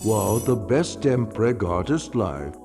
Wow, the best Preg artist live.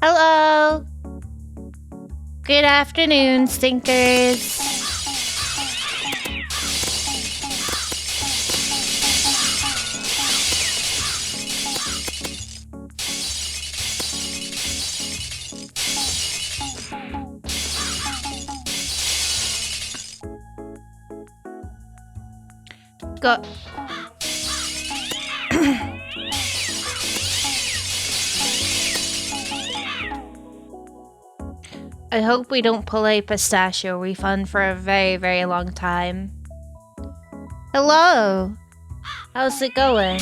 Hello. Good afternoon, stinkers. Go. I hope we don't pull a pistachio refund for a very, very long time. Hello! How's it going?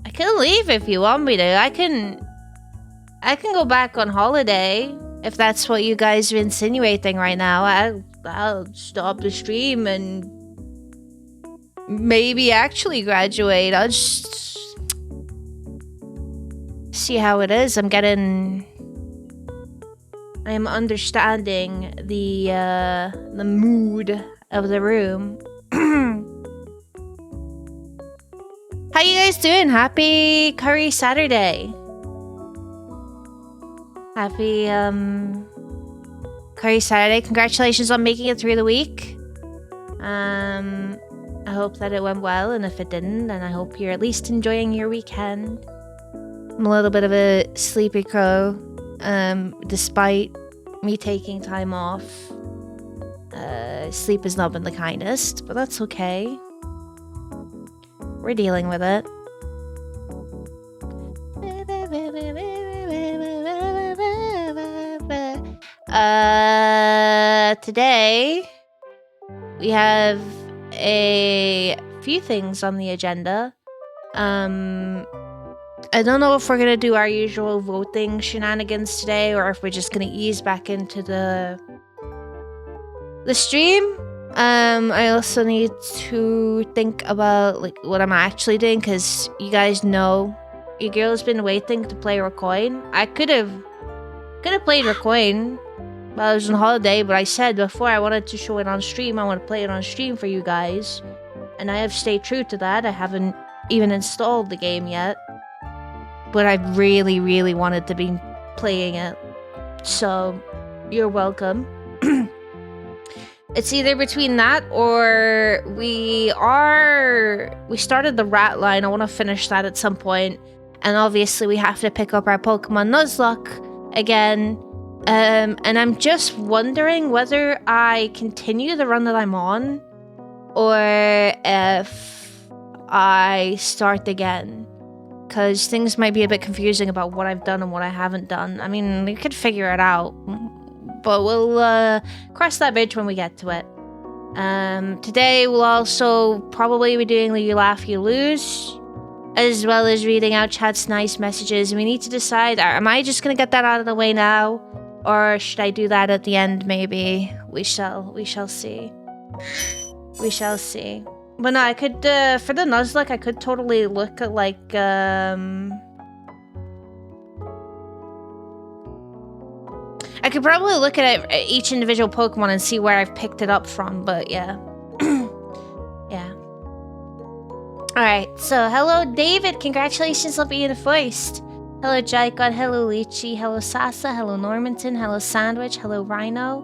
I can leave if you want me to. I can go back on holiday if that's what you guys are insinuating right now. I'll stop the stream and maybe actually graduate. I'll just see how it is. I am understanding the mood of the room. How you guys doing? Happy Curry Saturday. Happy Curry Saturday. Congratulations on making it through the week. I hope that it went well, and if it didn't, then I hope you're at least enjoying your weekend. I'm a little bit of a sleepy crow, despite me taking time off. Sleep has not been the kindest, but that's okay. We're dealing with it. Today we have a few things on the agenda. I don't know if we're gonna do our usual voting shenanigans today, or if we're just gonna ease back into the stream. I also need to think about like what I'm actually doing, because you guys know your girl's been waiting to play Recoin. I could have played Recoin while I was on holiday, but I said before I wanted to show it on stream. I want to play it on stream for you guys, and I have stayed true to that. I haven't even installed the game yet, but I really, really wanted to be playing it. So you're welcome. It's either between that or we started the rat line. I want to finish that at some point. And obviously we have to pick up our Pokemon Nuzlocke again. And I'm just wondering whether I continue the run that I'm on or if I start again. Because things might be a bit confusing about what I've done and what I haven't done. I mean, we could figure it out. But we'll cross that bridge when we get to it. Today we'll also probably be doing the You Laugh, You Lose, as well as reading out chat's nice messages. And we need to decide, am I just going to get that out of the way now? Or should I do that at the end, maybe? We shall see. We shall see. But no, I could, for the Nuzlocke, I could totally look at, like, I could probably look at each individual Pokemon and see where I've picked it up from, but yeah. Yeah. Alright, so hello David, congratulations on being the first. Hello Jaikon, hello Lychee, hello Sasa, hello Normanton, hello Sandwich, hello Rhino.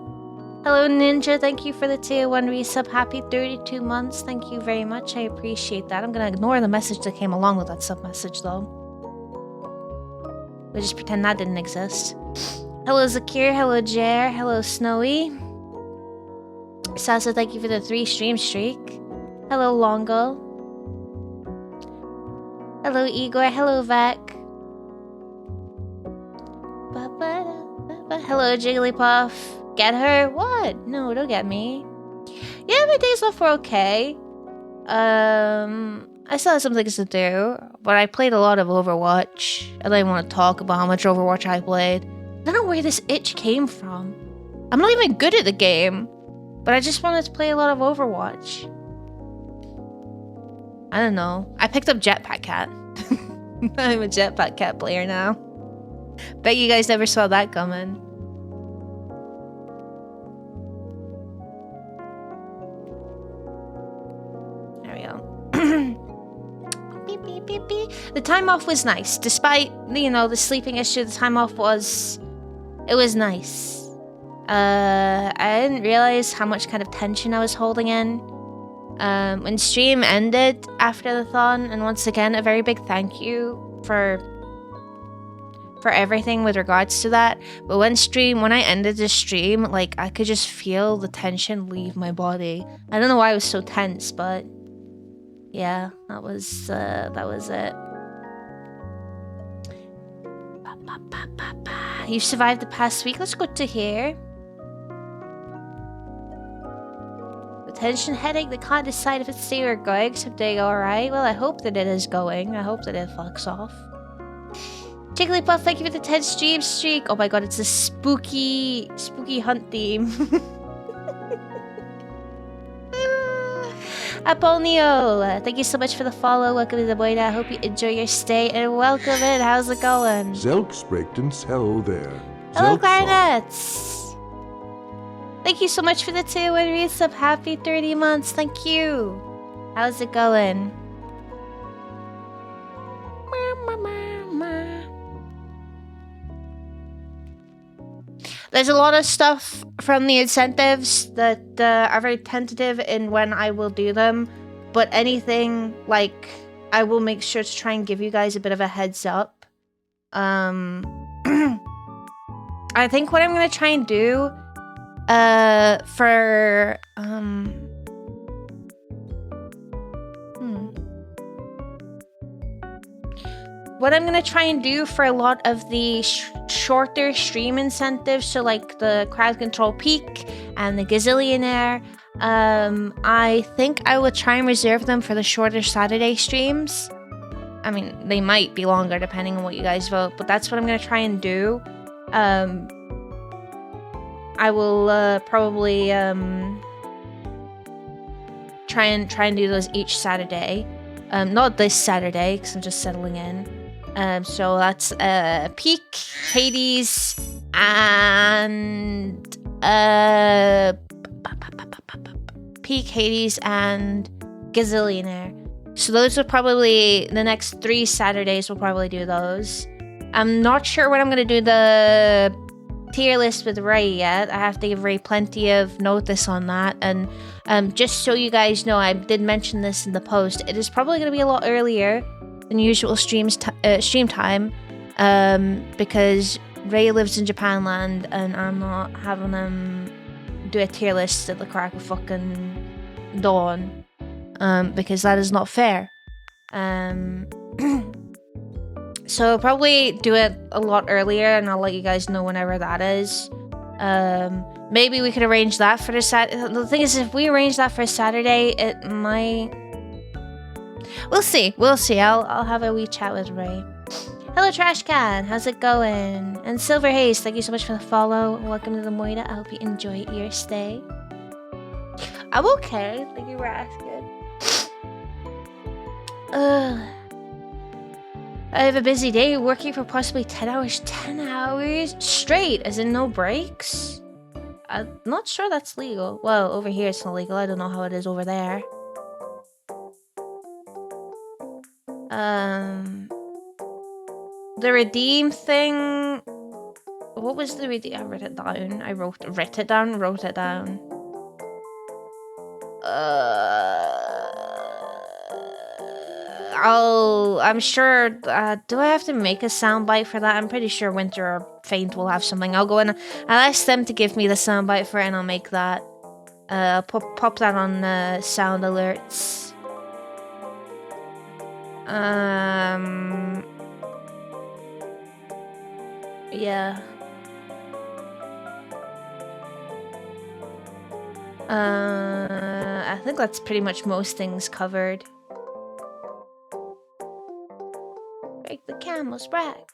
Hello Ninja, thank you for the tier 1 resub, happy 32 months, thank you very much, I appreciate that. I'm gonna ignore the message that came along with that sub message though. We'll just pretend that didn't exist. Hello Zakir, hello Jer, hello Snowy. Sasa, thank you for the 3 stream streak. Hello Longo. Hello Igor, hello Vec. Hello Jigglypuff. Get her? What? No, don't get me. Yeah, my days off were okay. I still have some things to do, but I played a lot of Overwatch. I don't even want to talk about how much Overwatch I played. I don't know where this itch came from. I'm not even good at the game, but I just wanted to play a lot of Overwatch. I don't know. I picked up Jetpack Cat. I'm a Jetpack Cat player now. Bet you guys never saw that coming. The time off was nice. Despite, you know, the sleeping issue, the time off was... It was nice. I didn't realize how much kind of tension I was holding in. When stream ended after the thon, and once again, a very big thank you for everything with regards to that. But when I ended the stream, like, I could just feel the tension leave my body. I don't know why I was so tense, but yeah, that was it. You survived the past week. That's good to hear. The tension headache, they can't decide if it's staying or going, except they go, alright. Well, I hope that it is going. I hope that it fucks off. Jigglypuff, thank you for the 10 stream streak. Oh my god, it's a spooky hunt theme. Aponio, thank you so much for the follow. Welcome to the Moida. I hope you enjoy your stay and welcome in. How's it going? Zelksprechtens, hello there. Hello, Zelksaw. Clarinets. Thank you so much for the 2 and resub. Happy 30 months. Thank you. How's it going? There's a lot of stuff from the incentives that are very tentative in when I will do them, but anything, like, I will make sure to try and give you guys a bit of a heads up. I think what I'm gonna try and do for what I'm gonna try and do for a lot of the shorter stream incentives, so like the crowd control peak and the gazillionaire, I think I will try and reserve them for the shorter Saturday streams. I mean, they might be longer depending on what you guys vote, but that's what I'm gonna try and do. I will probably try and do those each Saturday. Not this Saturday because I'm just settling in. So that's Peak, Hades, and Peak, Hades, and Gazillionaire. So those are probably the next 3 Saturdays. We'll probably do those. I'm not sure when I'm gonna do the tier list with Ray yet. I have to give Ray plenty of notice on that. And just so you guys know, I did mention this in the post. It is probably gonna be a lot earlier than usual stream time, because Ray lives in Japanland and I'm not having him do a tier list at the crack of fucking dawn, because that is not fair. So I'll probably do it a lot earlier and I'll let you guys know whenever that is. Maybe we could arrange that for the thing is, if we arrange that for Saturday, it might... We'll see. I'll have a wee chat with Ray. Hello, Trashcan. How's it going? And Silver Haze, thank you so much for the follow. Welcome to the Moida. I hope you enjoy your stay. I'm okay. Thank you for asking. I have a busy day working for possibly 10 hours. 10 hours straight, as in no breaks? I'm not sure that's legal. Well, over here it's not legal. I don't know how it is over there. The redeem thing. What was the redeem? I wrote it down. Wrote it down. I'm sure. Do I have to make a soundbite for that? I'm pretty sure Winter or Faint will have something. I'll go in. I'll ask them to give me the soundbite for it, and I'll make that. I'll pop that on sound alerts. Yeah. I think that's pretty much most things covered. Break the camel's back.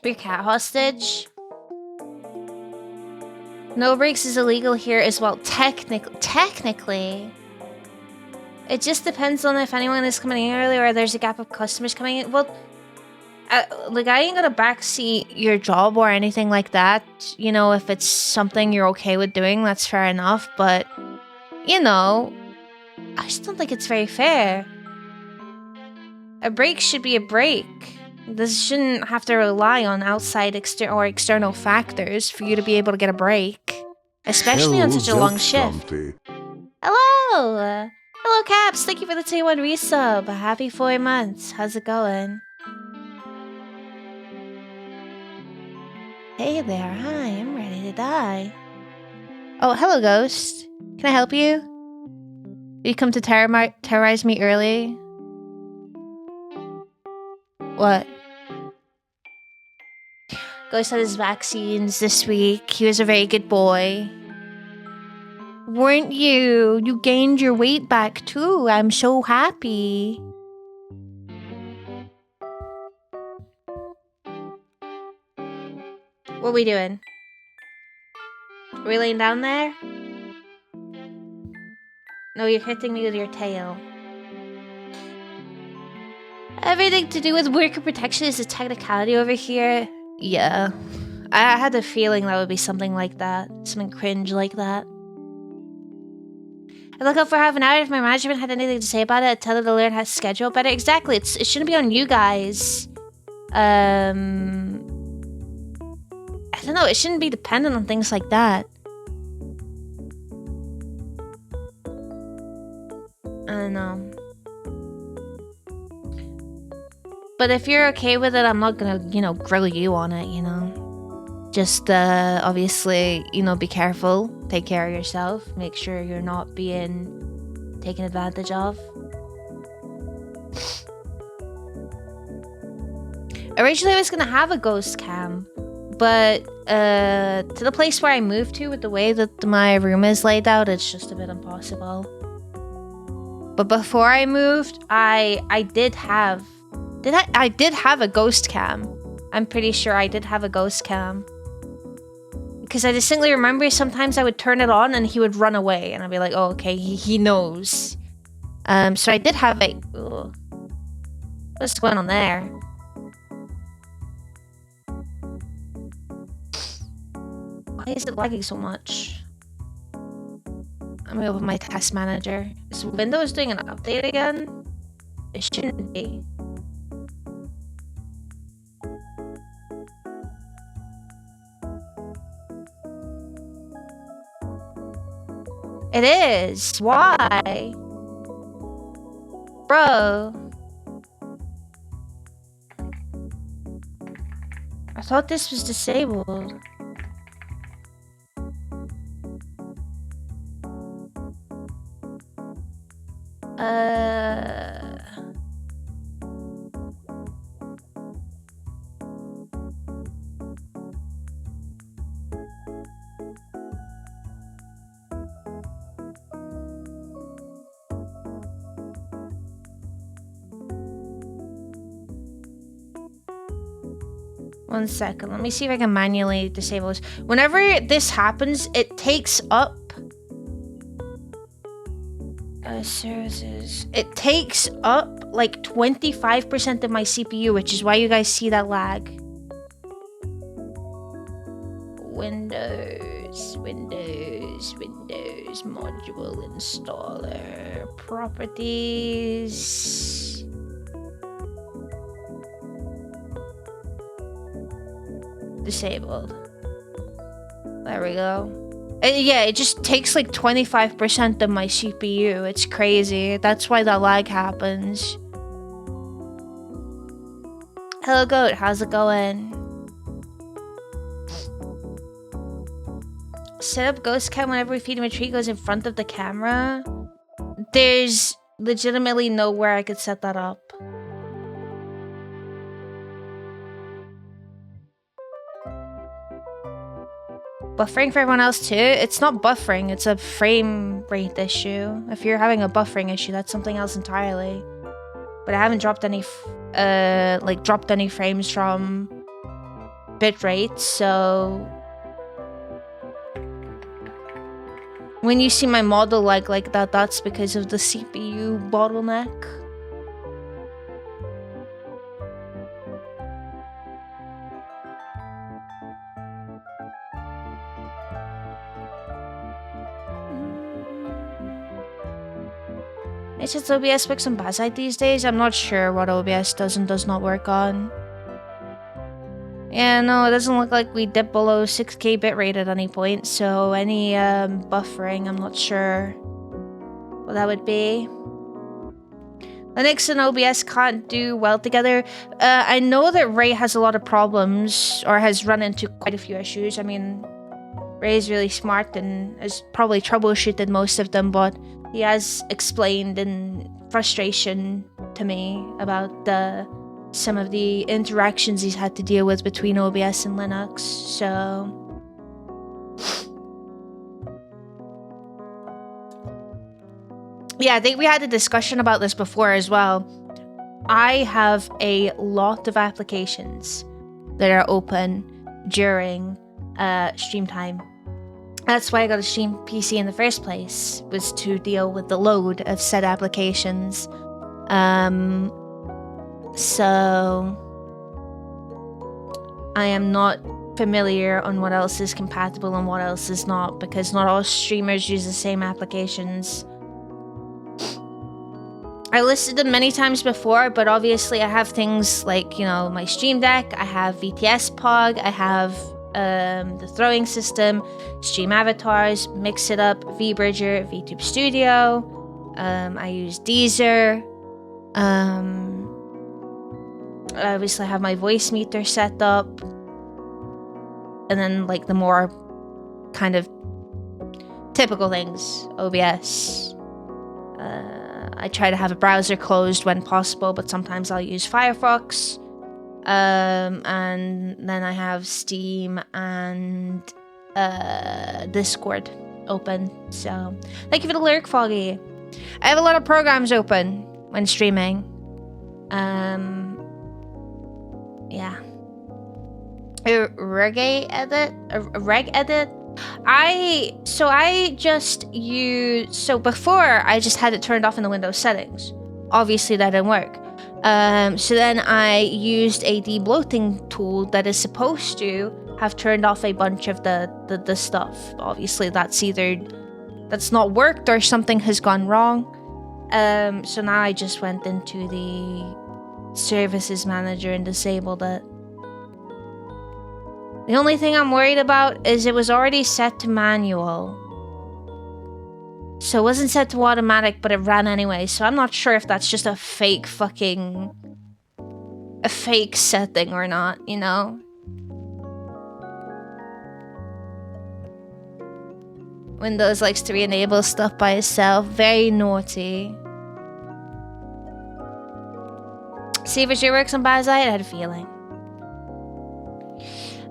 Your cat hostage. No breaks is illegal here as well. Technically. It just depends on if anyone is coming in early or there's a gap of customers coming in. Well, like, I ain't gonna backseat your job or anything like that. You know, if it's something you're okay with doing, that's fair enough. But, you know, I just don't think it's very fair. A break should be a break. This shouldn't have to rely on outside external factors for you to be able to get a break. Especially on such a long shift. Hello! Hello, Caps. Thank you for the T1 resub. Happy 4 months. How's it going? Hey there. Hi, I'm ready to die. Oh, hello, Ghost. Can I help you? Did you come to terrorize me early? What? Ghost had his vaccines this week. He was a very good boy. Weren't you? You gained your weight back too. I'm so happy. What are we doing? Are we laying down there? No, you're hitting me with your tail. Everything to do with worker protection is a technicality over here. Yeah. I had a feeling that would be something like that. Something cringe like that. I look up for half an hour. If my management had anything to say about it, I'd tell them to learn how to schedule better. Exactly. It shouldn't be on you guys. I don't know. It shouldn't be dependent on things like that. I don't know. But if you're okay with it, I'm not gonna, grill you on it, Just, obviously, be careful. Take care of yourself. Make sure you're not being taken advantage of. Originally, I was gonna have a ghost cam. But, to the place where I moved to, with the way that my room is laid out, it's just a bit impossible. But before I moved, I did have a ghost cam. I'm pretty sure I did have a ghost cam. Because I distinctly remember sometimes I would turn it on and he would run away. And I'd be like, oh, okay, he knows. So I did have a... Ugh. What's going on there? Why is it lagging so much? I'm gonna open my task manager. Is Windows doing an update again? It shouldn't be. It is. Why? Bro. I thought this was disabled. One second. Let me see if I can manually disable this. Whenever this happens, it takes up services. It takes up like 25% of my CPU, which is why you guys see that lag. Windows, module installer, properties. Disabled. There we go. Yeah, it just takes like 25% of my CPU. It's crazy. That's why that lag happens. Hello, Goat. How's it going? Set up ghost cam whenever we feed him a treat goes in front of the camera. There's legitimately nowhere I could set that up. Buffering for everyone else too? It's not buffering, it's a frame rate issue. If you're having a buffering issue, that's something else entirely. But I haven't dropped any frames from bitrate, so when you see my model like that, that's because of the CPU bottleneck. It's just OBS works on Bazzite these days. I'm not sure what OBS does and does not work on. Yeah, no, it doesn't look like we dip below 6K bitrate at any point, so any buffering, I'm not sure what that would be. Linux and OBS can't do well together. I know that Ray has a lot of problems, or has run into quite a few issues. I mean, Ray's really smart and has probably troubleshooted most of them, but he has explained in frustration to me about some of the interactions he's had to deal with between OBS and Linux, so... Yeah, I think we had a discussion about this before as well. I have a lot of applications that are open during stream time. That's why I got a stream PC in the first place, was to deal with the load of said applications. So I am not familiar on what else is compatible and what else is not, because not all streamers use the same applications. I listed them many times before, but obviously I have things like, you know, my Stream Deck, I have VTS Pog, I have the throwing system, Stream Avatars, Mix It Up, VBridger, VTube Studio, I use Deezer, obviously I have my voice meter set up, and then like the more kind of typical things, OBS. I try to have a browser closed when possible, but sometimes I'll use Firefox. And then I have Steam and Discord open. So thank you for the lyric, Foggy. I have a lot of programs open when streaming. Yeah. A reg edit. So before I just had it turned off in the Windows settings. Obviously that didn't work. So then I used a debloating tool that is supposed to have turned off a bunch of the stuff. Obviously that's not worked, or something has gone wrong. So now I just went into the services manager and disabled it. The only thing I'm worried about is it was already set to manual. So it wasn't set to automatic, but it ran anyway. So I'm not sure if that's just a fake setting or not, you know? Windows likes to re-enable stuff by itself. Very naughty. See if it sure works on Bazzite? I had a feeling.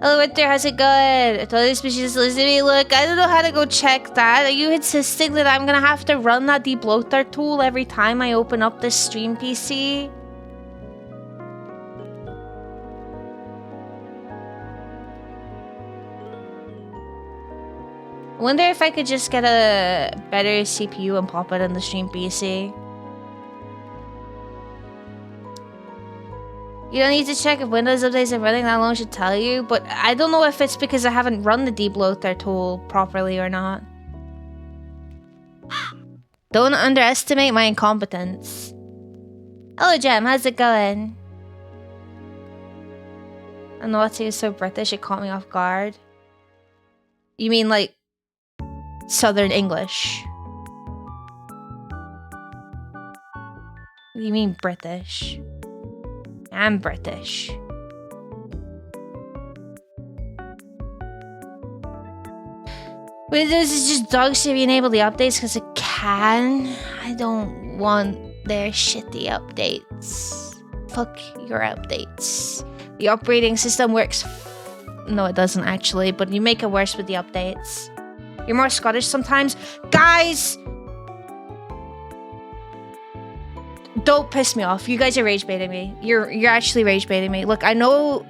Hello, Winter, how's it going? I told this species to listen to me. Look, I don't know how to go check that. Are you insisting that I'm gonna have to run that debloater tool every time I open up this stream PC? I wonder if I could just get a better CPU and pop it in the stream PC. You don't need to check if Windows updates are running, that alone should tell you, but I don't know if it's because I haven't run the debloater tool properly or not. Don't underestimate my incompetence. Hello, Jem, how's it going? I know it is so British, it caught me off guard. You mean like Southern English? You mean British? I'm British. Windows is just dog shit being able to updates because it can. I don't want their shitty updates. Fuck your updates. The operating system works. No, it doesn't actually, but you make it worse with the updates. You're more Scottish sometimes. Guys! Don't piss me off. You guys are rage baiting me. You're actually rage baiting me. Look, I know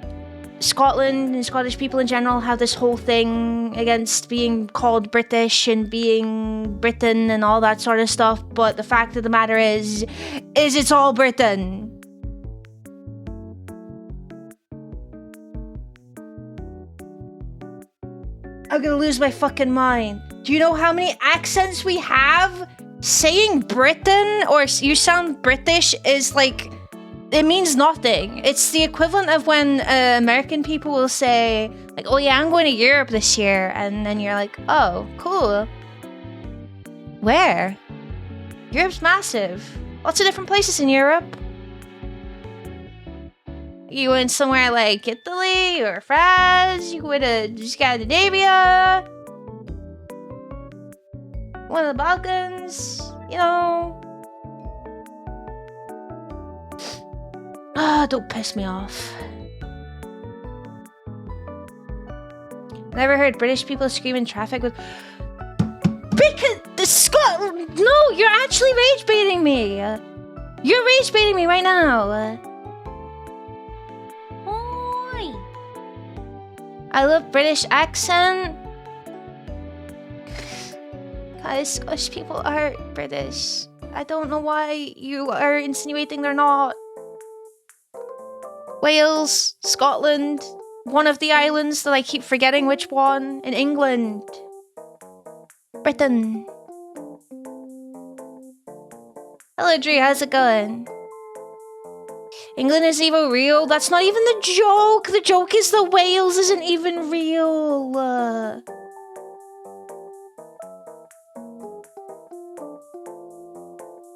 Scotland and Scottish people in general have this whole thing against being called British and being Britain and all that sort of stuff, but the fact of the matter is it's all Britain. I'm gonna lose my fucking mind. Do you know how many accents we have? saying Britain or you sound British is like, it means nothing. It's the equivalent of when American people will say, like, oh yeah, I'm going to Europe this year. And then you're like, oh, cool. Where? Europe's massive. Lots of different places in Europe. You went somewhere like Italy or France. You went to Scandinavia. One of the Balkans. You know. Ah, don't piss me off. Never heard British people scream in traffic with... Because the Scot... No, you're actually rage baiting me. You're rage baiting me right now. Oi. I love British accent. Guys, Scottish people are British. I don't know why you are insinuating they're not. Wales, Scotland, one of the islands that I keep forgetting which one, in England. Britain. Hello, Dre, how's it going? England is even real? That's not even the joke! The joke is that Wales isn't even real!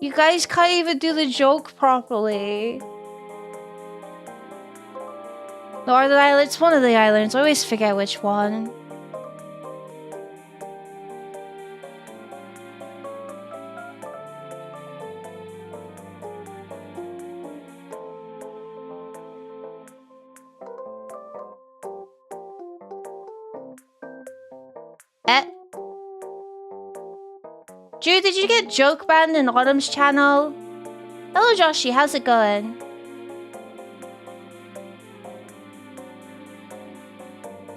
You guys can't even do the joke properly. Northern Ireland, it's one of the islands. I always forget which one. Jude, did you get joke banned in Autumn's channel? Hello, Joshi, how's it going?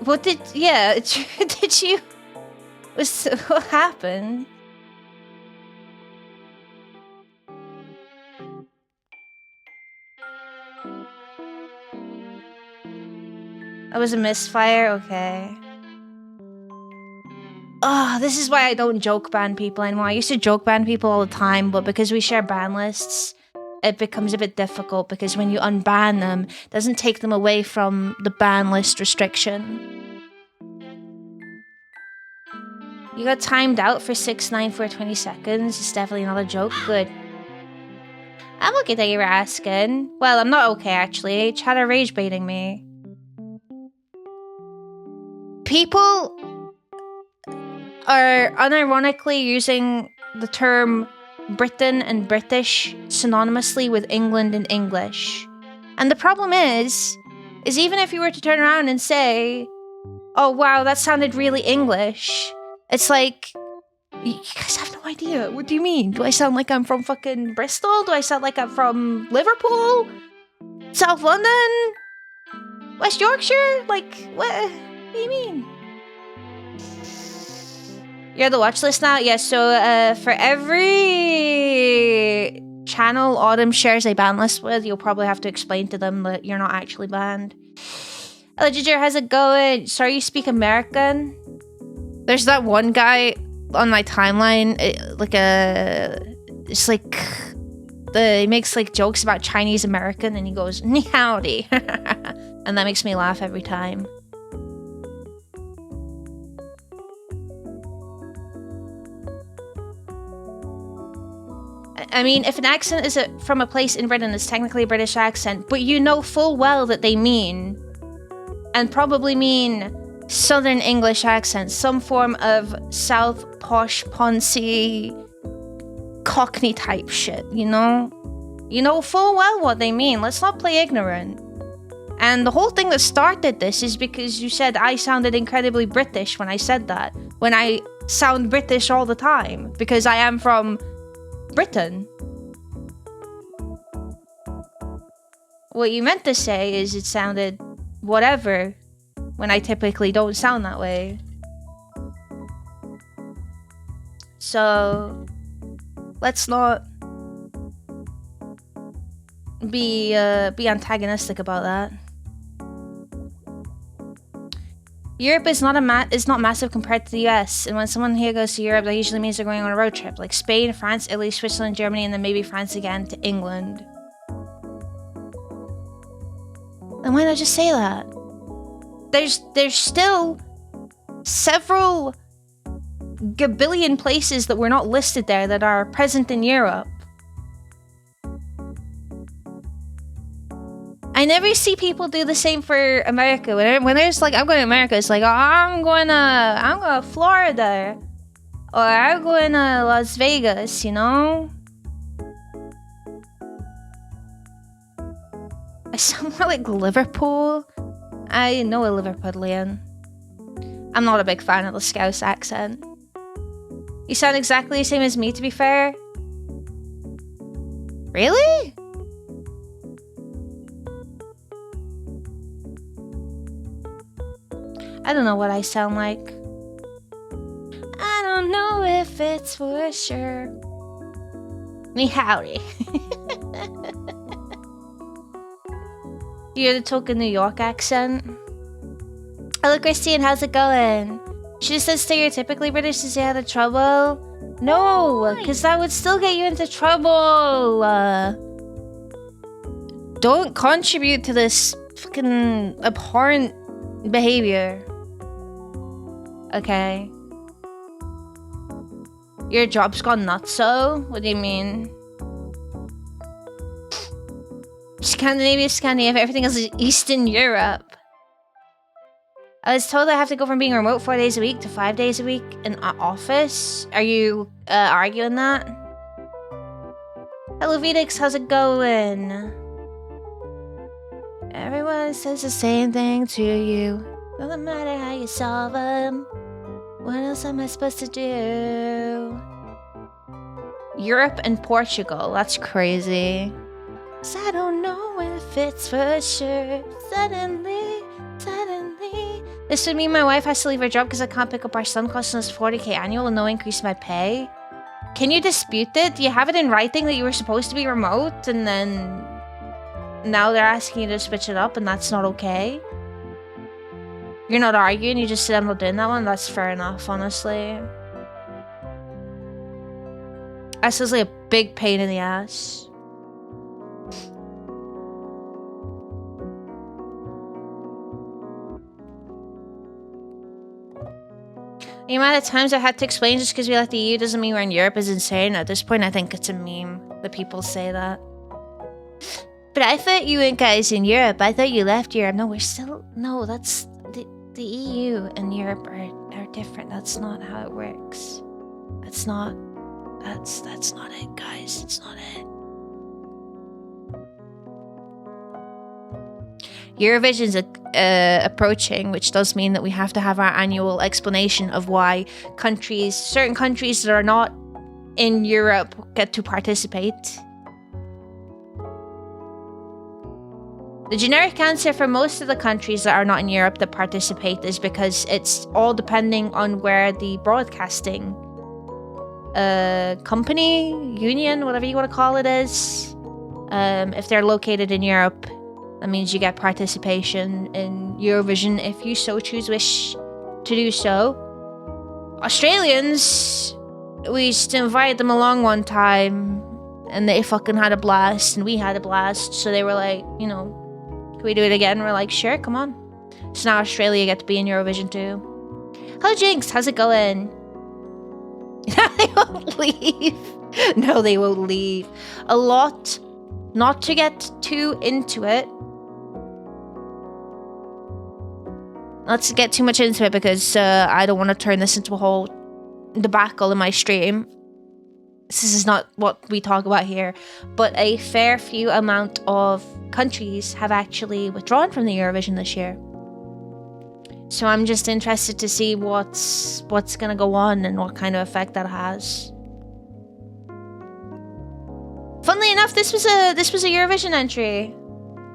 What did... Yeah, did you... What happened? That was a misfire? Okay. Oh, this is why I don't joke ban people anymore. I used to joke ban people all the time, but because we share ban lists, it becomes a bit difficult because when you unban them, it doesn't take them away from the ban list restriction. You got timed out for 6-9 for 20 seconds. It's definitely not a joke. Good. I'm okay, thank you for asking. Well, I'm not okay, actually. Chat are rage baiting me. People are unironically using the term Britain and British synonymously with England and English. And the problem is even if you were to turn around and say, oh wow, that sounded really English, it's like, you guys have no idea. What do you mean? Do I sound like I'm from fucking Bristol? Do I sound like I'm from Liverpool? South London? West Yorkshire? Like, what do you mean? You're the watch list now? Yeah, so for every channel Autumn shares a ban list with, you'll probably have to explain to them that you're not actually banned. Hello, Ginger, how's it going? Sorry you speak American? There's that one guy on my timeline, he makes like jokes about Chinese American and he goes, "Ni howdy." And that makes me laugh every time. I mean, if an accent is from a place in Britain, it's technically a British accent, but you know full well that they mean, and probably mean, Southern English accent, some form of South posh, poncy, Cockney type shit, you know? You know full well what they mean. Let's not play ignorant. And the whole thing that started this is because you said I sounded incredibly British when I said that. When I sound British all the time, because I am from Britain. What you meant to say is it sounded whatever, when I typically don't sound that way. So let's not be antagonistic about that. Europe is not massive compared to the US, and when someone here goes to Europe, that usually means they're going on a road trip, like Spain, France, Italy, Switzerland, Germany, and then maybe France again to England. Then why not just say that? There's still several gabillion places that were not listed there that are present in Europe. I never see people do the same for America. When there's like, I'm going to America, it's like, oh, I'm going to Florida, or I'm going to Las Vegas, you know? I sound more like Liverpool. I know a Liverpudlian. I'm not a big fan of the Scouse accent. You sound exactly the same as me, to be fair. Really? I don't know what I sound like. I don't know if it's for sure. Me howdy. You're the token New York accent. Hello, Christine. How's it going? She just said stereotypically British to stay out of trouble. No, because that would still get you into trouble. Don't contribute to this fucking abhorrent behavior. Okay. Your job's gone nuts, so? What do you mean? Scandinavia, everything else is Eastern Europe. I was told I have to go from being remote 4 days a week to 5 days a week in office. Are you arguing that? Hello, Vedix, how's it going? Everyone says the same thing to you. Doesn't matter how you solve them. What else am I supposed to do? Europe and Portugal, that's crazy. 'Cause I don't know if it's for sure. Suddenly. This would mean my wife has to leave her job because I can't pick up our son costing us 40k annual and no increase in my pay. Can you dispute it? Do you have it in writing that you were supposed to be remote and then now they're asking you to switch it up and that's not okay? You're not arguing, you just said I'm not doing that one. That's fair enough, honestly. That sounds like a big pain in the ass. The amount of times I had to explain just because we left the EU doesn't mean we're in Europe is insane. At this point, I think it's a meme that people say that. But I thought you went guys in Europe. I thought you left Europe. No, we're still... No, that's... The EU and Europe are different. That's not how it works. That's not... That's not it, guys. It's not it. Eurovision's approaching, which does mean that we have to have our annual explanation of why certain countries that are not in Europe get to participate. The generic answer for most of the countries that are not in Europe that participate is because it's all depending on where the broadcasting company, union, whatever you want to call it is. If they're located in Europe, that means you get participation in Eurovision if you so wish to do so. Australians, we just invited them along one time and they fucking had a blast and we had a blast. So they were like, you know, can we do it again? We're like, sure, come on. So now Australia get to be in Eurovision too. Hello, Jinx. How's it going? They won't leave. No, they won't leave. A lot, not to get too into it. Let's get too much into it because I don't want to turn this into a whole debacle in my stream. This is not what we talk about here. But a fair few amount of countries have actually withdrawn from the Eurovision this year. So I'm just interested to see what's gonna go on and what kind of effect that has. Funnily enough, this was a Eurovision entry.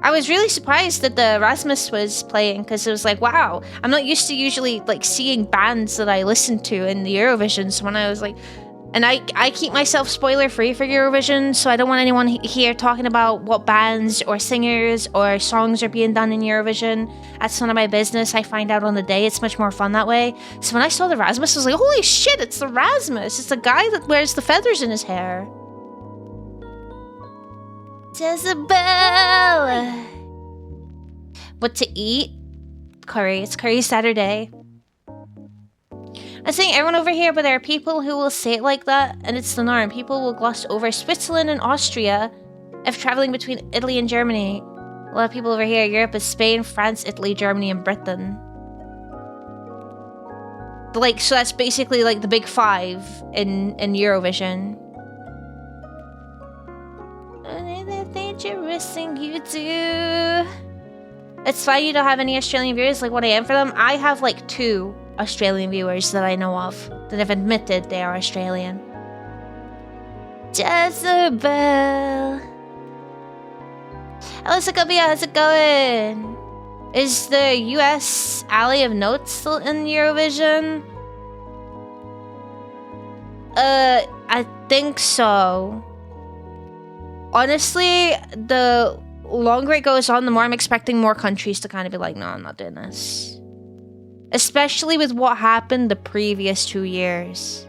I was really surprised that the Rasmus was playing because it was like, wow, I'm not used to usually like seeing bands that I listen to in the Eurovision. So when I was like, And I keep myself spoiler free for Eurovision, so I don't want anyone here talking about what bands or singers or songs are being done in Eurovision. That's none of my business. I find out on the day. It's much more fun that way. So when I saw the Rasmus, I was like, holy shit, it's the Rasmus. It's the guy that wears the feathers in his hair. Jezebel! What to eat? Curry. It's curry Saturday. I think everyone over here, but there are people who will say it like that, and it's the norm. People will gloss over Switzerland and Austria if traveling between Italy and Germany. A lot of people over here, Europe is Spain, France, Italy, Germany, and Britain. Like, so that's basically like the big five in Eurovision. Anything dangerous thing you do. It's fine you don't have any Australian viewers like what I am for them. I have like 2 Australian viewers that I know of that have admitted they are Australian. Jezebel. Alyssa Gubia, how's it going? Is the US Alley of Notes still in Eurovision? I think so. Honestly, the longer it goes on, the more I'm expecting more countries to kind of be like, no, I'm not doing this. Especially with what happened the previous 2 years.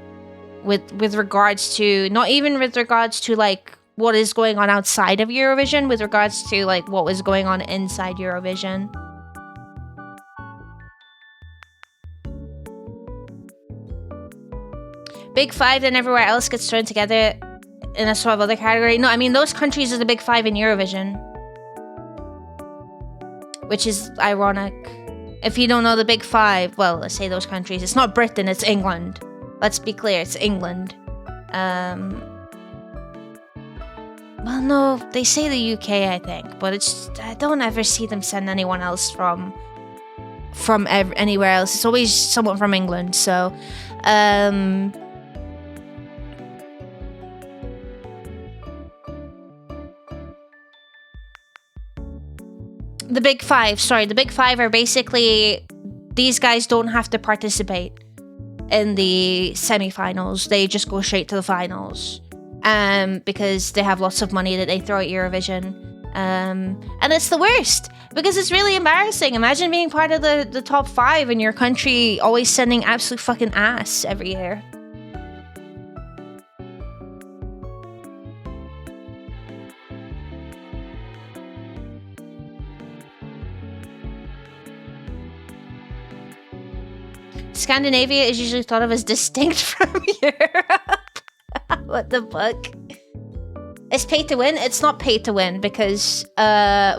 With regards to, not even with regards to like what is going on outside of Eurovision, with regards to like what was going on inside Eurovision. Big Five and everywhere else gets thrown together in a sort of other category. No, I mean those countries are the Big Five in Eurovision. Which is ironic. If you don't know the Big Five, well, let's say those countries. It's not Britain, it's England. Let's be clear, it's England. Well, no, they say the UK, I think, but it's I don't ever see them send anyone else from anywhere else. It's always someone from England. So, the Big Five, sorry, the Big Five are basically, these guys don't have to participate in the semi-finals. They just go straight to the finals. Because they have lots of money that they throw at Eurovision. And it's the worst, because it's really embarrassing. Imagine being part of the top 5 and your country always sending absolute fucking ass every year. Scandinavia is usually thought of as distinct from Europe. What the fuck? It's pay to win? It's not pay to win because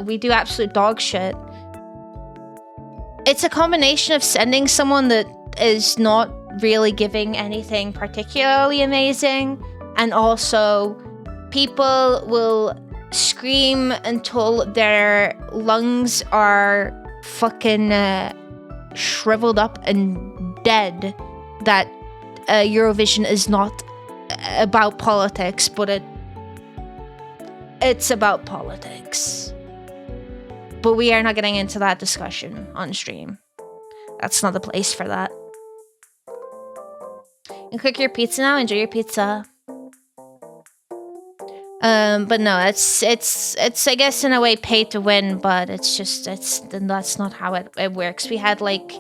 we do absolute dog shit. It's a combination of sending someone that is not really giving anything particularly amazing, and also people will scream until their lungs are fucking shriveled up and dead that Eurovision is not about politics, but it's about politics. But we are not getting into that discussion on stream. That's not the place for that. You cook your pizza now, enjoy your pizza. But no, it's I guess in a way pay to win, but that's not how it works. We had like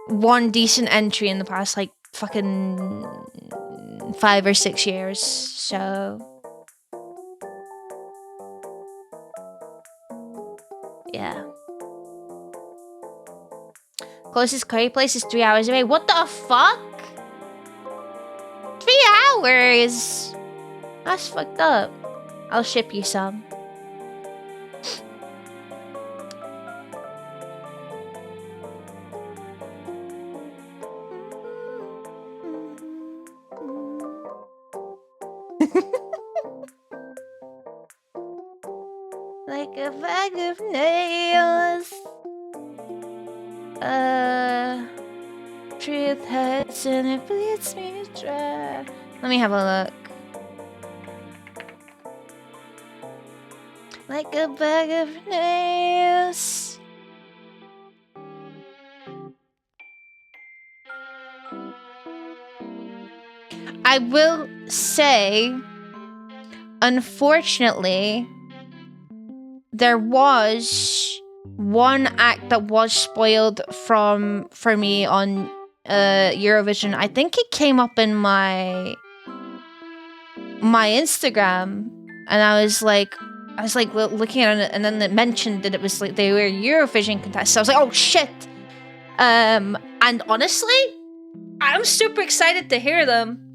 one decent entry in the past like fucking 5 or 6 years, so yeah. Closest curry place is 3 hours away. What the fuck? 3 hours? That's fucked up. I'll ship you some. Like a bag of nails. Truth hurts and it bleeds me dry. Let me have a look. Like a bag of nails. I will say, unfortunately, there was one act that was spoiled for me on Eurovision. I think it came up in my Instagram, and I was like looking at it, and then it mentioned that it was like they were Eurovision contestants. I was like, oh shit. And honestly, I'm super excited to hear them.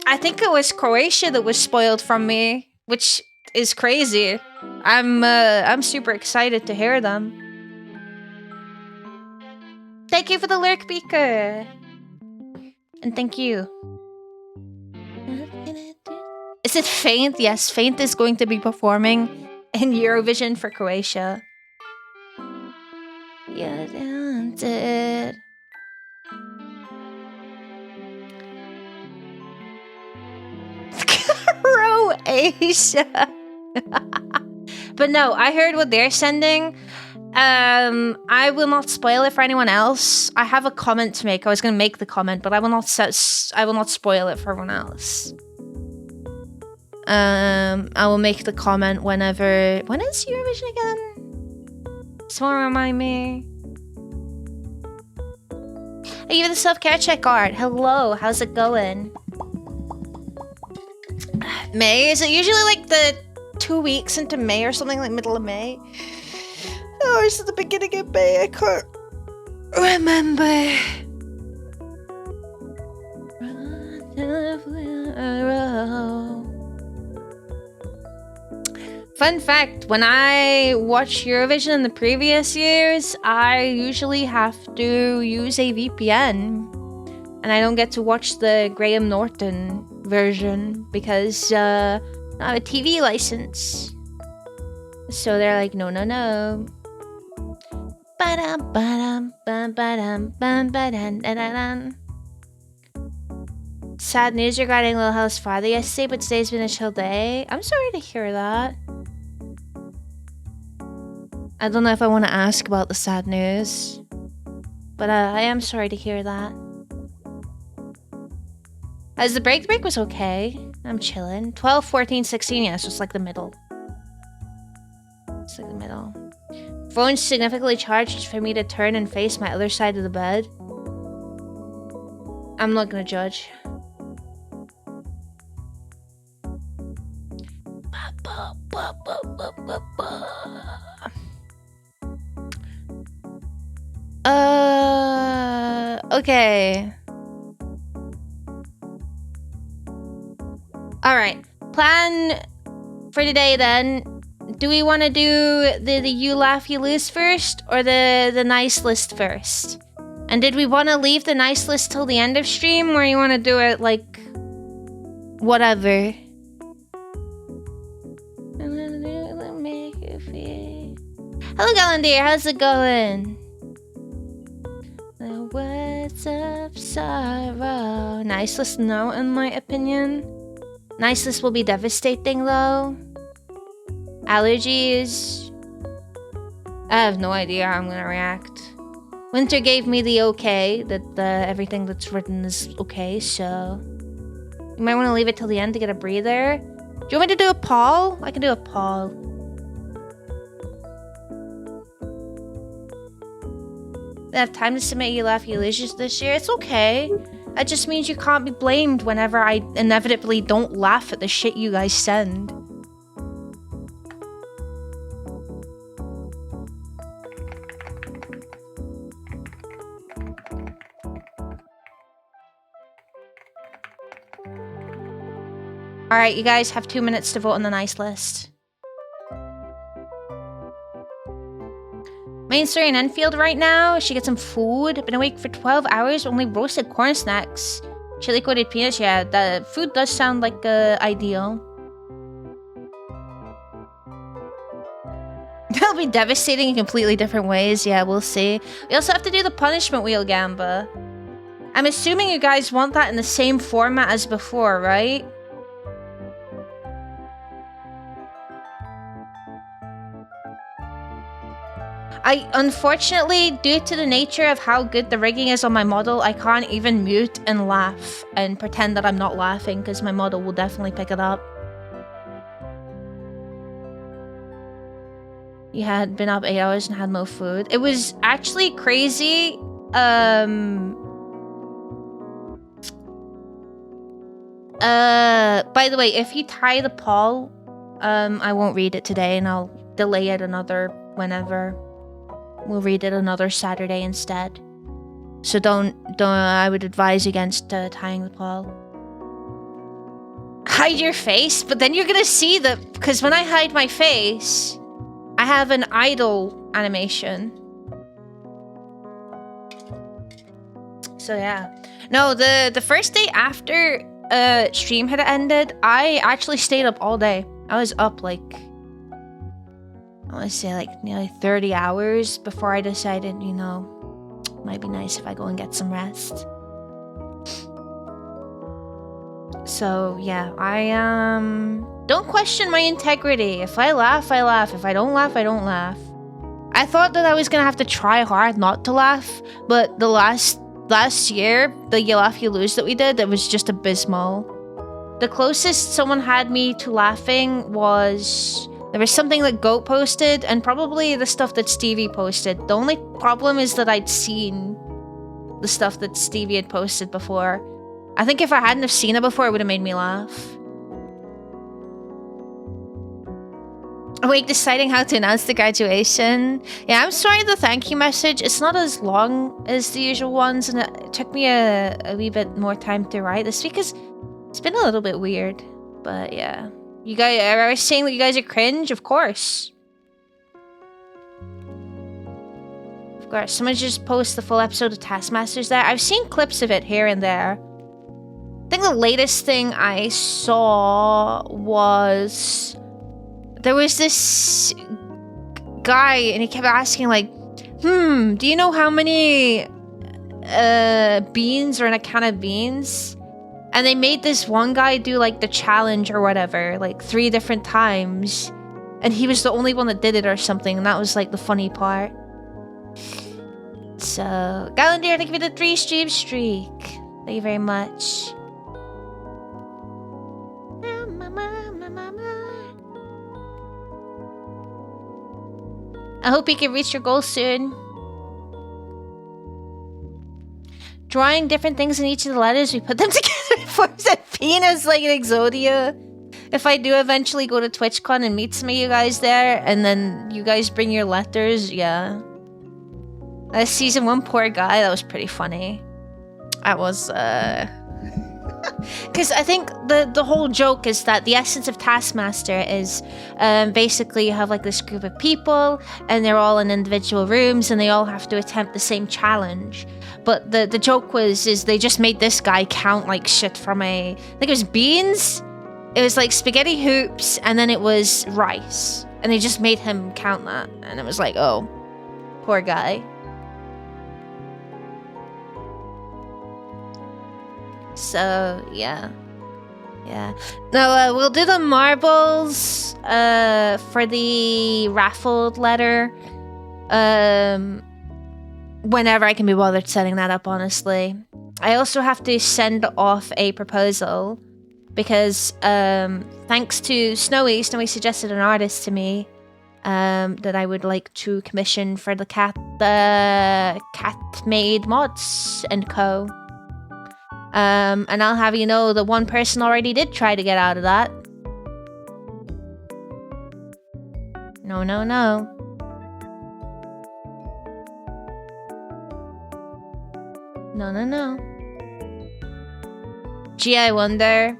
I think it was Croatia that was spoiled from me, which is crazy. I'm super excited to hear them. Thank you for the lurk, Beaker. And thank you. Is it Faint? Yes, Faint is going to be performing in Eurovision for Croatia. You're talented. Croatia. But no, I heard what they're sending. I will not spoil it for anyone else. I have a comment to make. I was going to make the comment, but I will not spoil it for everyone else. I will make the comment whenever. When is Eurovision again? Someone remind me. I give the self-care check art. Hello, how's it going? May? Is it usually like the 2 weeks into May or something, like middle of May? Or is it the beginning of May? I can't remember. Fun fact, when I watch Eurovision in the previous years, I usually have to use a VPN. And I don't get to watch the Graham Norton version because I have a TV license. So they're like, no. Sad news regarding Lil Hell's father yesterday, but today's been a chill day. I'm sorry to hear that. I don't know if I want to ask about the sad news, but I am sorry to hear that. As the break was okay. I'm chilling. 12, 14, 16, yeah, it's just like the middle. It's like the middle. Phone's significantly charged for me to turn and face my other side of the bed. I'm not gonna judge. Okay. Alright. Plan for today then. Do we want to do the you laugh you lose first, or the nice list first? And did we want to leave the nice list till the end of stream, or you want to do it like whatever? Hello Galandir, how's it going? The words of sorrow. Nice list, no, in my opinion. Nice list will be devastating though. Allergies. I have no idea how I'm gonna react. Winter gave me the okay that everything that's written is okay, so you might want to leave it till the end to get a breather. Do you want me to do a poll? I can do a poll. They have time to submit you laugh you lose this year. It's okay. That just means you can't be blamed whenever I inevitably don't laugh at the shit you guys send. Alright, you guys have 2 minutes to vote on the nice list. Main story in Enfield right now. She gets some food. Been awake for 12 hours. Only roasted corn snacks. Chili coated peanuts. Yeah, the food does sound like ideal. That'll be devastating in completely different ways. Yeah, we'll see. We also have to do the punishment wheel, Gamba. I'm assuming you guys want that in the same format as before, right? I unfortunately, due to the nature of how good the rigging is on my model, I can't even mute and laugh and pretend that I'm not laughing because my model will definitely pick it up. You had been up 8 hours and had no food. It was actually crazy. By the way, if you tie the poll, I won't read it today and I'll delay it another whenever. We'll read it another Saturday instead. So don't I would advise against tying the poll. Hide your face, but then you're gonna see that, because when I hide my face, I have an idle animation. So yeah. No, the first day after stream had ended, I actually stayed up all day. I was up like, I want to say like nearly 30 hours before I decided, you know, might be nice if I go and get some rest. So yeah, I don't question my integrity. If I laugh, I laugh. If I don't laugh, I don't laugh. I thought that I was gonna have to try hard not to laugh, but the last year, the You Laugh You Lose that we did, it was just abysmal. The closest someone had me to laughing was, there was something that Goat posted, and probably the stuff that Stevie posted. The only problem is that I'd seen the stuff that Stevie had posted before. I think if I hadn't have seen it before, it would have made me laugh. Awake deciding how to announce the graduation. Yeah, I'm sorry, the thank you message, it's not as long as the usual ones, and it took me a wee bit more time to write this week because it's been a little bit weird. But yeah. You guys are saying that you guys are cringe? Of course. Of course. Someone just post the full episode of Taskmasters there. I've seen clips of it here and there. I think the latest thing I saw was, there was this guy and he kept asking like, do you know how many beans are in a can of beans? And they made this one guy do like the challenge or whatever, like 3 different times. And he was the only one that did it or something. And that was like the funny part. So, Galandir, thank you for the 3 stream streak. Thank you very much. I hope you can reach your goal soon. Drawing different things in each of the letters, we put them together forms a penis like an Exodia. If I do eventually go to TwitchCon and meet some of you guys there, and then you guys bring your letters, yeah. Season 1, poor guy, that was pretty funny. That was, because I think the whole joke is that the essence of Taskmaster is basically you have like this group of people, and they're all in individual rooms, and they all have to attempt the same challenge. But the joke is they just made this guy count like shit from I think it was beans. It was like spaghetti hoops, and then it was rice. And they just made him count that. And it was like, oh, poor guy. So, yeah. Yeah. No, we'll do the marbles for the raffled letter. Whenever I can be bothered setting that up, honestly. I also have to send off a proposal because thanks to Snowy suggested an artist to me that I would like to commission for the cat made mods and co. And I'll have you know that one person already did try to get out of that. No. No. Gee, I wonder.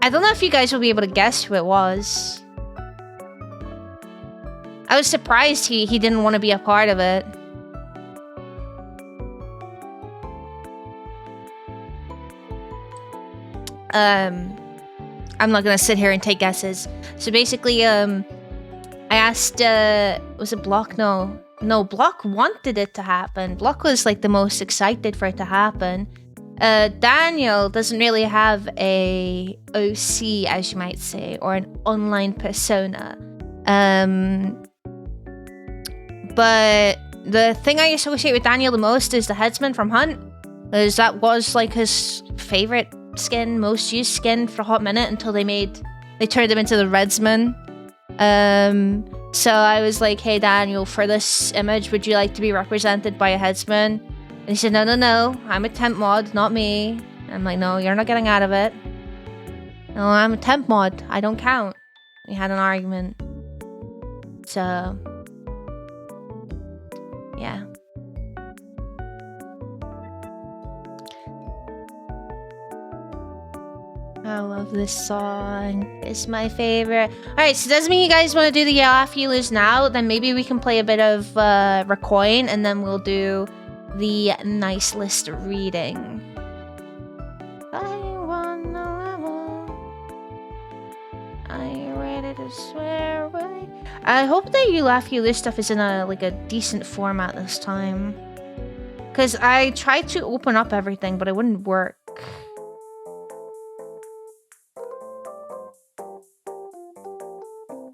I don't know if you guys will be able to guess who it was. I was surprised he didn't want to be a part of it. I'm not gonna sit here and take guesses. So basically, I asked, was it Block? No, Block wanted it to happen. Block was like the most excited for it to happen. Daniel doesn't really have a OC, as you might say, or an online persona. But the thing I associate with Daniel the most is the headsman from Hunt. Because that was like his favorite skin, most used skin for a hot minute until they turned him into the Redsman. So I was like, hey Daniel, for this image, would you like to be represented by a headsman? And he said, no, I'm a temp mod, not me. And I'm like, no, you're not getting out of it. No, I'm a temp mod, I don't count. We had an argument. So, yeah. I love this song. It's my favorite. Alright, so does mean you guys want to do the Yell After You Lose now? Then maybe we can play a bit of Recoin and then we'll do the nice list reading. I wanna level. Are you ready to swear away? I hope that You Laugh You Lose stuff is in a decent format this time. Because I tried to open up everything, but it wouldn't work.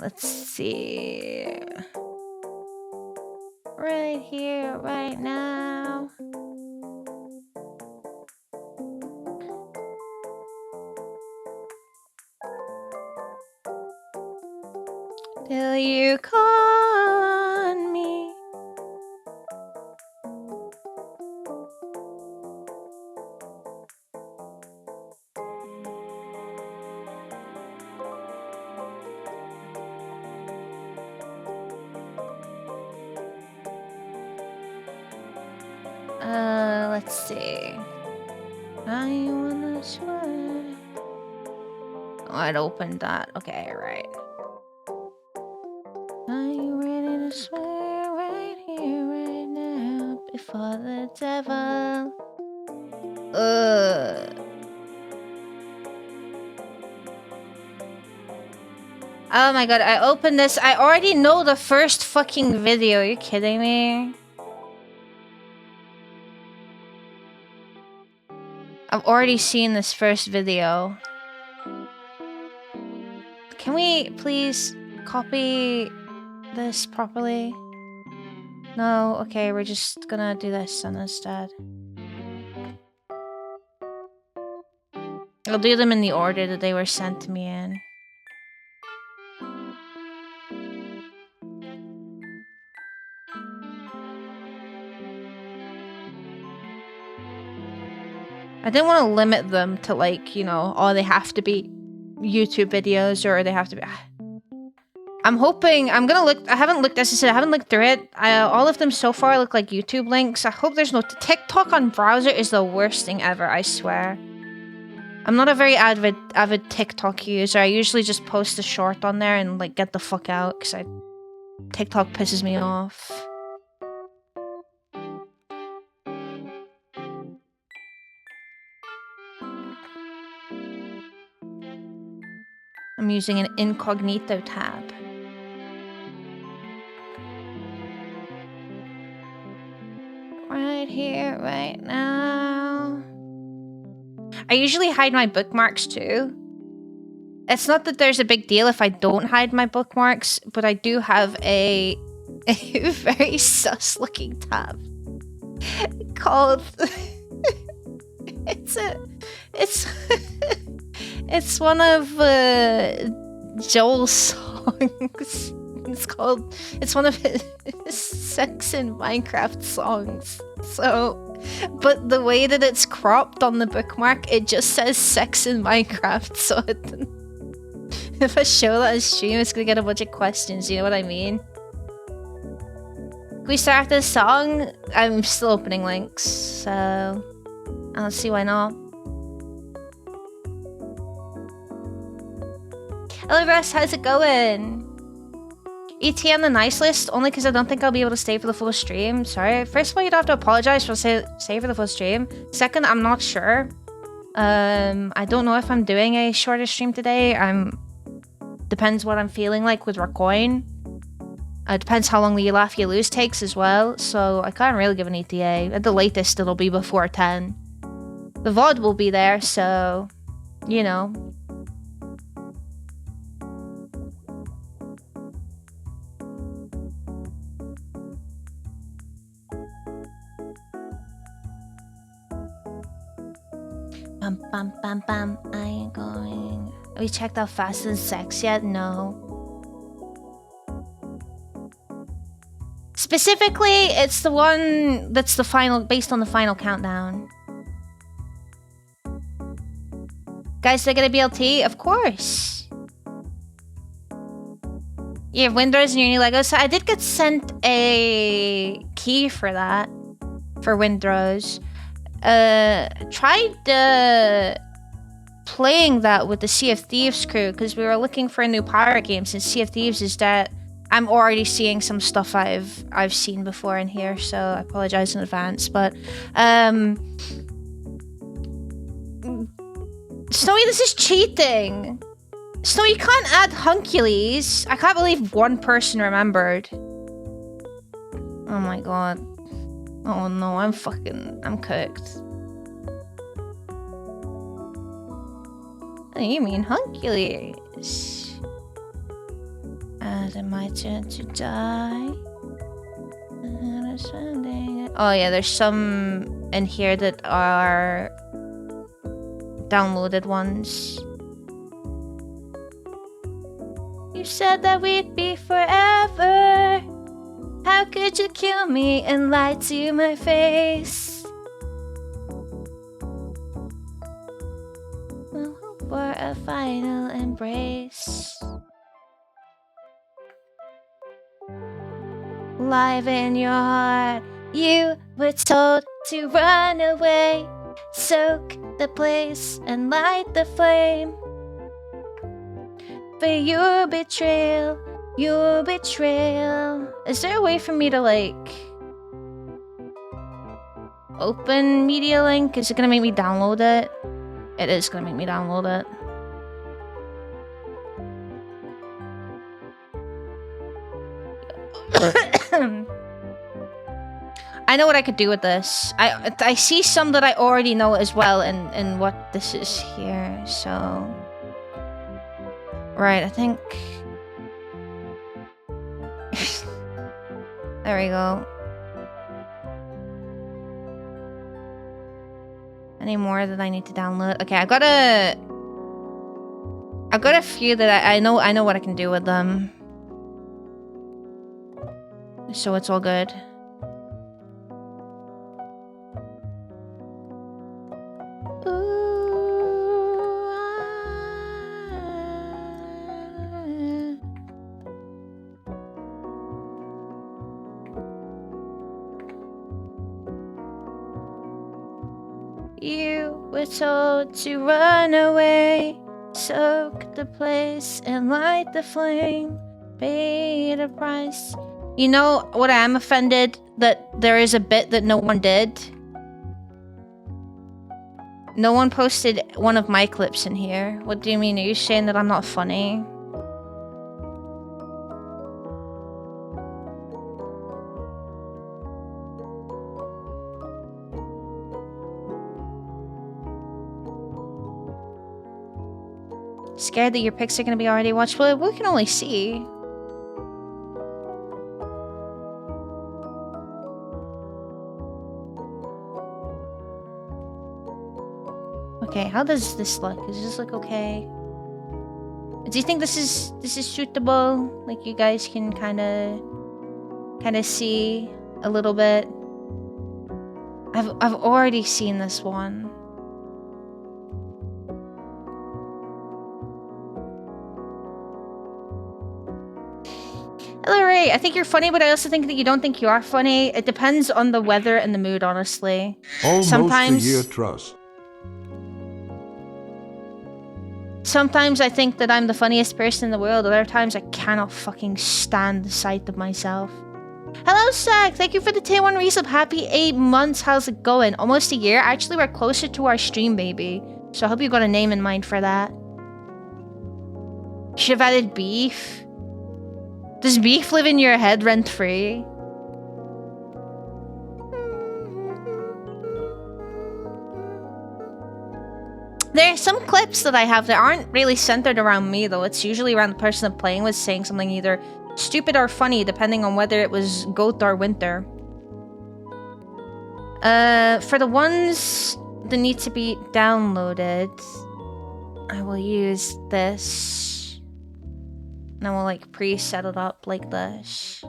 Let's see. Right here, right now. Till you call on me. Let's see. I wanna swear. Oh, I'd opened that. Okay, right. Are you ready to swear right here, right now, before the devil? Oh my god, I opened this. I already know the first fucking video. Are you kidding me? I've already seen this first video. Can we please copy this properly? No, okay, we're just gonna do this instead. I'll do them in the order that they were sent to me in. I didn't want to limit them to like, you know, oh, they have to be YouTube videos or they have to be... I'm hoping, I'm gonna look, I haven't looked, as I said, I haven't looked through it. All of them so far look like YouTube links. I hope there's no... TikTok on browser is the worst thing ever, I swear. I'm not a very avid TikTok user. I usually just post a short on there and like get the fuck out because TikTok pisses me off. I'm using an incognito tab. Right here, right now. I usually hide my bookmarks too. It's not that there's a big deal if I don't hide my bookmarks, but I do have a very sus looking tab called it's one of Joel's songs. It's one of his sex in Minecraft songs. So, but the way that it's cropped on the bookmark, it just says sex in Minecraft. So if I show that on stream, it's gonna get a bunch of questions. You know what I mean? Can we start this song? I'm still opening links, so I don't see why not. Hello Russ, how's it going? ET on the nice list, only because I don't think I'll be able to stay for the full stream. Sorry. First of all, you don't have to apologize for stay for the full stream. Second, I'm not sure. I don't know if I'm doing a shorter stream today. Depends what I'm feeling like with Recoin. Depends how long the You Laugh You Lose takes as well. So I can't really give an ETA. At the latest, it'll be before 10. The VOD will be there, so you know. Bum, bum, bum, bum. I ain't going. Have we checked out Fast and Sex yet? No. Specifically, it's the one that's the final, based on the final countdown. Guys, they're gonna BLT? Of course. You have Windows and your new Lego. So I did get sent a key for that. For Windows. Tried playing that with the Sea of Thieves crew because we were looking for a new pirate game since Sea of Thieves is that I'm already seeing some stuff I've seen before in here, so I apologize in advance. But Snowy, this is cheating. Snowy, you can't add Huncules. I can't believe one person remembered. Oh my god. Oh no, I'm cooked. What do you mean, Huncules? Is it my turn to die? Oh yeah, there's some in here that are downloaded ones. You said that we'd be forever. How could you kill me and lie to my face? We'll hope for a final embrace. Live in your heart, you were told to run away. Soak the place and light the flame. For your betrayal. Your betrayal. Is there a way for me to, like, open Media Link? Is it gonna make me download it? It is gonna make me download it. I know what I could do with this. I see some that I already know as well in what this is here, so... Right, I think... There we go. Any more that I need to download? Okay, I've got a few that I know what I can do with them. So it's all good. You were told to run away, soak the place and light the flame, pay the price. You know what, I am offended that there is a bit that no one did. No one posted one of my clips in here. What do you mean? Are you saying that I'm not funny? Scared that your pics are gonna be already watched? Well, we can only see. Okay, how does this look? Does this look okay? Do you think this is suitable? Like you guys can kind of see a little bit. I've already seen this one. Hello, Ray. I think you're funny, but I also think that you don't think you are funny. It depends on the weather and the mood, honestly. Almost Sometimes, a year trust. Sometimes I think that I'm the funniest person in the world. Other times I cannot fucking stand the sight of myself. Hello, Zach. Thank you for the T1 resub. Happy 8 months. How's it going? Almost a year. Actually, we're closer to our stream, baby. So I hope you got a name in mind for that. Should have added beef. Does beef live in your head rent-free? There are some clips that I have that aren't really centered around me, though. It's usually around the person I'm playing with saying something either stupid or funny, depending on whether it was Goat or Winter. For the ones something needs to be downloaded, I will use this. And I will like pre-set it up like this.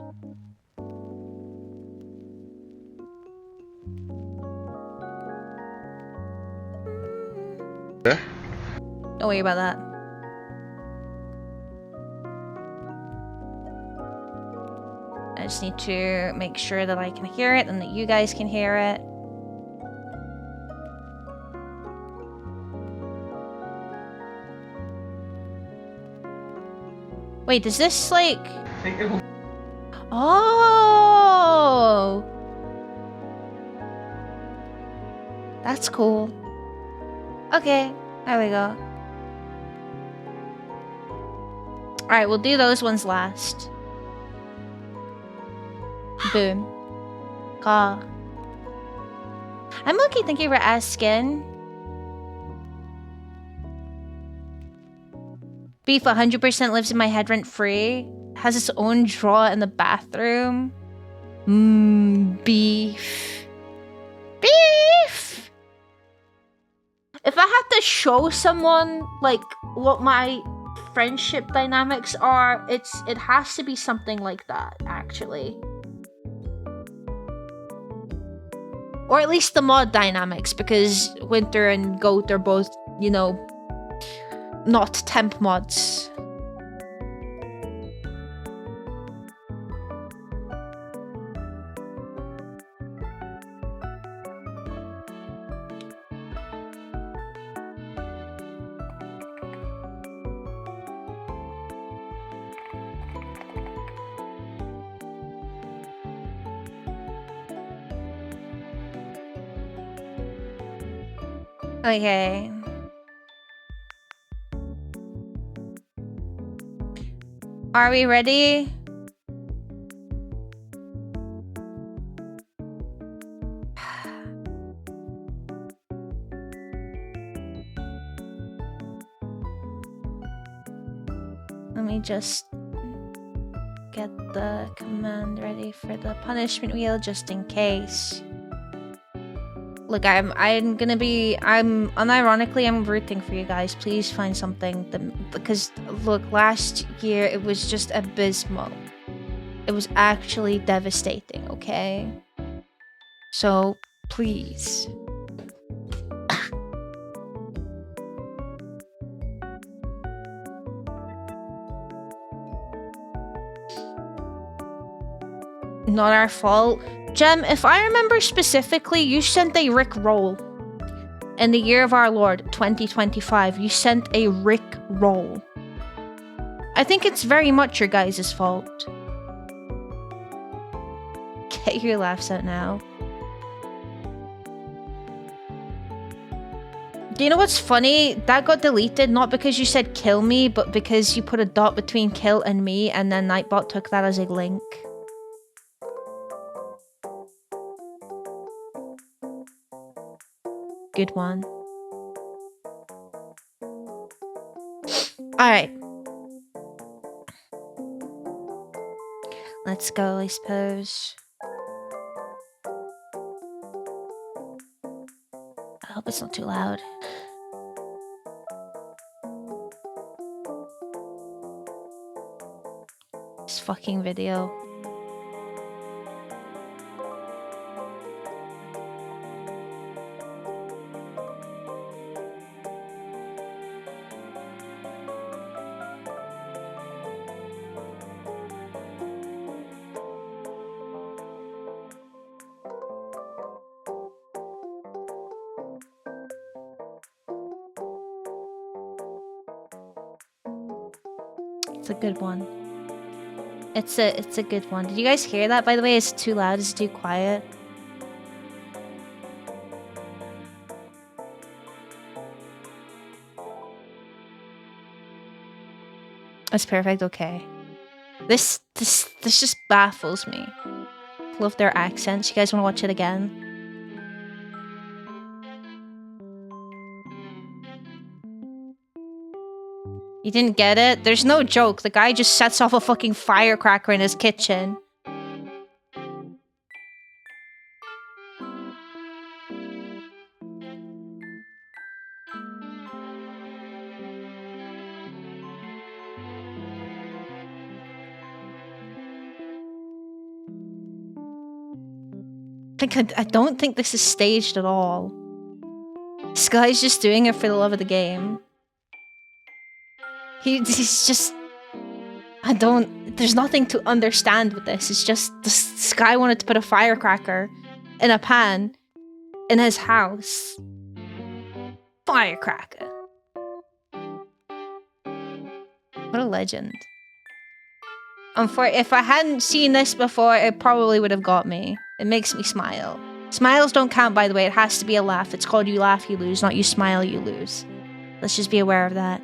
Yeah. Don't worry about that. I just need to make sure that I can hear it and that you guys can hear it. Wait, does this like... Oh! That's cool. Okay, there we go. Alright, we'll do those ones last. Boom. Caw. I'm okay, thank you for asking. Beef 100% lives in my head rent-free. Has its own drawer in the bathroom. Beef. Beef! If I had to show someone, like, what my friendship dynamics are, it has to be something like that, actually. Or at least the mod dynamics, because Winter and Goat are both, you know, not temp mods. Okay. Are we ready? Let me just get the command ready for the punishment wheel just in case. Look, unironically, I'm rooting for you guys. Please find something because look, last year it was just abysmal. It was actually devastating, okay? So, please. Not our fault. Jem, if I remember specifically, you sent a Rick roll. In the year of our Lord, 2025, you sent a Rick roll. I think it's very much your guys' fault. Get your laughs out now. Do you know what's funny? That got deleted not because you said kill me, but because you put a dot between kill and me, and then Nightbot took that as a link. Good one. Alright. Let's go, I suppose. I hope it's not too loud. This fucking video. It's a good one. It's a good one. Did you guys hear that, by the way? Is it too loud? Is it too quiet? That's perfect, okay. This just baffles me. Love their accents. You guys wanna watch it again? You didn't get it? There's no joke. The guy just sets off a fucking firecracker in his kitchen. don't think this is staged at all. This guy's just doing it for the love of the game. He's just... There's nothing to understand with this. It's just this guy wanted to put a firecracker in a pan in his house. Firecracker. What a legend. If I hadn't seen this before, it probably would have got me. It makes me smile. Smiles don't count, by the way. It has to be a laugh. It's called you laugh, you lose, not you smile, you lose. Let's just be aware of that.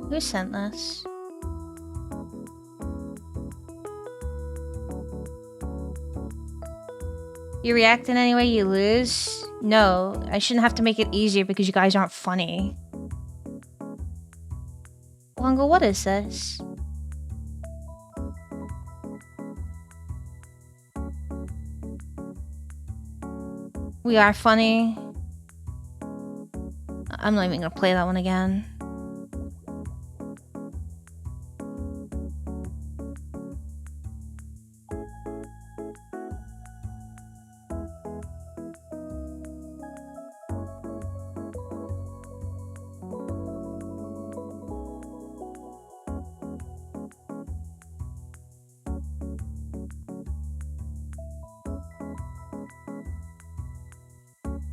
Who sent this? You react in any way, you lose? No, I shouldn't have to make it easier because you guys aren't funny. Longo, what is this? We are funny. I'm not even gonna play that one again.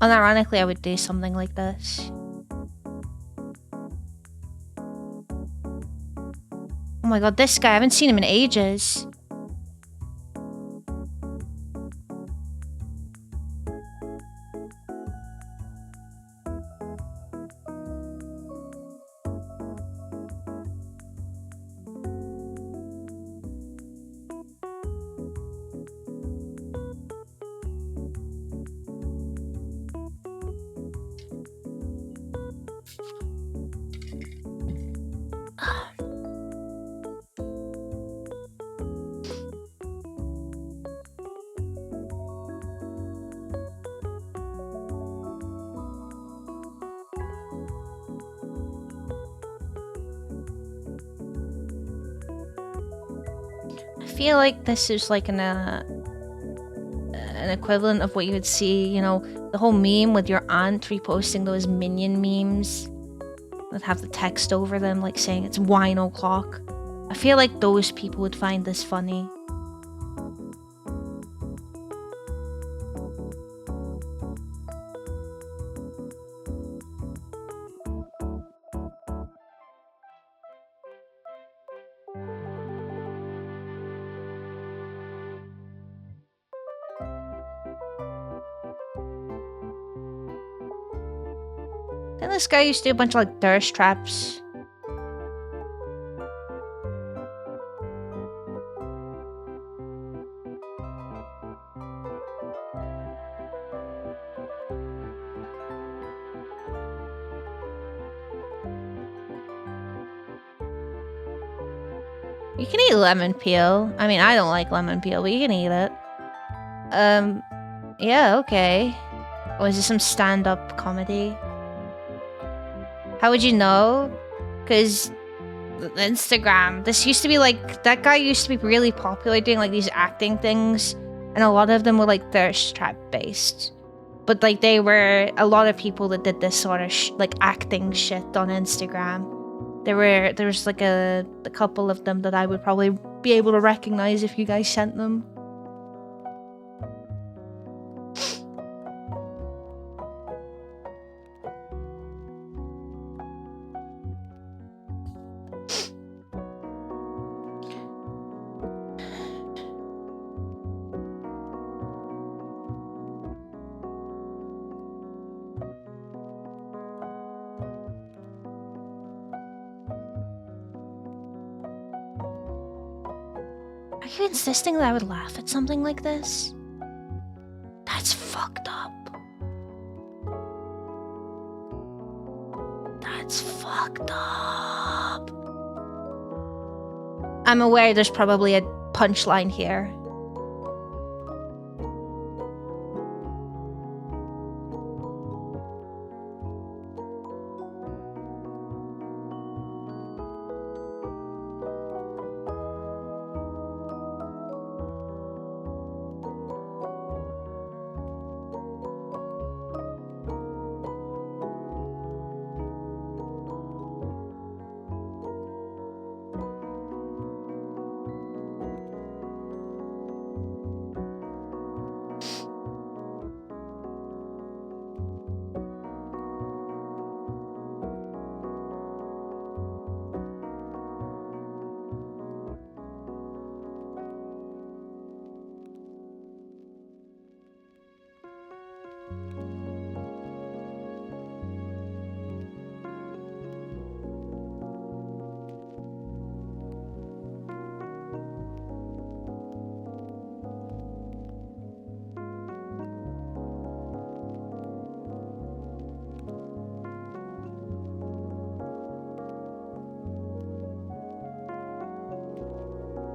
Unironically, I would do something like this. Oh my god, this guy, I haven't seen him in ages. I feel like this is like an equivalent of what you would see, you know, the whole meme with your aunt reposting those Minion memes that have the text over them, like saying it's wine o'clock. I feel like those people would find this funny. Then this guy used to do a bunch of like thirst traps. You can eat lemon peel. I mean, I don't like lemon peel, but you can eat it. Yeah, okay. Or is this some stand-up comedy? How would you know? Because Instagram, this used to be like, that guy used to be really popular doing like these acting things, and a lot of them were like thirst trap based. But like they were a lot of people that did this sort of like acting shit on Instagram. There was like a couple of them that I would probably be able to recognize if you guys sent them. Are you insisting that I would laugh at something like this? That's fucked up. That's fucked up. I'm aware there's probably a punchline here.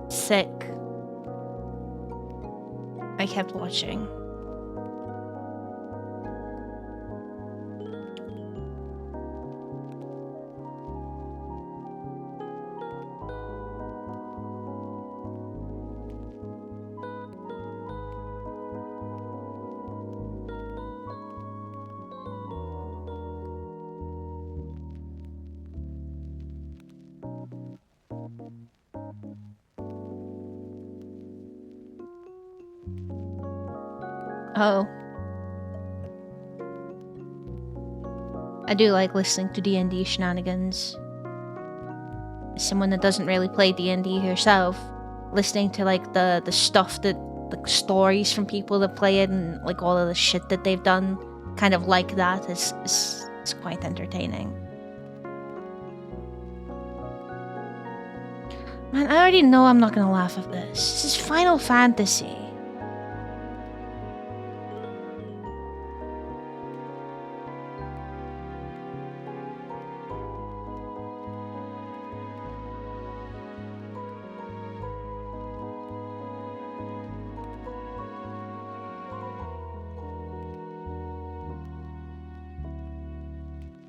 Sick. I kept watching. Oh. I do like listening to D&D shenanigans. As someone that doesn't really play D&D herself, listening to like the stuff that, like stories from people that play it and like all of the shit that they've done, kind of like that is quite entertaining. Man, I already know I'm not gonna laugh at this. This is Final Fantasy.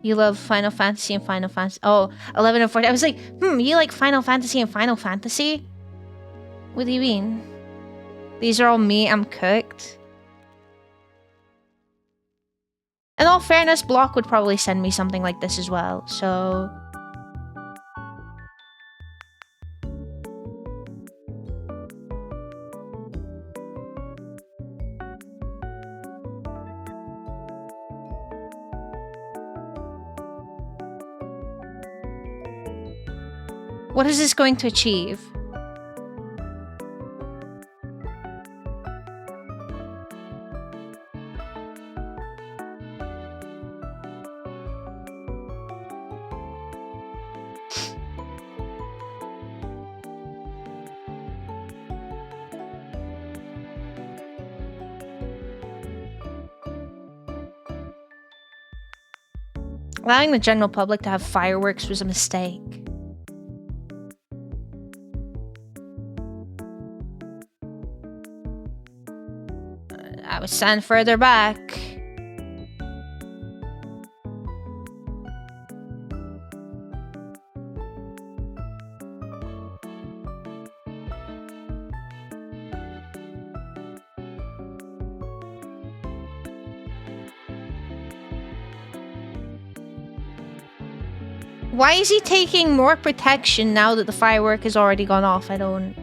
You love Final Fantasy and Final Fantasy. Oh, 11 and 14. I was like, you like Final Fantasy and Final Fantasy? What do you mean? These are all me. I'm cooked. In all fairness, Block would probably send me something like this as well, so... What is this going to achieve? Allowing the general public to have fireworks was a mistake. I would stand further back. Why is he taking more protection now that the firework has already gone off? I don't...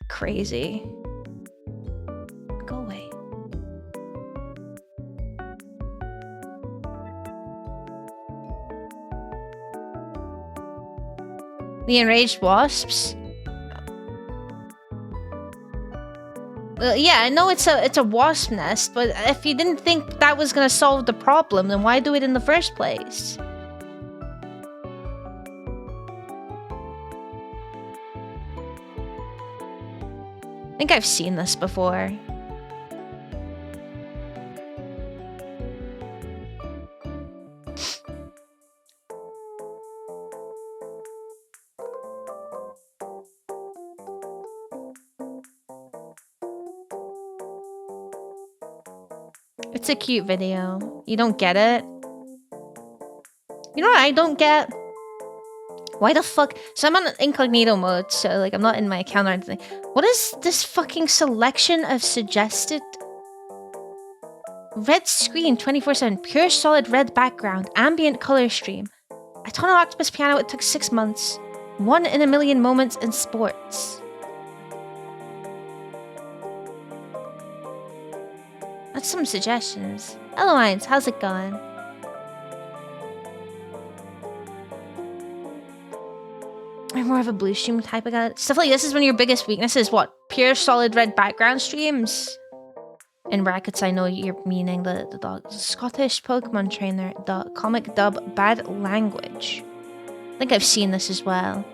Crazy. Go away. The enraged wasps? Yeah, I know it's a wasp nest, but if you didn't think that was gonna solve the problem, then why do it in the first place? think I've seen this before. It's a cute video. You don't get it? You know what I don't get? Why the fuck? So I'm on incognito mode, so like I'm not in my account or anything. What is this fucking selection of suggested? Red screen 24/7, pure solid red background, ambient color stream. A tonal octopus piano, it took 6 months. 1 in a million moments in sports. That's some suggestions. Hello, Heinz, how's it going? I'm more of a blue stream type of guy. Stuff like this is one of your biggest weaknesses. What? Pure solid red background streams? In brackets, I know you're meaning the dog. Scottish Pokemon trainer, the comic dub Bad Language. I think I've seen this as well.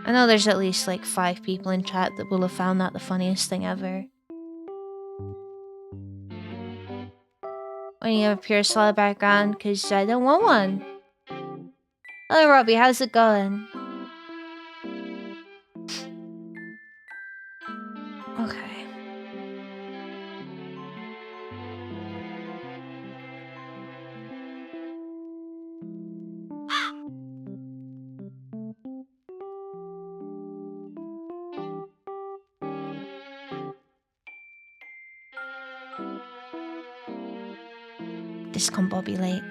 I know there's at least like 5 people in chat that will have found that the funniest thing ever. When you have a pure solid background, because I don't want one. Hello Robbie, how's it going? Okay. This combo will be late.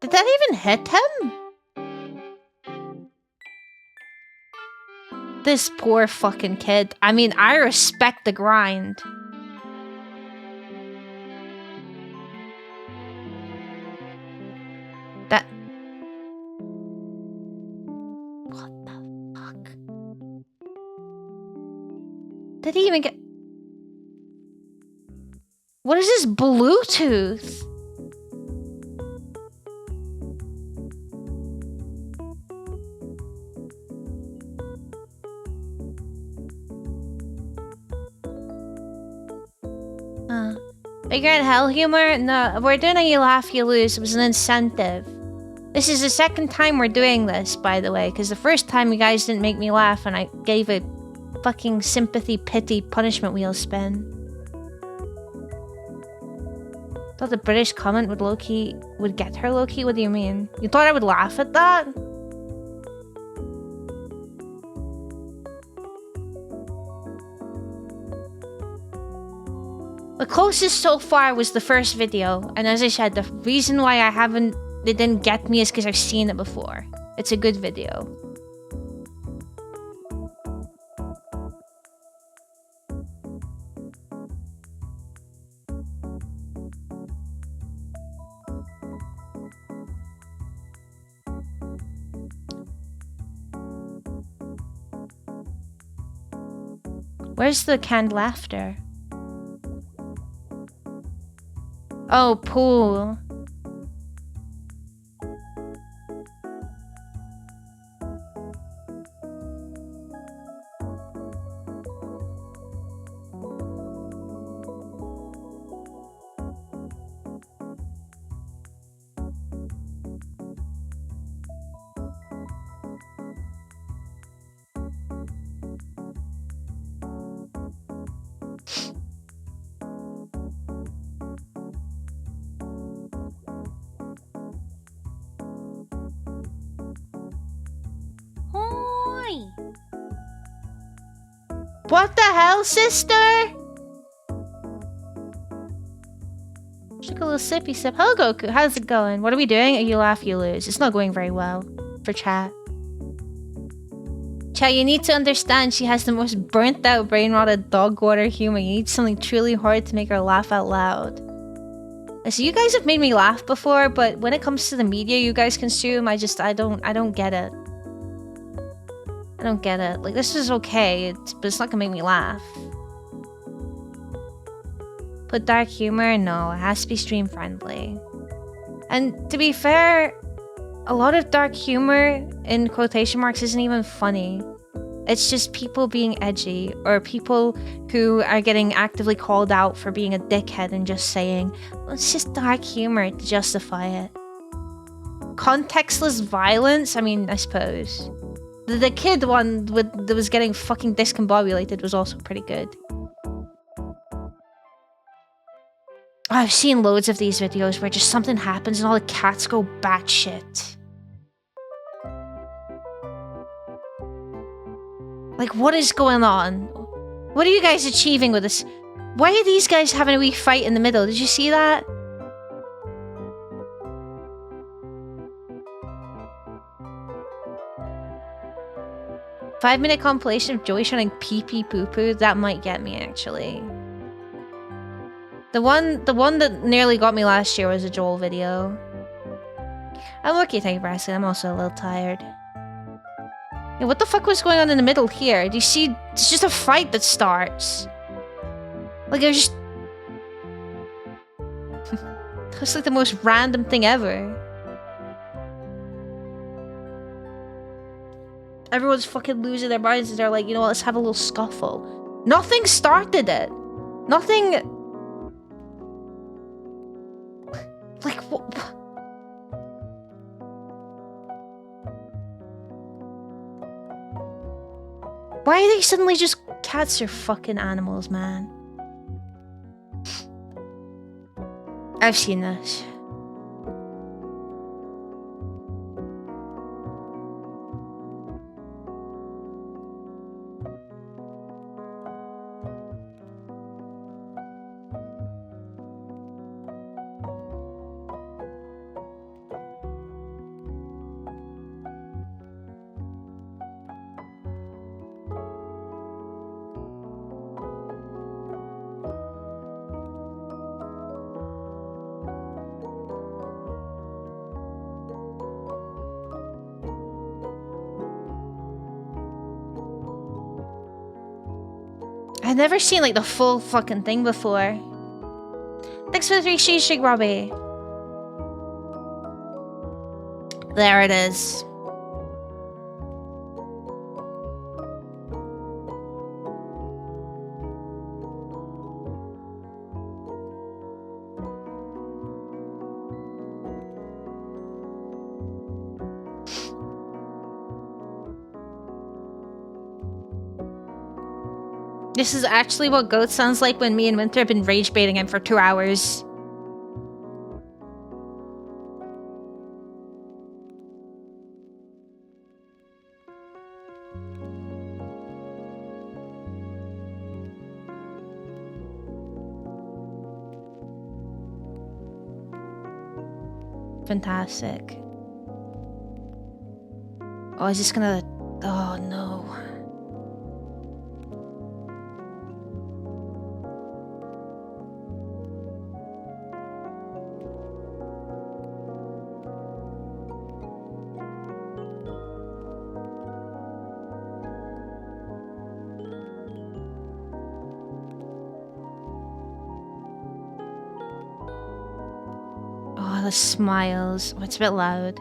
Did that even hit him? This poor fucking kid. I mean, I respect the grind. That... What the fuck? Did he even get... What is this Bluetooth? Figure out hell humor? No, we're doing a you laugh, you lose. It was an incentive. This is the second time we're doing this, by the way, because the first time you guys didn't make me laugh and I gave a fucking sympathy, pity, punishment wheel spin. Thought the British comment would low-key... would get her low-key? What do you mean? You thought I would laugh at that? The closest so far was the first video, and as I said, the reason why it didn't get me is because I've seen it before. It's a good video. Where's the canned laughter? Oh, pool. What the hell, sister? Took a little sippy sip. Hello, Goku. How's it going? What are we doing? You laugh, you lose. It's not going very well for chat. Chat, you need to understand she has the most burnt out, brain rotted dog water humor. You need something truly hard to make her laugh out loud. So you guys have made me laugh before, but when it comes to the media you guys consume, I don't get it. I don't get it. Like, this is okay, but it's not gonna make me laugh. Put dark humor? No, it has to be stream friendly. And to be fair, a lot of dark humor in quotation marks isn't even funny. It's just people being edgy, or people who are getting actively called out for being a dickhead and just saying, well, it's just dark humor to justify it. Contextless violence? I mean, I suppose. The kid one that was getting fucking discombobulated was also pretty good. I've seen loads of these videos where just something happens and all the cats go batshit. Like, what is going on? What are you guys achieving with this? Why are these guys having a wee fight in the middle? Did you see that? Five-minute compilation of Joey shouting pee pee poo poo? That might get me, actually. The one that nearly got me last year was a Joel video. I'm okay, thank you for asking. I'm also a little tired. Yeah, what the fuck was going on in the middle here? Do you see? It's just a fight that starts. Like, it was just... It's like the most random thing ever. Everyone's fucking losing their minds and they're like, you know what, let's have a little scuffle. Nothing started it. Nothing... Like, what... Why are they suddenly just... Cats are fucking animals, man. I've seen this. I've never seen like the full fucking thing before. Thanks for the 3 shake, Robbie. There it is. This is actually what Goat sounds like when me and Winter have been rage baiting him for 2 hours. Fantastic. Oh, is this gonna... Oh, no. Oh, the smiles. Oh, it's a bit loud.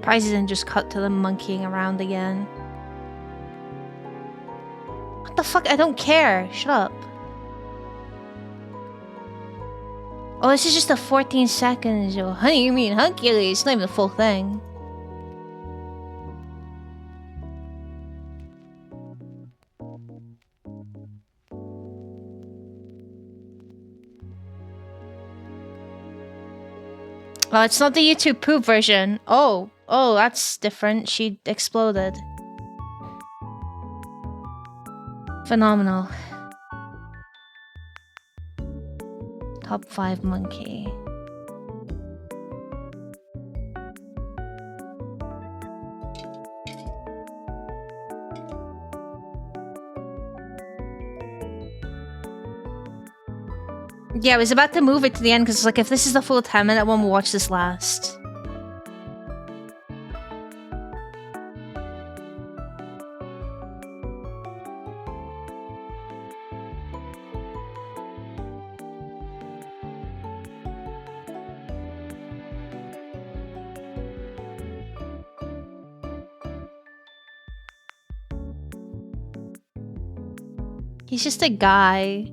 Surprised he didn't just cut to them monkeying around again. What the fuck? I don't care. Shut up. Oh, this is just the 14 seconds. Yo, honey, you mean Hercules? It's not even the full thing. Oh, it's not the YouTube poop version. Oh, that's different. She exploded. Phenomenal. Top 5 monkey. Yeah, I was about to move it to the end because, like, if this is the full 10-minute one, we'll watch this last. He's just a guy.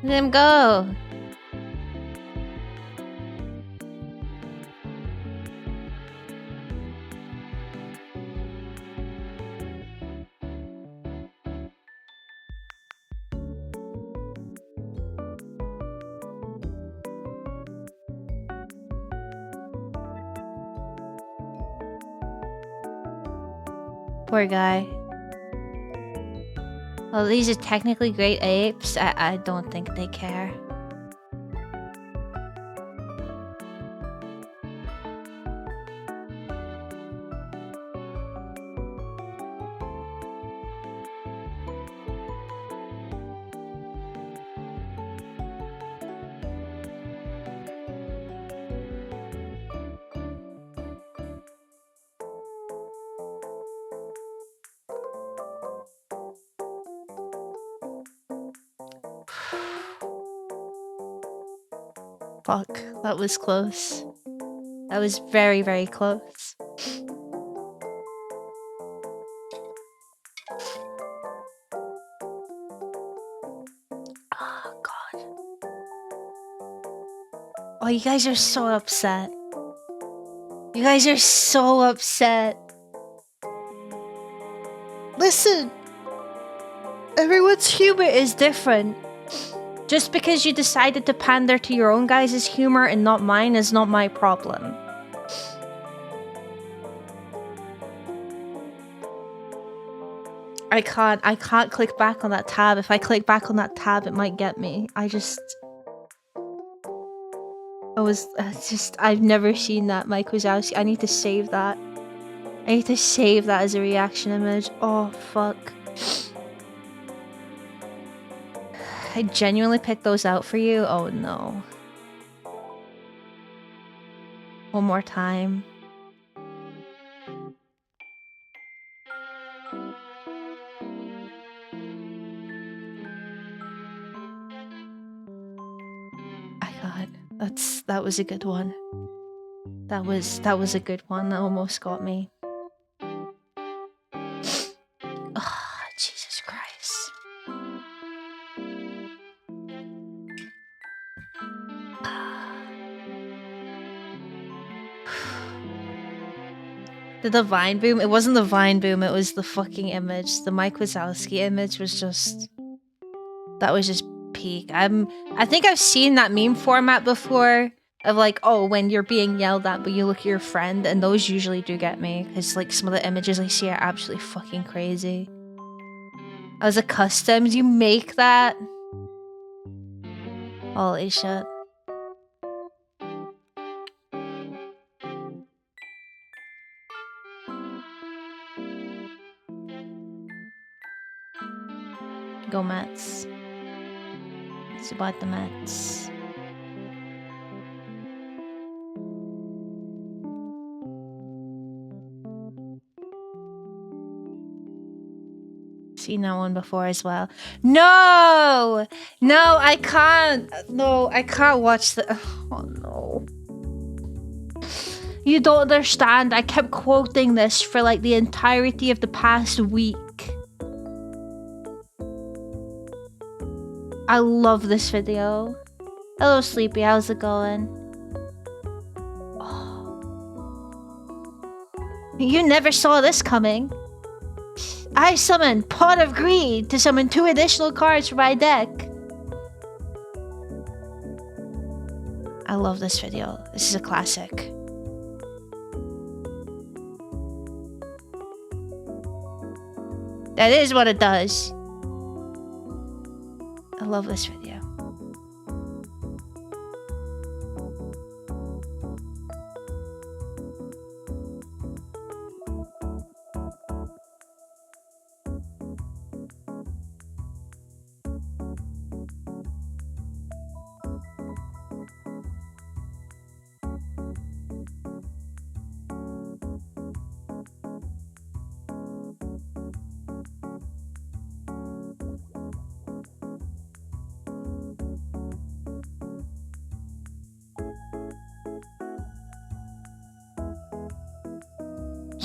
Let him go. Poor guy. Well, these are technically great apes. I don't think they care. Fuck, that was close. That was very, very close. Oh, God. Oh, you guys are so upset. You guys are so upset. Listen, everyone's humor is different. Just because you decided to pander to your own guys' humor and not mine is not my problem. I can't click back on that tab. If I click back on that tab, it might get me. I've never seen that, Mike Wazowski. I need to save that. I need to save that as a reaction image. Oh, fuck. I genuinely picked those out for you? Oh, no. One more time. That was a good one. That was a good one. That almost got me. Oh, Jesus Christ. The Vine Boom? It wasn't the Vine Boom, it was the fucking image. The Mike Wazowski image was just... That was just peak. I think I've seen that meme format before. Of like, oh, when you're being yelled at, but you look at your friend, and those usually do get me. Because like some of the images I see are absolutely fucking crazy. As a custom, you make that? Holy shit. Go Mets. It's about the Mets. Seen that one before as well. No! No, I can't. No, I can't watch the... Oh, no. You don't understand. I kept quoting this for like the entirety of the past week. I love this video. Hello, Sleepy. How's it going? Oh. You never saw this coming. I summoned Pot of Greed to summon 2 additional cards for my deck. I love this video. This is a classic. That is what it does. I love this video.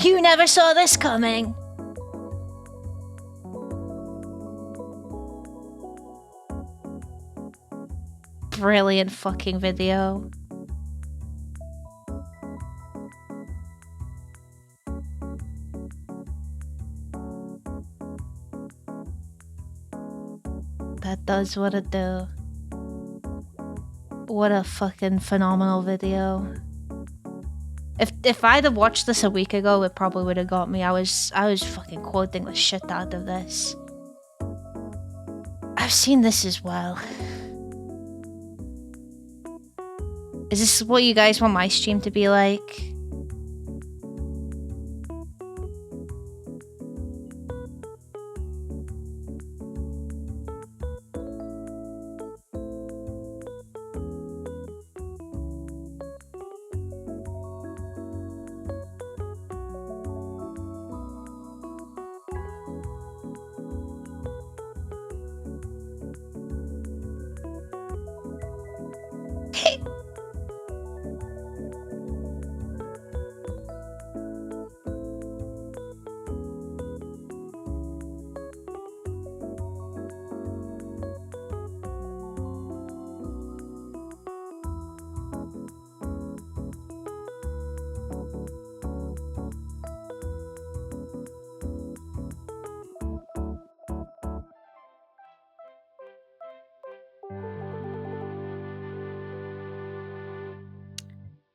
You never saw this coming. Brilliant fucking video. That does what it do. What a fucking phenomenal video. If I'd have watched this a week ago, it probably would have got me. I was fucking quoting the shit out of this. I've seen this as well. Is this what you guys want my stream to be like?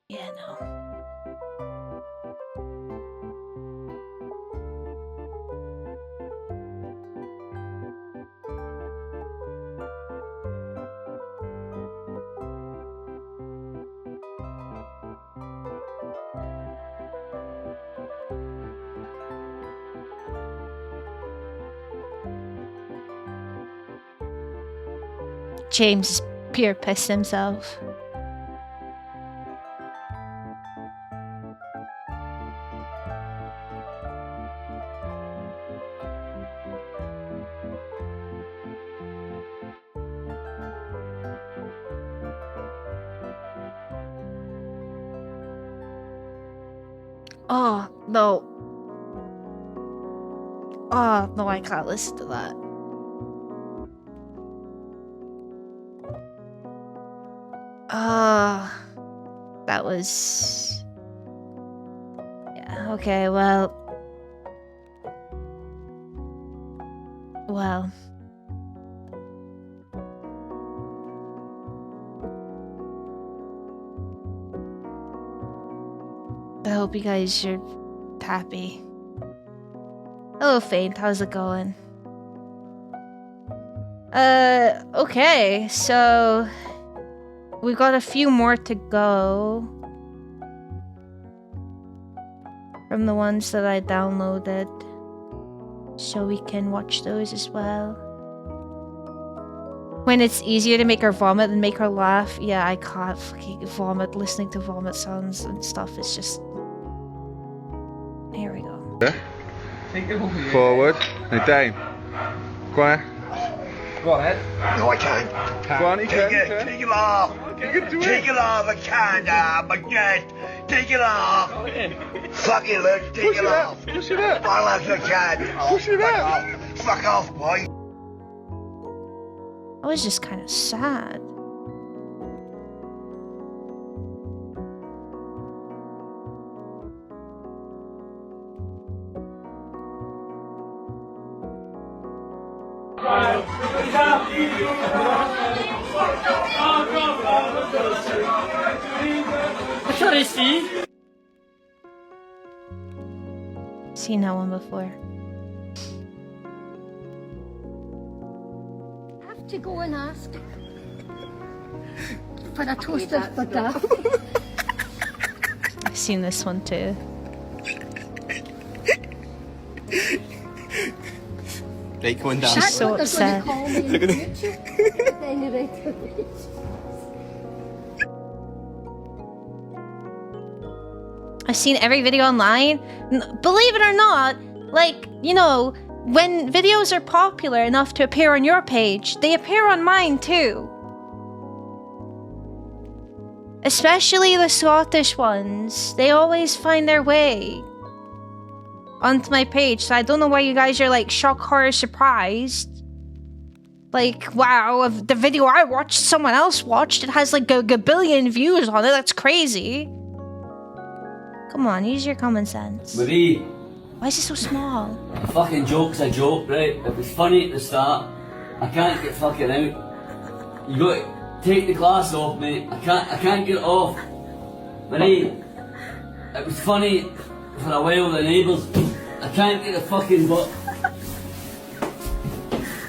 Yeah, no. James is pure pissed himself. Oh, no. Oh, no, I can't listen to that. That was... Yeah, okay, well... Well... I hope you guys are happy. Hello, Faint. How's it going? Okay, so... We've got a few more to go. From the ones that I downloaded. So we can watch those as well. When it's easier to make her vomit than make her laugh. Yeah, I can't fucking vomit. Listening to vomit sounds and stuff is just... Here we go. Forward. No, down. Go on. Go on, Ed. No, I can't. Go on, you Take can. it. Take it off. You can do Take it. it off. I can't. I can't. Take it off. Fucking look. Take Push it it off. up. Push it up. Well, I can't. Push it Fuck up. off. Fuck off, boy. I was just kind of sad. Seen that one before. Have to go and ask for a toaster for that. I've seen this one too. Right, going down. She's so That's what they're upset. going to call me in the future. At any rate. I've seen every video online. Believe it or not, like, you know, when videos are popular enough to appear on your page, they appear on mine too. Especially the Scottish ones. They always find their way onto my page, so I don't know why you guys are like shock, horror, surprised. Like, wow, if the video I watched, someone else watched, it has like a billion views on it. That's crazy. Come on, use your common sense. Marie, Why is it so small? a fucking joke's a joke, right? It was funny at the start. I can't get fucking out. You got to take the glass off, mate. I can't get it off. Marie, it was funny for a while, the neighbours. I can't get the fucking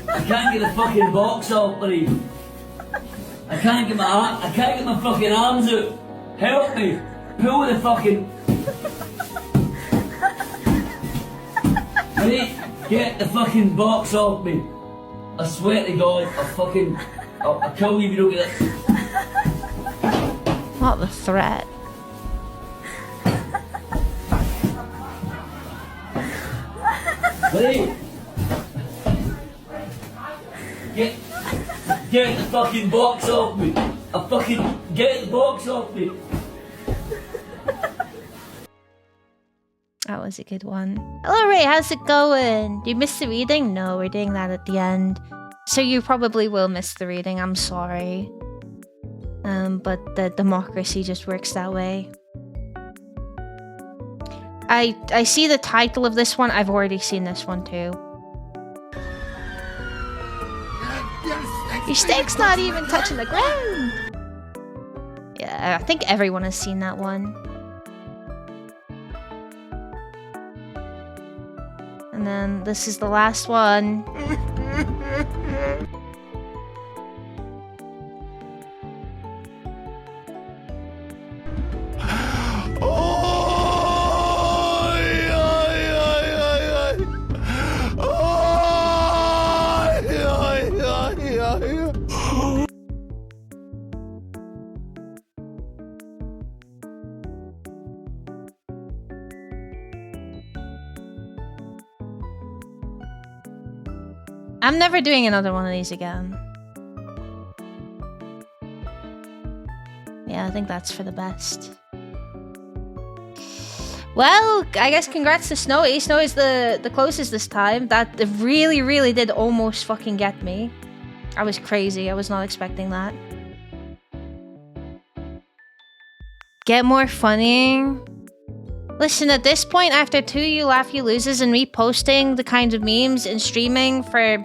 I can't get the fucking box off, Marie. I can't get my fucking arms out. Help me. Pull the fucking... Marie, get the fucking box off me. I swear to God, I'll kill you if you don't get it. Not the threat. Marie! Get the fucking box off me! Get the box off me! That was a good one. Hello Ray, how's it going? Do you miss the reading? No, we're doing that at the end. So you probably will miss the reading, I'm sorry. But the democracy just works that way. I see the title of this one. I've already seen this one too. Your steak's not even touching the ground! Yeah, I think everyone has seen that one. And then this is the last one. I'm never doing another one of these again. Yeah, I think that's for the best. Well, I guess congrats to Snowy. Snowy's the closest this time. That really, really did almost fucking get me. I was crazy. I was not expecting that. Get more funny. Listen, at this point, after 2 You Laugh You Loses and me posting the kind of memes and streaming for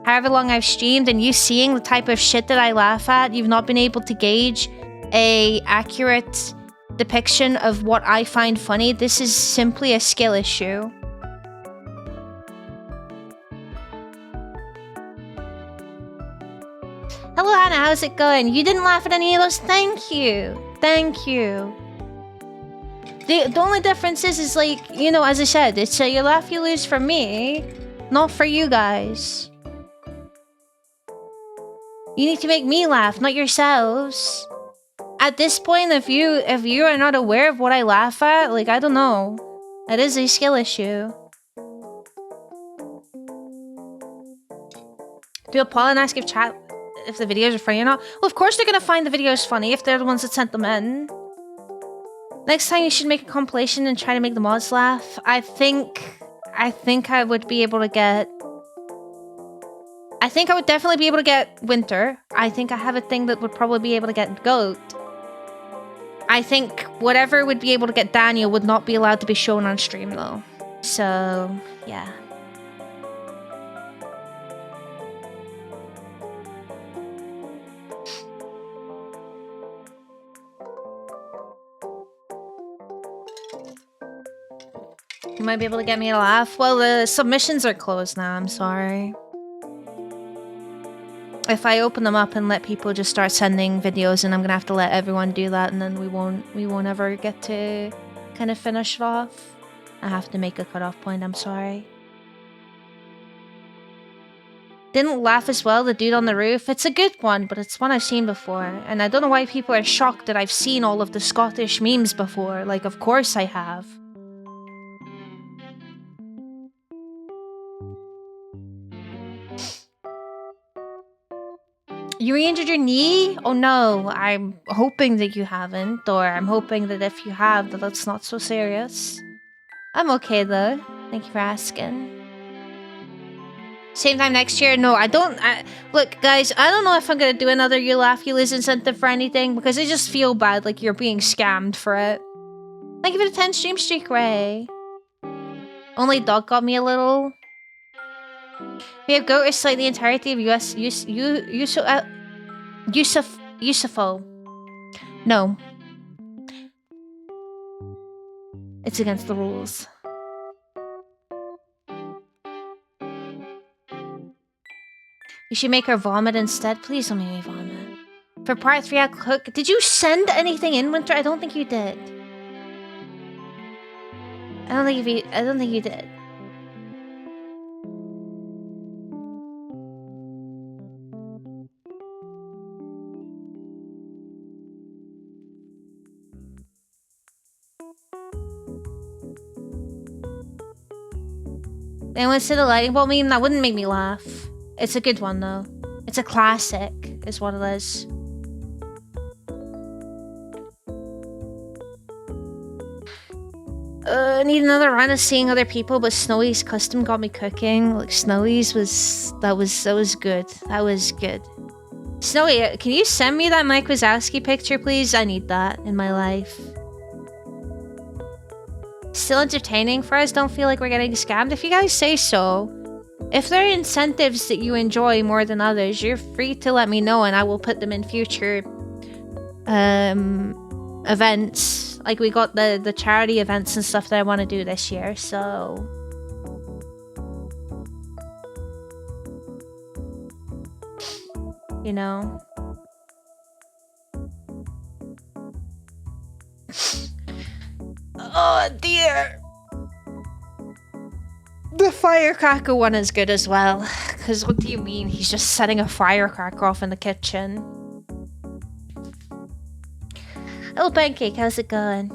however long I've streamed and you seeing the type of shit that I laugh at, you've not been able to gauge a accurate depiction of what I find funny. This is simply a skill issue. Hello Hannah, how's it going? You didn't laugh at any of those? Thank you. Thank you. The only difference is like, you know, as I said, it's a You Laugh You Lose for me, not for you guys. You need to make me laugh, not yourselves. At this point, if you are not aware of what I laugh at, like, I don't know. It is a skill issue. Do a poll and ask if the videos are funny or not. Well, of course they're gonna find the videos funny if they're the ones that sent them in. Next time you should make a compilation and try to make the mods laugh. I think I would be able to get... I think I would definitely be able to get Winter. I think I have a thing that would probably be able to get Goat. I think whatever would be able to get Daniel would not be allowed to be shown on stream though. So, yeah. You might be able to get me to laugh. Well, the submissions are closed now, I'm sorry. If I open them up and let people just start sending videos, and I'm gonna have to let everyone do that, and then we won't ever get to kind of finish it off. I have to make a cutoff point, I'm sorry. Didn't laugh as well, the dude on the roof. It's a good one, but it's one I've seen before. And I don't know why people are shocked that I've seen all of the Scottish memes before. Like, of course I have. You re-injured your knee? Oh no, I'm hoping that you haven't, or I'm hoping that if you have, that that's not so serious. I'm okay though. Thank you for asking. Same time next year? No, I don't. Look, guys, I don't know if I'm gonna do another You Laugh, You Lose incentive for anything, because I just feel bad, like you're being scammed for it. Thank you for the 10 stream streak, Ray. Only dog got me a little. We have Goat recite the entirety of Yusufo. No. It's against the rules. You should make her vomit instead. Please don't make me vomit. For part 3, I'll cook. Did you send anything in, Winter? I don't think you did. I don't think you did. Anyone said a lightning bolt meme? That wouldn't make me laugh. It's a good one though. It's a classic, is what it is. I need another run of seeing other people, but Snowy's custom got me cooking. Like Snowy's was good. That was good. Snowy, can you send me that Mike Wazowski picture, please? I need that in my life. Still entertaining for us? Don't feel like we're getting scammed? If you guys say so. If there are incentives that you enjoy more than others, you're free to let me know and I will put them in future events. Like we got the charity events and stuff that I want to do this year, so... You know? Oh dear! The firecracker one is good as well. Because what do you mean? He's just setting a firecracker off in the kitchen. Hello Pancake, how's it going?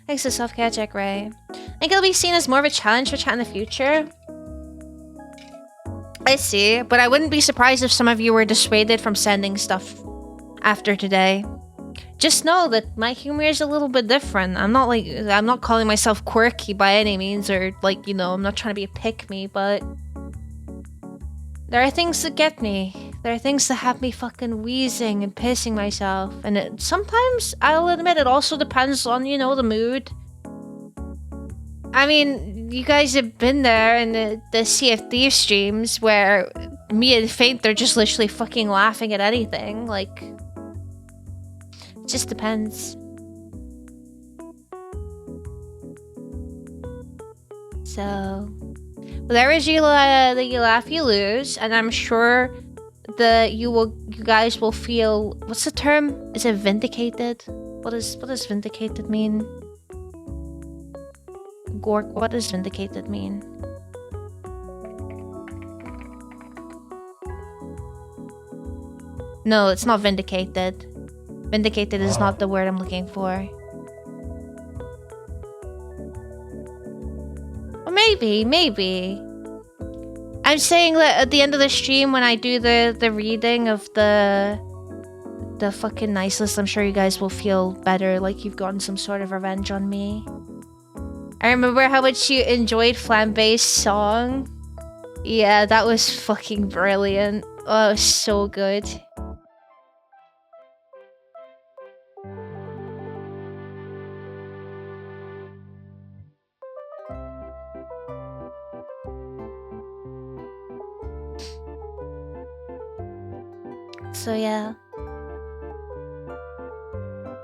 Thanks to self-care check, Ray. I think it'll be seen as more of a challenge for chat in the future. I see, but I wouldn't be surprised if some of you were dissuaded from sending stuff after today. Just know that my humor is a little bit different. I'm not calling myself quirky by any means, or like, you know, I'm not trying to be a pick-me, but there are things that get me. There are things that have me fucking wheezing and pissing myself, and sometimes, I'll admit, it also depends on, you know, the mood. I mean, you guys have been there in the Sea of Thieves streams where me and Faint, they're just literally fucking laughing at anything, like... It just depends. So... Well, there is the You Laugh, You Lose, and I'm sure that you guys will feel... What's the term? Is it vindicated? What does vindicated mean? Gork, what does vindicated mean? No, it's not vindicated. Vindicated is not the word I'm looking for. Or maybe maybe. I'm saying that at the end of the stream when I do the reading of the fucking nice list, I'm sure you guys will feel better, like you've gotten some sort of revenge on me. I remember how much you enjoyed Flambe's song. Yeah, that was fucking brilliant. Oh, it was so good. So yeah.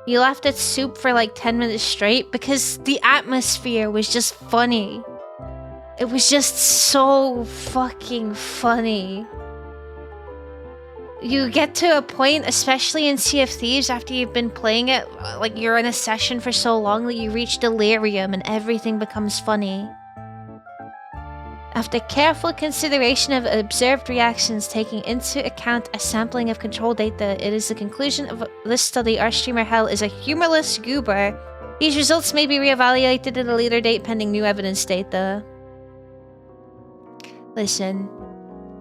You laughed at Soup for like 10 minutes straight because the atmosphere was just funny. It was just so fucking funny. You get to a point, especially in Sea of Thieves, after you've been playing it, like you're in a session for so long that you reach delirium and everything becomes funny. After careful consideration of observed reactions, taking into account a sampling of control data, it is the conclusion of this study our streamer Hell is a humorless goober. These results may be reevaluated at a later date pending new evidence data. Listen,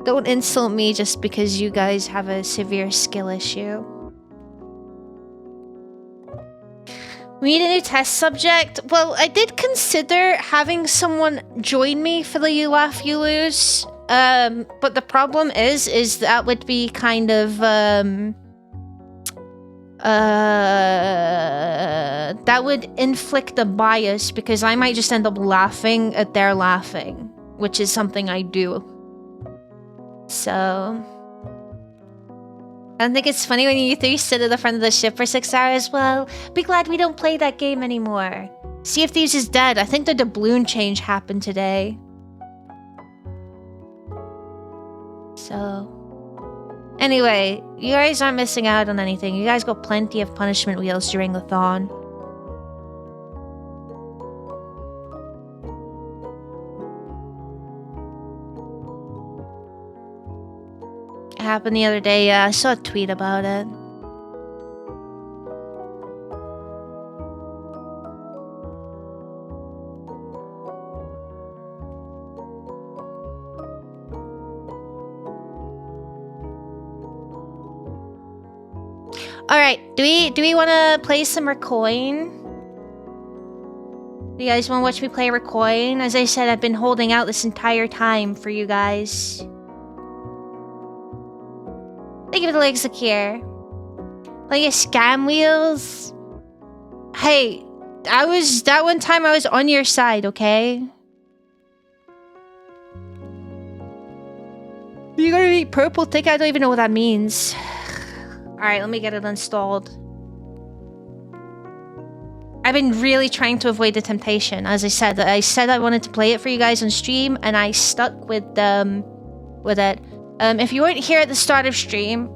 don't insult me just because you guys have a severe skill issue. We need a new test subject. Well, I did consider having someone join me for the You Laugh, You Lose. But the problem is that would be kind of, that would inflict a bias because I might just end up laughing at their laughing, which is something I do. So I don't think it's funny when you three sit at the front of the ship for 6 hours. Well, be glad we don't play that game anymore. Sea of Thieves is dead. I think the doubloon change happened today. So anyway, you guys aren't missing out on anything. You guys got plenty of punishment wheels during the Thon. It happened the other day. Yeah, I saw a tweet about it. Alright, do we wanna play some Recoin? Do you guys wanna watch me play Recoin? As I said, I've been holding out this entire time for you guys. Thank you for the legs, Zakir. Like a scam wheels. Hey, that one time I was on your side, okay? You gotta eat purple tick? I don't even know what that means. Alright, let me get it installed. I've been really trying to avoid the temptation. As I said I wanted to play it for you guys on stream, and I stuck with it. If you weren't here at the start of stream,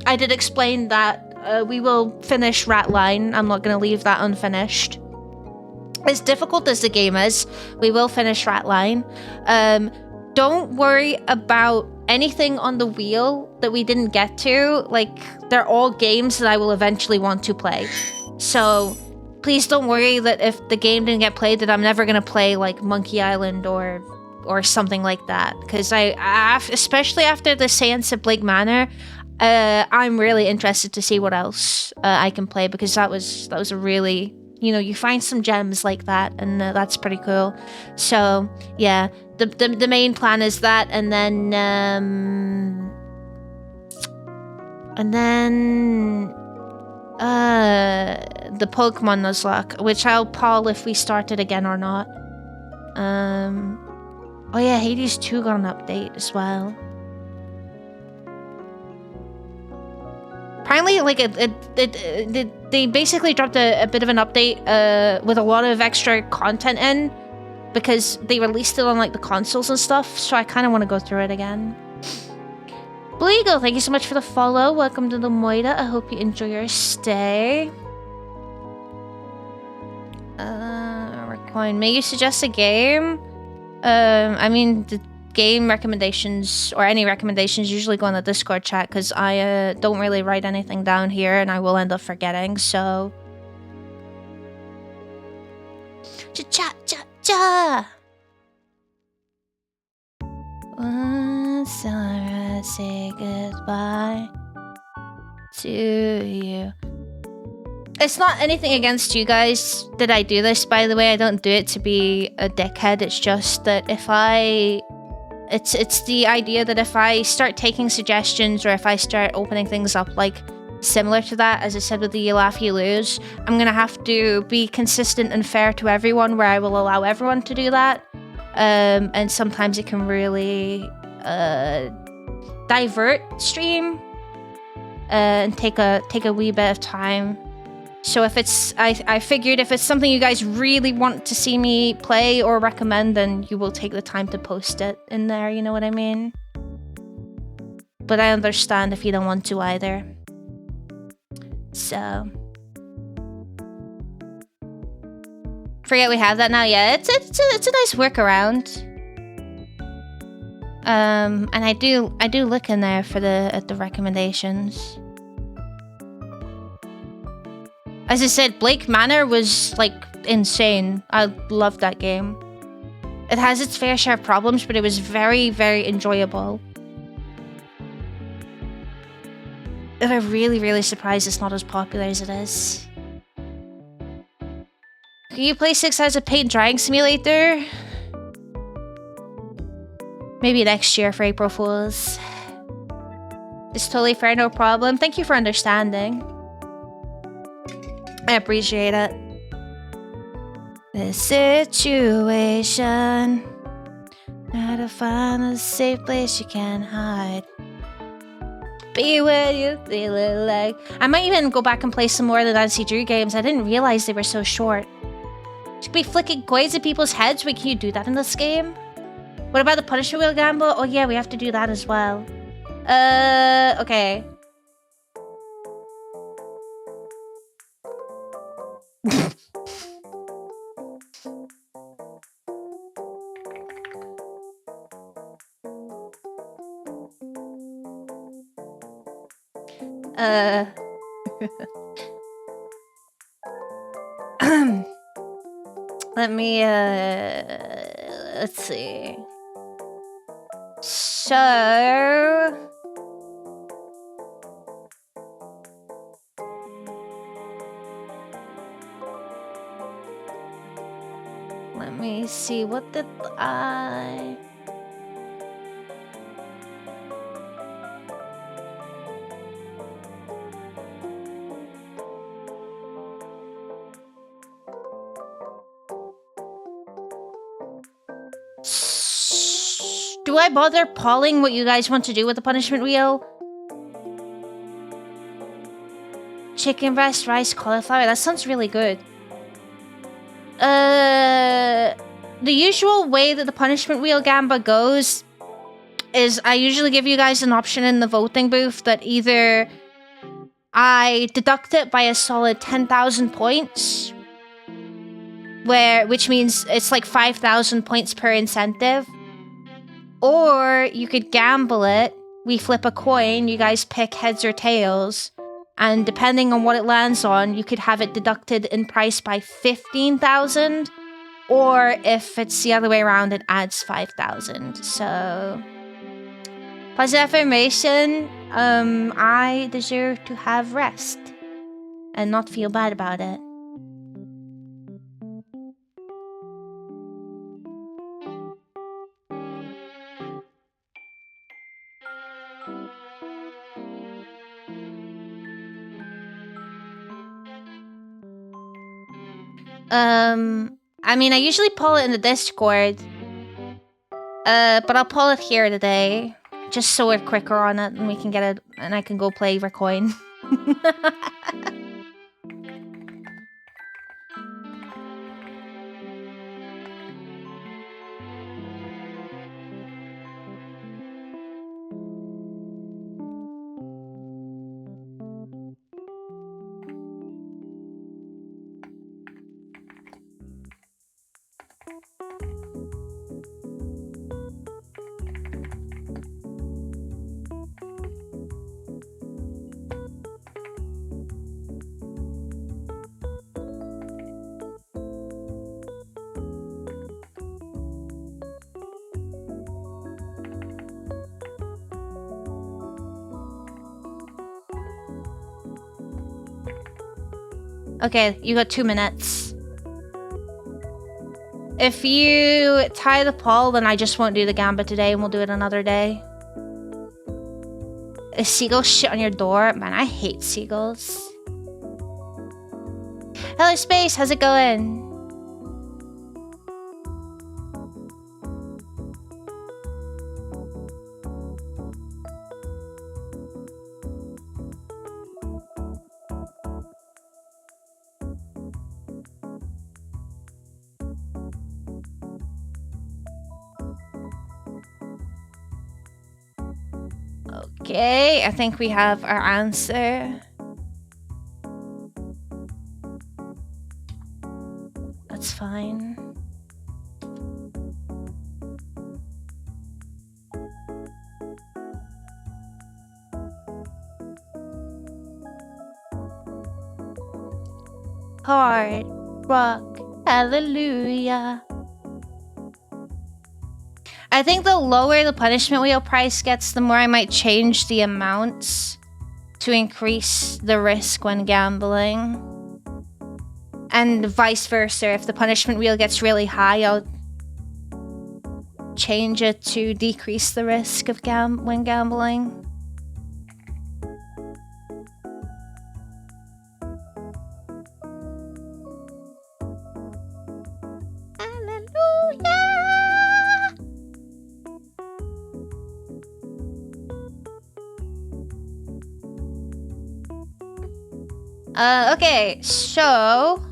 I did explain that we will finish Ratline. I'm not going to leave that unfinished. As difficult as the game is, we will finish Ratline. Don't worry about anything on the wheel that we didn't get to. Like, they're all games that I will eventually want to play. So please don't worry that if the game didn't get played, that I'm never going to play like Monkey Island or something like that, because especially after the Seance of Blake Manor, I'm really interested to see what else I can play, because that was a really, you know, you find some gems like that, and that's pretty cool. So yeah, the main plan is that, and then the Pokemon Nuzlocke, which I'll poll if we start it again or not. Oh yeah, Hades 2 got an update as well. Apparently, like, they basically dropped a bit of an update with a lot of extra content in, because they released it on, like, the consoles and stuff, so I kind of want to go through it again. Blue Eagle, thank you so much for the follow. Welcome to the Moida. I hope you enjoy your stay. Recoin, may you suggest a game? I mean, the game recommendations, or any recommendations, usually go in the Discord chat, because I don't really write anything down here, and I will end up forgetting, so... Chat. Ja! Once I say goodbye to you. It's not anything against you guys that I do this, by the way. I don't do it to be a dickhead. It's just that if I... It's the idea that if I start taking suggestions or if I start opening things up like similar to that, as I said with the You Laugh You Lose, I'm gonna have to be consistent and fair to everyone where I will allow everyone to do that. And sometimes it can really divert stream and take a wee bit of time. So if it's, I figured if it's something you guys really want to see me play or recommend, then you will take the time to post it in there, you know what I mean? But I understand if you don't want to either. So. Forget we have that now, yeah, it's a nice workaround. And I do look in there for the recommendations. As I said, Blake Manor was, like, insane. I loved that game. It has its fair share of problems, but it was very, very enjoyable. And I'm really, really surprised it's not as popular as it is. Can you play 6 Hours of Paint Drying Simulator? Maybe next year for April Fools. It's totally fair, no problem. Thank you for understanding. I appreciate it. The situation. How to find a safe place you can hide. Be where you feel it like. I might even go back and play some more of the Nancy Drew games. I didn't realize they were so short. Should be flicking coins at people's heads. Wait, can you do that in this game? What about the punishment wheel gamble? Oh yeah, we have to do that as well. Okay. Let me, let's see. So... Let me see, what did I... Do I bother polling what you guys want to do with the punishment wheel? Chicken breast, rice, cauliflower. That sounds really good. The usual way that the punishment wheel gamba goes is I usually give you guys an option in the voting booth that either I deduct it by a solid 10,000 points, which means it's like 5,000 points per incentive. Or you could gamble it. We flip a coin. You guys pick heads or tails. And depending on what it lands on, you could have it deducted in price by 15,000. Or if it's the other way around, it adds 5,000. So... Positive affirmation. I deserve to have rest. And not feel bad about it. I mean, I usually poll it in the Discord. But I'll poll it here today. Just so we're quicker on it and we can get it, and I can go play Recoin. Okay, you got 2 minutes. If you tie the Paul, then I just won't do the gambit today and we'll do it another day. A seagull shit on your door? Man, I hate seagulls. Hello, Space. How's it going? Okay, I think we have our answer. That's fine. Hard rock, hallelujah. I think the lower the punishment wheel price gets, the more I might change the amounts to increase the risk when gambling. And vice versa, if the punishment wheel gets really high, I'll change it to decrease the risk of when gambling. Okay, so...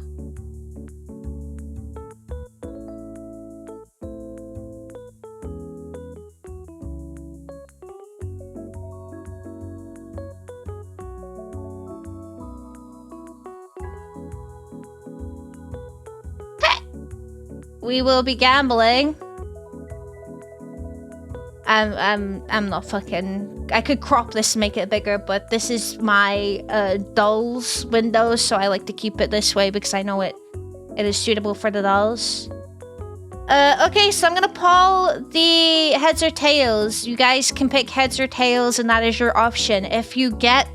we will be gambling. I'm not fucking... I could crop this and make it bigger, but this is my dolls window, so I like to keep it this way because I know it is suitable for the dolls. Okay, so I'm gonna poll the heads or tails. You guys can pick heads or tails, and that is your option. If you get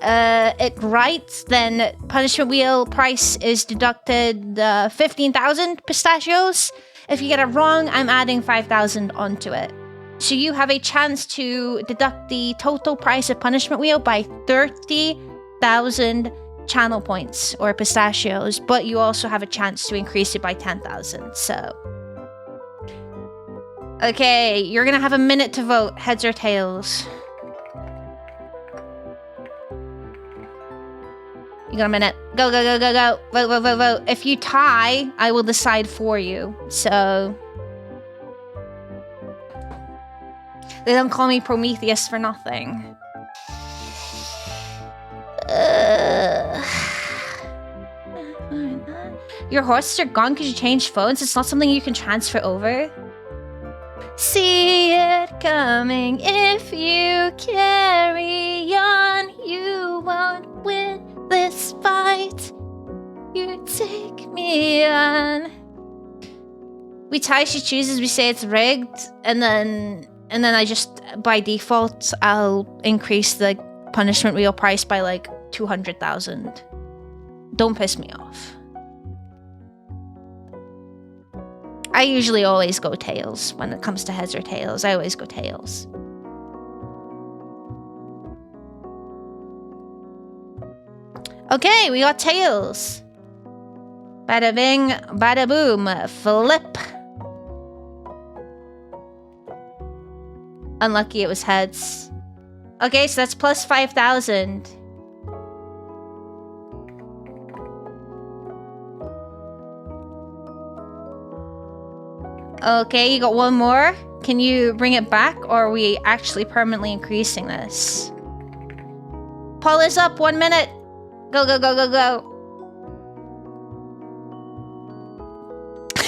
it right, then punishment wheel price is deducted 15,000 pistachios. If you get it wrong, I'm adding 5,000 onto it. So you have a chance to deduct the total price of punishment wheel by 30,000 channel points or pistachios, but you also have a chance to increase it by 10,000. So, okay, you're gonna have a minute to vote, heads or tails. You got a minute. Go, go, go, go, go. Vote, vote, vote, vote. If you tie, I will decide for you. So... they don't call me Prometheus for nothing. Your horses are gone because you changed phones? It's not something you can transfer over? See it coming. If you carry on, you won't win this fight. You take me on. We tie, she chooses, we say it's rigged, and then I just, by default, I'll increase the punishment wheel price by like 200,000. Don't piss me off. I usually always go tails when it comes to heads or tails. I always go tails. Okay, we got tails. Bada bing, bada boom, flip. Unlucky it was heads. Okay, so that's plus 5,000. Okay, you got one more. Can you bring it back, or are we actually permanently increasing this? Paul is up, 1 minute. Go, go, go, go, go.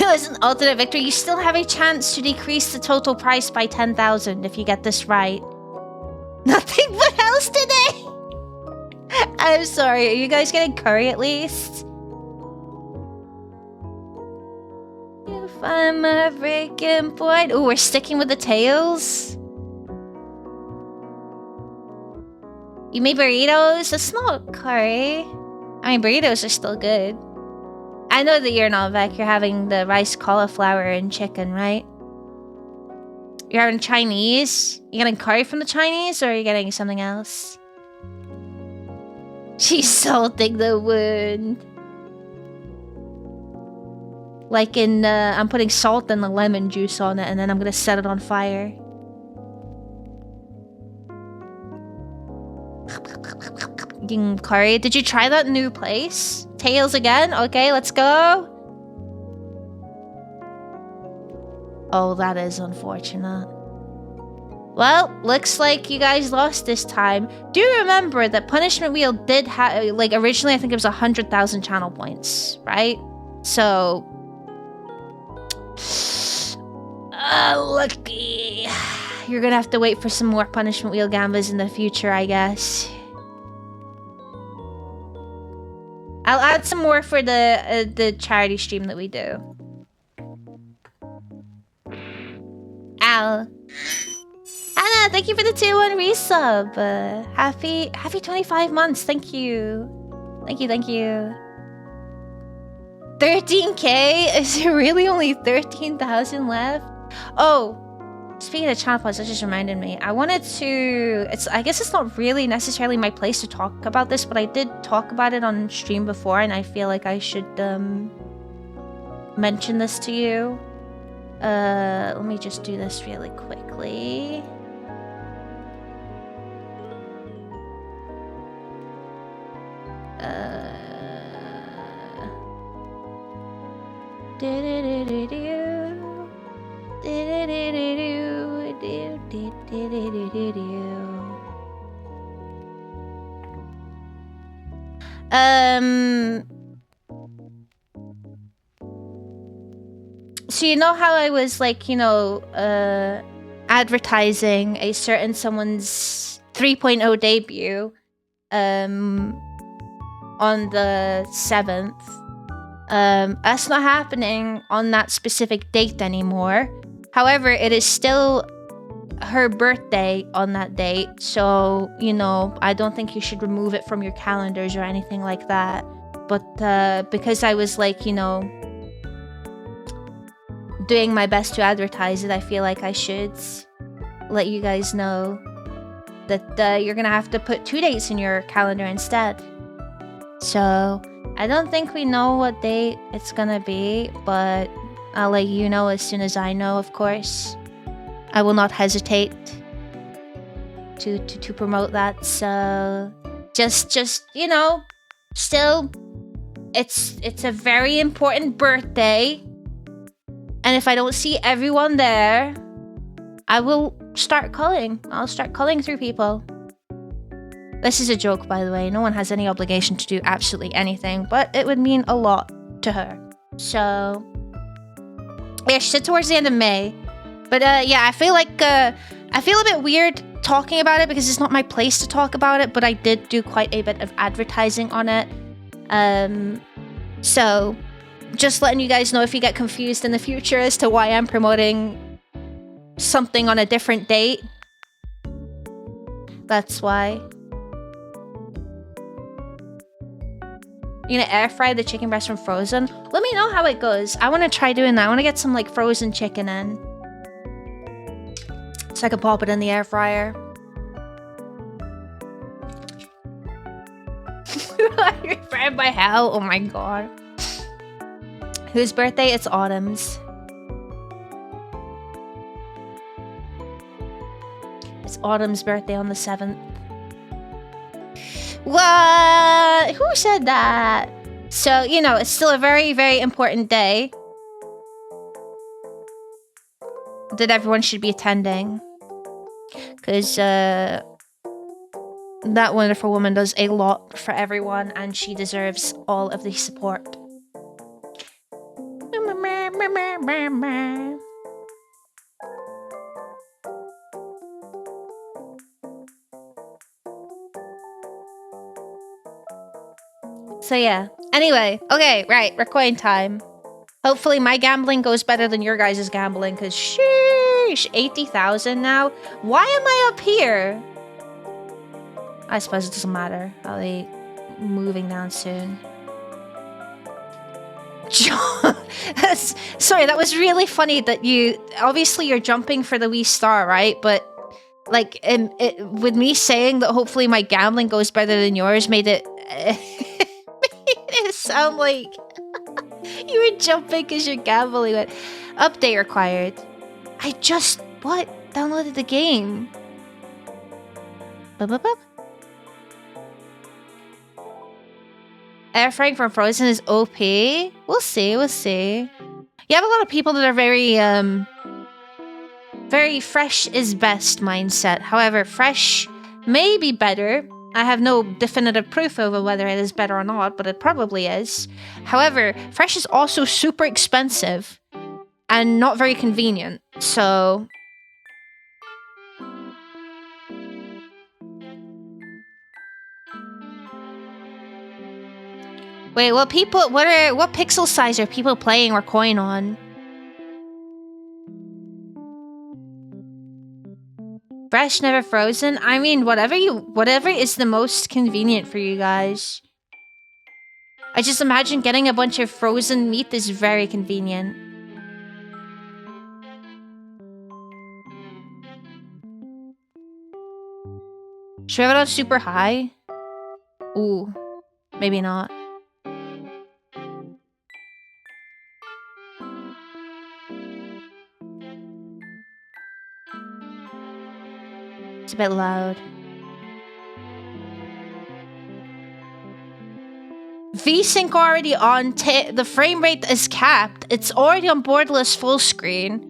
As an alternate victory, you still have a chance to decrease the total price by 10,000 if you get this right. Nothing but house today! I'm sorry, are you guys getting curry at least? You find my breaking point. Ooh, we're sticking with the tails. You made burritos? That's not curry. I mean, burritos are still good. I know that you're not Vec. You're having the rice, cauliflower, and chicken, right? You're having Chinese? You getting curry from the Chinese, or are you getting something else? She's salting the wound. Like in, I'm putting salt and the lemon juice on it, and then I'm gonna set it on fire. Curry. Did you try that new place? Tails again? Okay, let's go. Oh, that is unfortunate. Well, looks like you guys lost this time. Do remember that Punishment Wheel did have, like, originally I think it was 100,000 channel points, right? So... lucky. You're gonna have to wait for some more Punishment Wheel Gambas in the future, I guess. I'll add some more for the charity stream that we do. Al. Anna, thank you for the 2-1 resub. Happy 25 months. Thank you. Thank you, thank you. 13k? Is there really only 13,000 left? Oh, speaking of channel pods, that just reminded me. I wanted to... I guess it's not really necessarily my place to talk about this, but I did talk about it on stream before, and I feel like I should mention this to you. Let me just do this really quickly. So you know how I was like, you know, advertising a certain someone's 3.0 debut on the 7th. That's not happening on that specific date anymore. However, it is still her birthday on that date, so, you know, I don't think you should remove it from your calendars or anything like that. But because I was like, you know, doing my best to advertise it, I feel like I should let you guys know that you're gonna have to put 2 dates in your calendar instead. So I don't think we know what date it's gonna be, but I'll let you know as soon as I know, of course. I will not hesitate to promote that. So just you know, still, it's a very important birthday, and if I don't see everyone there, I will start calling. I'll start calling through people. This is a joke, by the way. No one has any obligation to do absolutely anything, but it would mean a lot to her. So yeah, she said towards the end of May. But yeah, I feel like I feel a bit weird talking about it because it's not my place to talk about it, but I did do quite a bit of advertising on it. So just letting you guys know if you get confused in the future as to why I'm promoting something on a different date. That's why. You're gonna air fry the chicken breast from Frozen? Let me know how it goes. I want to try doing that. I want to get some like frozen chicken in, so I can pop it in the air fryer. You're fried by hell? Oh my god. Whose birthday? It's Autumn's. It's Autumn's birthday on the 7th. What? Who said that? So, you know, it's still a very, very important day that everyone should be attending. Because that wonderful woman does a lot for everyone, and she deserves all of the support. So yeah. Anyway, okay, right, recording time. Hopefully my gambling goes better than your guys' gambling, because sheesh, 80,000 now? Why am I up here? I suppose it doesn't matter. moving down soon. Sorry, that was really funny that you... Obviously, you're jumping for the wee star, right? But, like, with me saying that hopefully my gambling goes better than yours made it... made it sound like you were jumping because your gambling went... Update required. I just... What? Downloaded the game. Bup. Air frying from Frozen is OP. We'll see. You have a lot of people that are very, very fresh is best mindset. However, fresh may be better. I have no definitive proof over whether it is better or not, but it probably is. However, fresh is also super expensive and not very convenient. So... Wait, what pixel size are people playing Recoin on? Fresh, never frozen? I mean, whatever is the most convenient for you guys. I just imagine getting a bunch of frozen meat is very convenient. Should we have it on super high? Ooh, maybe not. It's a bit loud. VSync already on. The frame rate is capped. It's already on borderless full screen.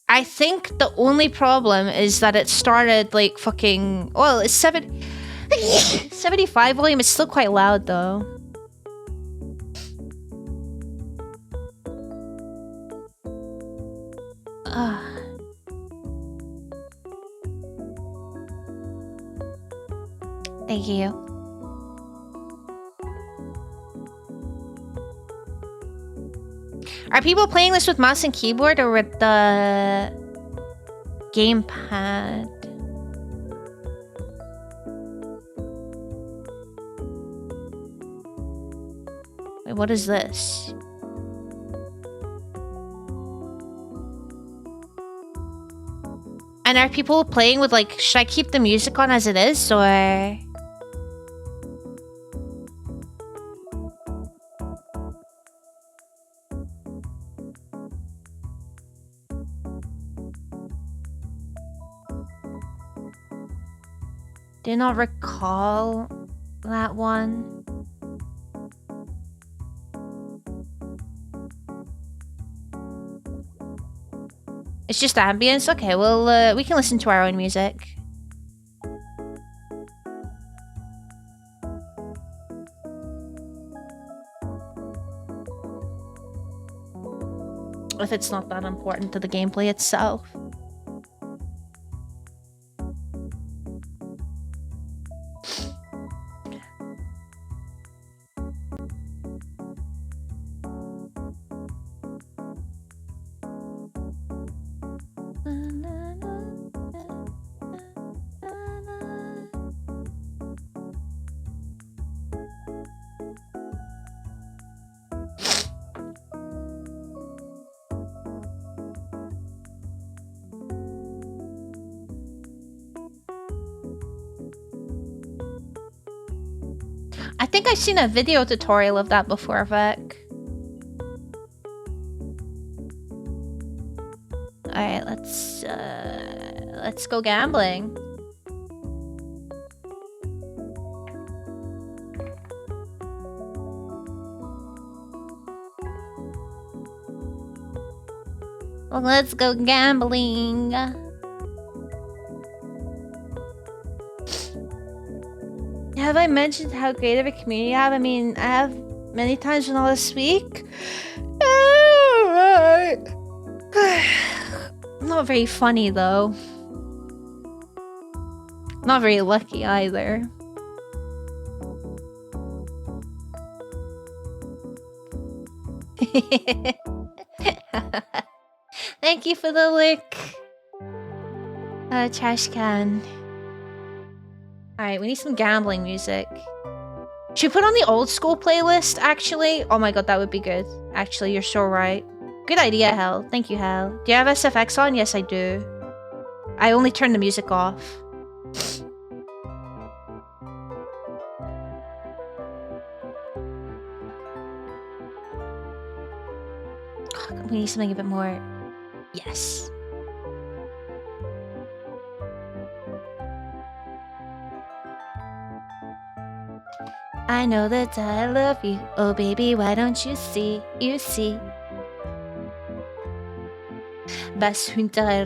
I think the only problem is that it started like fucking... Well, it's 75 volume. It's still quite loud though. Thank you. Are people playing this with mouse and keyboard or with the gamepad? Wait, what is this? And are people playing with, like, should I keep the music on as it is, or... Do not recall that one. It's just ambience? Okay, well, we can listen to our own music. If it's not that important to the gameplay itself. I think I've seen a video tutorial of that before, Vec. Alright, let's go gambling. Well, let's go gambling. Have I mentioned how great of a community I have? I mean, I have many times when I speak. Not very funny, though. Not very lucky, either. Thank you for the lick. Trash can. Alright, we need some gambling music. Should we put on the old school playlist, actually? Oh my god, that would be good. Actually, you're so right. Good idea, Hel. Thank you, Hel. Do you have SFX on? Yes, I do. I only turned the music off. We need something a bit more... Yes. I know that I love you. Oh baby, why don't you see? You see. Best hunter.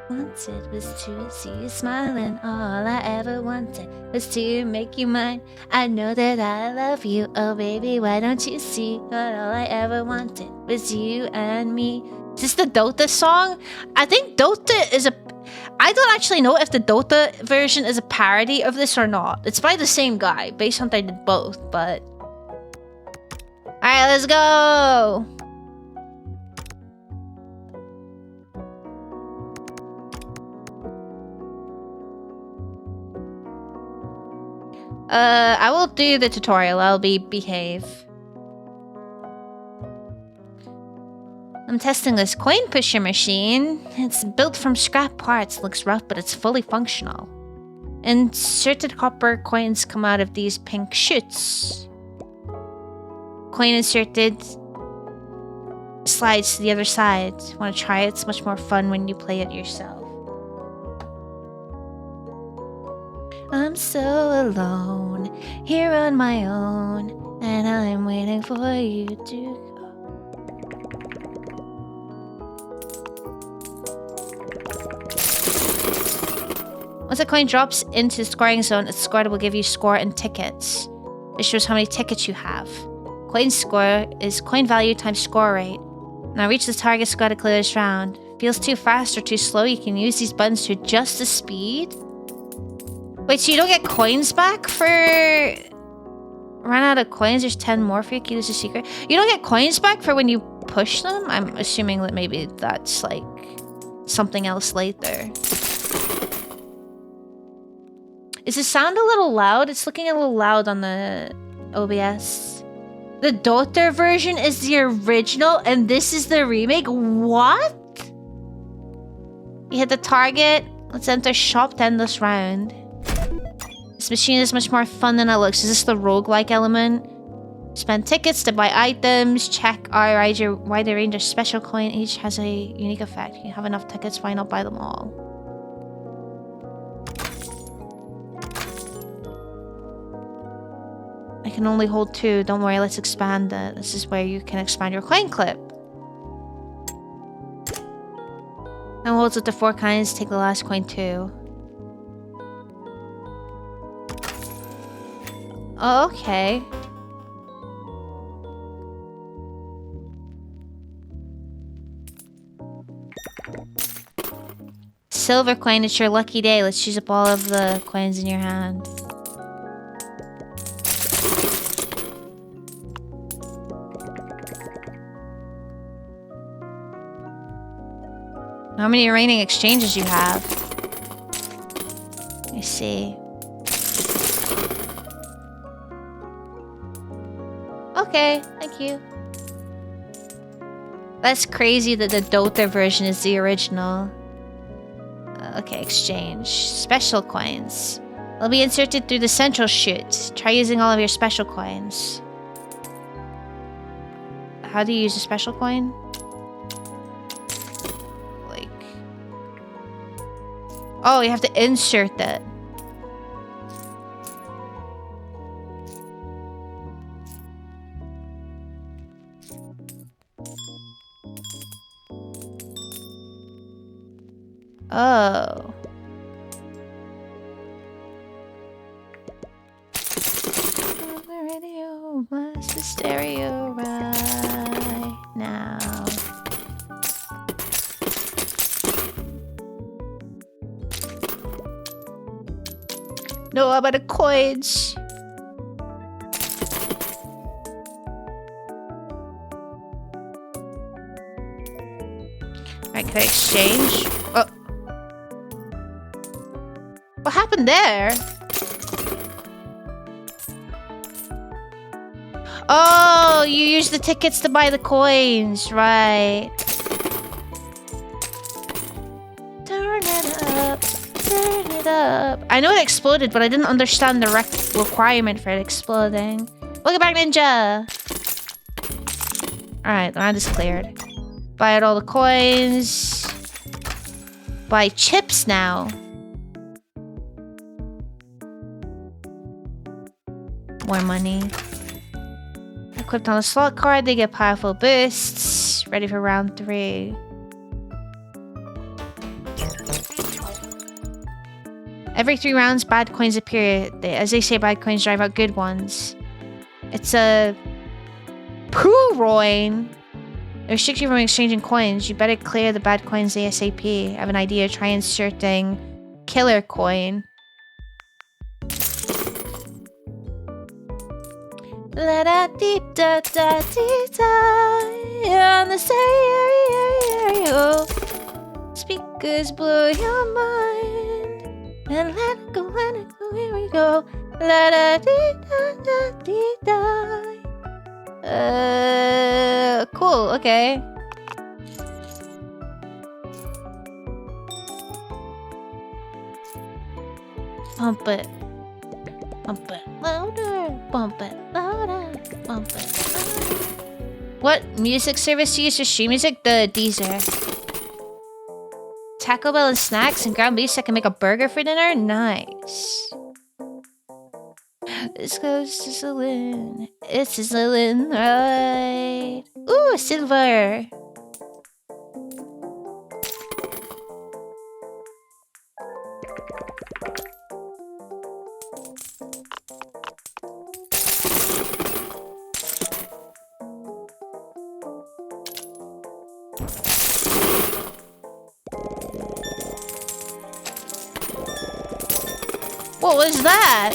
Wanted was to see you smiling. All I ever wanted was to make you mine. I know that I love you. Oh baby, why don't you see? That all I ever wanted was you and me. Is this the Dota song? I think Dota is a... I don't actually know if the Dota version is a parody of this or not. It's by the same guy. Base Hunter did both, but... Alright, let's go! I will do the tutorial. I'll behave. I'm testing this coin pusher machine. It's built from scrap parts. Looks rough, but it's fully functional. Inserted copper coins come out of these pink chutes. Coin inserted slides to the other side. Want to try it? It's much more fun when you play it yourself. I'm so alone, here on my own, and I'm waiting for you to go. Once a coin drops into the scoring zone, its score will give you score and tickets. It shows how many tickets you have. Coin score is coin value times score rate. Now reach the target score to clear this round. Feels too fast or too slow, you can use these buttons to adjust the speed. Wait, so you don't get coins back for... Run out of coins, there's 10 more for you, key is a secret. You don't get coins back for when you push them? I'm assuming that maybe that's like something else later. Is the sound a little loud? It's looking a little loud on the OBS. The Dota version is the original and this is the remake? What? You hit the target. Let's enter shop to end this round. This machine is much more fun than it looks. Is this the roguelike element? Spend tickets to buy items. Check wide range of special coin. Each has a unique effect. You have enough tickets, why not buy them all? I can only hold 2. Don't worry, let's expand it. This is where you can expand your coin clip. Now holds up to 4 coins. Take the last coin too. Oh, okay. Silver coin, it's your lucky day. Let's use up all of the coins in your hand. How many remaining exchanges you have? Let me see. Okay, thank you. That's crazy that the Dota version is the original. Okay, exchange. Special coins. They'll be inserted through the central chute. Try using all of your special coins. How do you use a special coin? Like... Oh, you have to insert it. Oh. The radio blast the stereo right now. No, I'm out of coins. Alright, can I exchange? Oh. What happened happened there? Oh, you use the tickets to buy the coins, right? Turn it up, turn it up. I know it exploded, but I didn't understand the requirement for it exploding. Welcome back, Ninja! Alright, the round is cleared. Buy out all the coins. Buy chips now. More money. Equipped on a slot card, they get powerful boosts. Ready for round 3. Every 3 rounds, bad coins appear. As they say, bad coins drive out good ones. It's a Poogroin. It restricts you from exchanging coins. You better clear the bad coins ASAP. I have an idea. Try inserting killer coin. La da dee da da dee da. On the stereo. Speakers blow your mind. And let it go, let it go. Here we go. La da dee da da dee da. Cool, okay. Pump it. Pump it louder. Pump it louder. Pump it louder. What music service do you use to stream music? The Deezer. Taco Bell and snacks and ground beef so I can make a burger for dinner? Nice. This goes to saloon. It's a saloon, right? Ooh, silver. What was that?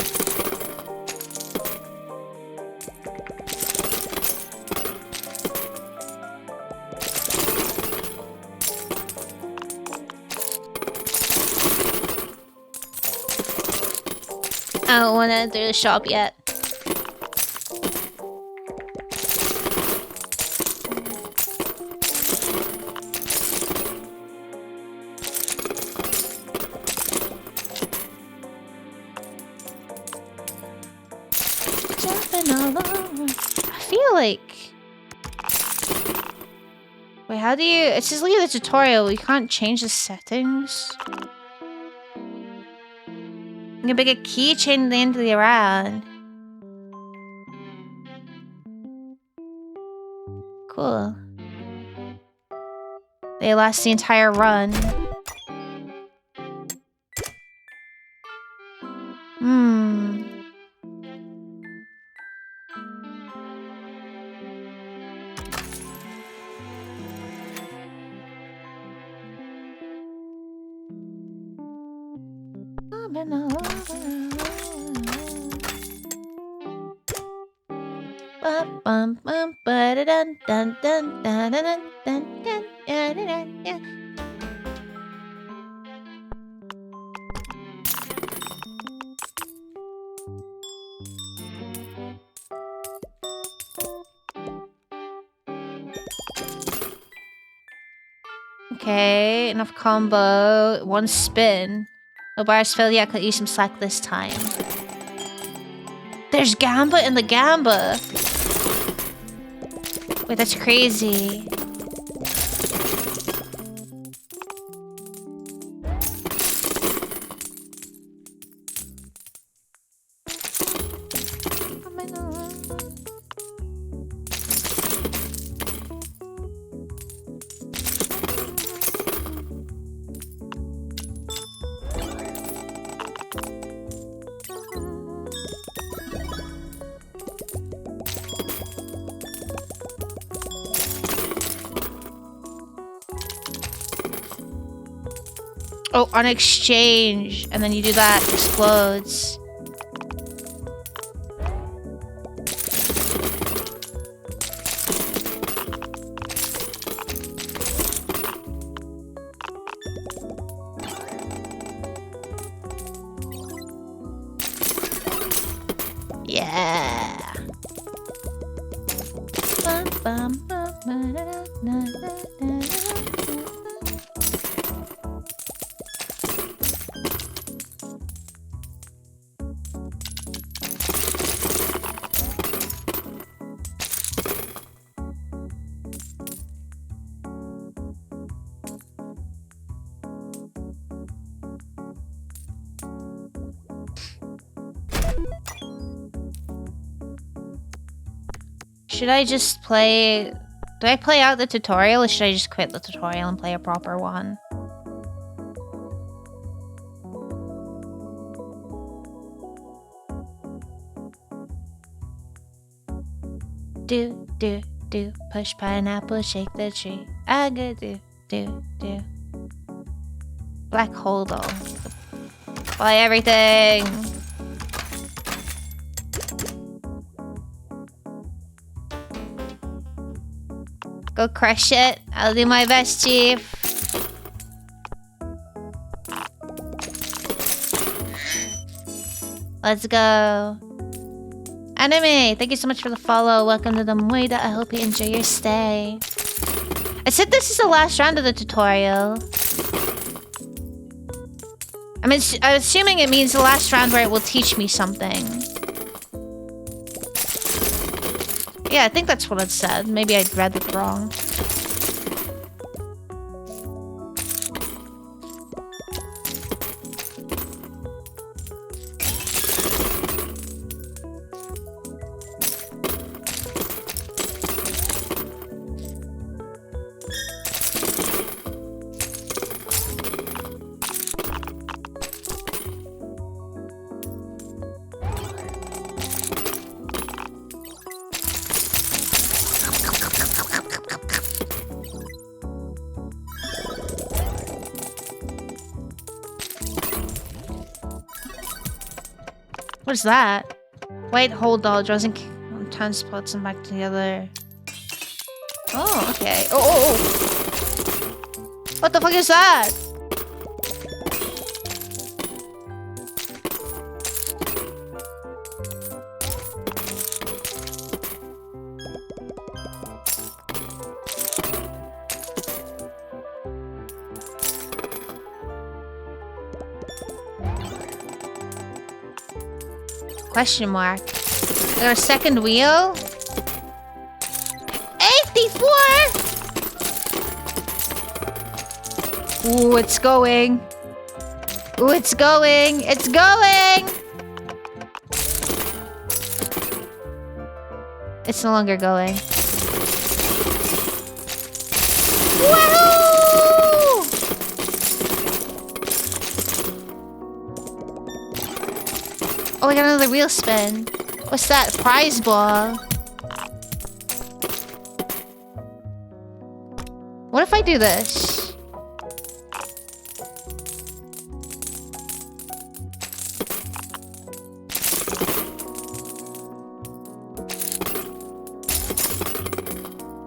I don't want to enter the shop yet. Jumping all over. I feel like... Wait, how do you... It says leave the tutorial. You can't change the settings. You can pick a keychain at the end of the round. Cool. They last the entire run. Bum bum ba da dun dun dun dun dun dun dun dun dun dun. Okay, enough combo. 1 spin. No bars filled yet. Could use some slack this time. There's Gamba in the Gamba. Wait, that's crazy. Oh, on exchange, and then you do that, it explodes. Yeah. Bum, bum, bum, ba-da-da-da-da-da-da. Should I just play... Do I play out the tutorial or should I just quit the tutorial and play a proper one? Do, do, do. Push pineapple, shake the tree. I go do, do, do. Black hole though. Buy everything! Go crush it. I'll do my best, Chief. Let's go. Anime, thank you so much for the follow. Welcome to the Moida. I hope you enjoy your stay. I said this is the last round of the tutorial. I'm assuming it means the last round where it will teach me something. Yeah, I think that's what it said. Maybe I read it wrong. What is that? White hole doll draws in transports them back together. Oh, okay. Oh! What the fuck is that? Question mark. Is there a second wheel? 84! Ooh, it's going. Ooh, it's going. It's going! It's no longer going. Woohoo! Oh, I got another wheel spin. What's that? Prize ball. What if I do this?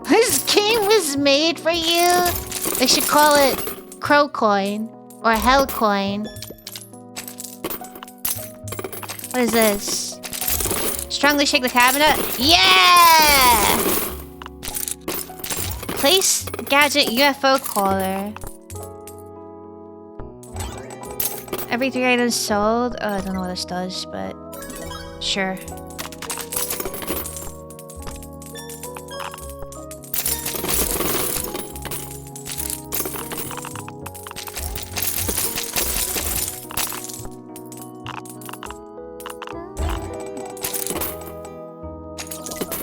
This game was made for you. They should call it Crow Coin or Hell Coin. What is this? Strongly shake the cabinet? Yeah! Place gadget UFO caller. Every 3 items sold? Oh, I don't know what this does, but sure.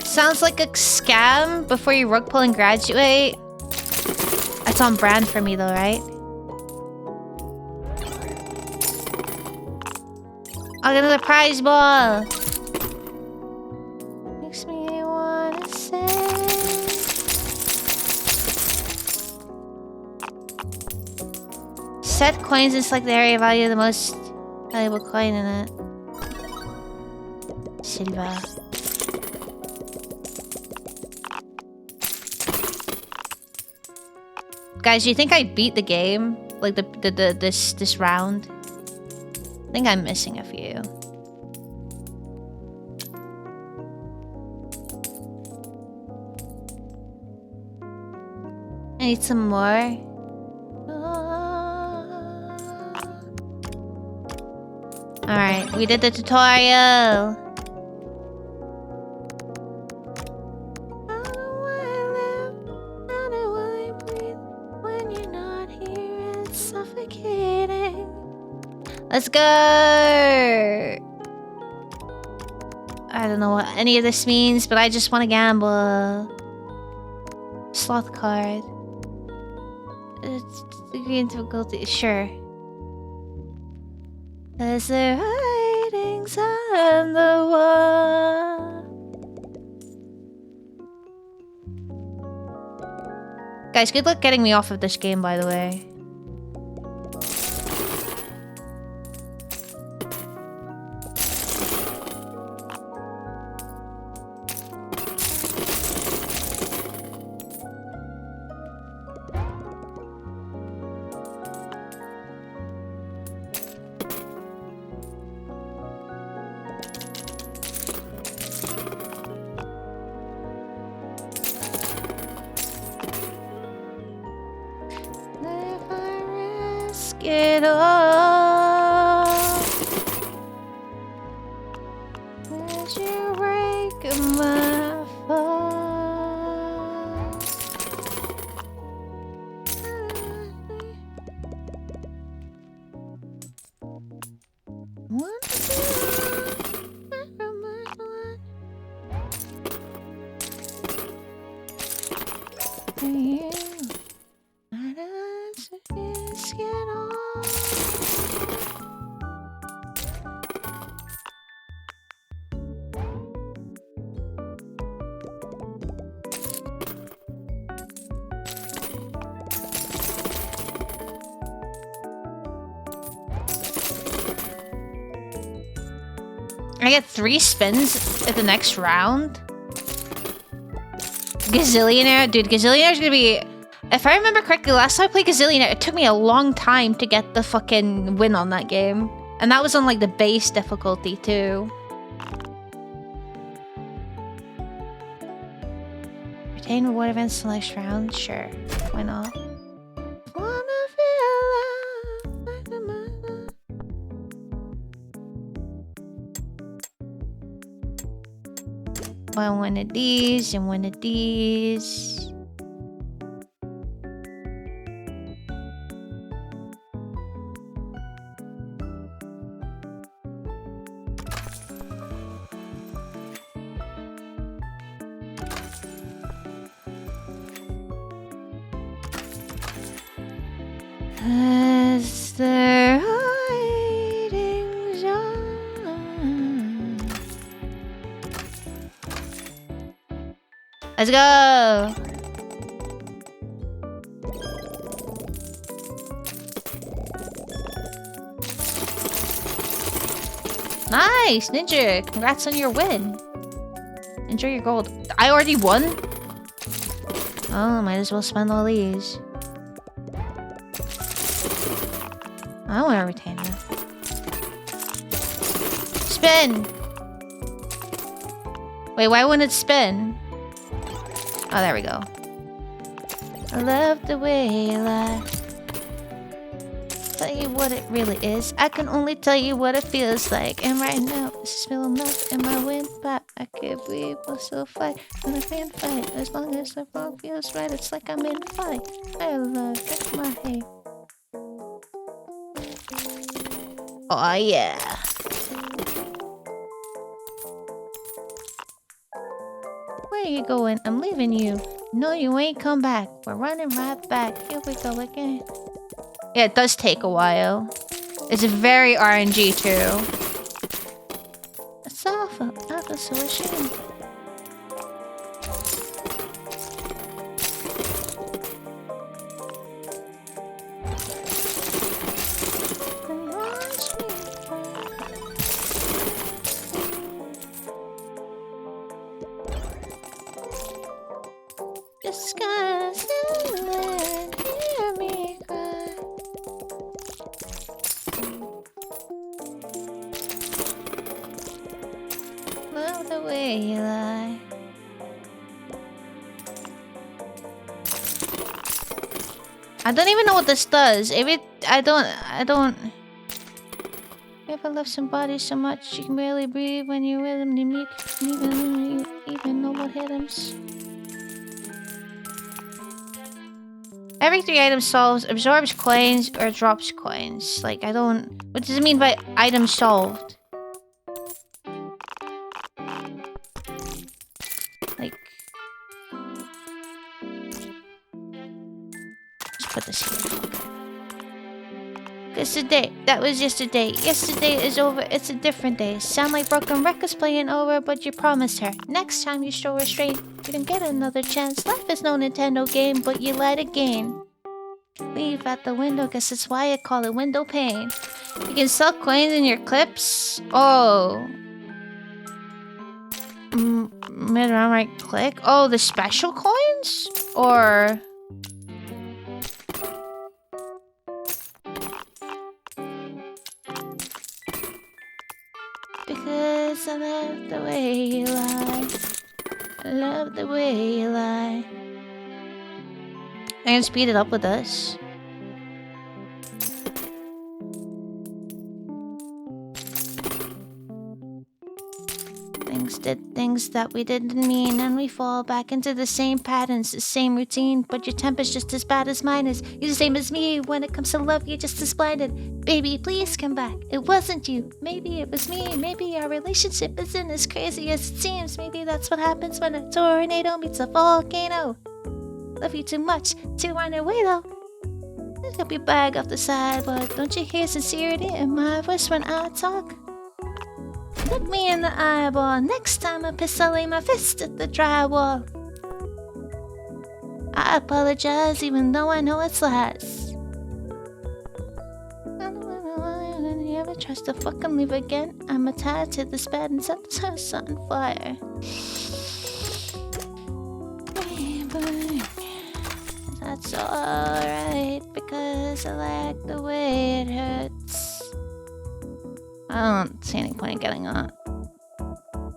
Sounds like a scam before you rug pull and graduate. That's on brand for me though, right? I'll get another prize ball. Makes me wanna say. Set coins and select the area value of the most valuable coin in it. Silver. Guys, do you think I beat the game? Like this round? I think I'm missing a few. I need some more. Alright, we did the tutorial. How do I live? How do I breathe? When you're not here, it's suffocating. Let's go! I don't know what any of this means, but I just want to gamble. Sloth card. It's degree in difficulty. Sure. As the writings on the wall. Guys, good luck getting me off of this game, by the way. It all. Did you break my fall? I get 3 spins at the next round. Gazillionaire? Dude, Gazillionaire's gonna be... If I remember correctly, last time I played Gazillionaire, it took me a long time to get the fucking win on that game. And that was on, like, the base difficulty, too. Retain reward events the next round? Sure. Why not? Wanna feel love like the mother. Buy one of these and one of these. As the writings on. Let's go! Nice, Ninja! Congrats on your win. Enjoy your gold. I already won? Oh, might as well spend all these. I want to retain her. Spin! Wait, why wouldn't it spin? Oh, there we go. I love the way you lie. Tell you what it really is. I can only tell you what it feels like. And right now, this is feeling enough in my windpipe. I could breathe, but still fight. And I can't fight. As long as the wrong feels right, it's like I'm in a fight. I love, get my hair. Oh yeah. Where are you going? I'm leaving you. No, you ain't come back. We're running right back. Here we go again. Yeah, it does take a while. It's very RNG too. It's awful. I feel so ashamed. Just gonna stand there and hear me cry. Love the way you lie. I don't even know what this does. I don't. You ever love somebody so much you can barely breathe when you're with them? You meet, even know what hit them. Every 3 items solved absorbs coins or drops coins. Like, I don't... What does it mean by item solved? Like... Just put this here. Yesterday. That was yesterday. Yesterday is over. It's a different day. Sound like broken records playing over, but you promised her. Next time you show restraint, you can get another chance. Life is no Nintendo game, but you lied again. Leave at the window, guess that's why I call it window pane. You can sell coins in your clips. Oh. Mid around right click. Oh, the special coins? Or... Because I love the way you lie. I love the way you lie. I can speed it up with this. Things did things that we didn't mean, and we fall back into the same patterns, the same routine. But your temper's just as bad as mine is. You're the same as me. When it comes to love, you're just as blinded. Baby, please come back. It wasn't you. Maybe it was me. Maybe our relationship isn't as crazy as it seems. Maybe that's what happens when a tornado meets a volcano. Love you too much to run away though. There's gonna be a bag off the side, but don't you hear sincerity in my voice when I talk? Look me in the eyeball. Next time I piss, I'll lay my fist at the drywall. I apologize even though I know it's lies. I don't know you ever trust to fucking leave again. I'm attached to this bed and set this house on fire. That's alright, because I like the way it hurts. I don't see any point in getting that. Can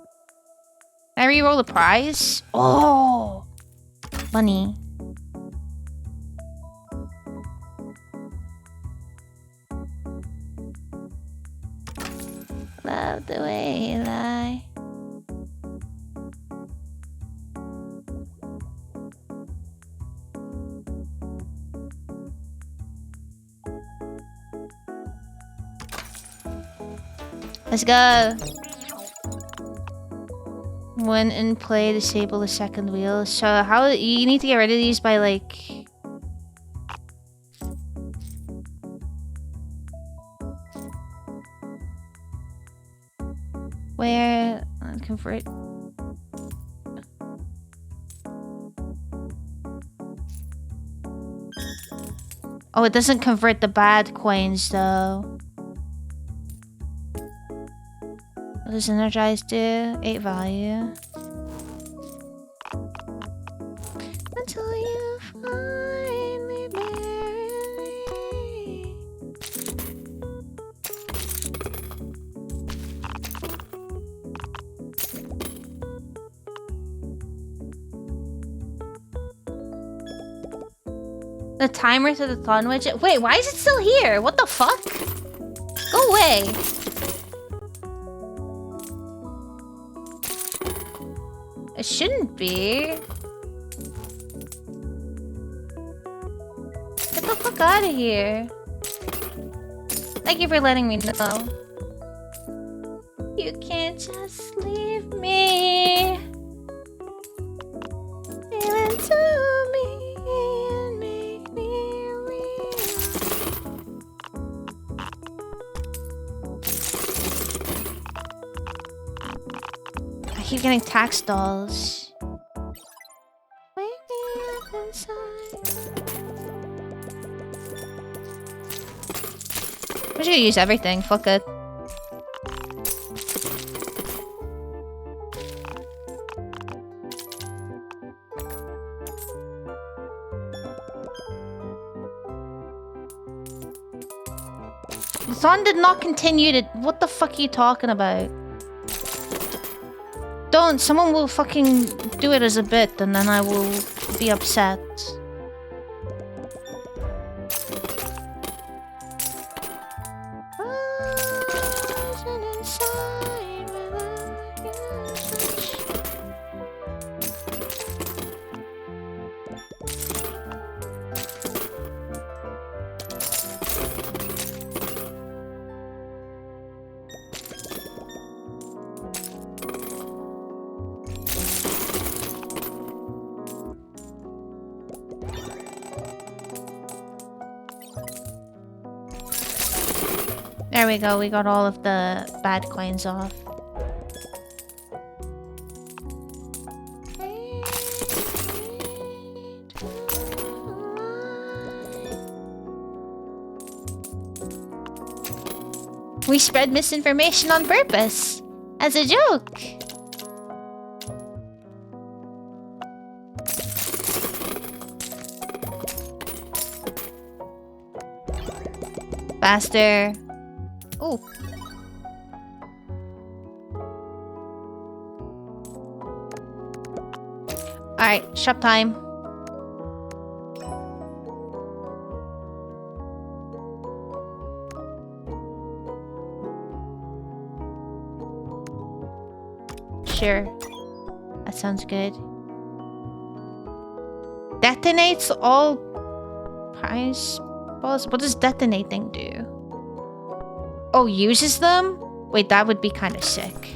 I re-roll the prize? Oh! Money. Love the way you lie. Let's go. When in play, disable the second wheel. So how you need to get rid of these by like... Where... convert... Oh, it doesn't convert the bad coins though. What does Energize do? 8 value. Until you finally marry me. The timer to the thorn widget? Wait, why is it still here? What the fuck? Go away. It shouldn't be. Get the fuck out of here. Thank you for letting me know. You can't just leave me. Feel into me and make me real. I keep getting tax dolls. Wake me up inside. I'm just gonna use everything. Fuck it. The song did not continue to... What the fuck are you talking about? Don't. Someone will fucking do it as a bit and then I will be upset. There we go, we got all of the bad coins off. We spread misinformation on purpose, as a joke. Faster. Oh. Alright, shop time. Sure. That sounds good. Detonates all prize balls? What does detonating do? Oh, uses them? Wait, that would be kind of sick.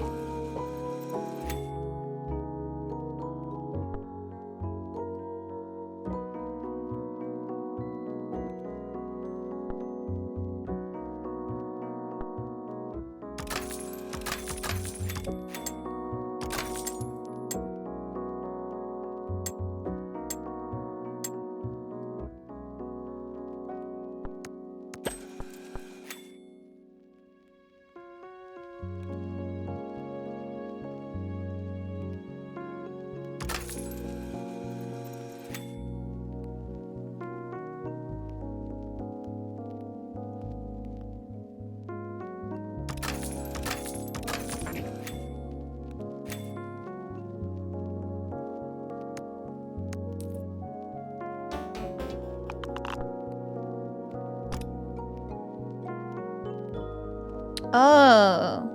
Oh.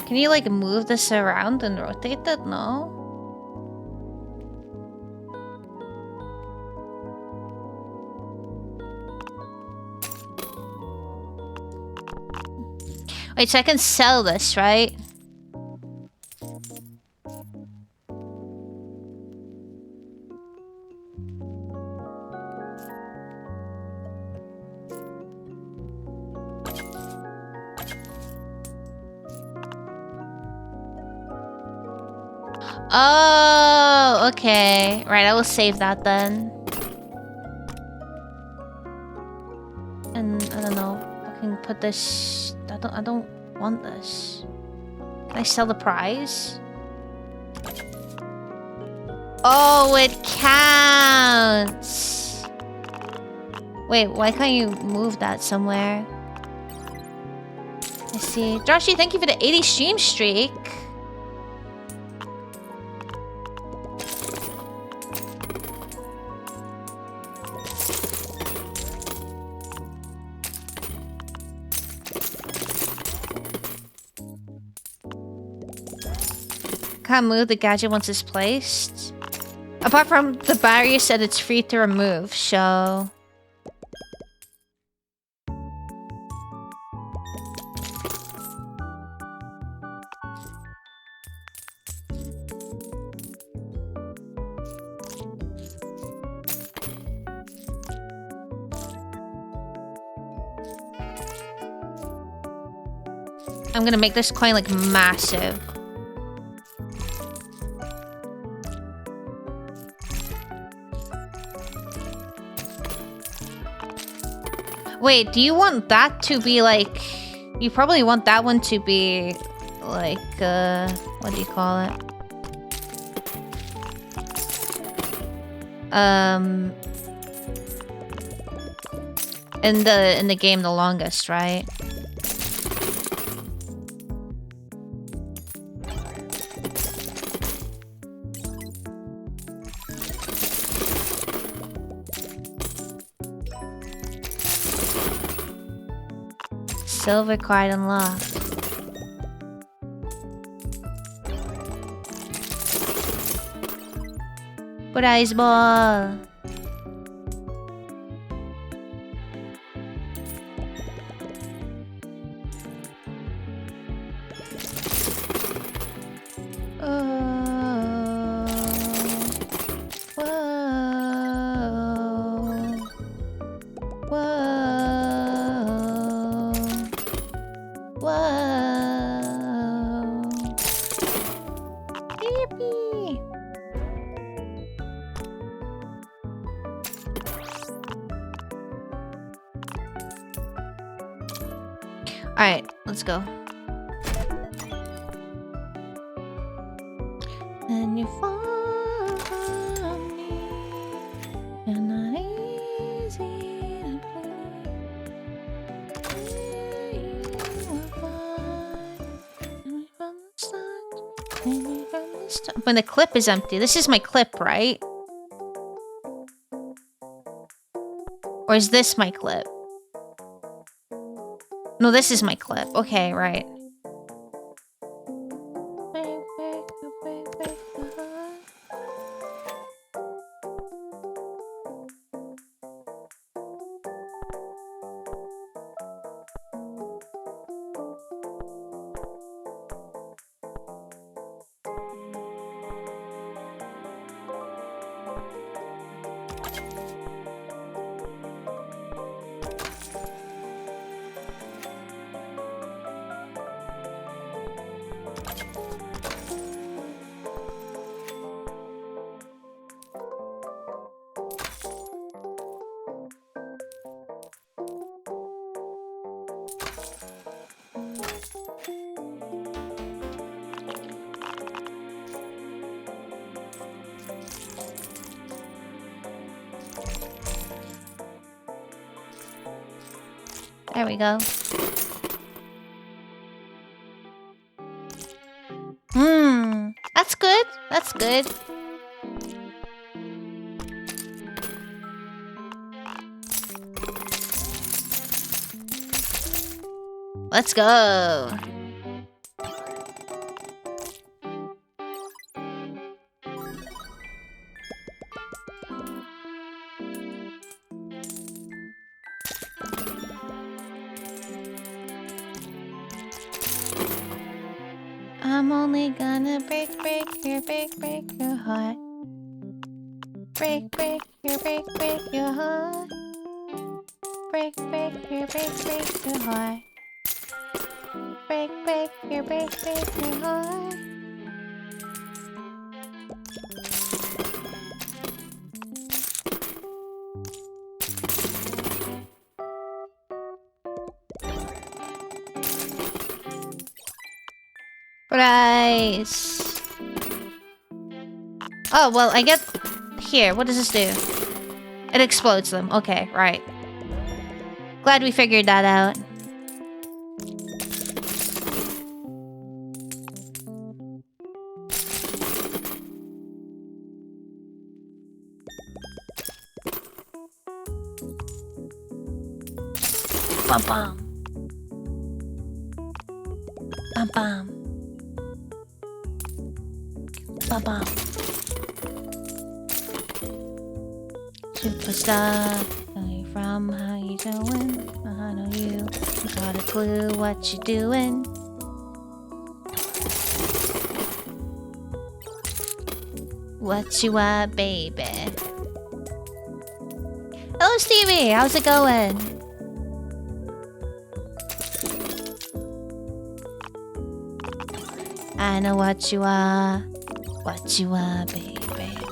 Can you like move this around and rotate it? No? Wait, so I can sell this, right? Oh, okay. Right, I will save that then. And I don't know. I can put this. I don't want this. Can I sell the prize? Oh, it counts. Wait, why can't you move that somewhere? I see. Joshy, thank you for the 80 stream streak. Can't move the gadget once it's placed. Apart from the barrier said it's free to remove, so... I'm gonna make this coin like massive. Wait, do you want that to be like... You probably want that one to be like, what do you call it? In the game the longest, right? Silver card unlocked. Prize ball. Whoa. Whoa. Yippee. Alright, let's go. And you fall from me. You're not easy to play. You were fine. From the start. Maybe from the start. When the clip is empty. This is my clip, right? Or is this my clip? No, this is my clip. Okay, right. There we go. That's good. That's good. Let's go. I'm only gonna break your heart. Break your heart. Break your heart. Break your heart. Price. Oh, well, I get... Here, what does this do? It explodes them. Okay, right. Glad we figured that out. Bum bum. Bum bum. Bum bum. Superstar, where you from? How you doing? I know you got a clue what you doing. What you want, baby? Hello, Stevie. How's it going? I know what you are. What you are, baby.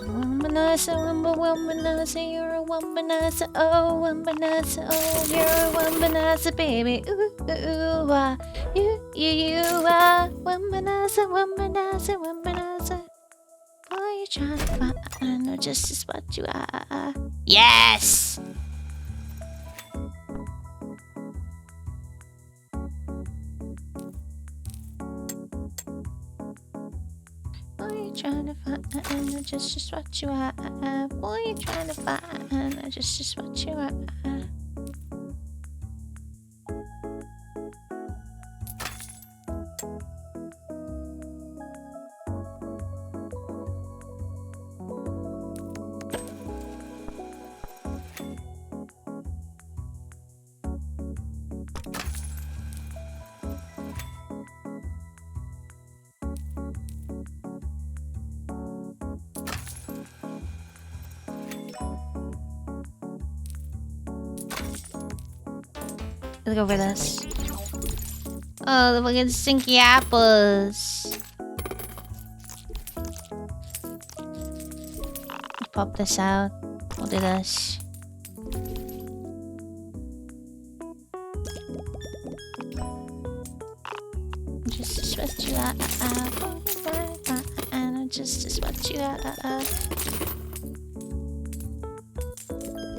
Womanizer, womanizer, you're a womanizer. Oh, womanizer, oh, you're a womanizer, baby. Ooh, ooh, ooh, ah. You are womanizer, womanizer, womanizer. Boy, you're trying to find. I know just as what you are. Yes! Trying to find, I know just what you are. Boy, you're trying to find, I know just what you are. Let's go for this. Oh, the fucking stinky apples. Pop this out. We'll do this. Just to sweat you out. And just to sweat you out.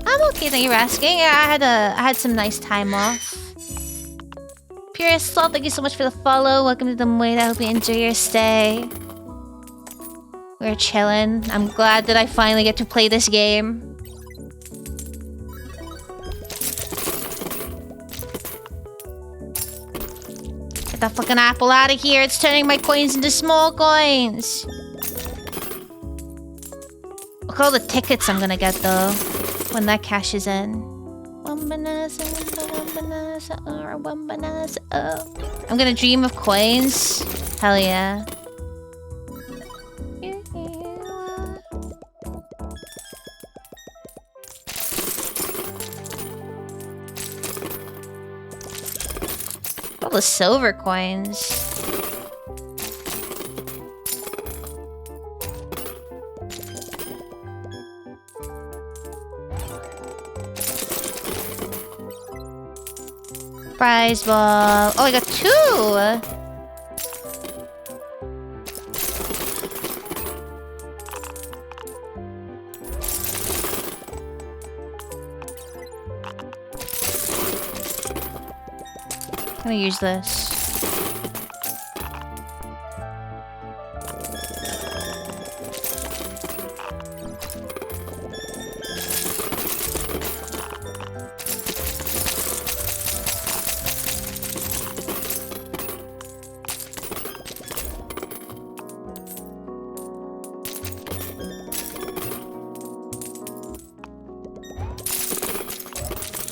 I'm okay, thank you for asking. I had some nice time off. Pure Salt, thank you so much for the follow. Welcome to the Moed. I hope you enjoy your stay. We're chilling. I'm glad that I finally get to play this game. Get that fucking apple out of here. It's turning my coins into small coins. Look at all the tickets I'm gonna get though when that cashes in. One banana, or one banana. Oh. I'm gonna dream of coins. Hell yeah. All the silver coins. Prize ball. Oh, I got 2! I'm gonna use this.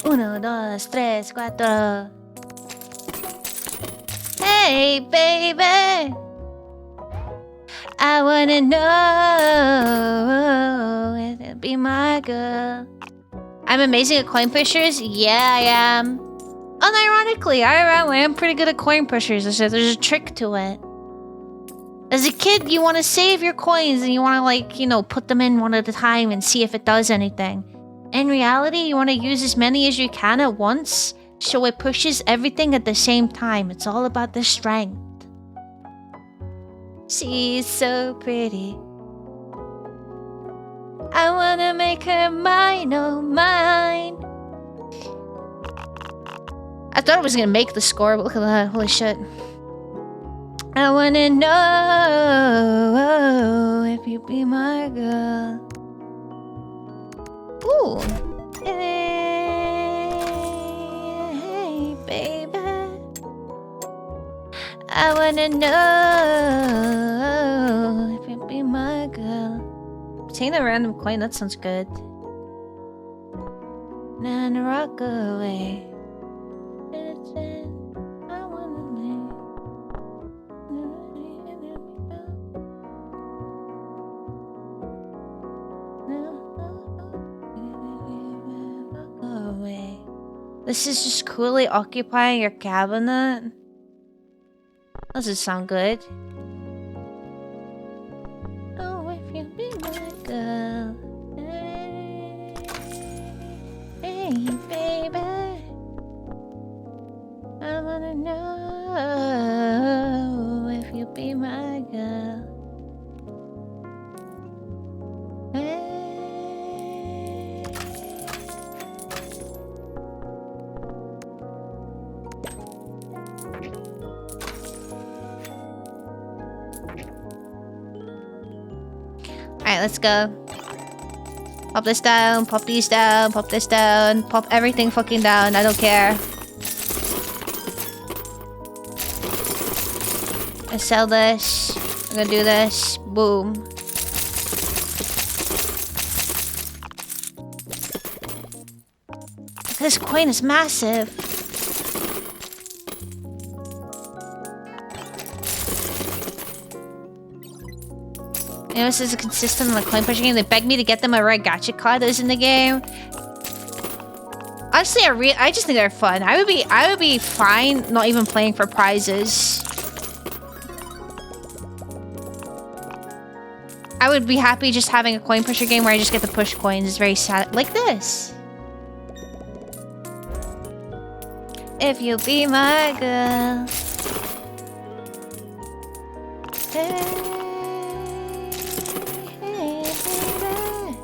Uno, dos, tres, cuatro. Hey, baby, I wanna know if you'll be my girl. I'm amazing at coin pushers? Yeah, I am. Unironically, I am pretty good at coin pushers. There's a trick to it. As a kid, you want to save your coins and you want to, like, you know, put them in one at a time and see if it does anything. In reality, you want to use as many as you can at once, so it pushes everything at the same time. It's all about the strength. She's so pretty. I wanna make her mine, oh mine. I thought I was gonna make the score, but look at that. Holy shit. I wanna know if you be my girl. Ooh. Hey, baby. I wanna know if you be my girl. Taking a random coin, that sounds good. Nana rock away. I wanna live. Away. This is just coolly occupying your cabinet. Doesn't sound good. Oh, if you be my girl. Hey, baby. I wanna know if you be my girl. Alright, let's go. Pop this down, pop these down, pop this down, pop everything fucking down, I don't care. I sell this. I'm gonna do this. Boom. This coin is massive. You know, this is consistent on the coin pushing game. They begged me to get them a rare gacha card that was in the game. I Honestly, I just think they're fun. I would be fine not even playing for prizes. I would be happy just having a coin pusher game where I just get to push coins. It's very sad. Like this. If you'll be my girl. Hey, hey, baby.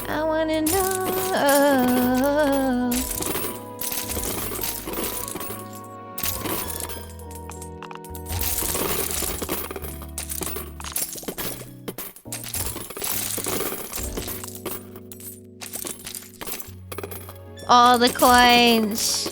I wanna know. All the coins.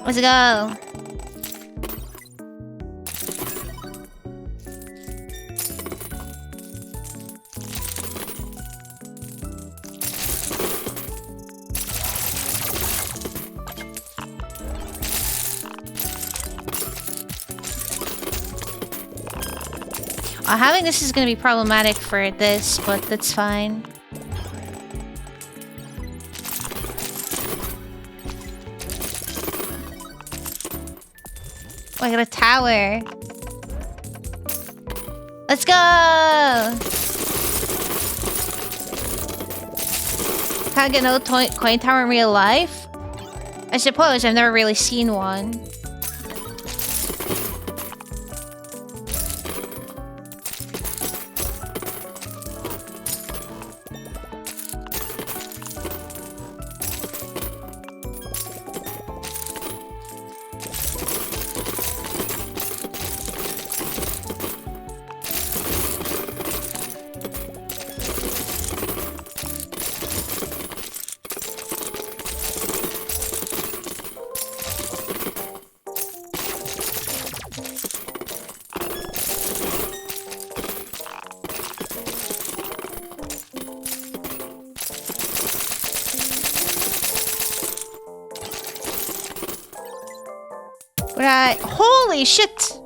Let's go. Having this is going to be problematic for this, but that's fine. Oh, I got a tower. Let's go! Can't get no coin tower in real life? I suppose, I've never really seen one. Right. Holy shit!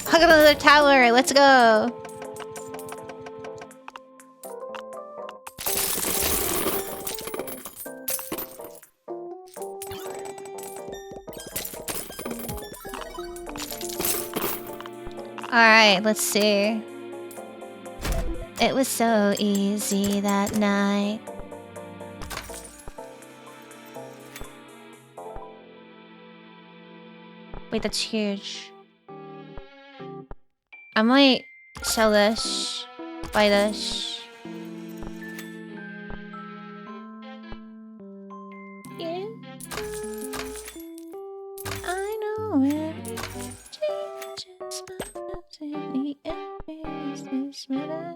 I got another tower. Let's go. Alright, let's see. It was so easy that night. Wait, that's huge. I might sell this, buy this. Yeah. I know everything changes, but nothing in the end is this matter.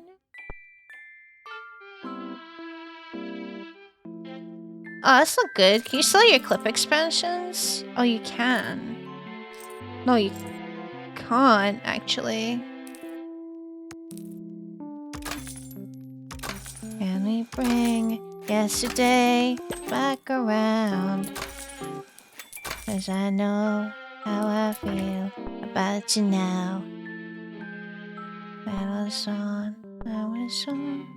Oh, that's not good. Can you sell your clip expansions? Oh, you can. No, you can't, actually. Can we bring yesterday back around? 'Cause I know how I feel about you now. But all was on. I was on.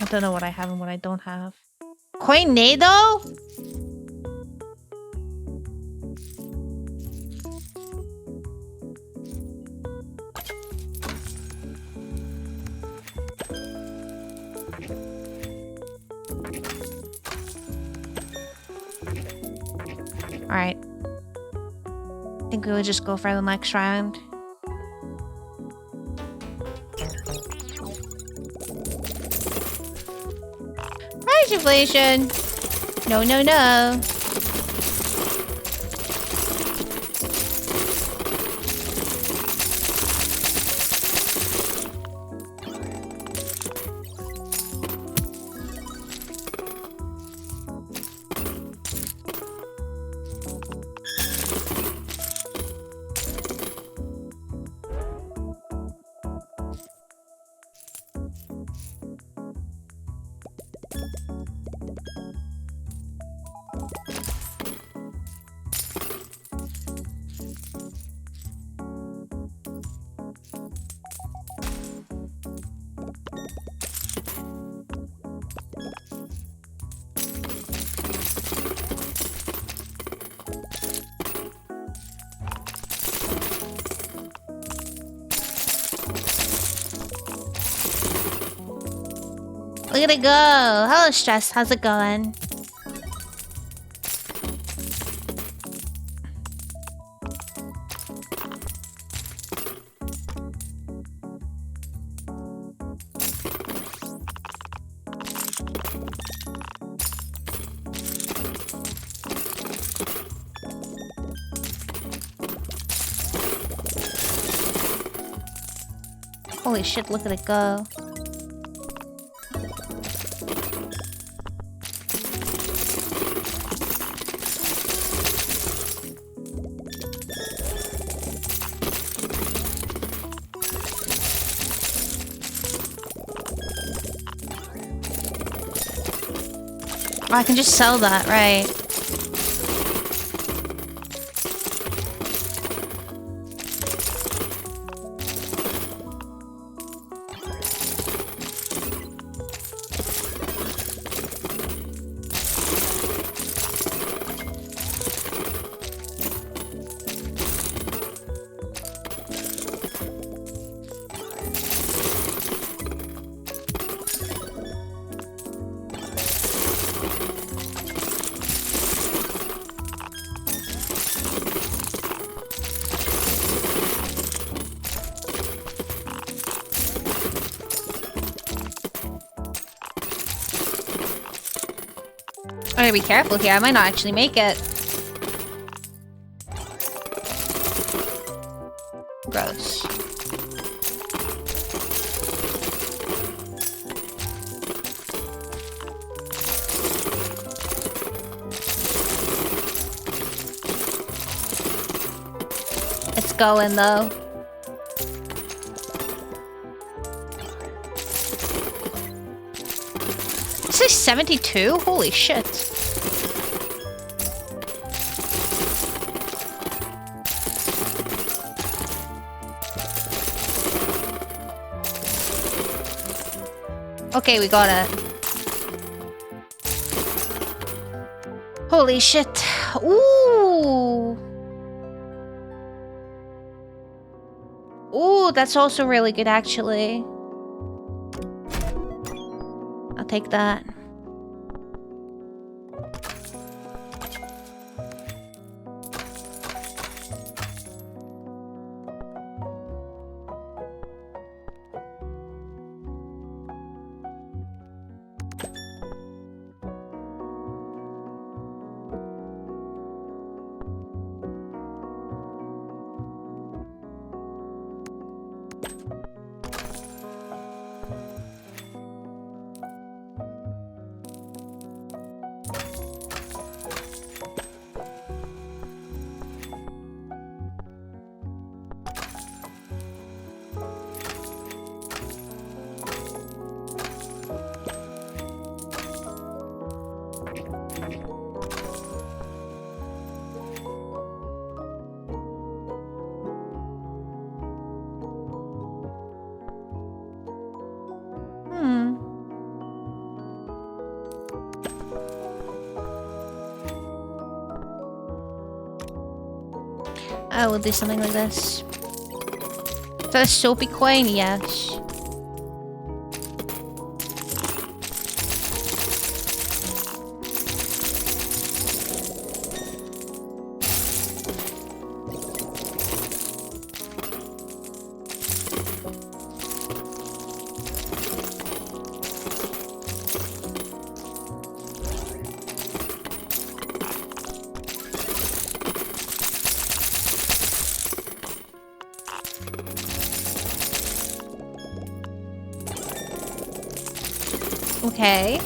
I don't know what I have and what I don't have. Coinado? Alright. I think we would just go for the next round. Rise inflation! No, no, no. Look at it go. Hello, Stress. How's it going? Holy shit, look at it go. Oh, I can just sell that, right? I gotta be careful here. I might not actually make it. Gross. It's going though. This is 72? Holy shit. Okay, we got it. Holy shit. Ooh. Ooh, that's also really good actually. I'll take that. I will do something like this. Is that a soapy coin? Yes. Okay.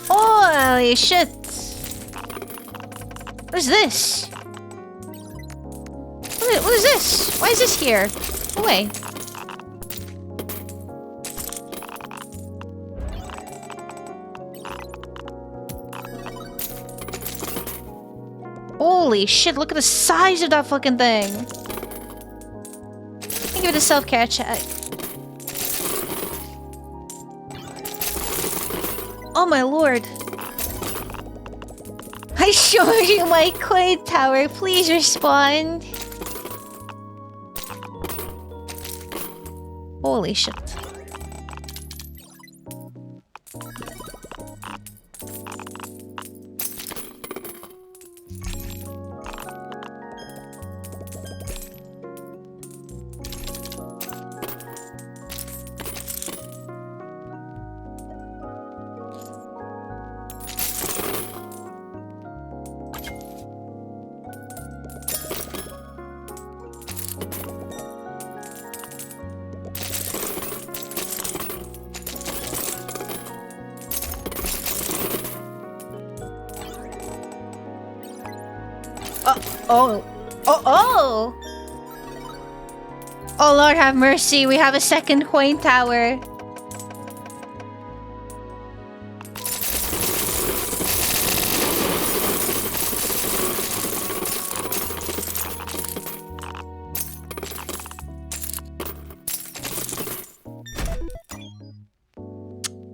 Holy shit! What is this? What is this? Why is this here? Go away. Holy shit, look at the size of that fucking thing! Give it a self-care check. Oh my lord. I showed you my coin tower. Please respond. Holy shit. Oh. Oh Lord have mercy, we have a second coin tower.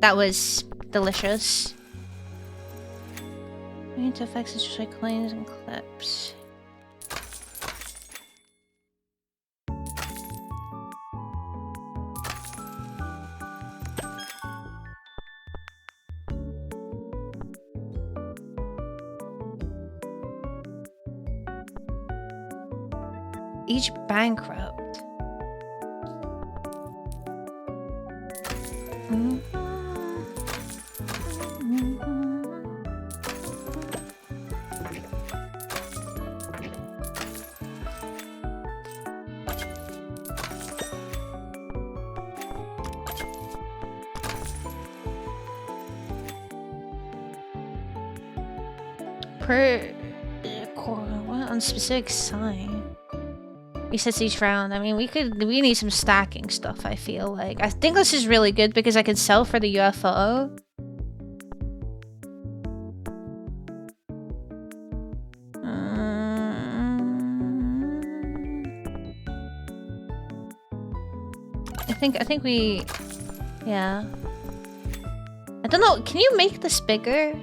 That was delicious. We need to fix just like coins and clips. Each bankrupt. Per on specific sign. Resets each round. I mean, we need some stacking stuff, I feel like. I think this is really good because I can sell for the UFO. I think we... Yeah. I don't know, can you make this bigger?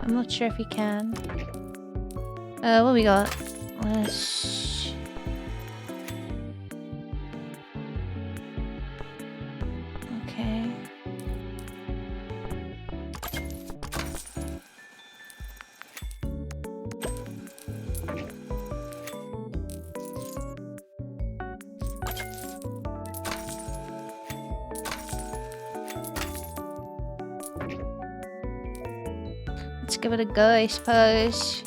I'm not sure if you can. What we got? Let's... Okay. Let's give it a go, I suppose.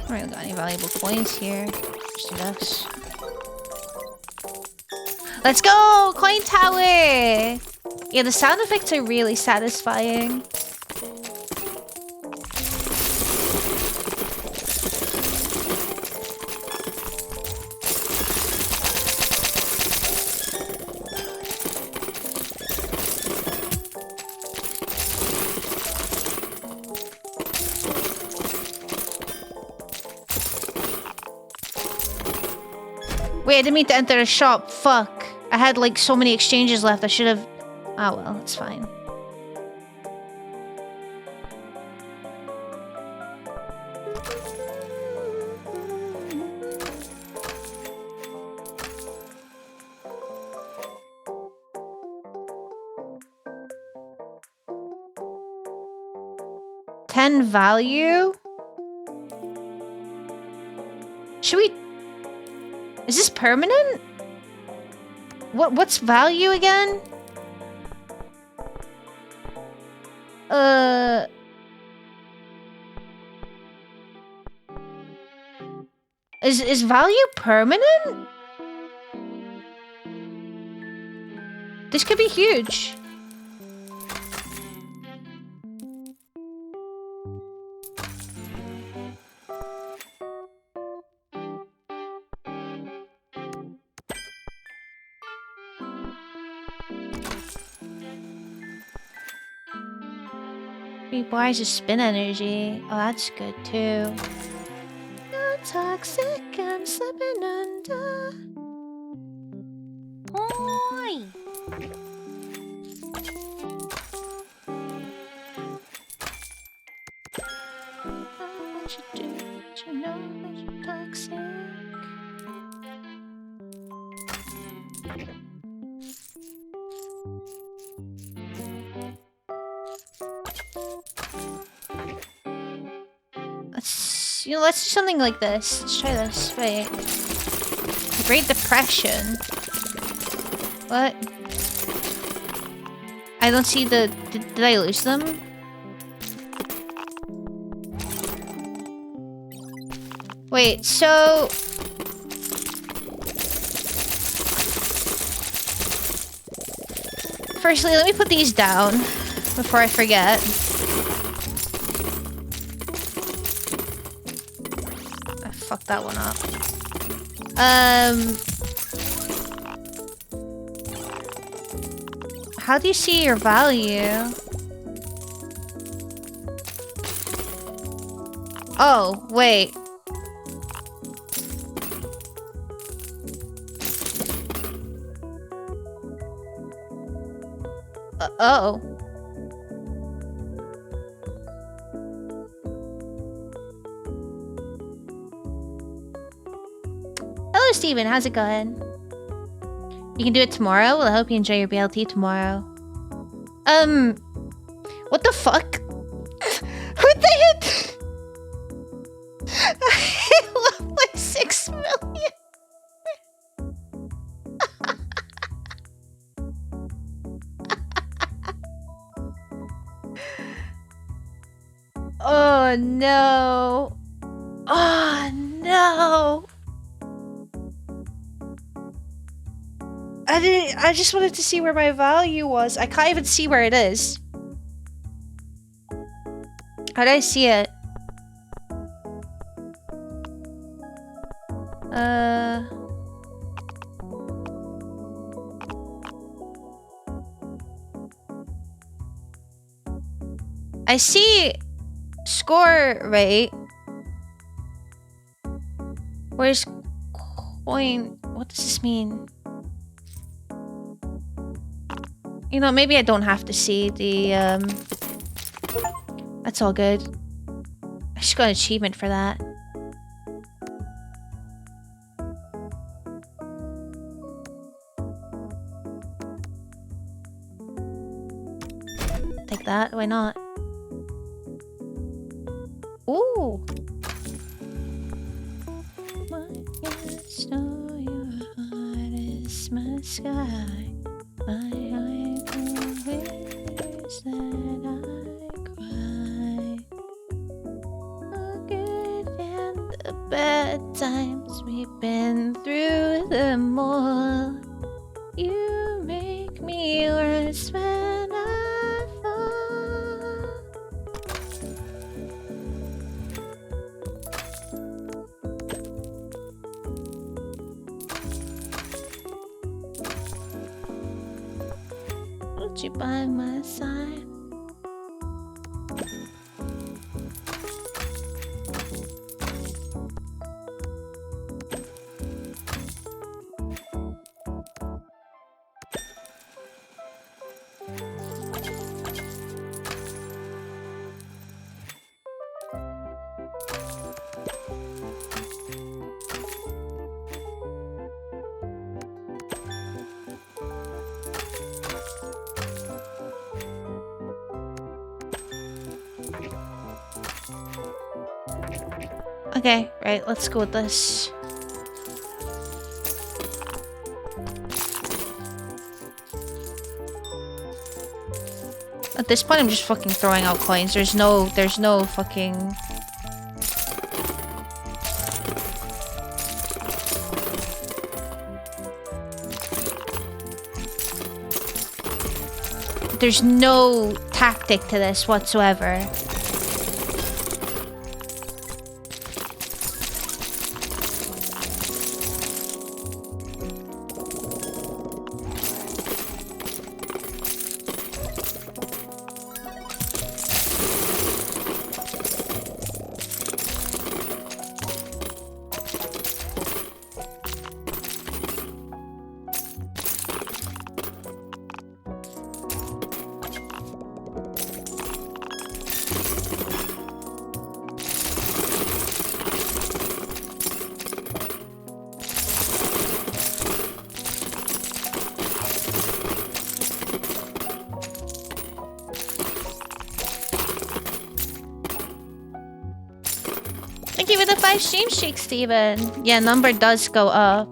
I haven't got any valuable coins here. Just a mess. Let's go! Coin tower! Yeah, the sound effects are really satisfying. Wait, I didn't mean to enter the shop. Fuck. I had like so many exchanges left. I should have... Oh well, it's fine. Value? Should we... Is this permanent? What's value again? Is value permanent? This could be huge. Why is spin energy? Oh, that's good too. You're toxic, I'm slipping under. Oi! What you do? You know you're toxic. Let's do something like this. Let's try this. Wait. Great Depression. What? I don't see the... Did I lose them? Wait, so... Firstly, let me put these down before I forget. Fuck that one up. How do you see your value? Oh, wait. Oh. Hello, Steven. How's it going? You can do it tomorrow? Well, I hope you enjoy your BLT tomorrow. What the fuck? What the hit? I love my 6 million. Oh no. Oh no. I just wanted to see where my value was. I can't even see where it is. How do I see it? I see score rate. Where's coin? What does this mean? You know, maybe I don't have to see the, That's all good. I just got an achievement for that. Take that, why not? Ooh! My yes, know your heart is my sky. My idol wishes that I cry. The good and the bad times we've been through them all. You make me worse when I fall. Put you by my side. Okay, right, let's go with this. At this point, I'm just fucking throwing out coins. There's no fucking... There's no tactic to this whatsoever. Thank you for the 5 stream streaks, Steven. Yeah, number does go up.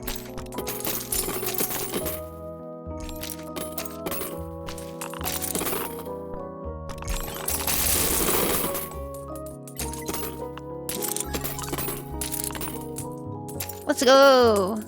Let's go.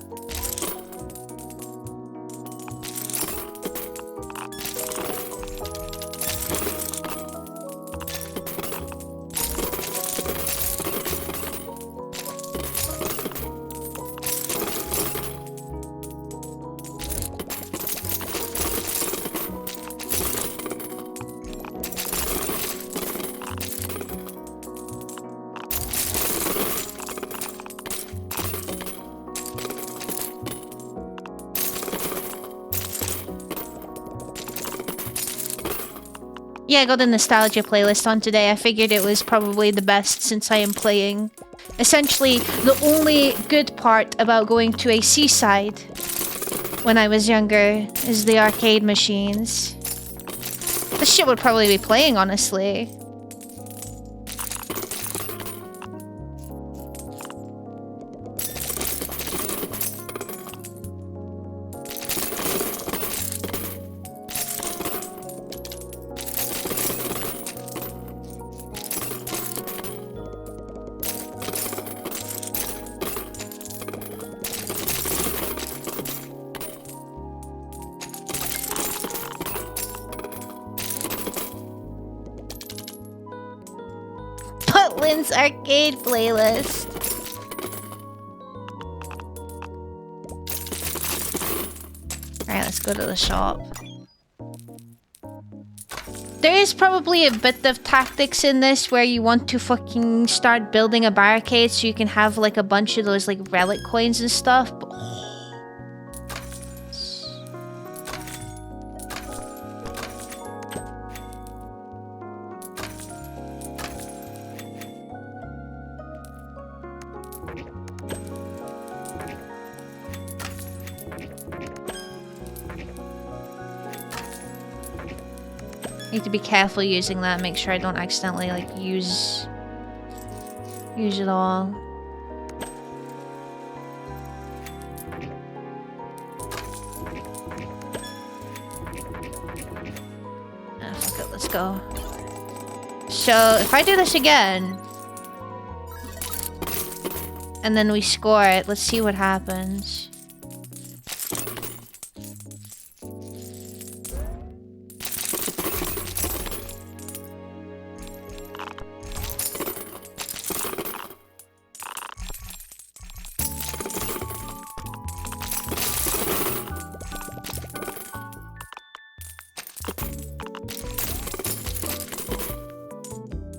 Yeah, I got the nostalgia playlist on today. I figured it was probably the best since I am playing. Essentially, the only good part about going to a seaside when I was younger is the arcade machines. This shit would probably be playing, honestly. Lynn's arcade playlist. Alright, let's go to the shop. There is probably a bit of tactics in this where you want to fucking start building a barricade so you can have like a bunch of those like relic coins and stuff. But, need to be careful using that, make sure I don't accidentally like use it all. Ah, fuck it, let's go. So if I do this again and then we score it, let's see what happens.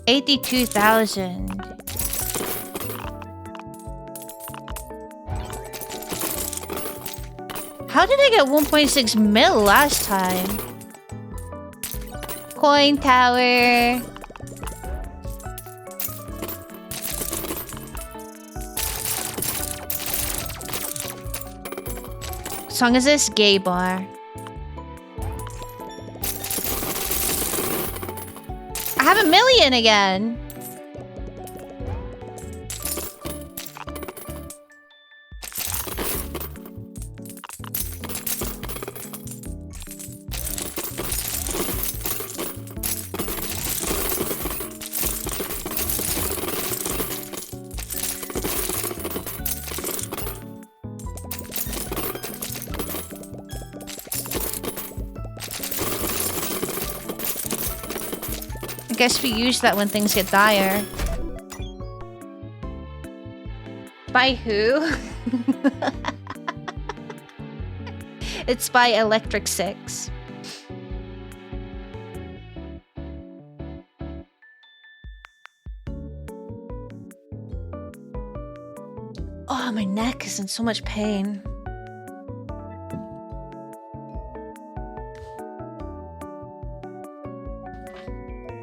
$82,000. How did I get 1.6 mil last time? Coin tower. What song is this? Gay bar. I have 1 million again. Guess we use that when things get dire. By who? It's by Electric Six. Oh, my neck is in so much pain.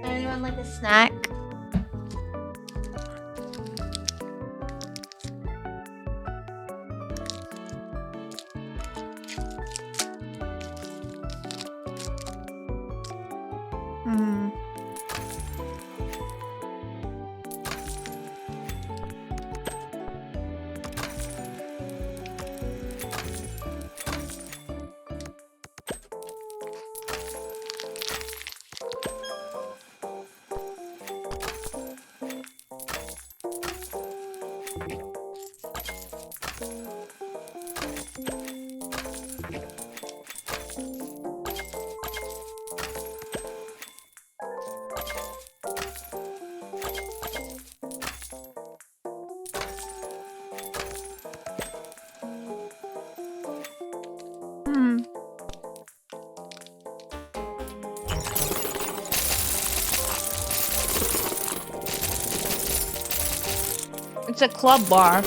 Anyone like a snack? Hmm. Hmm. It's a club bar.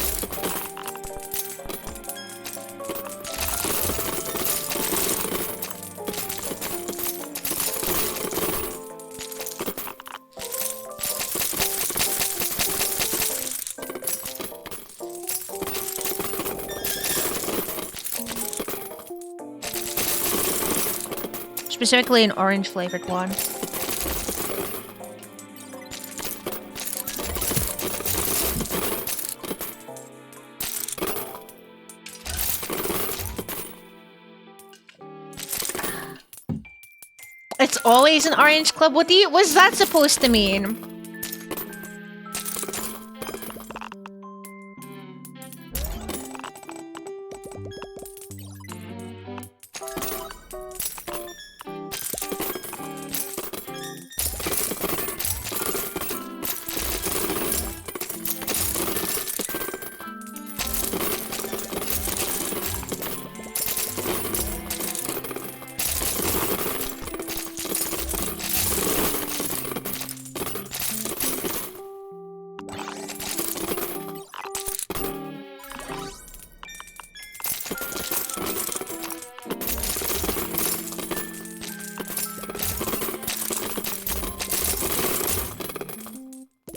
Specifically an orange flavored one. It's always an orange club. What's that supposed to mean?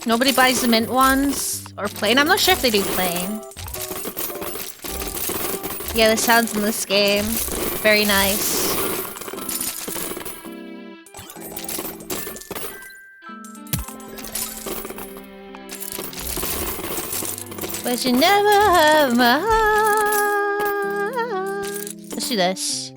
Nobody buys the mint ones? Or plain? I'm not sure if they do plain. Yeah, the sounds in this game. Very nice. But you never have my heart. Let's do this.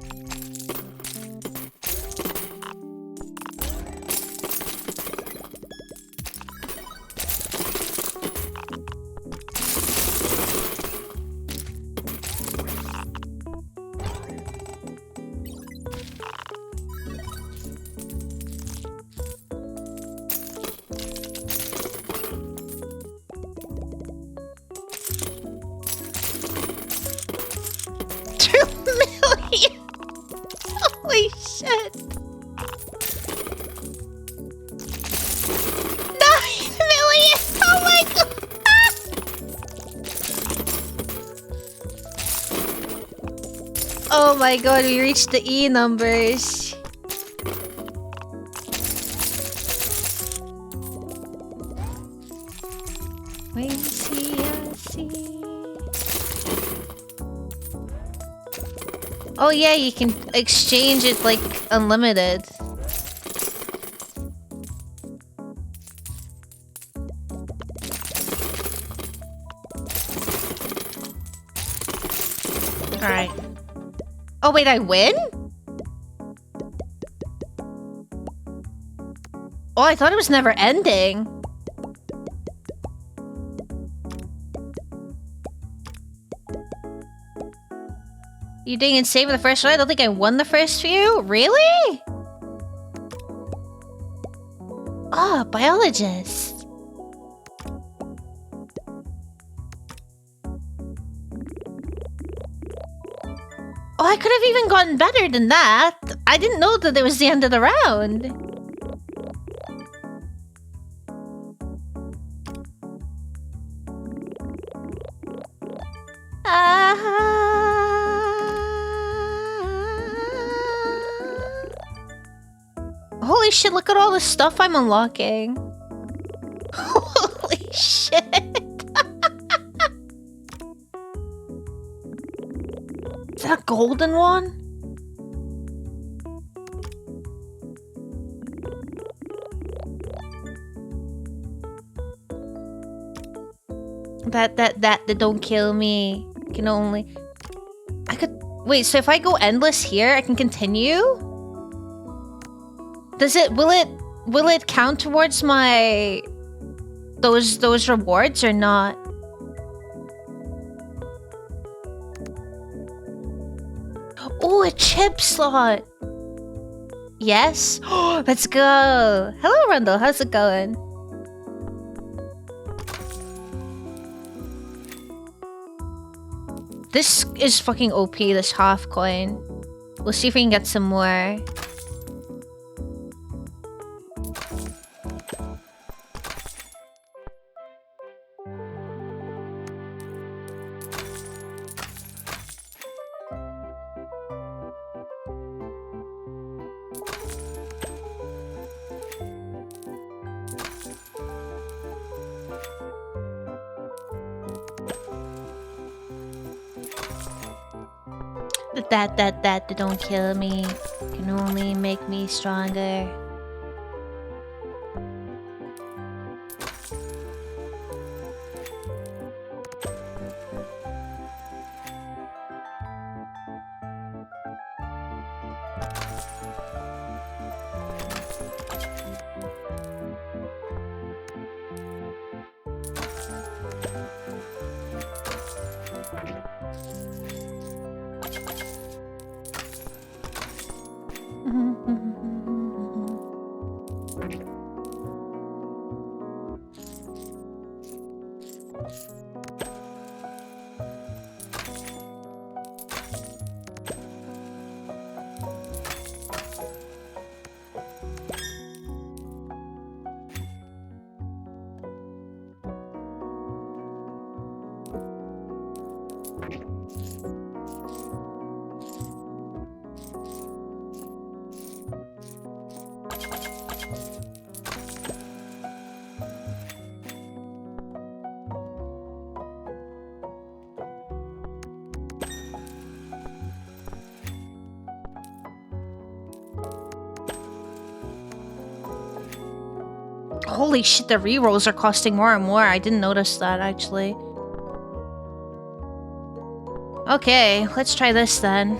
Holy shit. 9 million! Oh my god! Oh my god, we reached the E numbers. Wait, see, I see. Oh yeah, you can exchange it like unlimited. Alright. Oh wait, I win? Oh, I thought it was never ending. You didn't save the first one? I don't think I won the first few? Really? Oh, Ah, biologist. Oh, I could have even gotten better than that. I didn't know that it was the end of the round. Holy shit, look at all the stuff I'm unlocking. Holy shit. Is that a golden one? That don't kill me. Can only... I could... Wait, so if I go endless here, I can continue? Does it... Will it count towards my... Those rewards or not? Oh, a chip slot! Yes? Let's go! Hello, Rundle. How's it going? This is fucking OP, this half coin. We'll see if we can get some more. That don't kill me. Can only make me stronger. Holy shit, the rerolls are costing more and more. I didn't notice that, actually. Okay, let's try this then.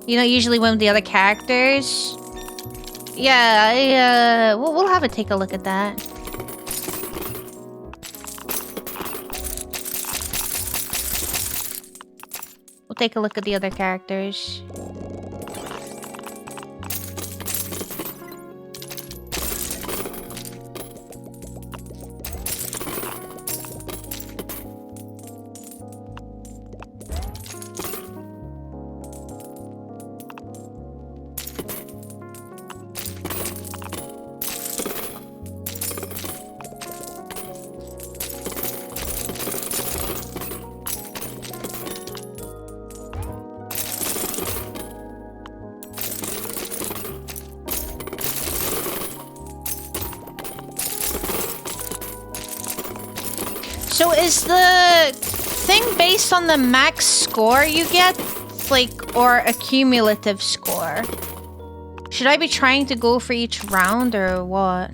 You know, usually one of the other characters. Yeah, we'll have to take a look at that. We'll take a look at the other characters. So is the thing based on the max score you get, like, or a cumulative score? Should I be trying to go for each round or what?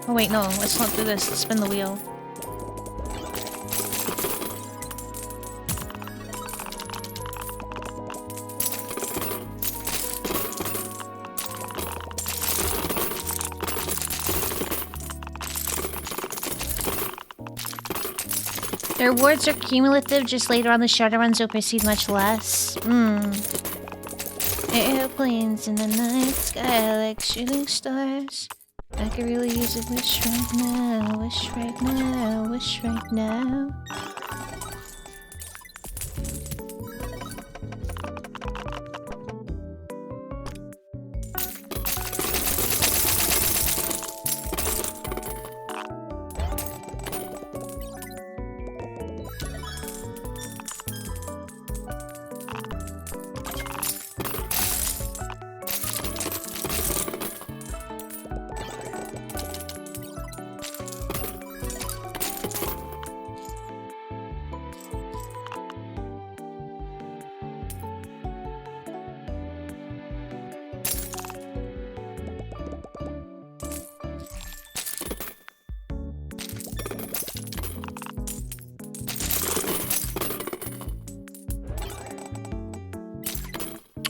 Oh wait, no, let's not do this. Let's spin the wheel. The rewards are cumulative, just later on the shorter ones will proceed much less. Airplanes in the night sky like shooting stars. I could really use a wish right now, wish right now, wish right now.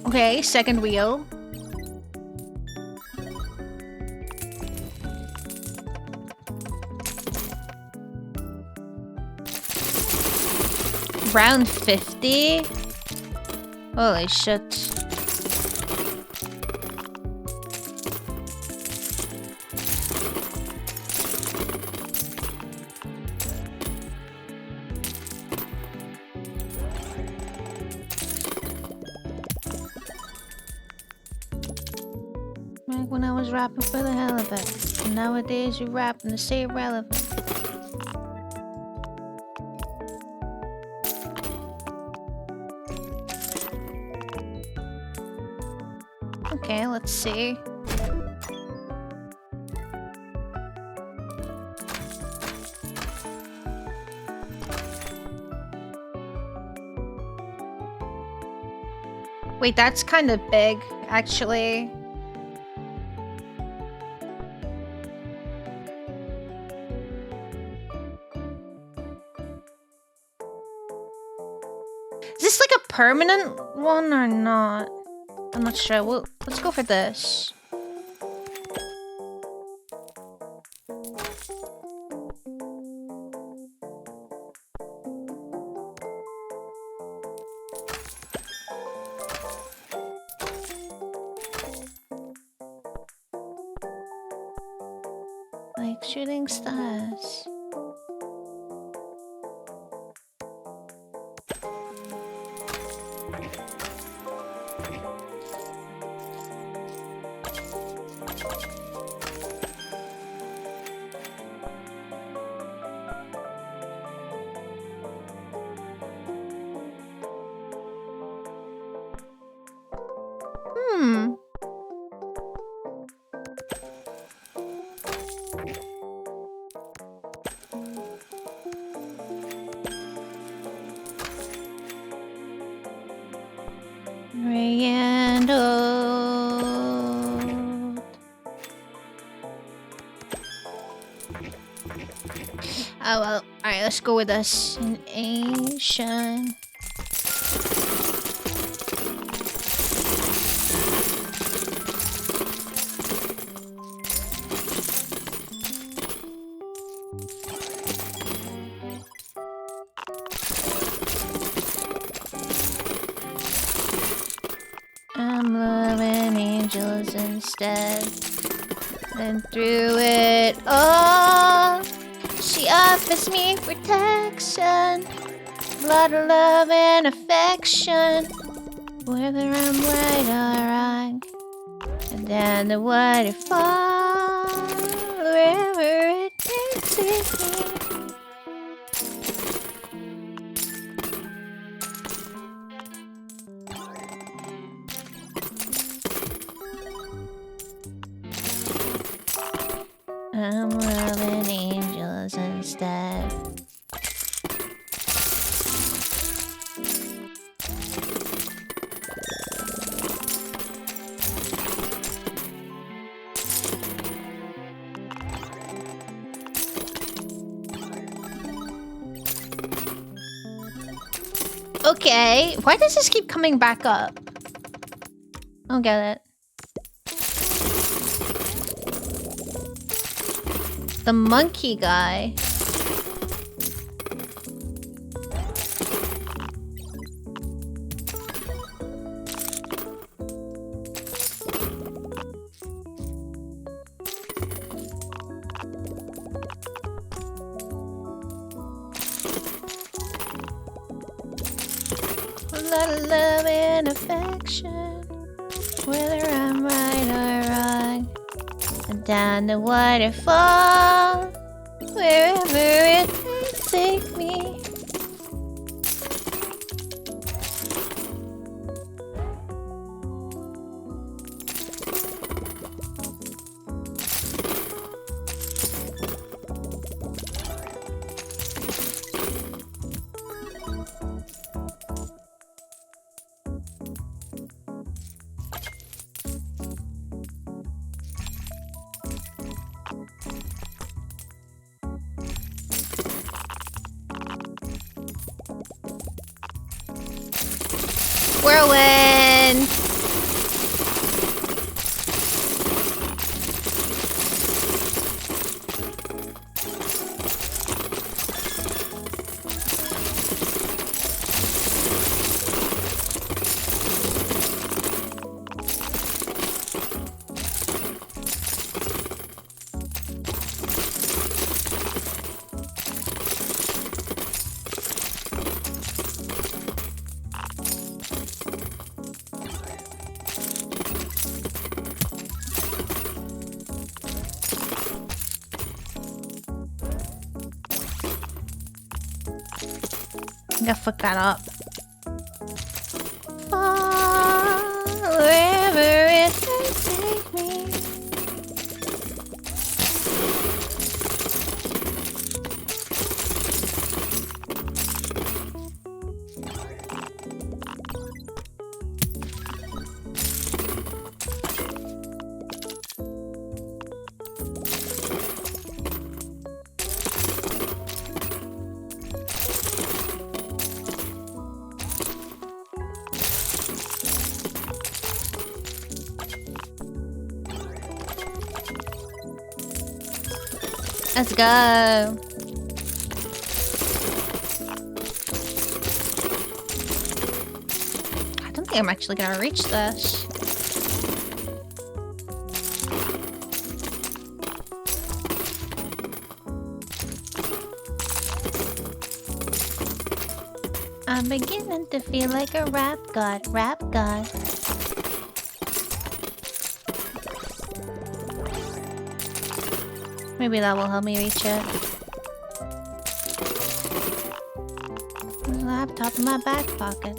Okay, second wheel. Round 50? Holy shit. Like when I was rapping for the hell of it. And nowadays you rapping to stay relevant. Okay, let's see. Wait, that's kind of big, actually. Is this like a permanent one or not? I'm not sure. Well, let's go for this. Like shooting stars. Randall. Oh well, alright, let's go with us. An Asian. I'm loving angels instead. And through it all, she offers me protection, a lot of love and affection, whether I'm right or wrong. And down the waterfall, wherever it takes me. I'm loving angels instead. Okay, why does this keep coming back up? I don't get it. The monkey guy. A lot of love and affection, whether I'm right or wrong. And down the waterfall, wherever it may take me. Whirlwind! I think I fucked that up. Far, wherever it may take me. Let's go. I don't think I'm actually gonna reach this. I'm beginning to feel like a rap god, rap god. Maybe that will help me reach it. Laptop in my back pocket.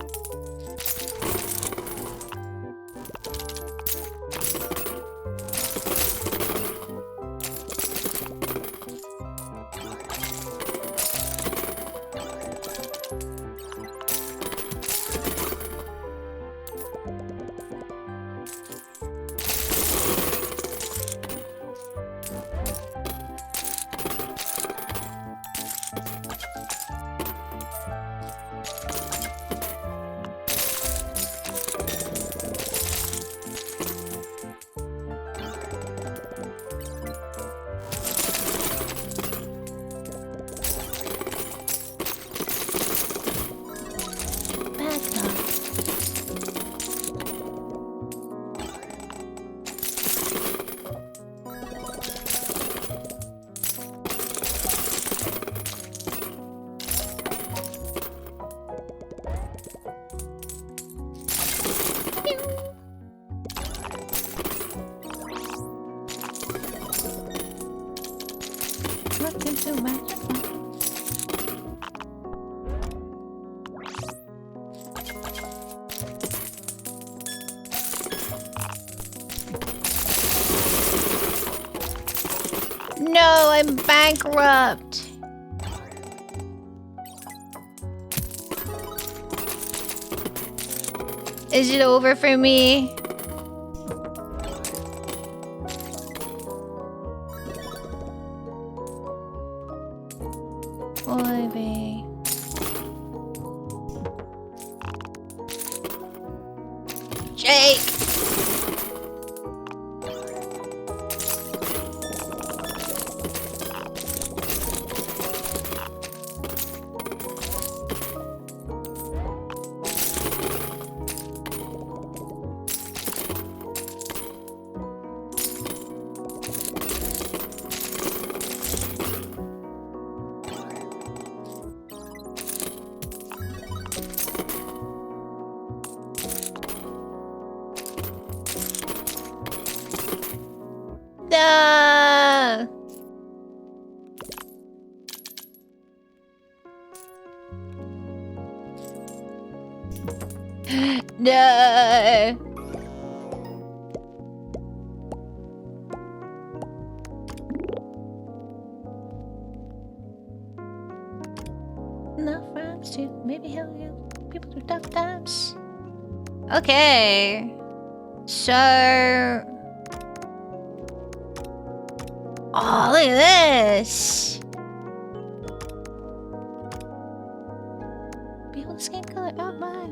no, I'm bankrupt. Is it over for me? Oy vey. Jake! No! No! Enough rhymes to maybe help you people through tough times. Okay. So... Oh, look at this! Behold the skin color outline.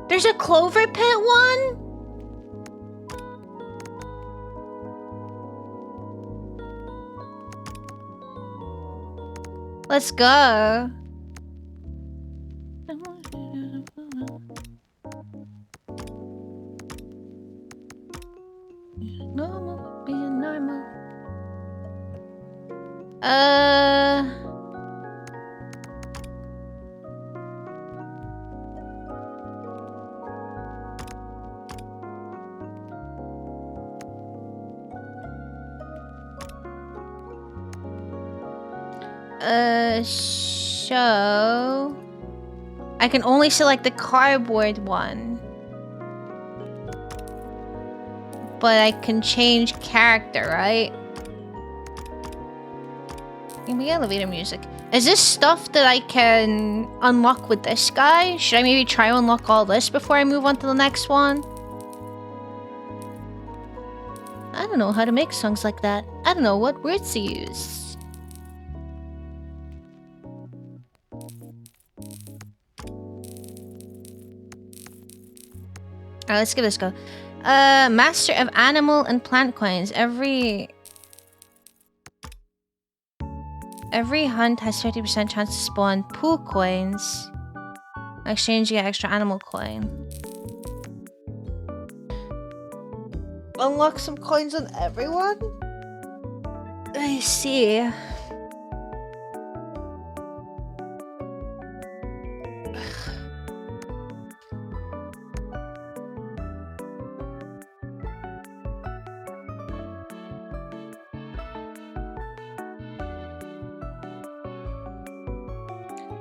There's a Clover Pit one? Let's go. Normal, being normal. So I can only select the cardboard one. But I can change character, right? Give me elevator music. Is this stuff that I can unlock with this guy? Should I maybe try to unlock all this before I move on to the next one? I don't know how to make songs like that. I don't know what words to use. Alright, let's give this a go. Master of animal and plant coins. Every hunt has 50% chance to spawn poo coins. In exchange, you get extra animal coin. Unlock some coins on everyone? I see.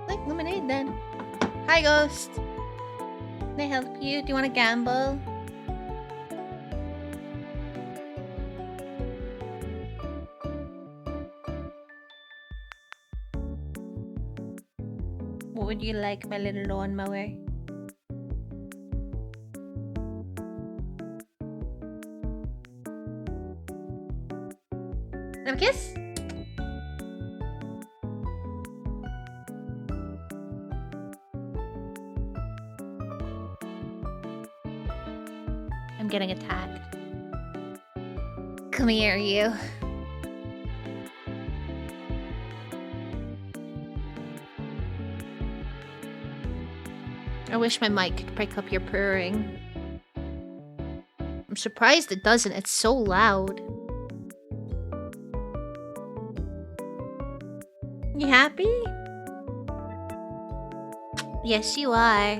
Like lemonade then. Hi, Ghost. Can I help you? Do you want to gamble? What would you like, my little lawnmower? Have a kiss? I'm getting attacked. Come here, you. I wish my mic could pick up your purring. I'm surprised it doesn't. It's so loud. You happy? Yes, you are.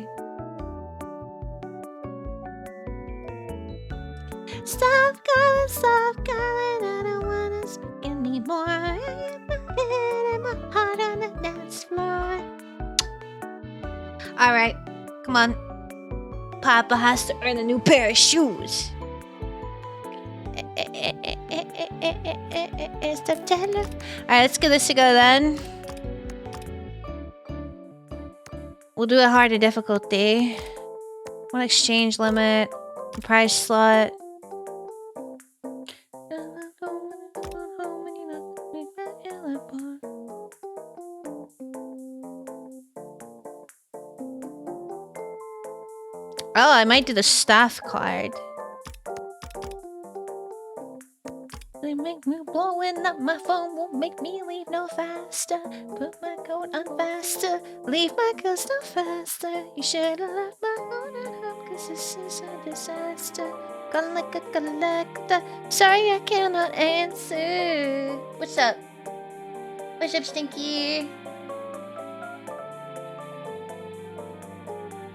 Stop calling, I don't wanna speak anymore. I have my head and my heart on the dance floor. Alright, come on. Papa has to earn a new pair of shoes. Alright, let's give this a go then. We'll do a harder difficulty. One exchange limit. Price slot. Oh, I might do the staff card. They make me blowing up my phone, won't make me leave no faster. Put my coat on faster, leave my clothes no faster. You should have left my phone at home, cause this is a disaster. Gone like a collector, sorry I cannot answer. What's up? What's up, Stinky?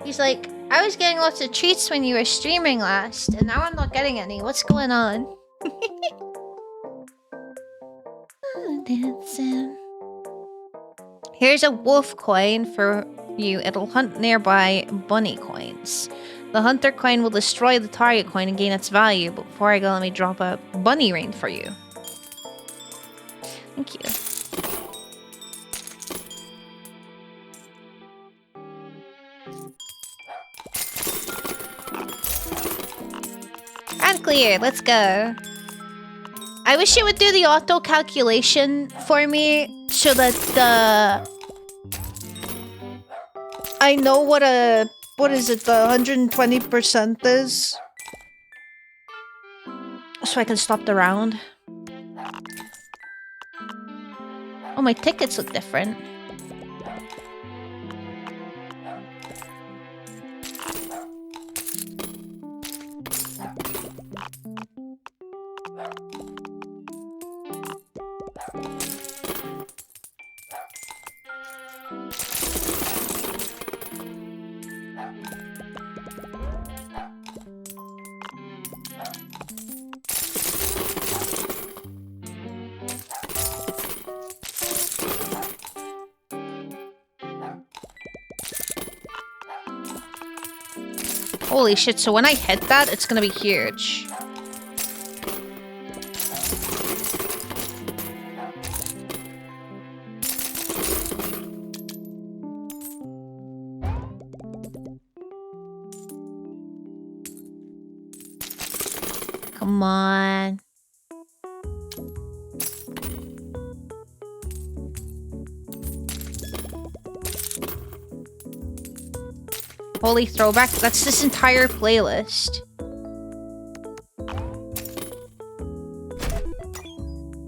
He's like, I was getting lots of treats when you were streaming last, and now I'm not getting any. What's going on? Dancing. Here's a wolf coin for you. It'll hunt nearby bunny coins. The hunter coin will destroy the target coin and gain its value. But before I go, let me drop a bunny ring for you. Thank you. And clear. Let's go. I wish it would do the auto calculation for me so that I know what is it, the 120% is, so I can stop the round. Oh, my tickets look different. Holy shit, so when I hit that, it's gonna be huge. Come on. Holy throwback, that's this entire playlist.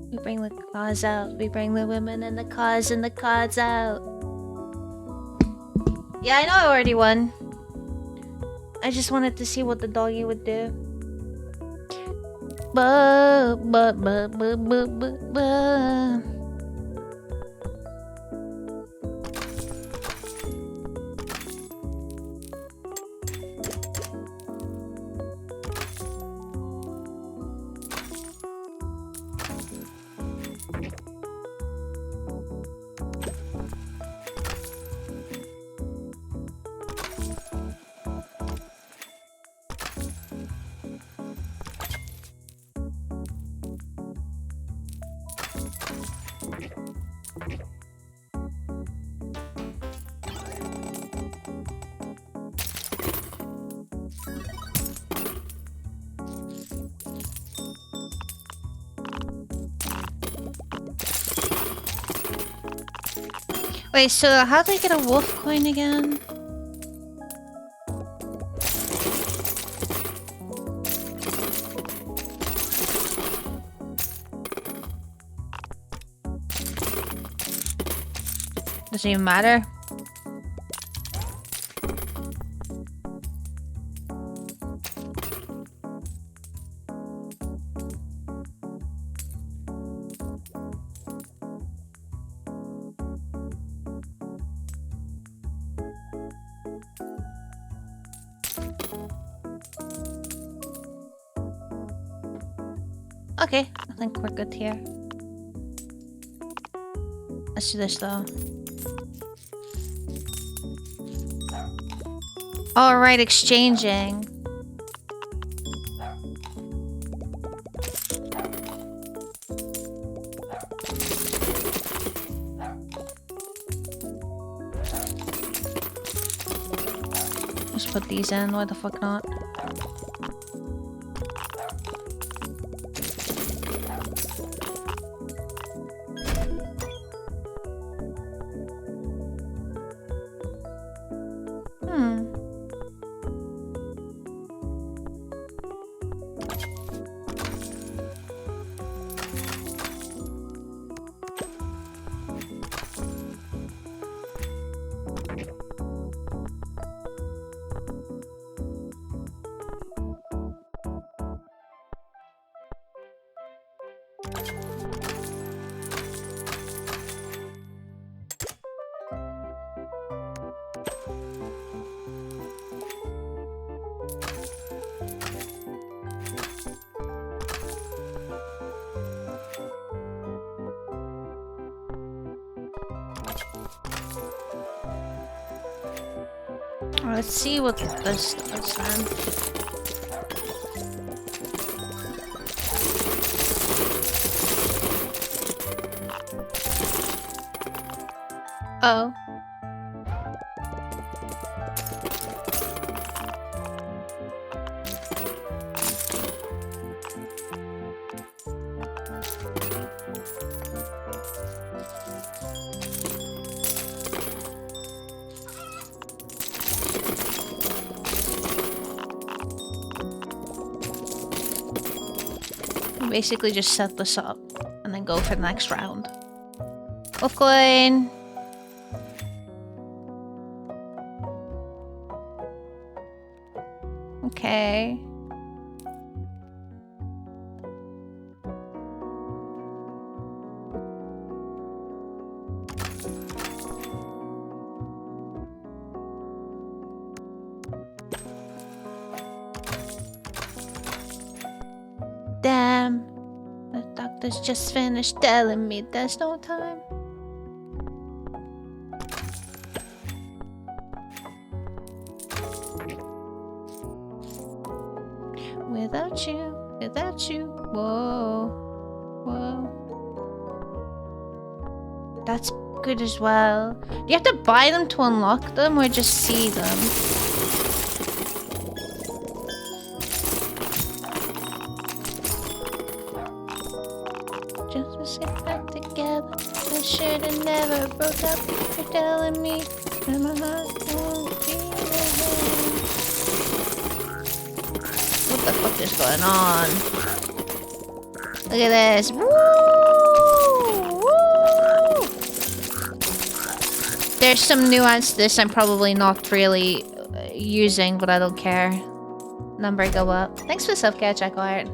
We bring the cars out, we bring the women and the cars and the cards out. Yeah, I know I already won. I just wanted to see what the doggy would do. Wait, so how do I get a wolf coin again? Doesn't even matter. Okay, I think we're good here. Let's do this though. Alright, exchanging. Let's put these in. Why the fuck not? Let's see what this does then. Oh. Basically just set this up and then go for the next round. Wolf coin. Okay. Damn. The doctor's just finished telling me there's no time. Without you, whoa, whoa. That's good as well. Do you have to buy them to unlock them or just see them? Just to sit back together. I should've never broke up. You're telling me that my heart won't beat again. What the fuck is going on? Look at this. Woo! Woo! There's some nuance to this I'm probably not really using, but I don't care. Number go up. Thanks for the self-care check art.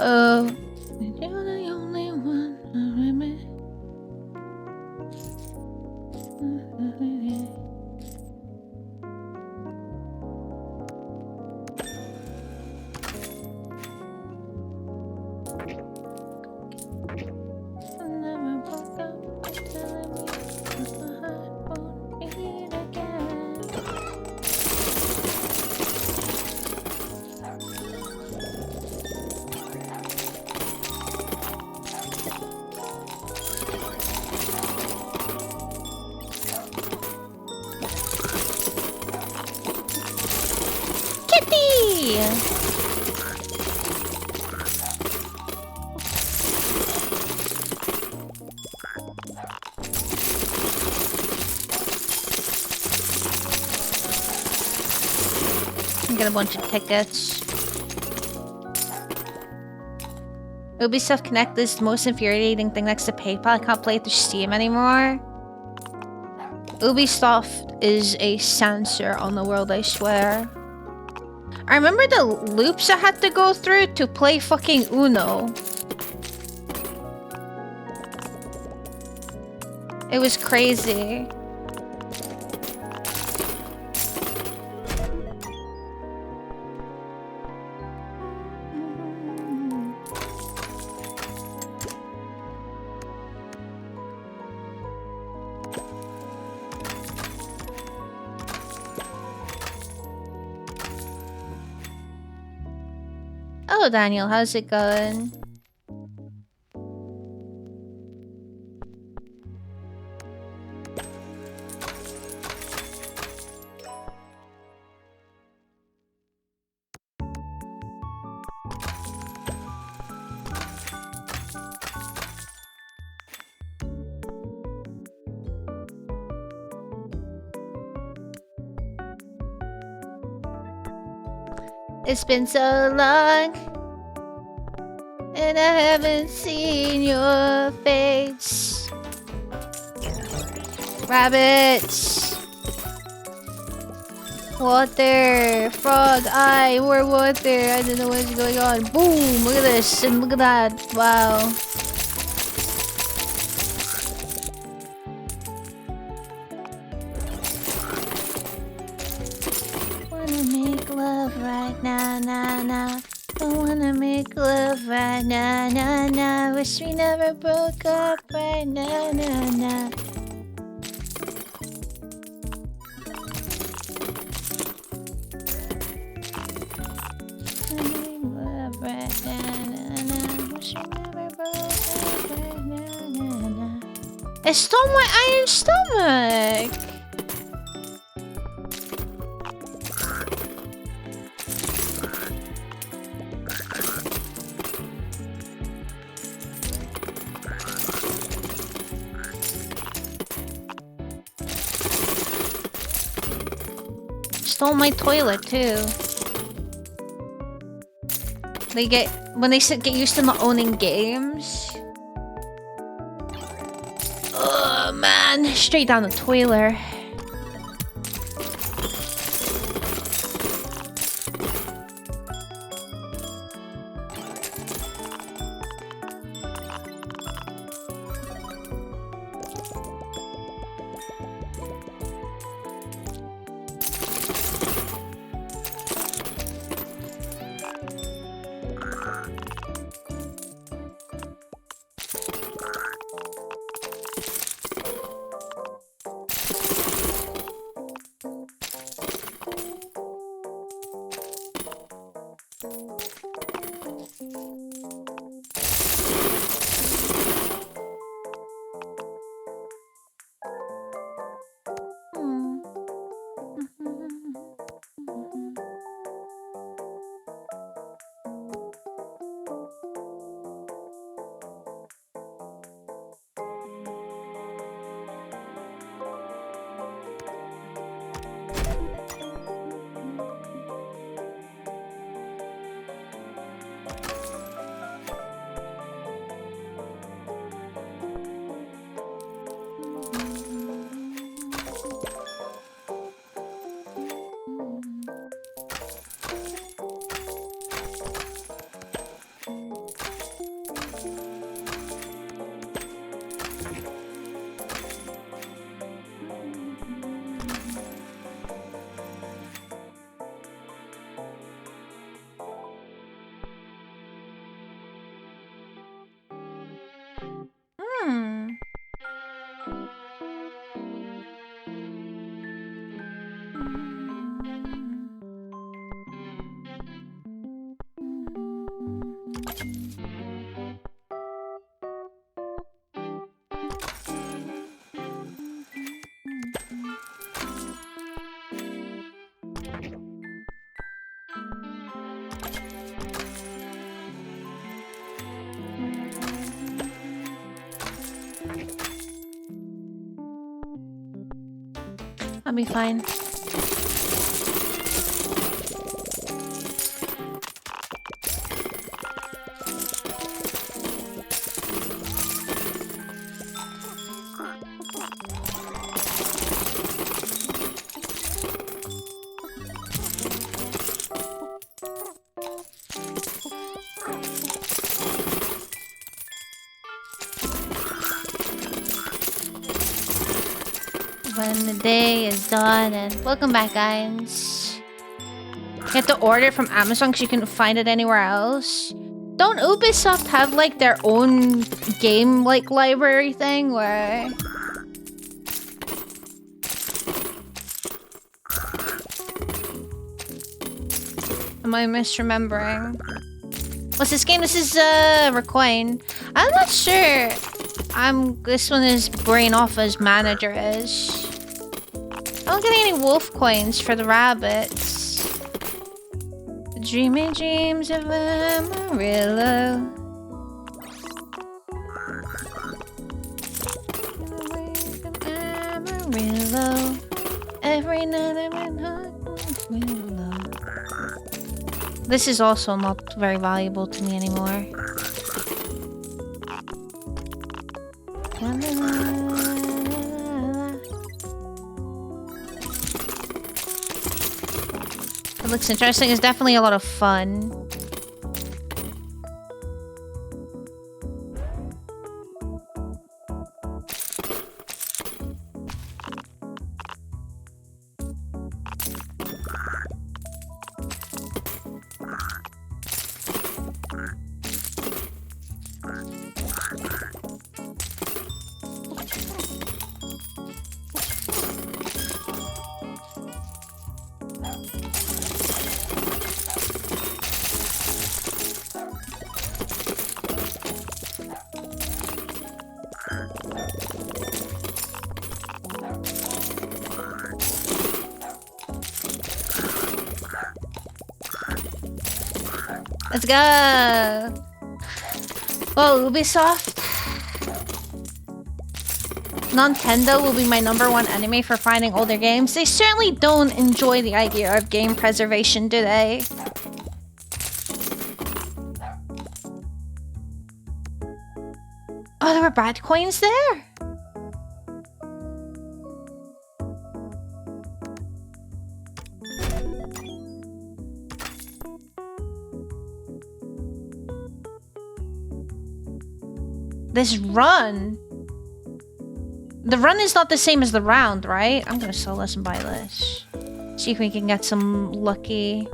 Oh, you're the only one I remember. I never broke up, you're telling me my heart won't beat again. Get a bunch of tickets. Ubisoft Connect is the most infuriating thing next to PayPal. I can't play it through Steam anymore. Ubisoft is a censor on the world, I swear. I remember the loops I had to go through to play fucking Uno. It was crazy. Hello, Daniel. How's it going? It's been so long, and I haven't seen your face. Rabbits, water, frog, eye, more water. I don't know what's going on. Boom! Look at this and look at that. Wow. Wanna make love right now, nah, nah. Don't wanna make love right now, nah, nah. Wish we never broke up right now, nah, nah. Wanna make love right now, nah, nah. Wish we never broke up right now, nah, nah. It stole my iron stomach! Stole my toilet too. They get when they get used to not owning games. Oh man, straight down the toilet. I'll be fine. When the day is done, and welcome back, guys. You have to order it from Amazon because you couldn't find it anywhere else. Don't Ubisoft have like their own game like library thing where am I misremembering? What's this game? This is Recoin. I'm not sure. This one is Brain Alpha's manager is. I don't get any wolf coins for the rabbits. Dreamy dreams of Amarillo. Amarillo. Every night I'm in Amarillo. This is also not very valuable to me anymore. It looks interesting. It's definitely a lot of fun. Let's go! Oh, Ubisoft. Nintendo will be my #1 enemy for finding older games. They certainly don't enjoy the idea of game preservation, do they? Oh, there were bad coins there? This run. The run is not the same as the round, right? I'm gonna sell this and buy this. See if we can get some lucky.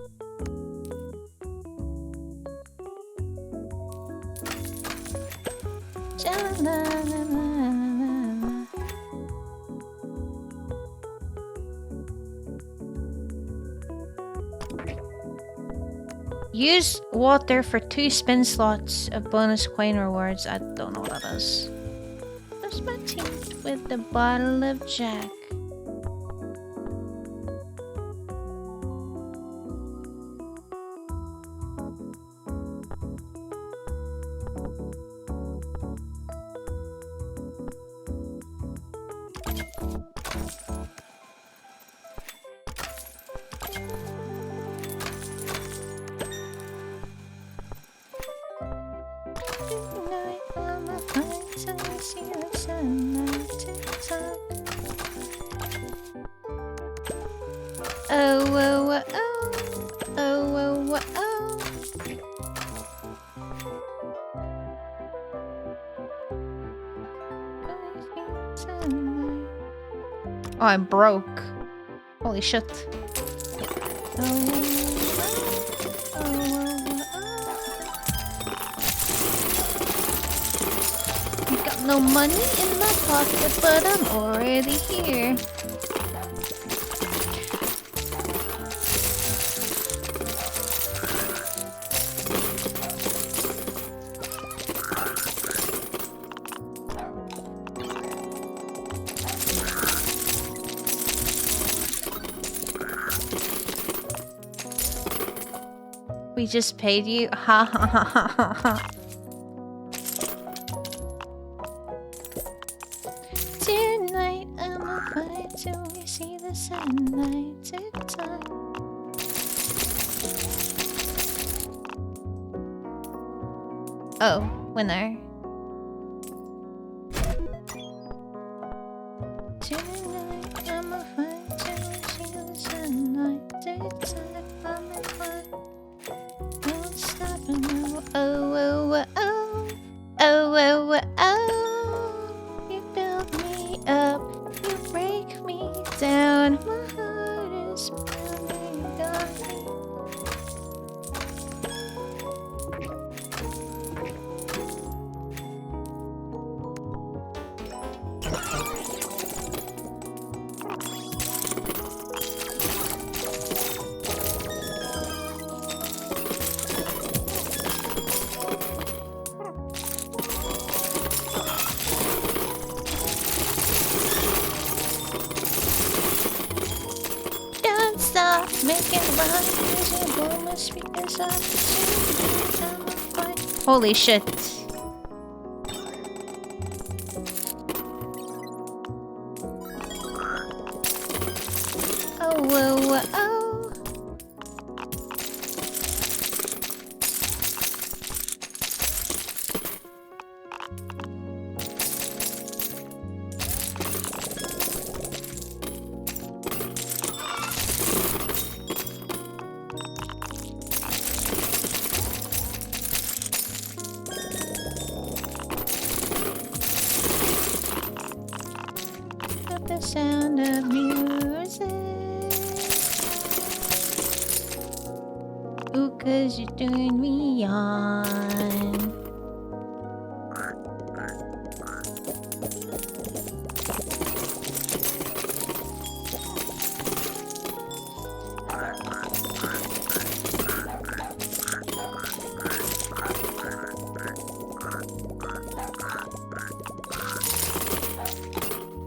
Use water for 2 spin slots of bonus coin rewards. I don't know what that is. Brush my teeth with the bottle of Jack. Oh, I'm broke. Holy shit. Got no money in my pocket, but I'm already here. We just paid you? Ha ha ha ha ha ha. Tonight I'ma fight till we see the sunlight. Tick-tock. Oh, winner. Tonight I'ma fight till we see the sunlight. Tick-tock, I'ma fight. Don't stop now. Oh, oh, oh, oh, oh, oh, oh. You build me up, you break me down. My heart is pounding on me. off, making rhymes, speakers off. Holy shit. Oh, whoa, oh. The sound of music. Ooh, 'cause you turn me on.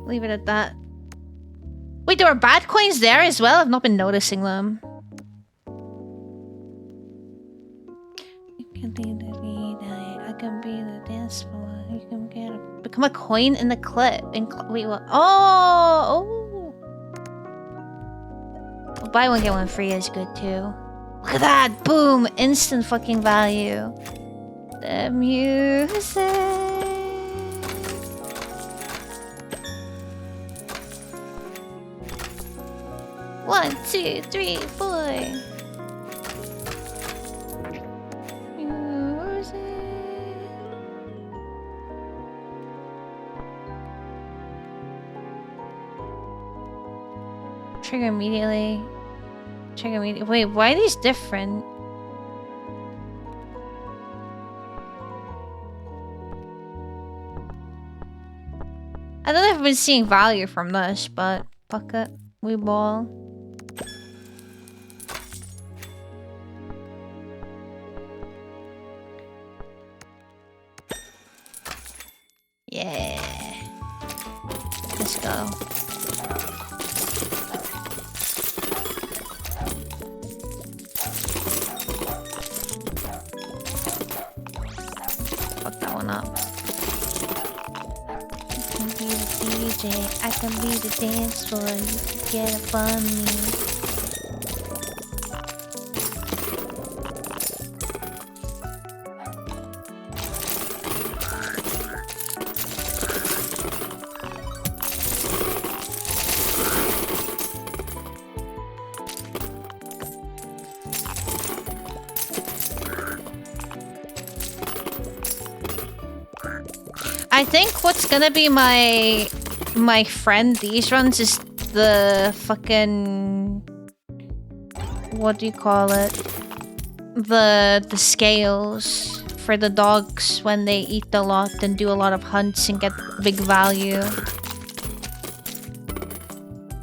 Leave it at that. Wait, there are bad coins there as well? I've not been noticing them. You can be the lead, I can be the dance floor. You can become a coin in the clip. Wait, what? Oh! Buy one, get one free is good too. Look at that! Boom! Instant fucking value. The music. 1, 2, 3, 4. Music. Trigger immediately. Trigger immediately. Wait, why are these different? I don't know if I've been seeing value from this, but fuck it. We ball. Yeah. Let's go. Fuck that one up. You can be the DJ, I can be the dance floor, you can get up on me. I think what's gonna be my friend these runs is the fucking, what do you call it? The scales for the dogs when they eat a lot and do a lot of hunts and get big value.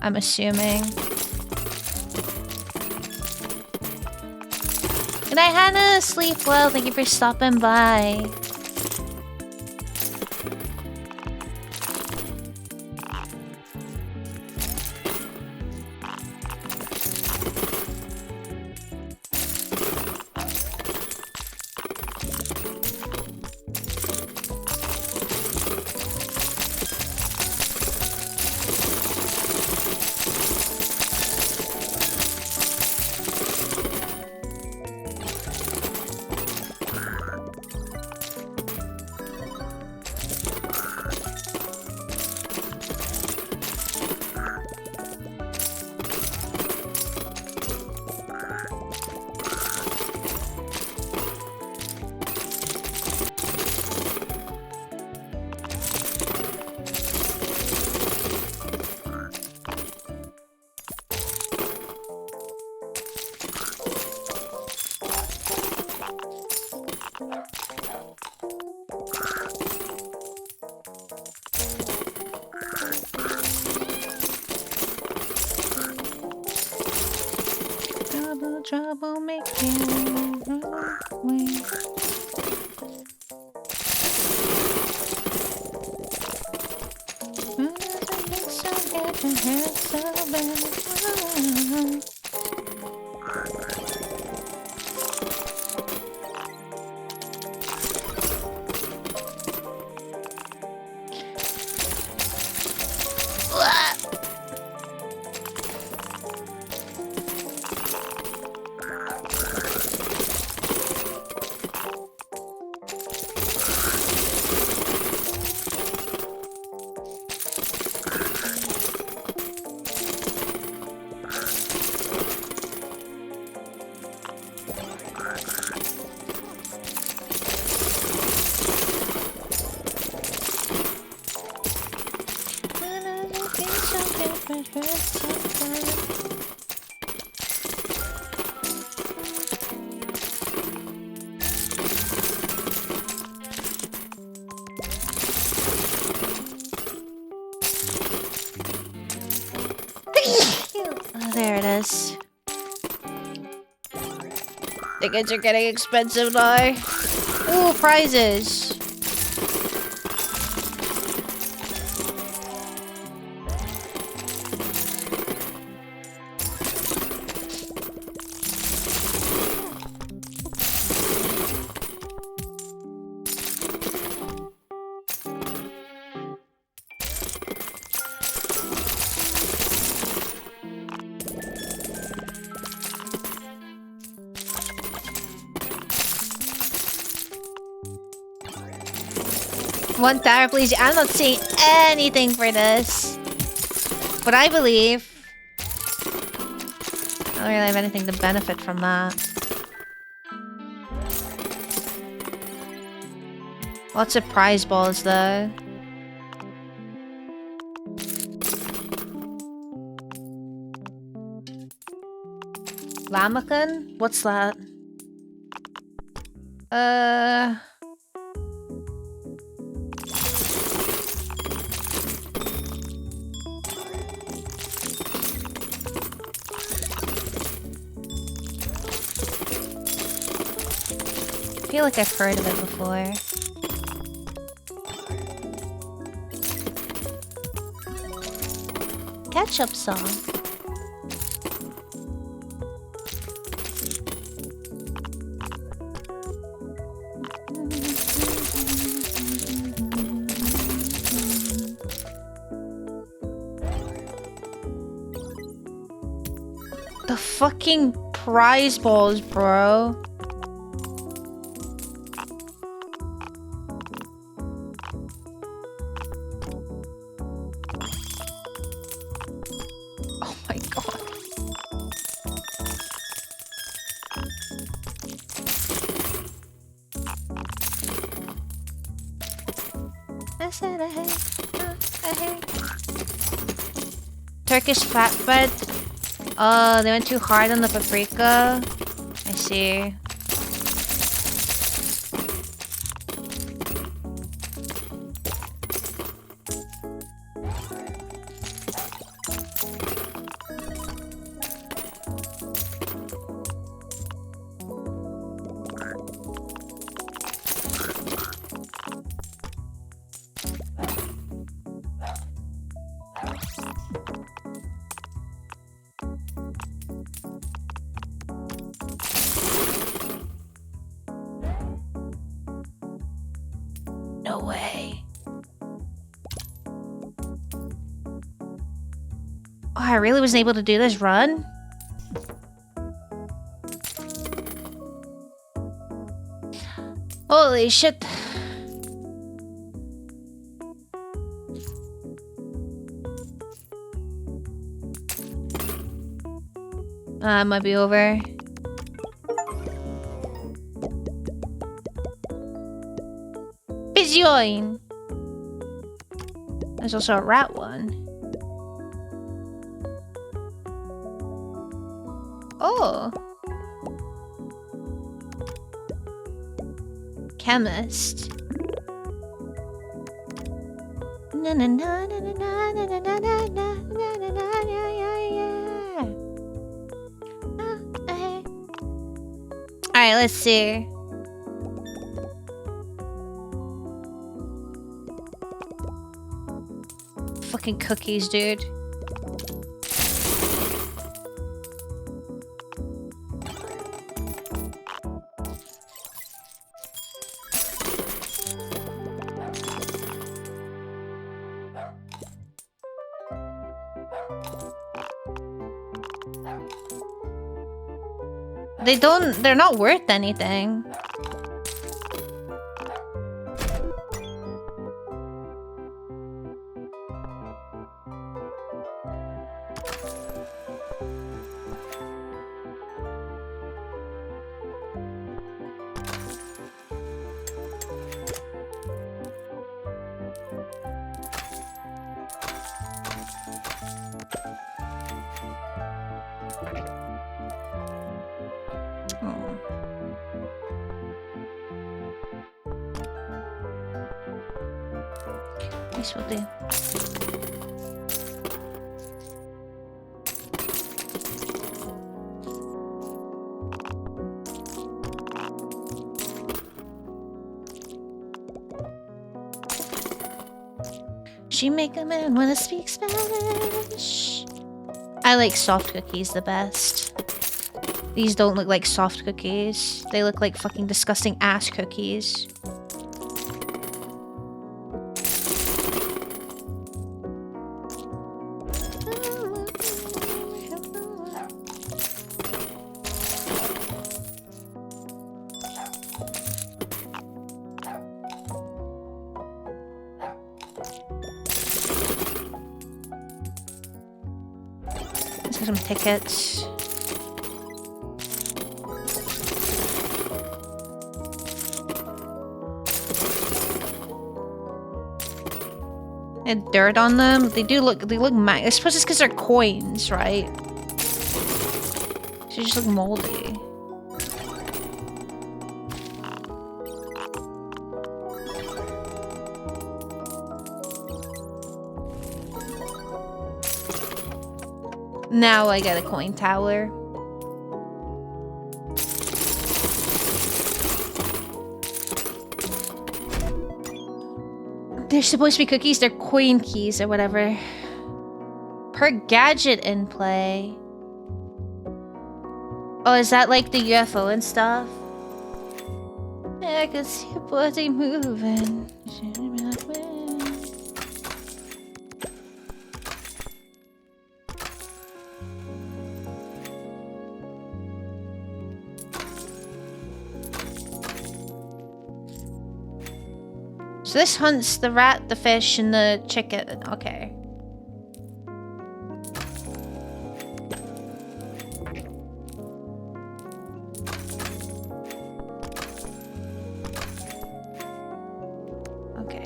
I'm assuming. Good night, Hannah. Sleep well. Thank you for stopping by. Trouble making way. Oh, there it is. Tickets are getting expensive now. Ooh, prizes. $1, please. I'm not seeing anything for this. But I believe... I don't really have anything to benefit from that. Lots of prize balls, though. Lamacon? What's that? I feel like I've heard of it before. Ketchup song. The fucking prize balls, bro. Oh my god. I said I hate. Turkish flatbread. Oh, they went too hard on the paprika. I see. No way. Oh, I really wasn't able to do this run? Holy shit. Might be over. Bizoin! There's also a rat one. Oh! Chemist. Na na na na na na na na na na na na na yeah yeah yeah. Alright, let's see. Fucking cookies, dude. They're not worth anything. This will do. She make a man wanna speak Spanish. I like soft cookies the best. These don't look like soft cookies. They look like fucking disgusting ass cookies. Let's get some tickets. And dirt on them. They look I suppose it's because they're coins, right? They just look moldy. Now I get a coin tower. They're supposed to be cookies, they're coin keys or whatever. Per gadget in play. Oh, is that like the UFO and stuff? Yeah, I could see your body moving. So this hunts the rat, the fish, and the chicken. Okay. Okay.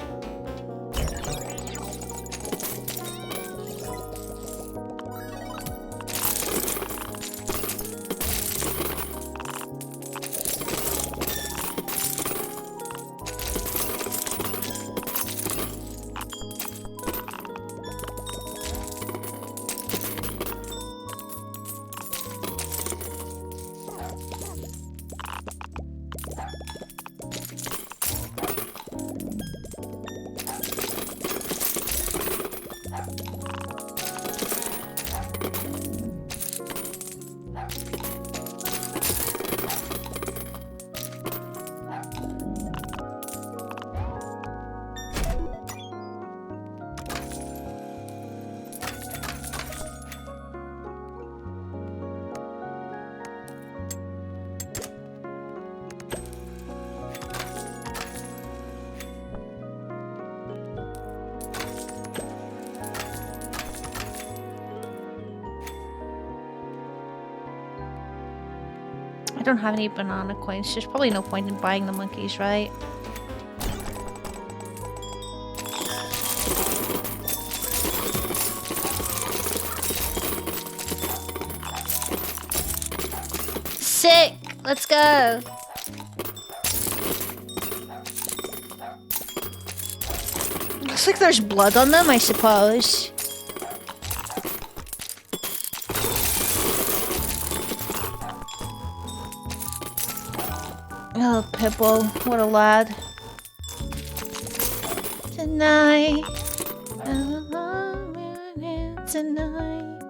I don't have any banana coins. There's probably no point in buying the monkeys, right? Sick! Let's go! Looks like there's blood on them, I suppose. Oh, Pippo, what a lad. Tonight, tonight.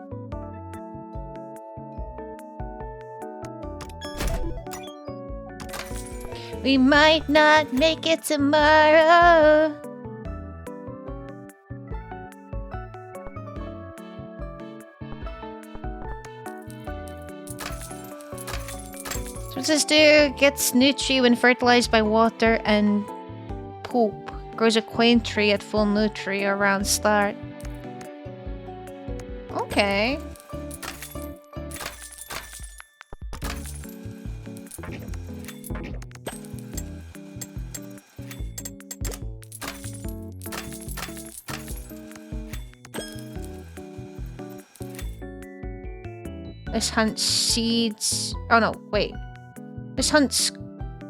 We might not make it tomorrow. What's this do? Gets nutri when fertilized by water and poop. Grows a quaint tree at full nutri around start. Okay. This hunts seeds. Oh no, wait. This hunts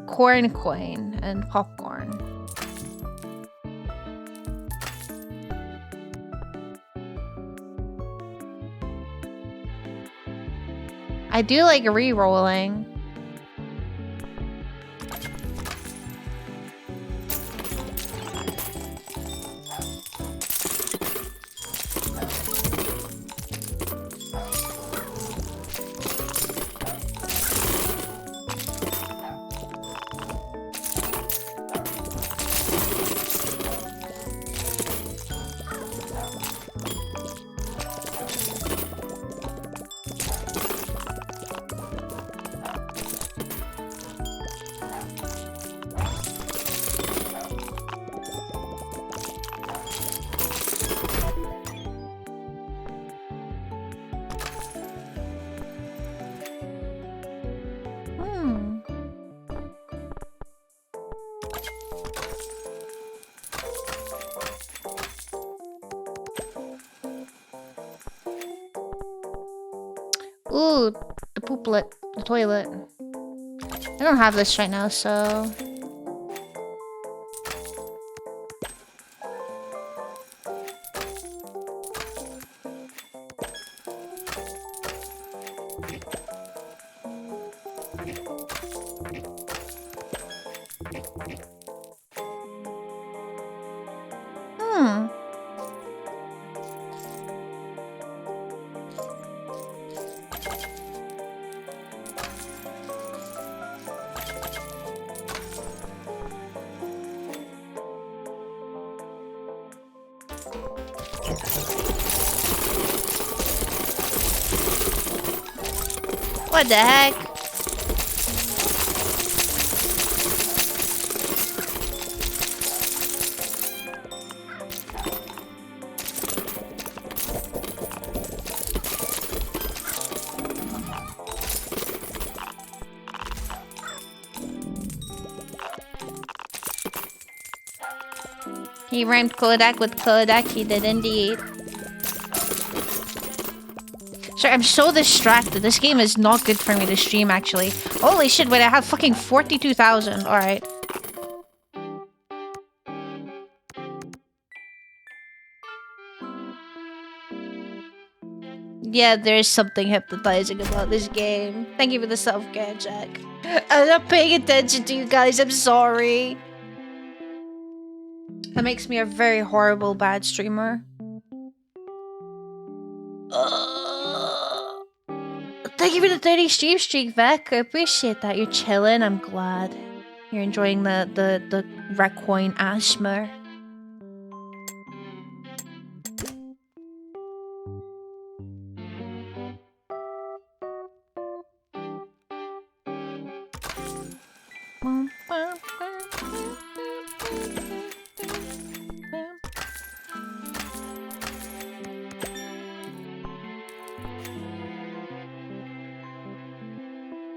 corn coin and popcorn. I do like re-rolling. Ooh, the pooplet, the toilet. I don't have this right now, so... What the heck? He rhymed Kodak with Kodak, he did indeed. Sorry, I'm so distracted. This game is not good for me to stream, actually. Holy shit, wait, I have fucking 42,000. Alright. Yeah, there's something hypnotizing about this game. Thank you for the self-care, Jack. I'm not paying attention to you guys, I'm sorry. That makes me a very horrible, bad streamer. Thank you for the 30 stream streak, Vec. I appreciate that. You're chilling. I'm glad. You're enjoying the Recoin Ashmer.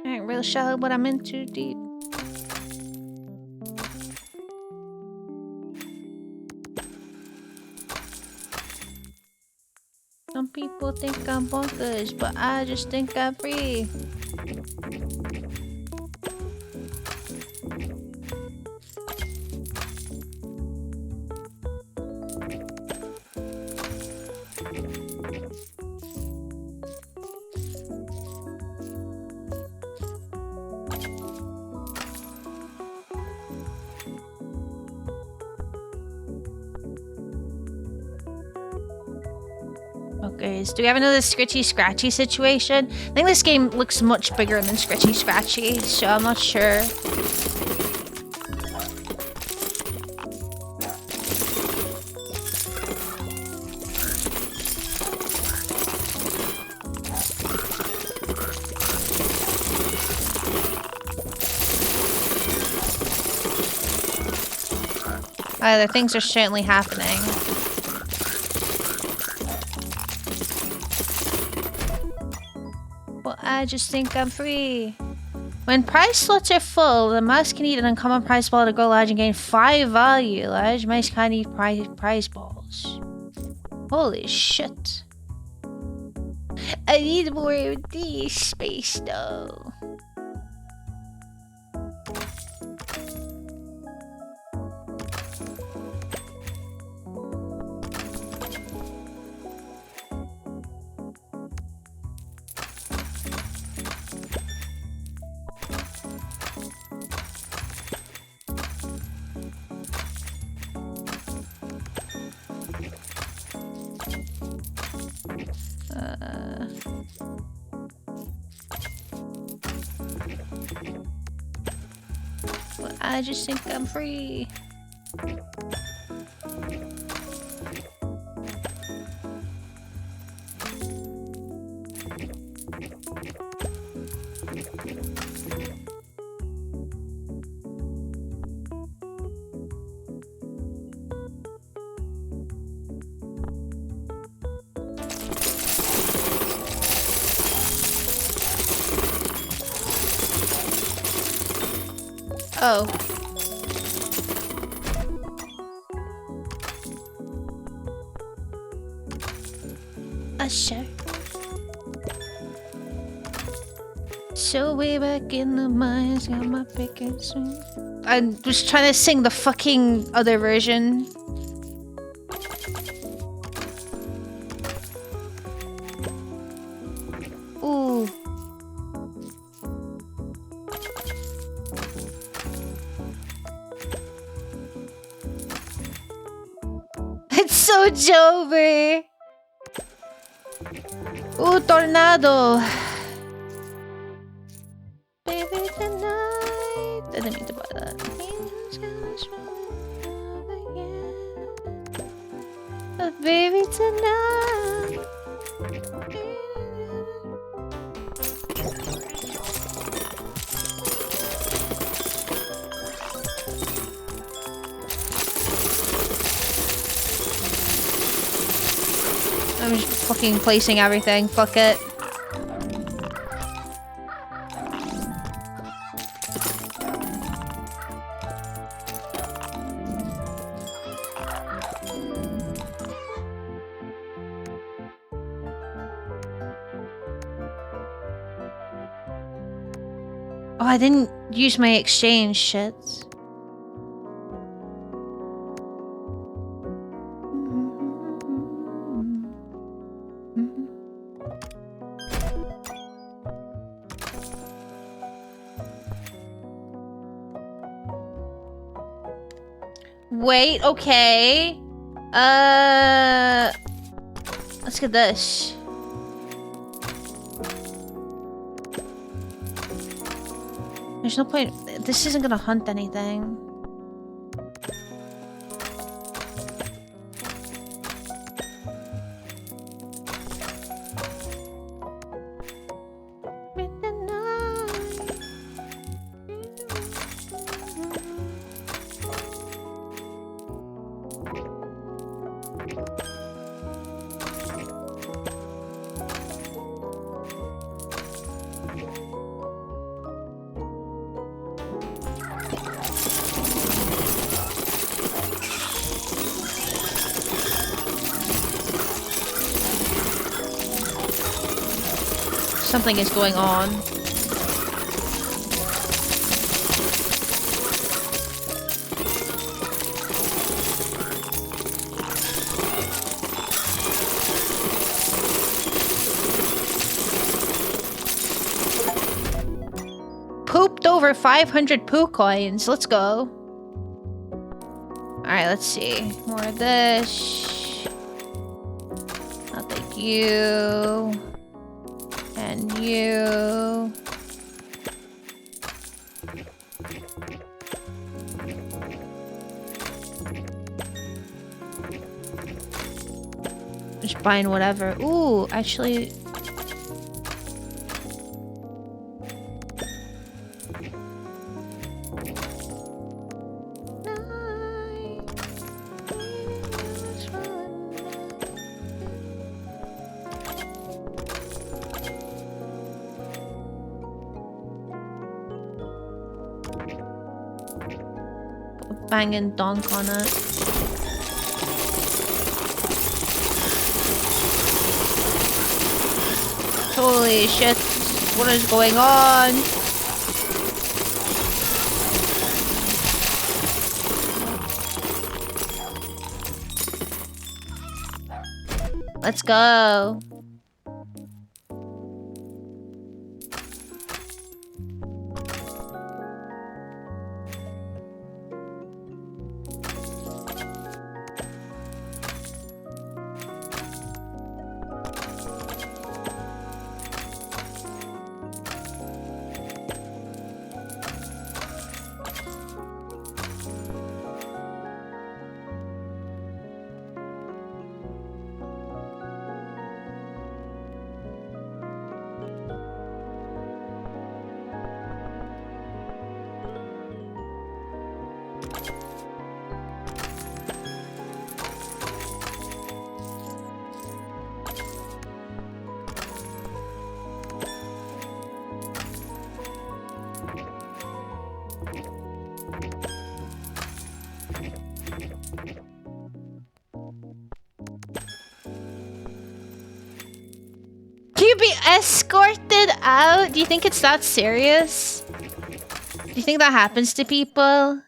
I ain't really sure what I'm into deep. Some people think I'm bonkers, but I just think I'm free. Okay, so do we have another Scritchy Scratchy situation? I think this game looks much bigger than Scritchy Scratchy, so I'm not sure. Other things are certainly happening. Well, I just think I'm free. When prize slots are full, the mouse can eat an uncommon prize ball to grow large and gain 5 value. Large mice can't eat prize balls. Holy shit. I need more of these space though. I just think I'm free. Oh. Sure. So way back in the mines, got my pick and swing. I was trying to sing the fucking other version. Ooh. It's so Jover. Ooh, tornado. Baby tonight. I didn't mean to buy that. But baby tonight. I'm just fucking placing everything. Fuck it. Oh, I didn't use my exchange shit. Wait, okay. Let's get this. There's no point. This isn't gonna hunt anything. Something is going on. Pooped over 500 poo coins. Let's go. Alright, let's see. More of this. I'll take you. And you. Just buying whatever. Ooh, actually. Banging donk on it. Holy shit, what is going on? Let's go. Escorted out? Do you think it's that serious? Do you think that happens to people?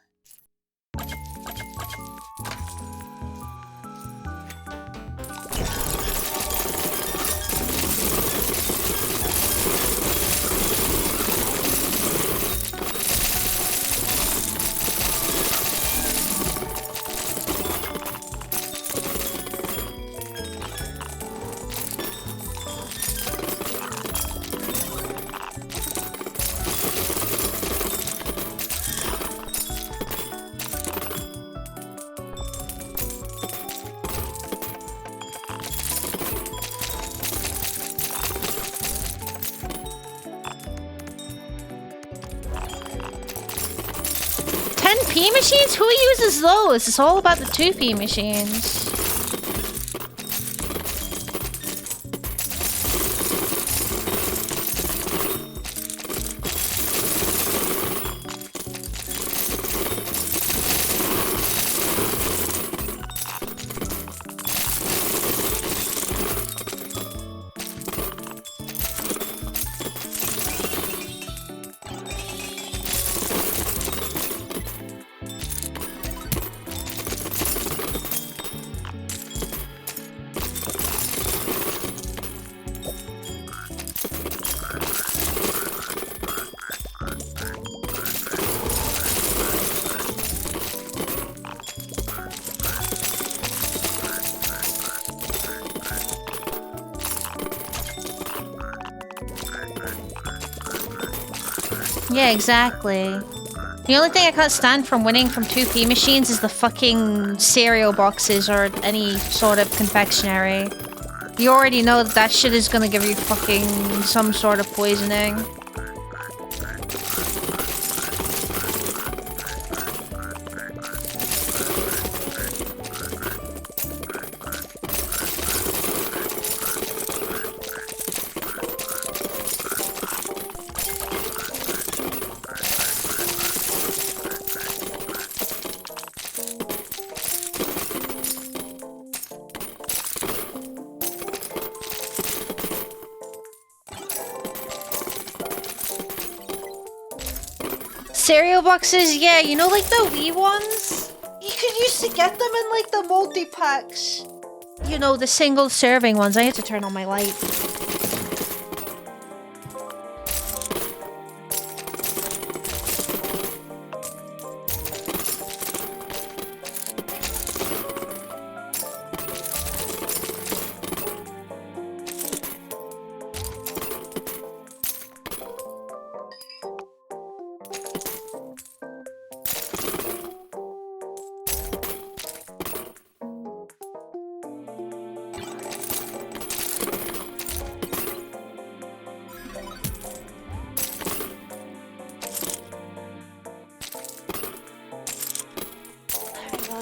P machines? Who uses those? It's all about the 2P machines. Yeah, exactly. The only thing I can't stand from winning from 2P machines is the fucking cereal boxes or any sort of confectionery. You already know that that shit is gonna give you fucking some sort of poisoning. Cereal boxes, yeah, you know, like the wee ones? You could used to get them in like the multi-packs. You know, the single serving ones. I had to turn on my light.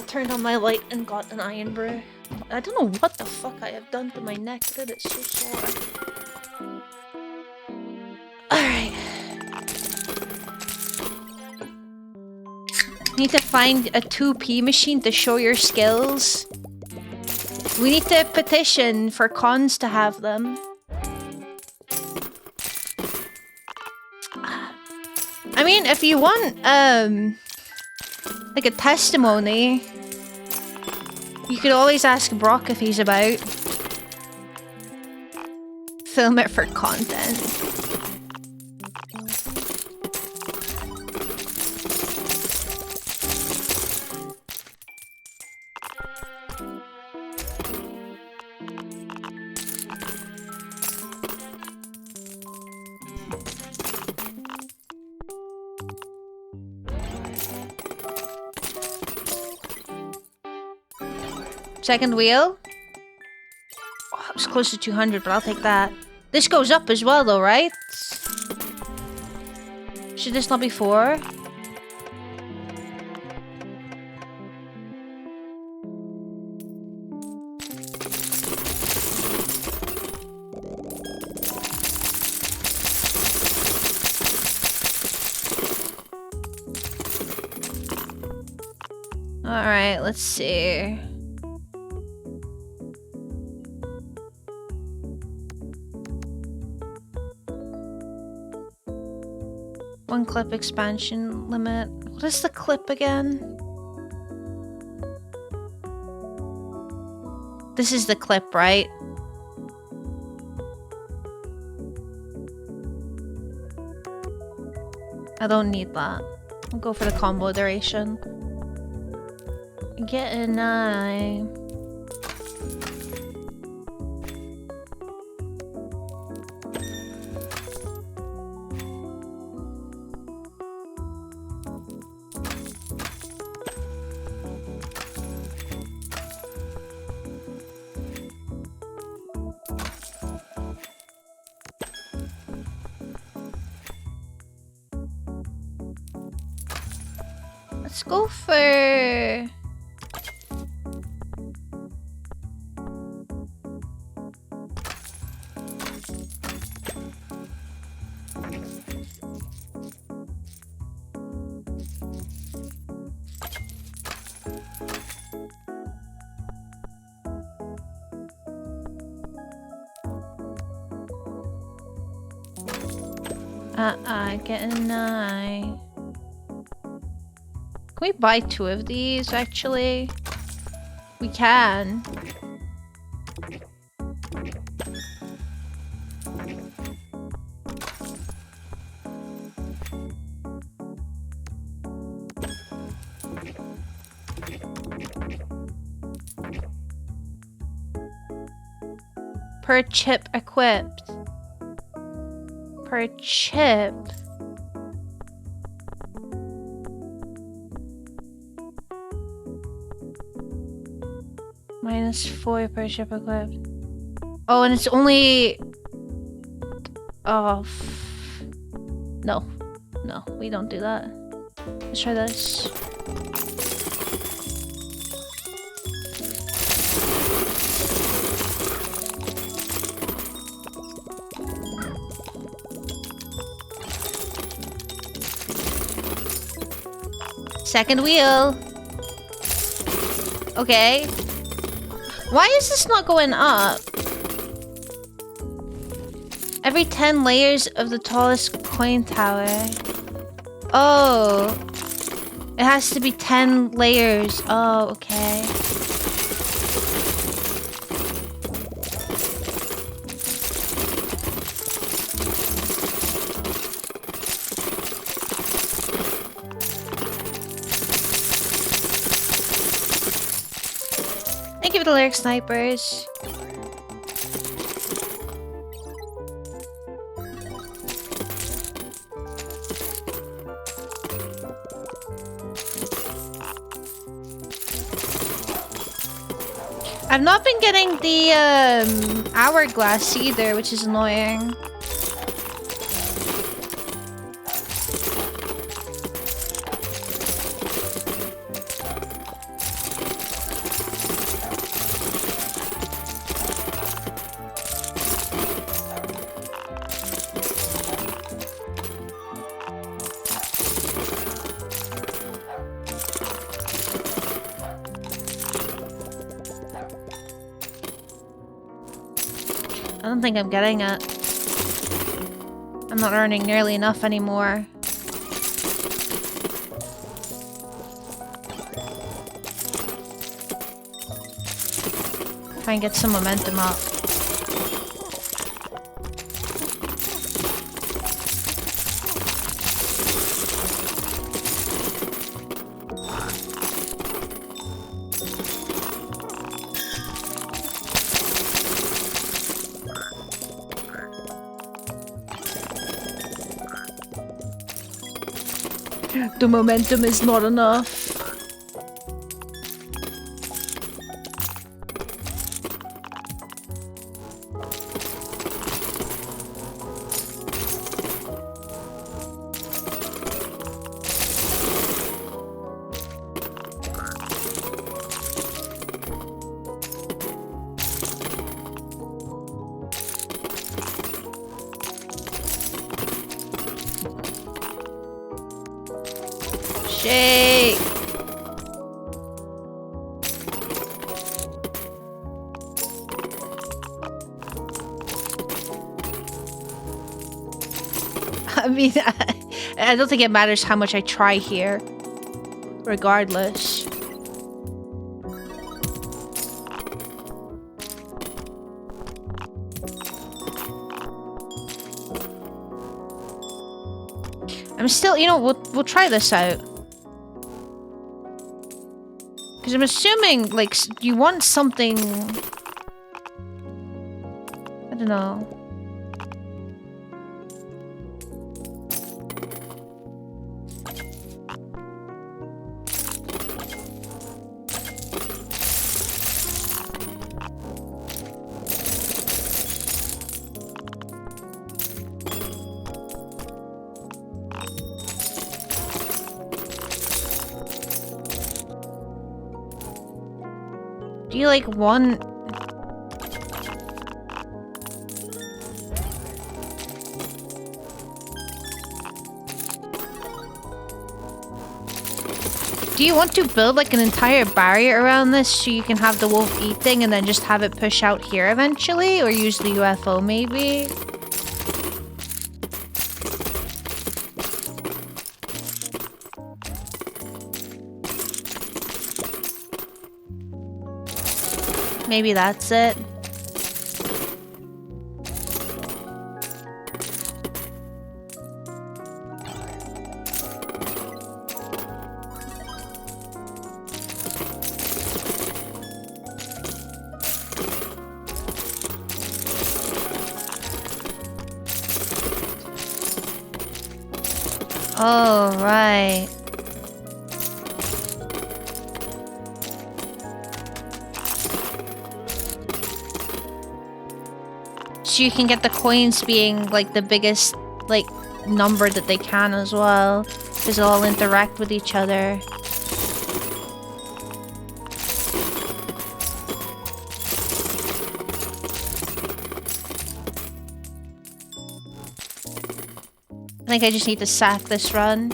Turned on my light and got an iron brew. I don't know what the fuck I have done to my neck, but it's so sore. Alright. Need to find a 2P machine to show your skills. We need to petition for cons to have them. I mean, if you want, like a testimony, you could always ask Brock if he's about. Film it for content. Second wheel? Oh, it was close to 200, but I'll take that. This goes up as well though, right? Should this not be 4? Alright, let's see. 1 clip expansion limit. What is the clip again? This is the clip, right? I don't need that. I'll go for the combo duration. Get an eye. Let's go for... get an eye. Can we buy 2 of these, actually? We can. Per chip equipped. Per chip. -4 per chip equipped. Oh, and it's only... Oh. No. No, we don't do that. Let's try this. Second wheel. Okay. Why is this not going up? Every 10 layers of the tallest coin tower. Oh. It has to be 10 layers. Oh, okay. Thank you for the lyric snipers. I've not been getting the hourglass either, which is annoying. I don't think I'm getting it. I'm not earning nearly enough anymore. Try and get some momentum up. The momentum is not enough. Shake. I mean, I don't think it matters how much I try here. Regardless. I'm still, you know, we'll try this out. Because I'm assuming, like, you want something... I don't know. Do you like want... Do you want to build like an entire barrier around this so you can have the wolf eating and then just have it push out here eventually? Or use the UFO maybe? Maybe that's it. Oh, right. So you can get the coins being like the biggest like number that they can as well, because they'll all interact with each other. I think I just need to sack this run.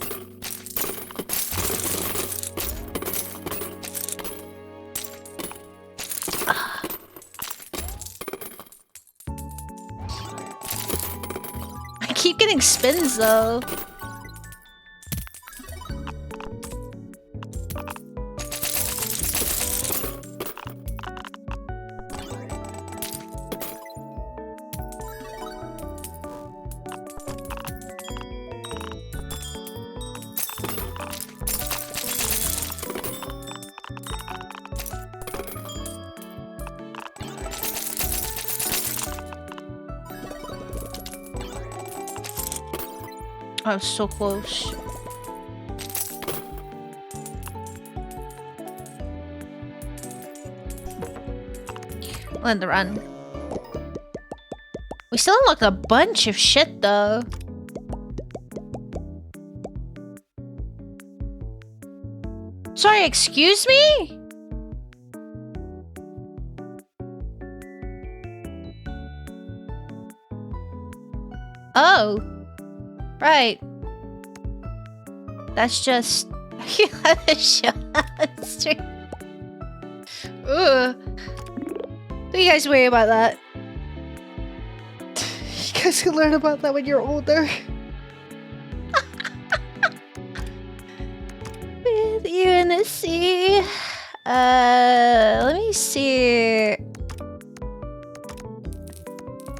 I keep getting spins though. I was so close. We'll end the run. We still unlocked a bunch of shit though. Sorry, excuse me? Oh. Right. That's just... You have a show on stream. Ugh. Don't you guys worry about that. You guys can learn about that when you're older. With you in the sea. Let me see.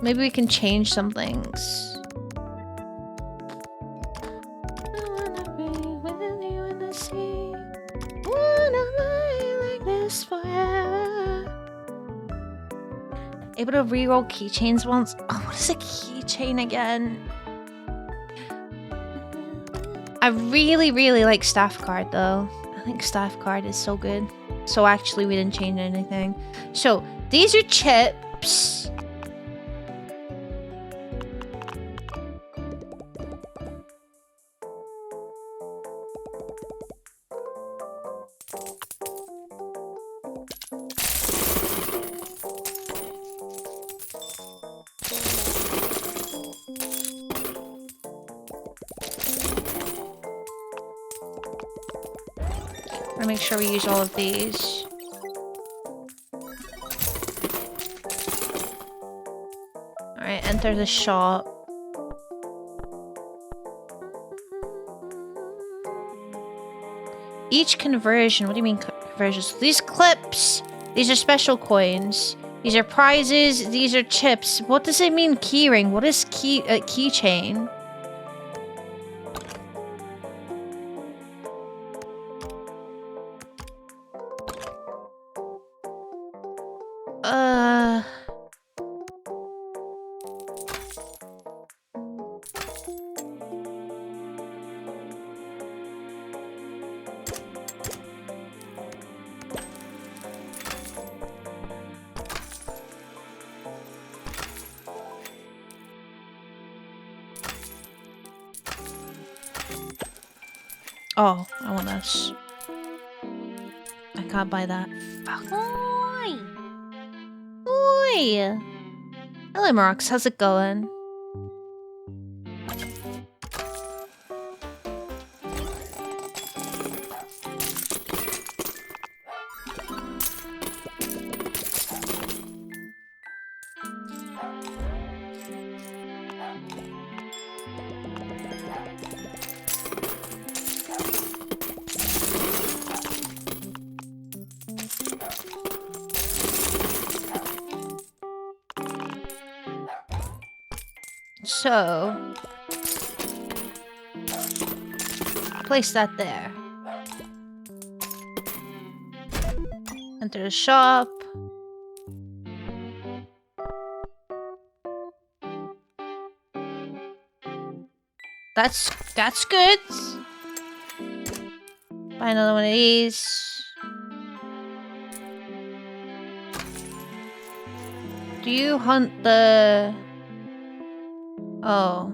Maybe we can change some things. Able to reroll keychains once. Oh, what is a keychain again? I really, really like staff card though. I think staff card is so good. So actually we didn't change anything. So these are chips. Make sure we use all of these. Alright, enter the shop. each conversion. What do you mean conversions? These clips. These are special coins. These are prizes. These are chips. What does it mean keyring? What is keychain? Oh, I want this. I can't buy that. Fuck. Oi! Oi! Hello, Marox. How's it going? So, place that there. Enter the shop. That's good. Buy another one of these. Do you hunt the... Oh.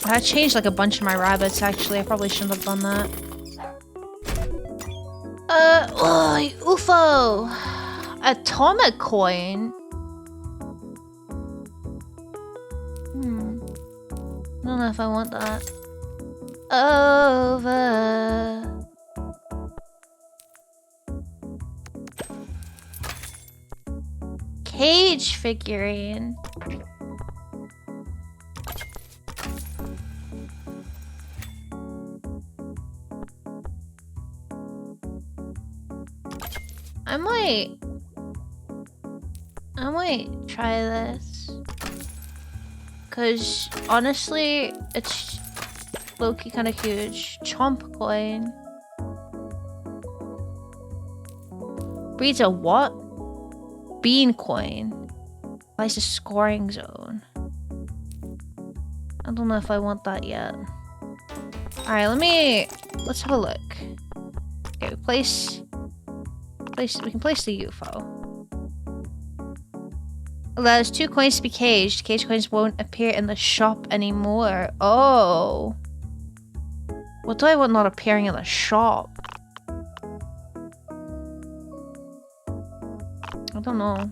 I changed like a bunch of my rabbits actually. I probably shouldn't have done that. UFO! Atomic coin? I don't know if I want that. Over. Cage figurine. I might try this. Cause honestly, it's low-key kind of huge. Chomp coin. Breeds a what? Bean coin. Buys a scoring zone. I don't know if I want that yet. Alright, let's have a look. Okay, we can place the UFO. Allows 2 coins to be caged. Cage coins won't appear in the shop anymore. Oh. What do I want not appearing in the shop? I don't know.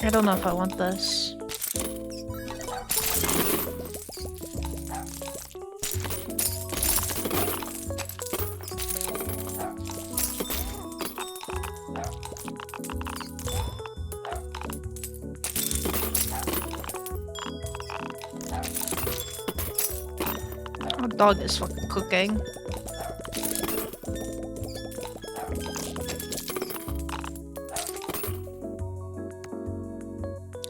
I don't know if I want this. Our dog is fucking cooking.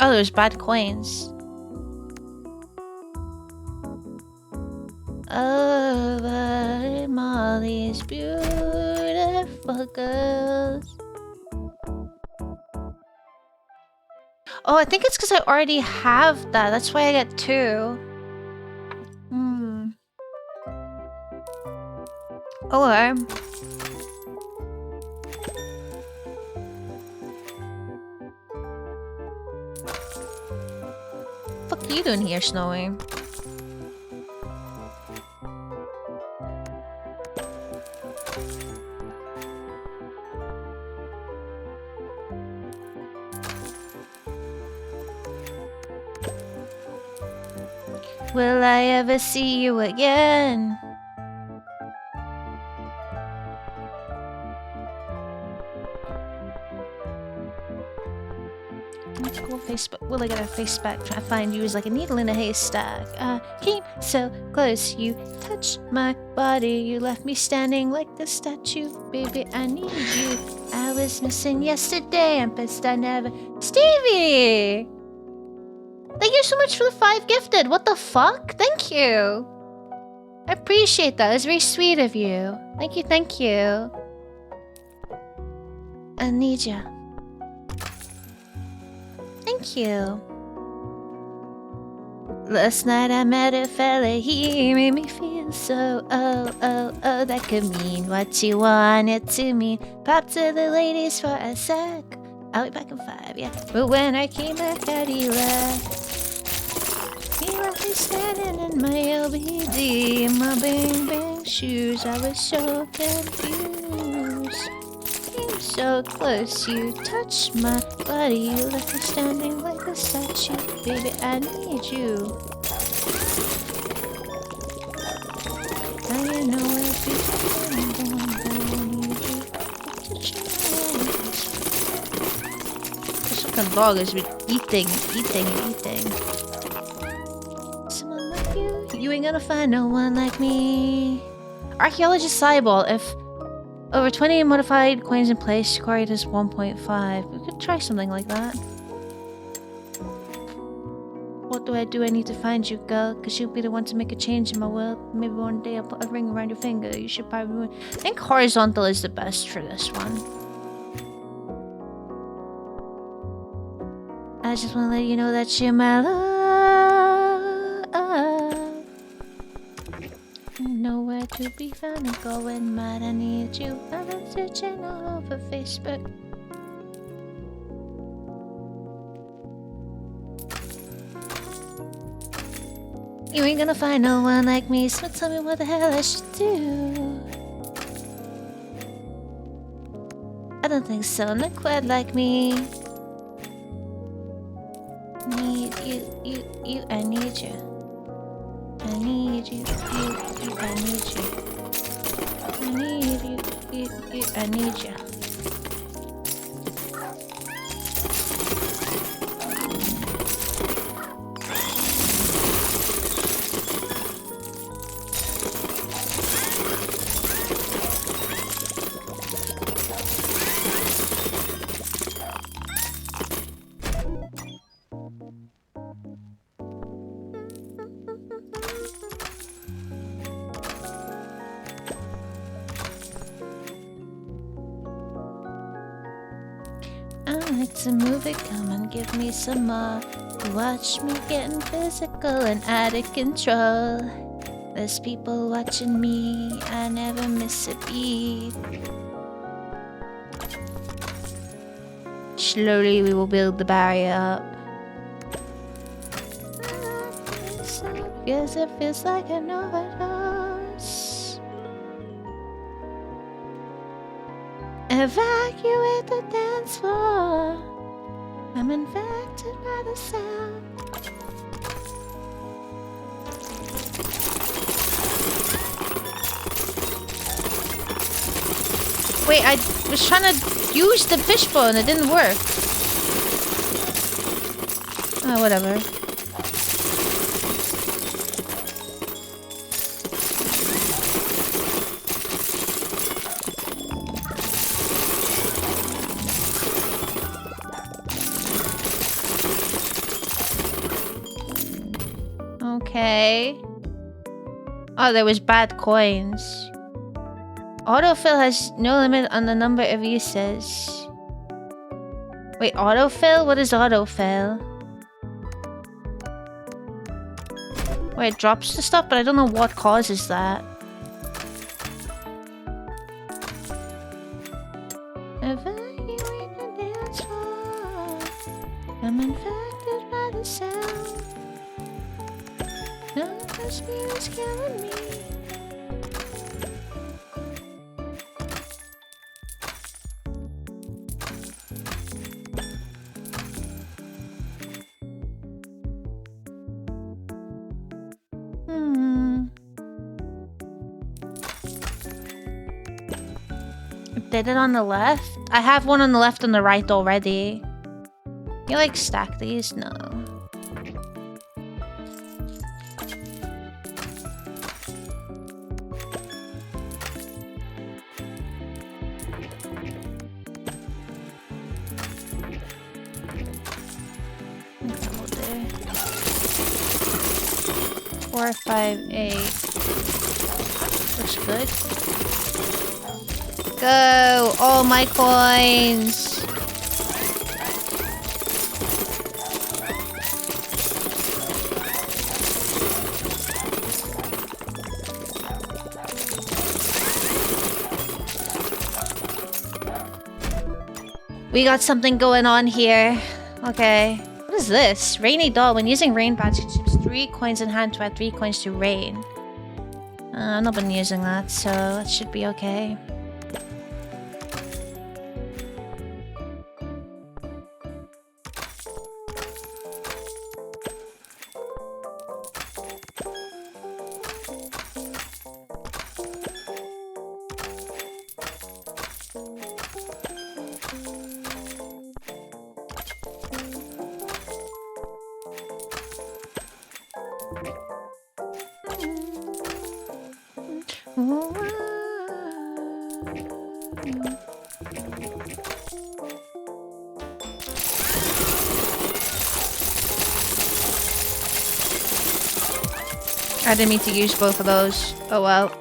Oh, there's bad coins. Over Molly's beautiful girls. Oh, I think it's because I already have that. That's why I get 2. Hmm. Or... What are you doing here, Snowy? Will I ever see you again? Let's go Facebook. Will I get a face back? Trying to find you is like a needle in a haystack. I came so close, you touched my body. You left me standing like a statue. Baby, I need you. I was missing yesterday. I'm pissed I never... Stevie! Thank you so much for the 5 gifted. What the fuck? Thank you. I appreciate that. It's very sweet of you. Thank you, thank you. I need you. Thank you. Last night I met a fella, he made me feel so oh, that could mean what you want it to mean. Pop to the ladies for a sec. I'll be back in 5, yeah. But when I came back out, he left. He left me standing in my LBD, in my bang bang shoes. I was so confused. Came so close, you touched my body. You left me standing like a statue. Baby, I need you. Now you know where to be. I need you to change. This fucking dog is eating. Someone like you, you ain't gonna find no one like me. Archaeologist Cyball, if over 20 modified coins in place, Corey does 1.5. We could try something like that. What do? I need to find you, girl, because you'll be the one to make a change in my world. Maybe one day I'll put a ring around your finger. You should probably... I think horizontal is the best for this one. I just want to let you know that you're my love. Nowhere to be found and going mad. I need you. I've been searching all over Facebook. You ain't gonna find no one like me, so tell me what the hell I should do. I don't think so, not quite like me. Need you, I need you. I need you, I need you. I need you, I need you. To move it, come and give me some more. Watch me getting physical and out of control. There's people watching me, I never miss a beat. Slowly we will build the barrier up. Yes, it feels like an overdose. Evacuate the dance floor. I'm infected by the sound. Wait, I was trying to use the fishbowl and it didn't work. Oh, whatever. Okay. Oh, there was bad coins. Autofill has no limit on the number of uses. Wait, autofill? What is autofill? Wait, it drops the stuff, but I don't know what causes that. Evaluate the dance floor. I'm infected by the sound. None of the spirits killing me. Did it on the left? I have one on the left and the right already. You like stack these? No. Double there. 4, 5, 8. Looks good. Go! All my coins! We got something going on here. Okay. What is this? Rainy doll. When using rain badge, consumes 3 coins in hand to add 3 coins to rain. I've not been using that, so it should be okay. I didn't mean to use both of those. Oh well.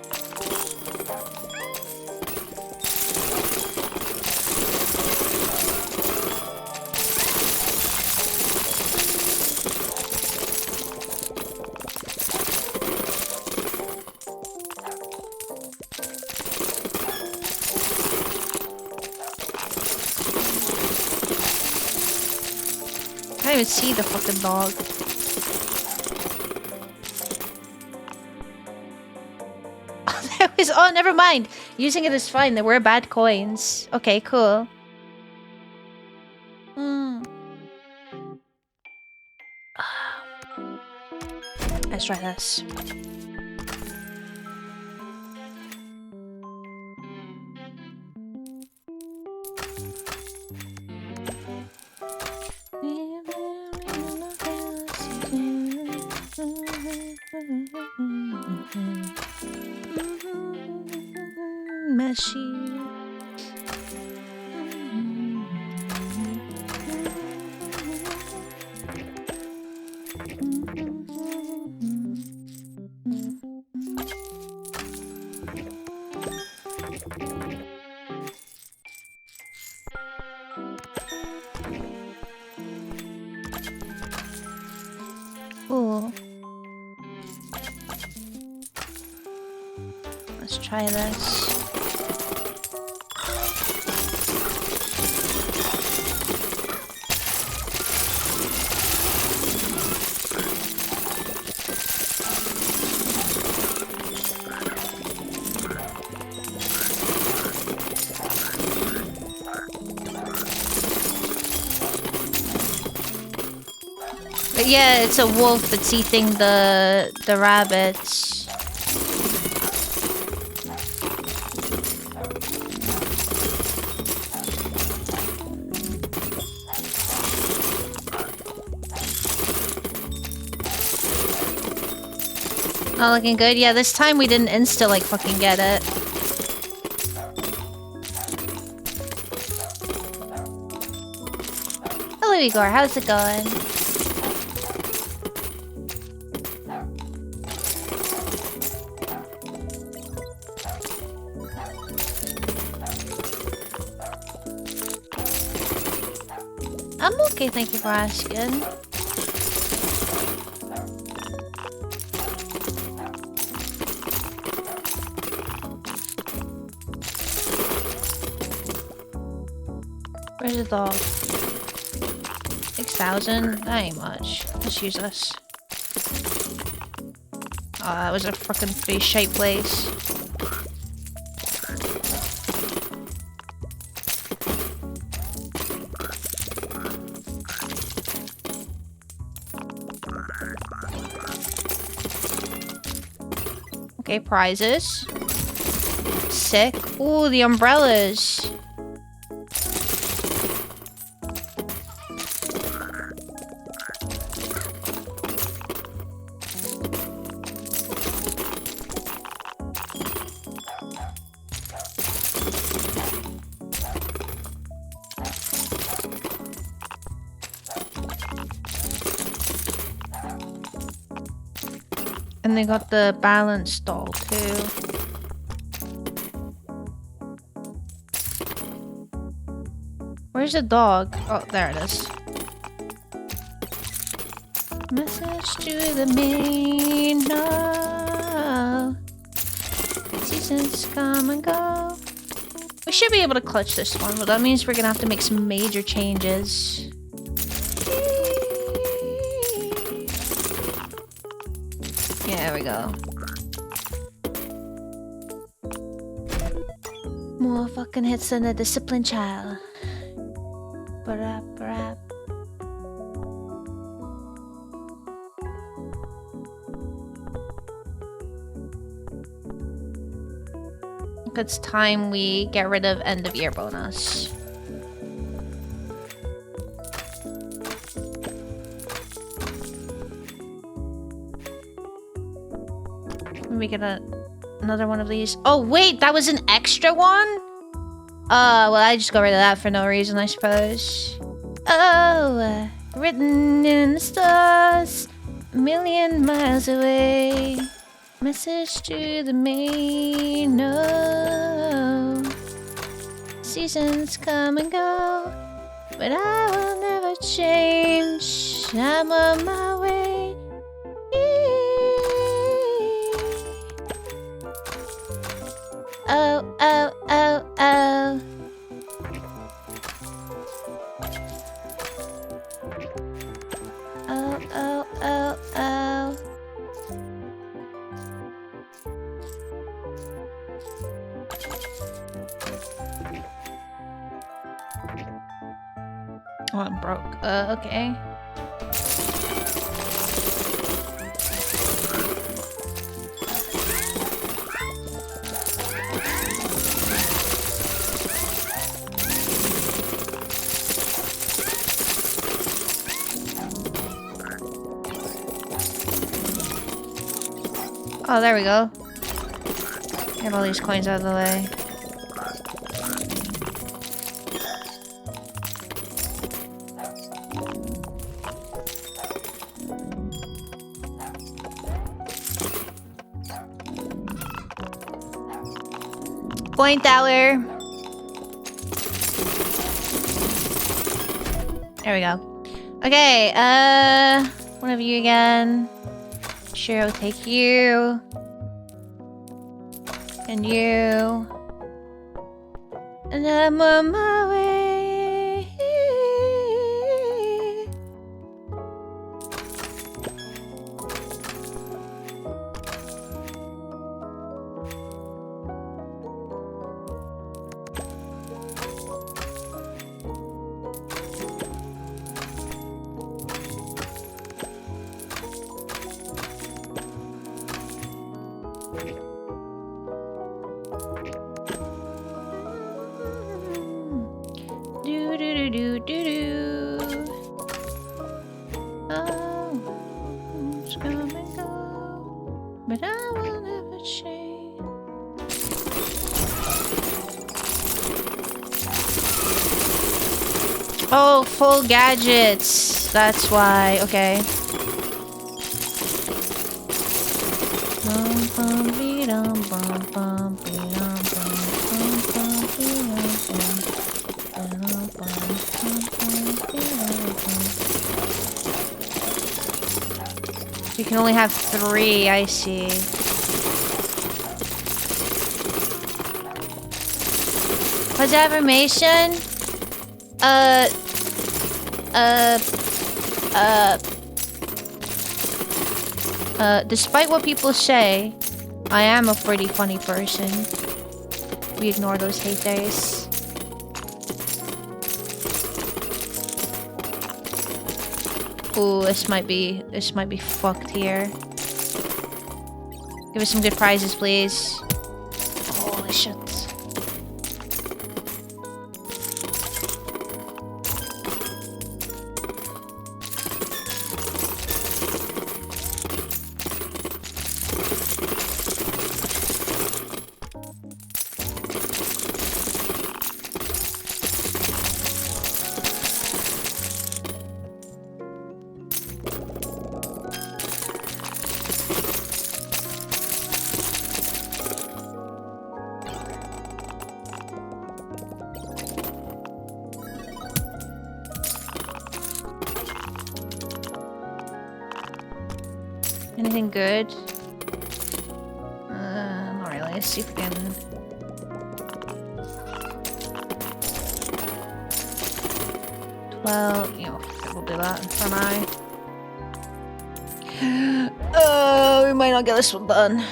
I can't even see the fucking dog. Oh, never mind. Using it is fine. There were bad coins. Okay, cool. Let's try this. Meshy. Ooh. Let's try this. But yeah, it's a wolf that's eating the rabbits. Not looking good. Yeah, this time we didn't insta like fucking get it. Hello Igor, how's it going? I'm okay, thank you for asking. Where's the dog? 6,000? That ain't much. Let's use this. Oh, that was a frickin' pretty shaped place. Okay, prizes. Sick. Ooh, the umbrellas. And they got the balance doll too. Where's the dog? Oh, there it is. Message to the main. No. Seasons come and go. We should be able to clutch this one, but that means we're gonna have to make some major changes. Yeah, there we go. More fucking hits than a disciplined child. Barap. It's time we get rid of end of year bonus. Let me get another one of these. Oh wait, that was an extra one? Well, I just got rid of that for no reason, I suppose. Oh, written in the stars, a million miles away. Message to the main. No. Seasons come and go, but I will never change. I'm on my way. Oh, oh, oh, oh. Oh, oh, oh, oh. Oh, I'm broke. Okay. Oh, there we go. Get all these coins out of the way. Coin tower. There we go. Okay, one of you again. Sure, I'll take you. And you. And I'm on my way. Oh, it's come and go, but I will never change. Oh, full gadgets. That's why. Okay. Bum, bum, bee, dum, bum, bum, bee, dum, bum, bum, bum, bee, dum, bum, bum, bum, bum, bum, bee, dum. You can only have 3, I see. What's affirmation? Despite what people say, I am a pretty funny person. We ignore those haters. Ooh, this might be fucked here. Give us some good prizes, please. Holy shit. Anything good? Not really. Let's see if we can... Well, you know, we'll do that for now. Oh, we might not get this one done.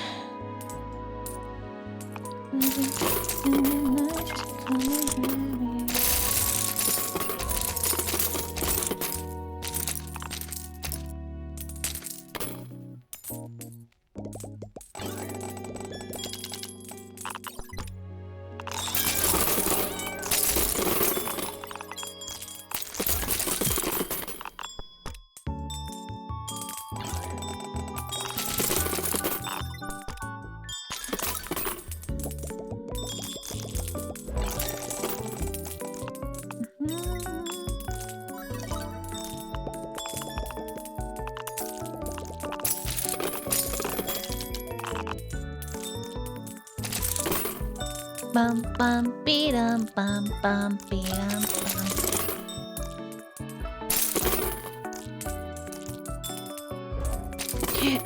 Bum bum be-dum bum bum be-dum bum.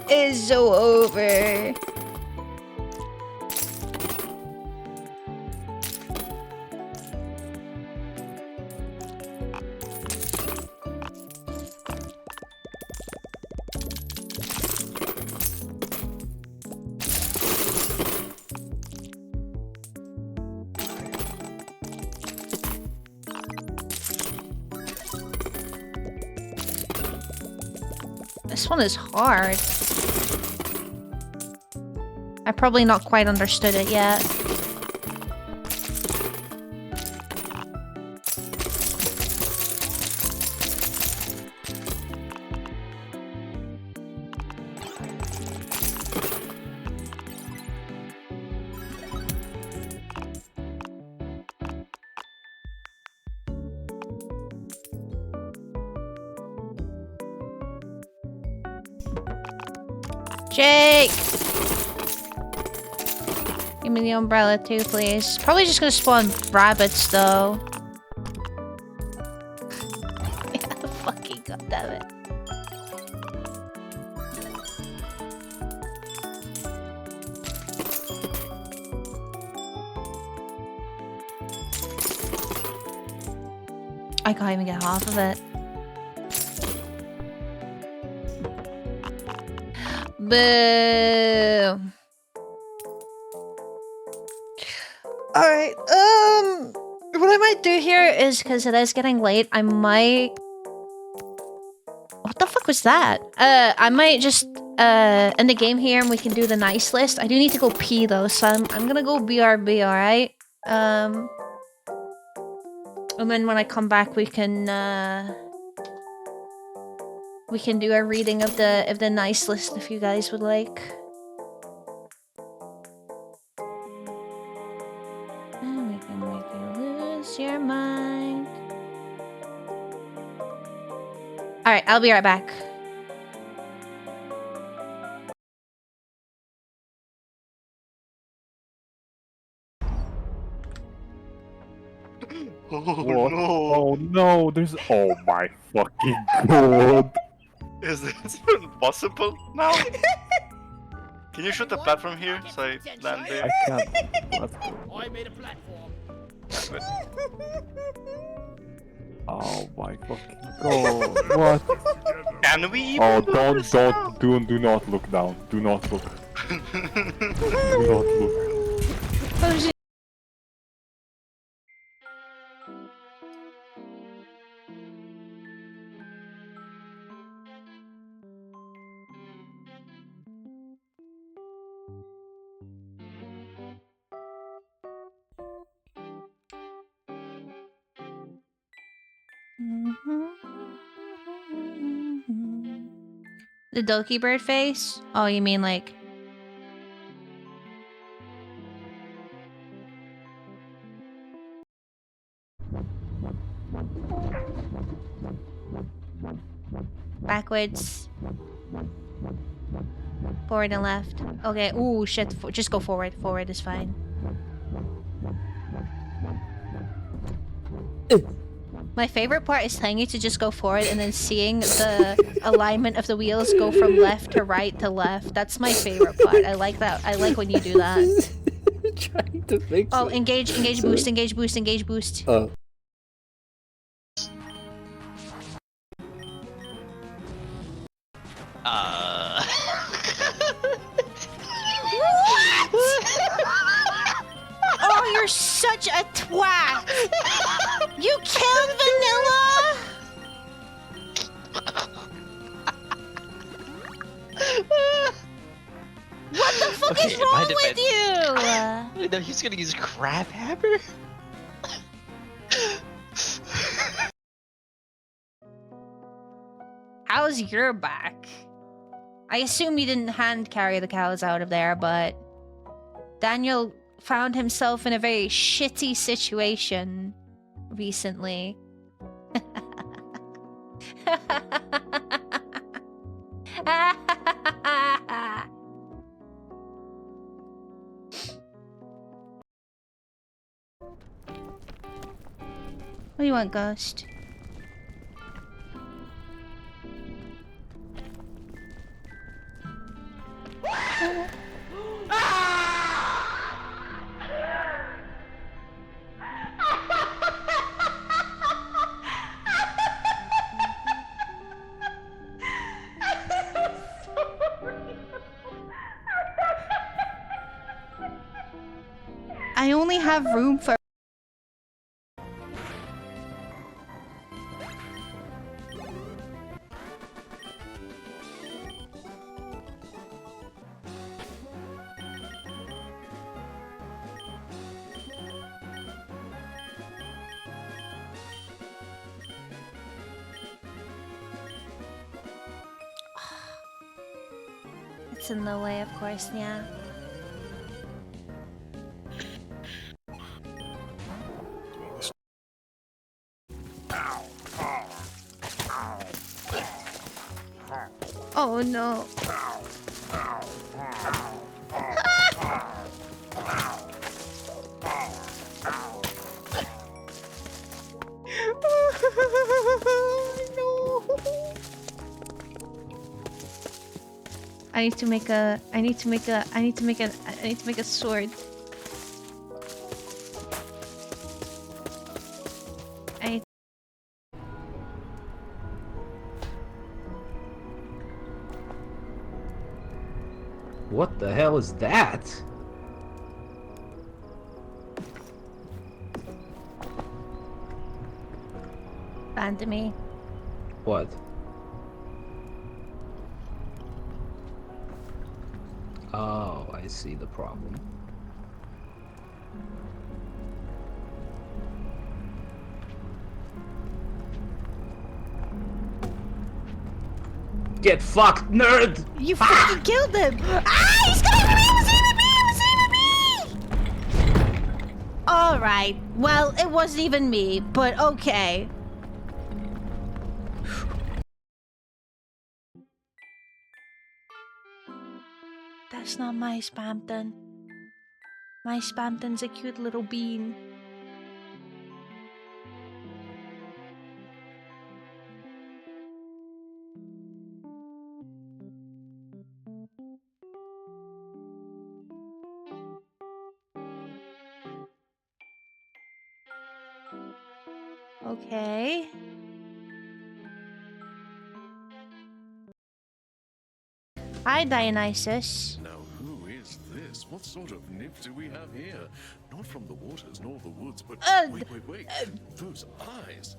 It's so over. This one is hard. I probably not quite understood it yet. Jake! Give me the umbrella too, please. Probably just gonna spawn rabbits, though. Yeah, fucking goddammit. I can't even get half of it. Boo. Alright, what I might do here is, because it is getting late, I might... What the fuck was that? I might just, end the game here and we can do the nice list. I do need to go pee though, so I'm gonna go BRB, alright? And then when I come back we can do a reading of the nice list if you guys would like. And we can make you lose your mind. Alright, I'll be right back. Oh What? no! Oh no, there's... Oh my fucking god. Is this possible now? Can you shoot the platform here so I land there? I can't. Let's go. I made a platform. Good. Oh my fucking god. What? Can we even Oh, do this do not look down. Do not look. Do not look. Oh, shit. The Doki bird face? Oh, you mean like... backwards. Forward and left. Okay, ooh, shit. Just go forward. Forward is fine. My favorite part is telling you to just go forward and then seeing the alignment of the wheels go from left to right to left. That's my favorite part. I like that. I like when you do that. Trying to fix Oh, it. engage boost, engage boost, engage boost. Oh. Oh, you're such a twat! You killed Vanilla! What the fuck is wrong with you? No, he's gonna use crab hammer? How's your back? I assume you didn't hand carry the cows out of there, but Daniel found himself in a very shitty situation recently. What do you want, Ghost? I only have room for... It's in the way, of course, yeah. Oh no. I need to make a sword. What the hell is that? Randomly. What? Oh, I see the problem. Get fucked, nerd! You fucking killed him! Ah! He's coming for me! It wasn't even me! It wasn't even me! Alright. Well, it wasn't even me, but okay. That's not my Spampton. My Spampton's a cute little bean. Okay. Hi, Dionysus. Now, who is this? What sort of nymph do we have here? Not from the waters nor the woods, but wait. Those eyes.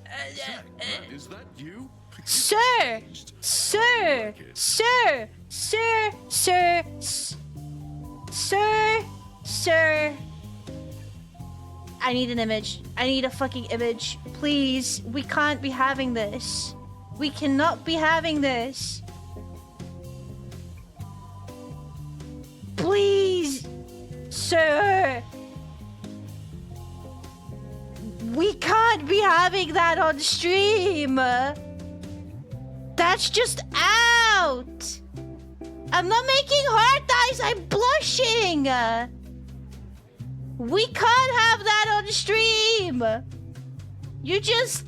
Is that you? Sir! Sir! Sir! Sir! Sir! Sir! Sir! I need an image. I need a fucking image. Please. We can't be having this. We cannot be having this. Please! Sir! We can't be having that on stream! That's just out! I'm not making heart eyes, I'm blushing! We can't have that on stream! You just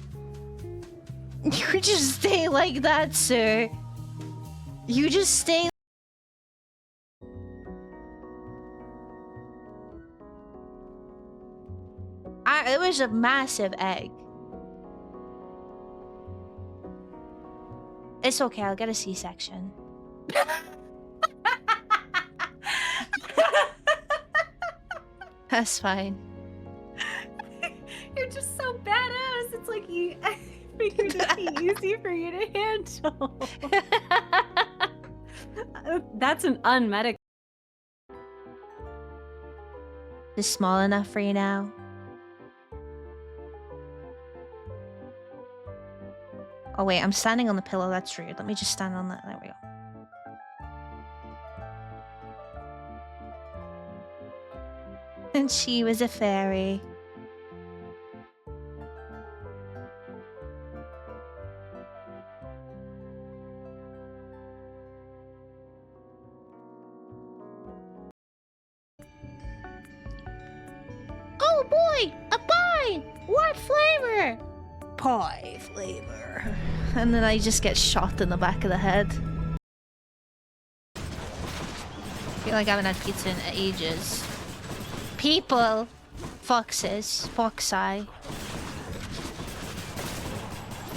stay like that, sir. You just stay. It was a massive egg. It's okay, I'll get a C-section. That's fine. You're just so badass. It's like you. I figured it'd be easy for you to handle. That's an unmedic. Is small enough for you now? Oh wait, I'm standing on the pillow. That's rude. Let me just stand on that. There we go. And she was a fairy. Oh boy, a pie! What flavor? Pie flavor. And then I just get shot in the back of the head. I feel like I haven't had pizza in ages. People! Foxes. Foxeye.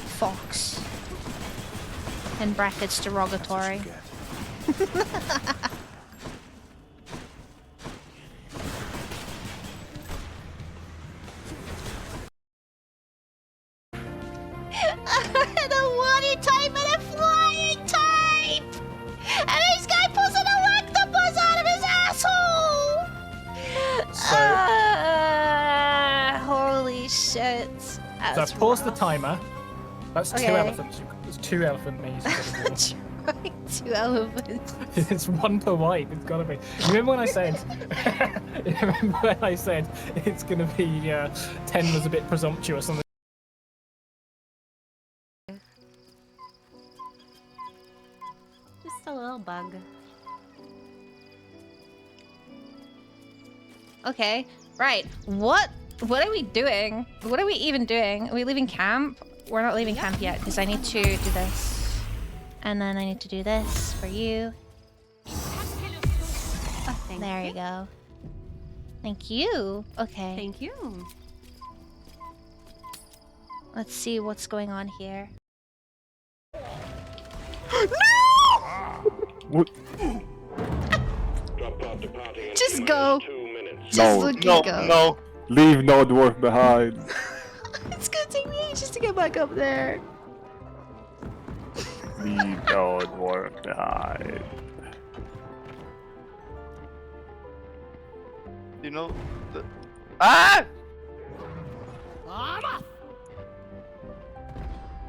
Fox. In brackets, derogatory. And a water type and a flying type! And this guy pulls an octopus out of his asshole! Holy shit. That's So I've paused the rough. timer. That's Okay. 2 elephants. There's 2 elephant meat. That's right, 2 elephants. It's 1 per wipe. It's gotta be. You remember when I said? You remember when I said it's gonna be 10 was a bit presumptuous on the. Just a little bug. Okay, right. What are we doing? What are we even doing? Are we leaving camp? We're not leaving camp yet because I need to do this. And then I need to do this for you. Oh, There you go. Thank you. Okay. Thank you. Let's see what's going on here. What? Just go. Just No, look No, go. no. Leave no dwarf behind. It's gonna take me ages to get back up there. Leave no dwarf behind. You know the. Ah!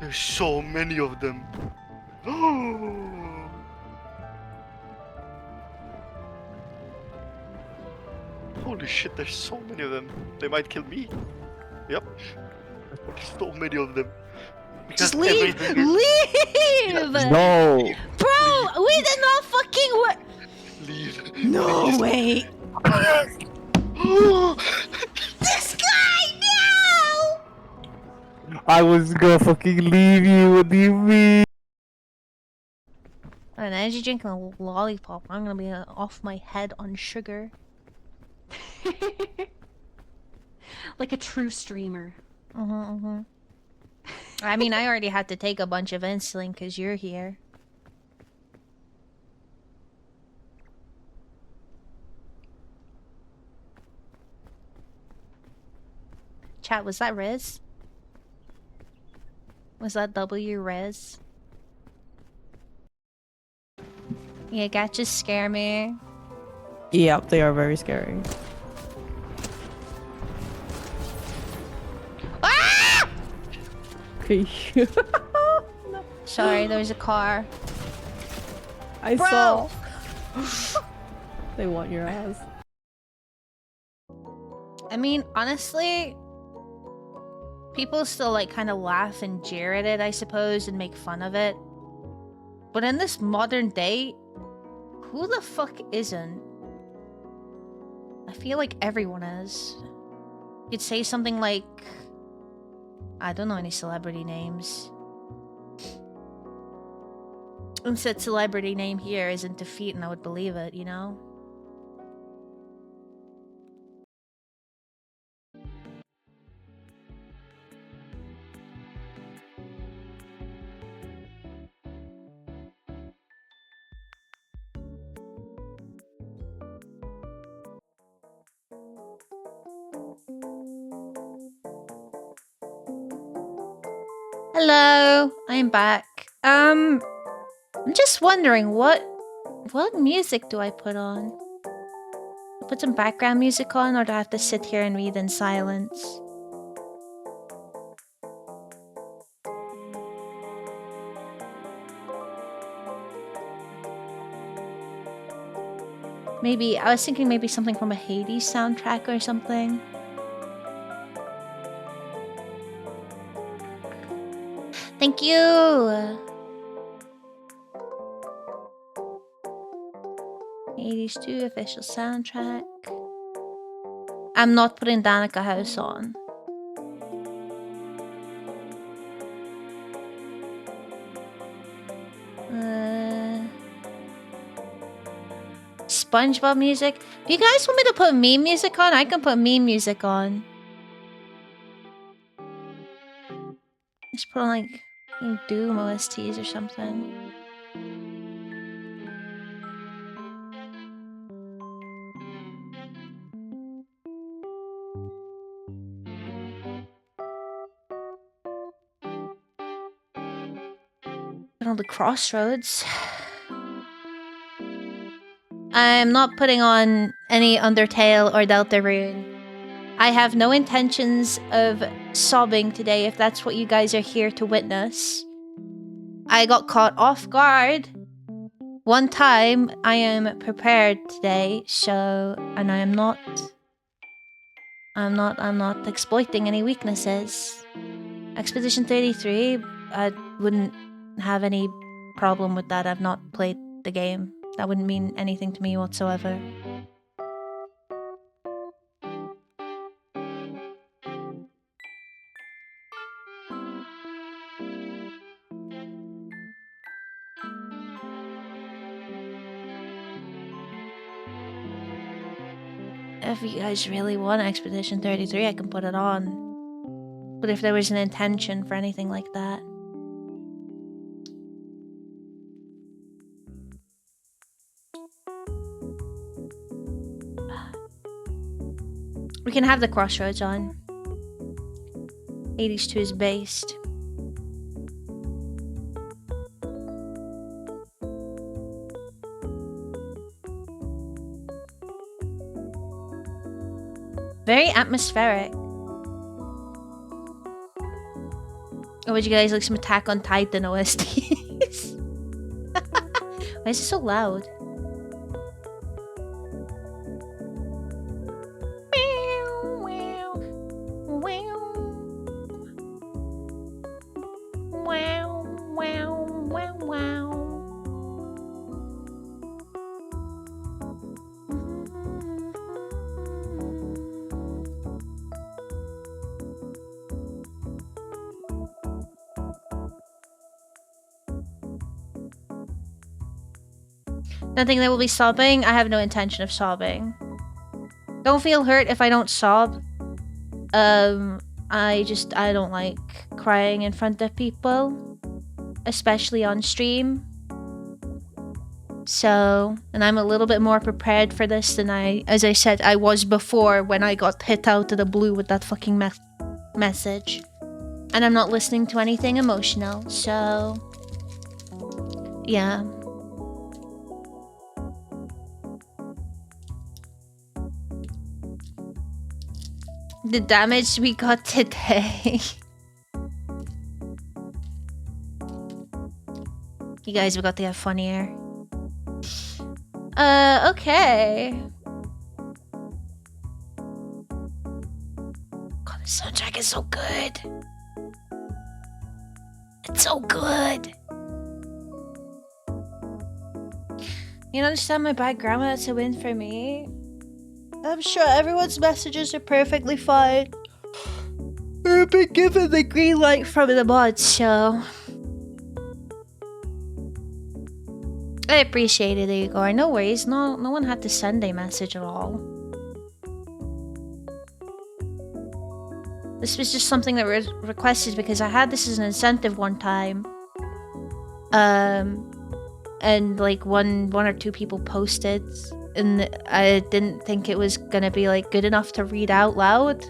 There's so many of them. Holy shit, there's so many of them. They might kill me. Yep. There's so many of them. Just Because leave! everything is- Leave! No! Bro, we did not fucking Leave. No, wait. This guy, no! I was gonna fucking leave you. What do you mean? An energy drink and a lollipop. I'm gonna be off my head on sugar. Like a true streamer. I mean, I already had to take a bunch of insulin because you're here. Chat, was that Riz? Was that W Riz? Yeah, gotchas scare me. Yep, they are very scary. Ah! Okay. Sorry, there was a car. I Bro! saw. They want your ass. I mean, honestly, people still like kind of laugh and jeer at it, I suppose, and make fun of it. But in this modern day, who the fuck isn't? I feel like everyone is. You'd say something like... I don't know any celebrity names. Instead, celebrity name here isn't defeat, and I would believe it, you know? Hello, I'm back. I'm just wondering what music do I put on? Put some background music on, or do I have to sit here and read in silence? Maybe I was thinking maybe something from a Hades soundtrack or something. Thank you! 82 official soundtrack. I'm not putting Danica House on. SpongeBob music? If you guys want me to put meme music on, I can put meme music on. Just put on like Doom OSTs or something. Put on the Crossroads. I'm not putting on any Undertale or Deltarune. I have no intentions of sobbing today if that's what you guys are here to witness. I got caught off guard one time. I am prepared today, so... And I'm not exploiting any weaknesses. Expedition 33, I wouldn't have any problem with that. I've not played the game. That wouldn't mean anything to me whatsoever. If you guys really want Expedition 33, I can put it on. But if there was an intention for anything like that... We can have the Crossroads on. 82 is based. Very atmospheric. Or would you guys like some Attack on Titan OSTs? Why is it so loud? Nothing that will be sobbing. I have no intention of sobbing. Don't feel hurt if I don't sob. I I don't like crying in front of people, especially on stream. So, and I'm a little bit more prepared for this than as I said, I was before when I got hit out of the blue with that fucking message. And I'm not listening to anything emotional, so yeah. The damage we got today. You guys have got to get funnier. Okay. God, the soundtrack is so good. It's so good. You understand my bad grammar? That's a win for me. I'm sure everyone's messages are perfectly fine. We've been given the green light from the mods, so I appreciate it, Igor. No worries. No one had to send a message at all. This was just something that was requested because I had this as an incentive one time. And like one or two people posted, and I didn't think it was gonna be like good enough to read out loud.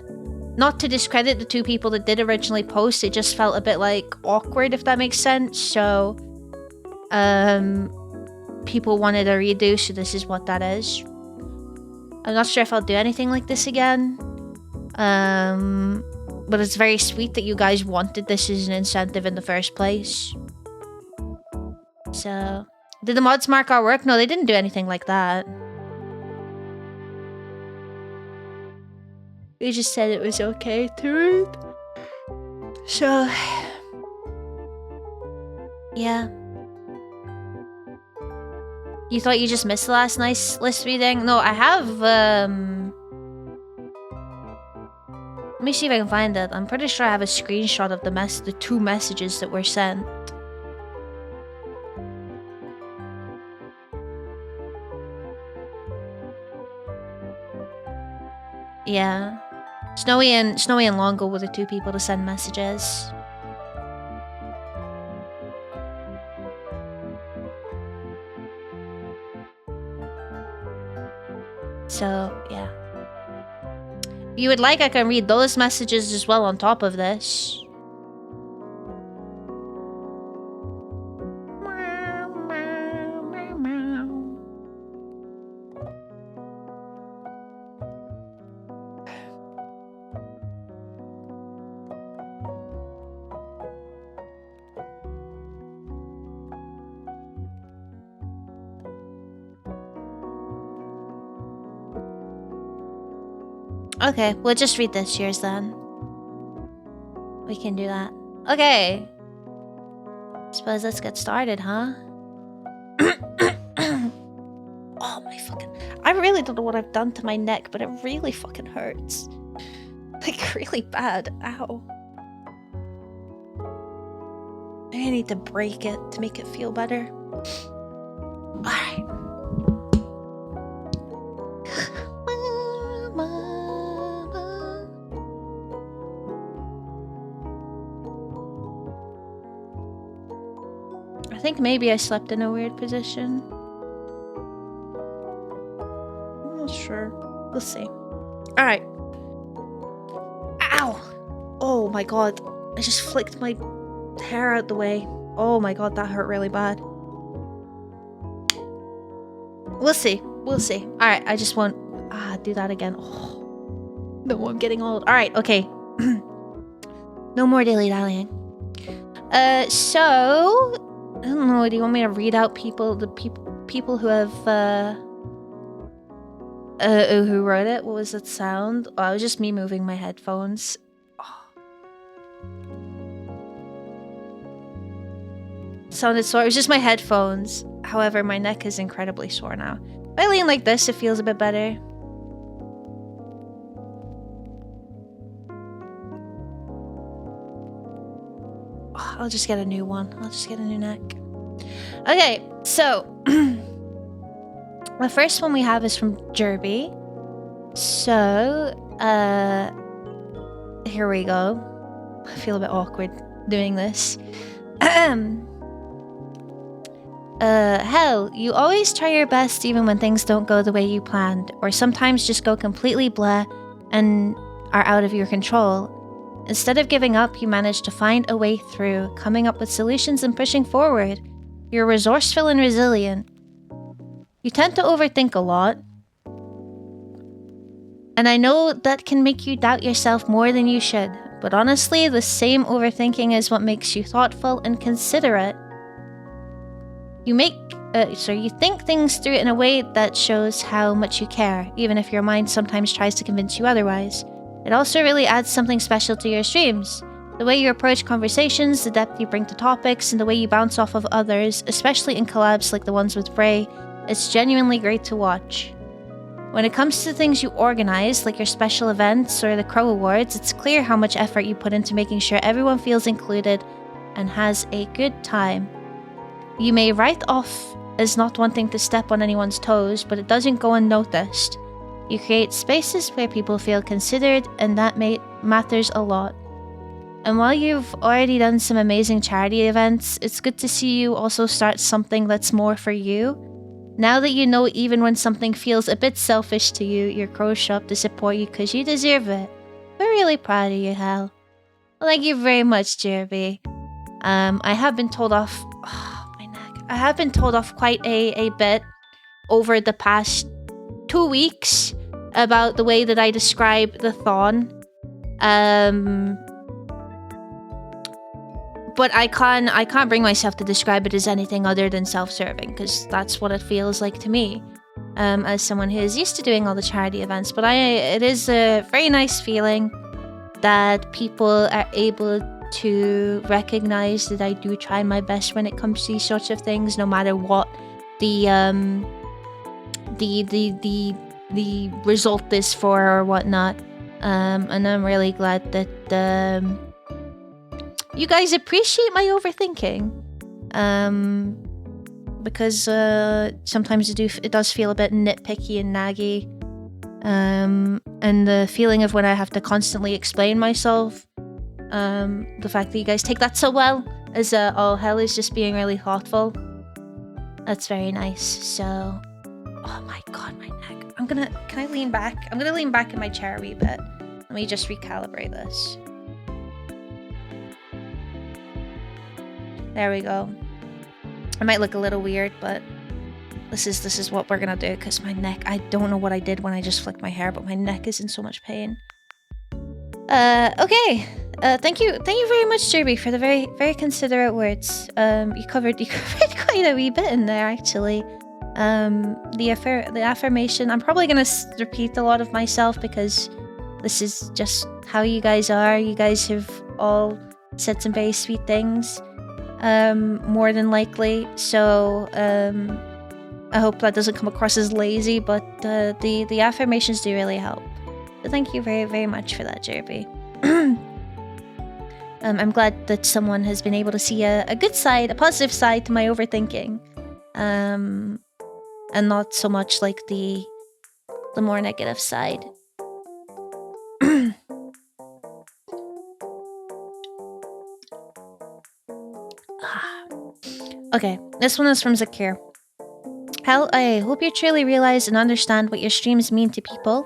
Not to discredit the two people that did originally post, it just felt a bit like awkward, if that makes sense. So people wanted a redo, so this is what that is. I'm not sure if I'll do anything like this again. But it's very sweet that you guys wanted this as an incentive in the first place. So, did the mods mark our work? No, they didn't do anything like that. They just said it was okay to read. So, yeah. You thought you just missed the last night's list reading? No, I have, let me see if I can find it. I'm pretty sure I have a screenshot of the two messages that were sent. Yeah. Snowy and Longo were the two people to send messages. So, yeah. If you would like, I can read those messages as well on top of this. Okay, we'll just read this year's then. We can do that. Okay. Suppose let's get started, huh? Oh my fucking... I really don't know what I've done to my neck, but it really fucking hurts. Like, really bad. Ow. I need to break it to make it feel better. Alright. I think maybe I slept in a weird position. I'm not sure. We'll see. Alright. Ow! Oh my god. I just flicked my hair out the way. Oh my god, that hurt really bad. We'll see. We'll see. Alright, I just won't do that again. Oh. No, I'm getting old. Alright, okay. No more dilly-dallying. So... I don't know, do you want me to read out people who have, who wrote it? What was that sound? Oh, it was just me moving my headphones. Oh. Sounded sore. It was just my headphones. However, my neck is incredibly sore now. If I lean like this, it feels a bit better. I'll just get a new one. I'll just get a new neck. Okay, so the first one we have is from Jerby. So, Here we go. I feel a bit awkward doing this. Hell, you always try your best even when things don't go the way you planned, or sometimes just go completely blah and are out of your control. Instead of giving up, you manage to find a way through, coming up with solutions and pushing forward. You're resourceful and resilient. You tend to overthink a lot. And I know that can make you doubt yourself more than you should, but honestly, the same overthinking is what makes you thoughtful and considerate. You think things through in a way that shows how much you care, even if your mind sometimes tries to convince you otherwise. It also really adds something special to your streams. The way you approach conversations, the depth you bring to topics, and the way you bounce off of others, especially in collabs like the ones with Bray, it's genuinely great to watch. When it comes to things you organize, like your special events or the Crow Awards, it's clear how much effort you put into making sure everyone feels included and has a good time. You may write off as not wanting to step on anyone's toes, but it doesn't go unnoticed. You create spaces where people feel considered, and that matters a lot. And while you've already done some amazing charity events, it's good to see you also start something that's more for you. Now that you know even when something feels a bit selfish to you, your Crow shop to support you because you deserve it. We're really proud of you, Hal. Well, thank you very much, Jerby. I have been told off... I have been told off quite a bit over the past 2 weeks about the way that I describe the Thon. But I can't bring myself to describe it as anything other than self-serving, because that's what it feels like to me, as someone who is used to doing all the charity events. But it is a very nice feeling that people are able to recognize that I do try my best when it comes to these sorts of things, no matter what the result is for or whatnot. And I'm really glad that you guys appreciate my overthinking, because sometimes it does feel a bit nitpicky and naggy, and the feeling of when I have to constantly explain myself. The fact that you guys take that so well as oh, Hell is just being really thoughtful. That's very nice. So, oh my god, my neck. Can I lean back? I'm gonna lean back in my chair a wee bit. Let me just recalibrate this. There we go. I might look a little weird, but this is what we're gonna do, because my neck, I don't know what I did when I just flicked my hair, but my neck is in so much pain. Okay. Thank you very much, Jerby, for the very, very considerate words. You covered quite a wee bit in there, actually. The affirmation, I'm probably gonna repeat a lot of myself, because this is just how you guys are. You guys have all said some very sweet things, more than likely. So, I hope that doesn't come across as lazy, but the affirmations do really help. So thank you very, very much for that, Jerby. I'm glad that someone has been able to see a good side, a positive side to my overthinking, and not so much like the more negative side. Okay, this one is from Zakir. Hell, I hope you truly realize and understand what your streams mean to people.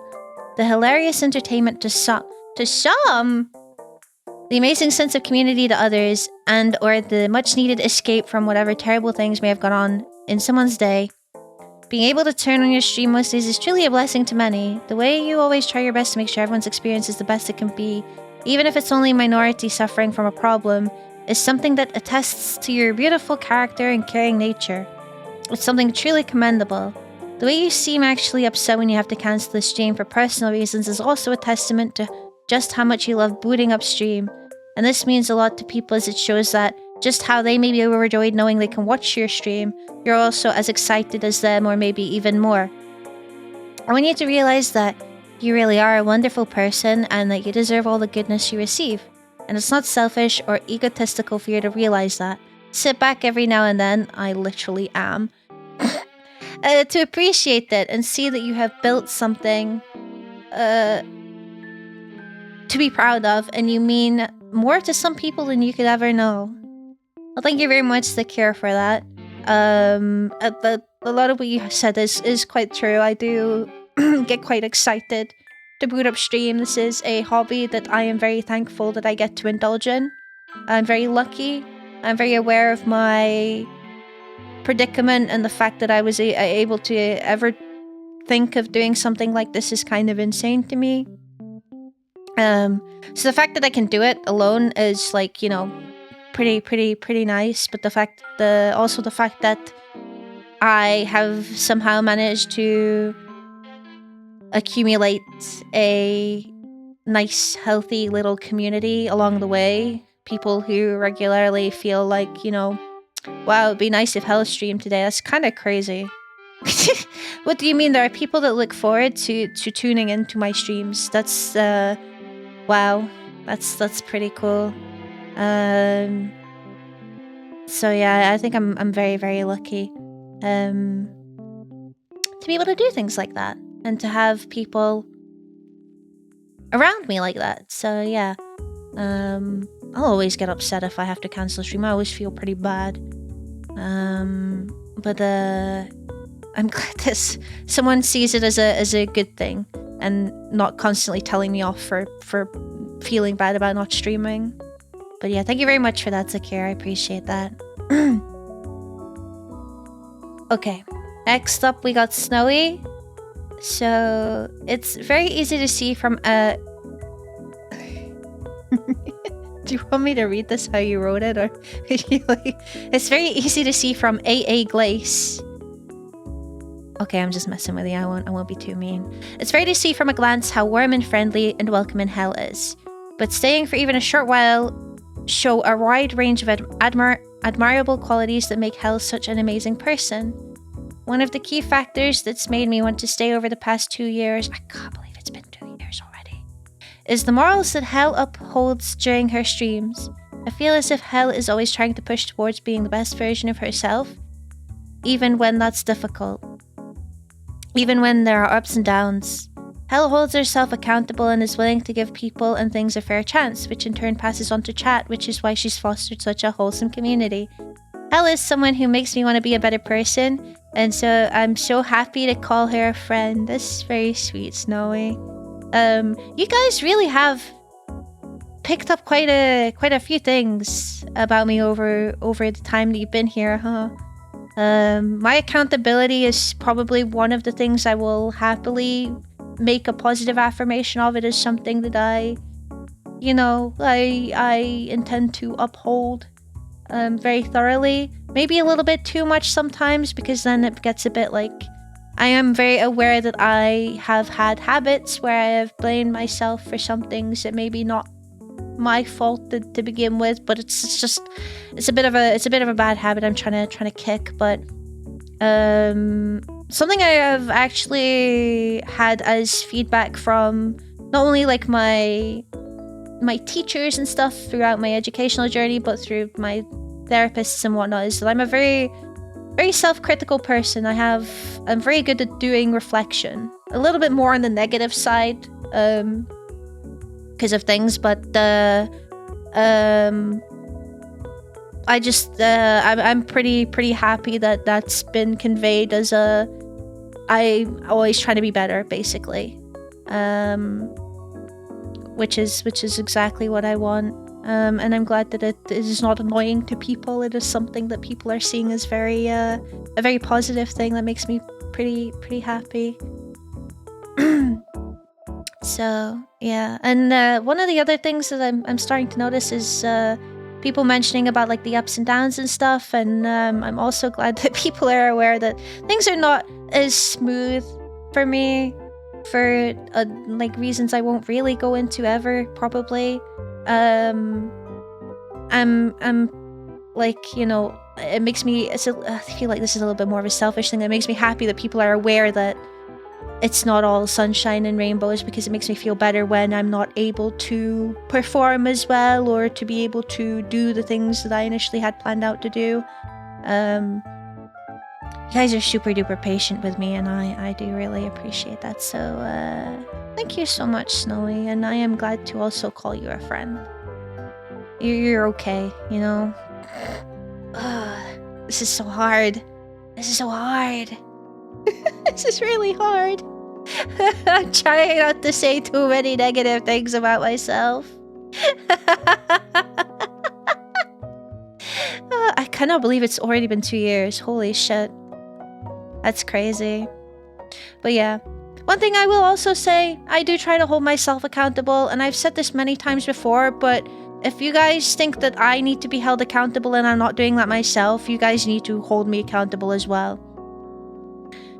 The hilarious entertainment to some, the amazing sense of community to others, and or the much needed escape from whatever terrible things may have gone on in someone's day. Being able to turn on your stream most days is truly a blessing to many. The way you always try your best to make sure everyone's experience is the best it can be, even if it's only a minority suffering from a problem, is something that attests to your beautiful character and caring nature. It's something truly commendable. The way you seem actually upset when you have to cancel the stream for personal reasons is also a testament to just how much you love booting up stream. And this means a lot to people, as it shows that just how they may be overjoyed knowing they can watch your stream, you're also as excited as them, or maybe even more. I want you to realize that you really are a wonderful person and that you deserve all the goodness you receive. And it's not selfish or egotistical for you to realize that. Sit back every now and then, I literally am, to appreciate that and see that you have built something to be proud of, and you mean more to some people than you could ever know. Well, thank you very much, The Cure, for that. A lot of what you said is quite true. I do get quite excited to boot up stream. This is a hobby that I am very thankful that I get to indulge in. I'm very lucky. I'm very aware of my predicament, and the fact that I was able to ever think of doing something like this is kind of insane to me. So the fact that I can do it alone is, like, you know, pretty nice. But also the fact that I have somehow managed to accumulate a nice, healthy little community along the way. People who regularly feel like, you know, wow, it'd be nice if Hell streamed today. That's kind of crazy. What do you mean? There are people that look forward to tuning into my streams. That's wow. That's pretty cool. So yeah, I think I'm very lucky to be able to do things like that and to have people around me like that. So yeah, I'll always get upset if I have to cancel a stream. I always feel pretty bad. But I'm glad someone sees it as a good thing and not constantly telling me off for feeling bad about not streaming. But yeah, thank you very much for that, Zakir. I appreciate that. Okay, next up we got Snowy. So it's very easy to see from a... Do you want me to read this how you wrote it, or it's very easy to see from AA Glace. Okay, I'm just messing with you. I won't be too mean. It's very to see from a glance how warm and friendly and welcoming Hell is. But staying for even a short while show a wide range of admirable qualities that make Hell such an amazing person. One of the key factors that's made me want to stay over the past 2 years, I can't believe it's been 2 years already, is the morals that Hell upholds during her streams. I feel as if Hell is always trying to push towards being the best version of herself, even when that's difficult. Even when there are ups and downs. Hell holds herself accountable and is willing to give people and things a fair chance, which in turn passes on to chat, which is why she's fostered such a wholesome community. Hell is someone who makes me want to be a better person, and so I'm so happy to call her a friend. That's very sweet, Snowy. You guys really have picked up quite a few things about me over the time that you've been here, huh? My accountability is probably one of the things I will happily make a positive affirmation of. It is something that I intend to uphold very thoroughly. Maybe a little bit too much sometimes, because then it gets a bit like... I am very aware that I have had habits where I have blamed myself for some things that maybe not my fault to begin with, but it's a bit of a bad habit I'm trying to kick. But something I have actually had as feedback from not only like my teachers and stuff throughout my educational journey, but through my therapists and whatnot, is that I'm a very self-critical person. I'm very good at doing reflection, a little bit more on the negative side because of things, but I'm pretty happy that that's been conveyed as I always try to be better, basically, which is exactly what I want. And I'm glad that it is not annoying to people. It is something that people are seeing as a very positive thing that makes me pretty happy. So yeah, and one of the other things that I'm starting to notice is people mentioning about like the ups and downs and stuff, and I'm also glad that people are aware that things are not as smooth for me for like reasons I won't really go into ever, probably. I'm like, it makes me, I feel like this is a little bit more of a selfish thing. That makes me happy that people are aware that it's not all sunshine and rainbows, because it makes me feel better when I'm not able to perform as well, or to be able to do the things that I initially had planned out to do. You guys are super duper patient with me, and I do really appreciate that. So, thank you so much, Snowy, and I am glad to also call you a friend. You're okay, you know? This is so hard. This is so hard. This is really hard. I'm trying not to say too many negative things about myself. I cannot believe it's already been 2 years. Holy shit. That's crazy. But yeah. One thing I will also say, I do try to hold myself accountable, and I've said this many times before, but if you guys think that I need to be held accountable and I'm not doing that myself, you guys need to hold me accountable as well.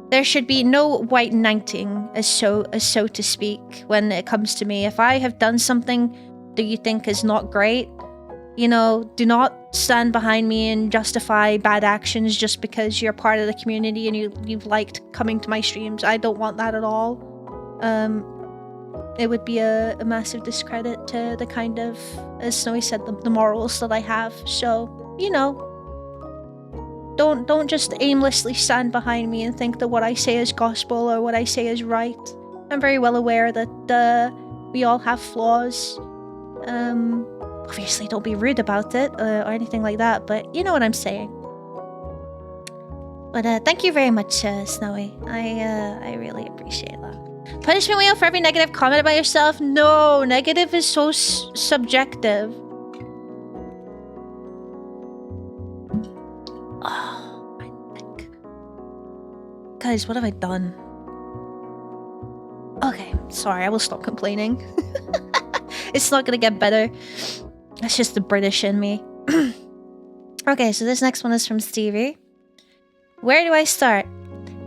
There should be no white knighting, as so to speak, when it comes to me. If I have done something that you think is not great, you know, do not stand behind me and justify bad actions just because you're part of the community and you've liked coming to my streams. I don't want that at all. It would be a massive discredit to the kind of, as Snowy said, the morals that I have. So, you know, don't just aimlessly stand behind me and think that what I say is gospel or what I say is right. I'm very well aware that we all have flaws. Obviously, don't be rude about it or anything like that, but you know what I'm saying. But thank you very much, Snowy. I really appreciate that. Punishment wheel for every negative comment about yourself? No, negative is so subjective. Oh, my neck. Guys, what have I done? Okay, sorry, I will stop complaining. It's not gonna get better. That's just the British in me. Okay, so this next one is from Stevie. Where do I start?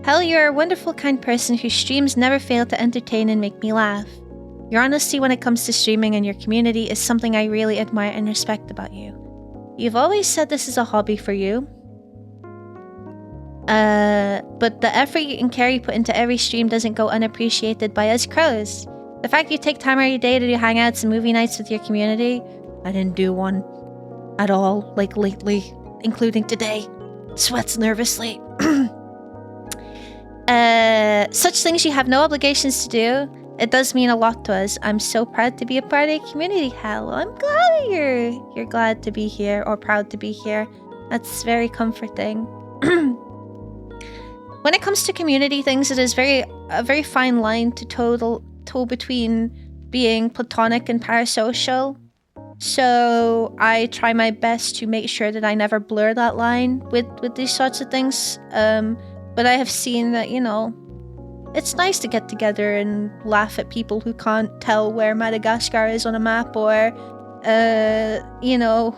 Hell, you're a wonderful, kind person whose streams never fail to entertain and make me laugh. Your honesty when it comes to streaming and your community is something I really admire and respect about you. You've always said this is a hobby for you. But the effort and care you put into every stream doesn't go unappreciated by us crows. The fact you take time out of your day to do hangouts and movie nights with your community, I didn't do one at all, like lately, including today. Sweats nervously. Such things you have no obligations to do. It does mean a lot to us. I'm so proud to be a part of your community, Hal. I'm glad you're glad to be here or proud to be here. That's very comforting. When it comes to community things, it is a very fine line to toe between being platonic and parasocial. So I try my best to make sure that I never blur that line with these sorts of things. But I have seen that, you know, it's nice to get together and laugh at people who can't tell where Madagascar is on a map, or, you know,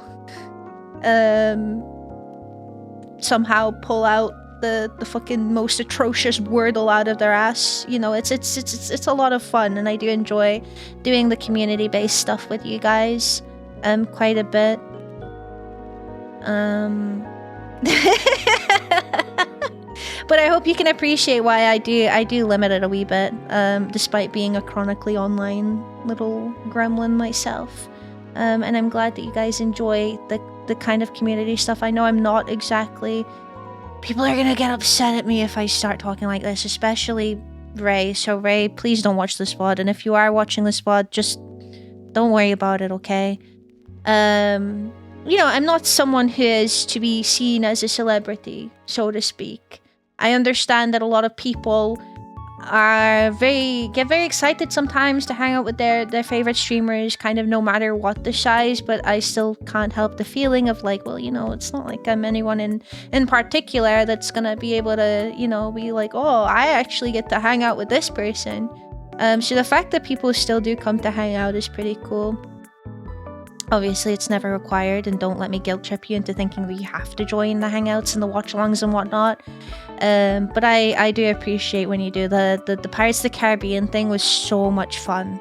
somehow pull out the fucking most atrocious Wordle out of their ass. You know, it's a lot of fun, and I do enjoy doing the community-based stuff with you guys, quite a bit. But I hope you can appreciate why I do limit it a wee bit, despite being a chronically online little gremlin myself. And I'm glad that you guys enjoy the kind of community stuff. I know I'm not exactly... People are gonna get upset at me if I start talking like this, especially Ray. So Ray, please don't watch this VOD, and if you are watching this VOD, just don't worry about it, okay? You know, I'm not someone who is to be seen as a celebrity, so to speak. I understand that a lot of people get very excited sometimes to hang out with their favorite streamers, kind of no matter what the size, but I still can't help the feeling of like, well, you know, it's not like I'm anyone in particular that's gonna be able to, you know, be like, oh, I actually get to hang out with this person. So the fact that people still do come to hang out is pretty cool. Obviously, it's never required, and don't let me guilt trip you into thinking that you have to join the hangouts and the watch-alongs and whatnot. But I do appreciate when you do. The Pirates of the Caribbean thing was so much fun.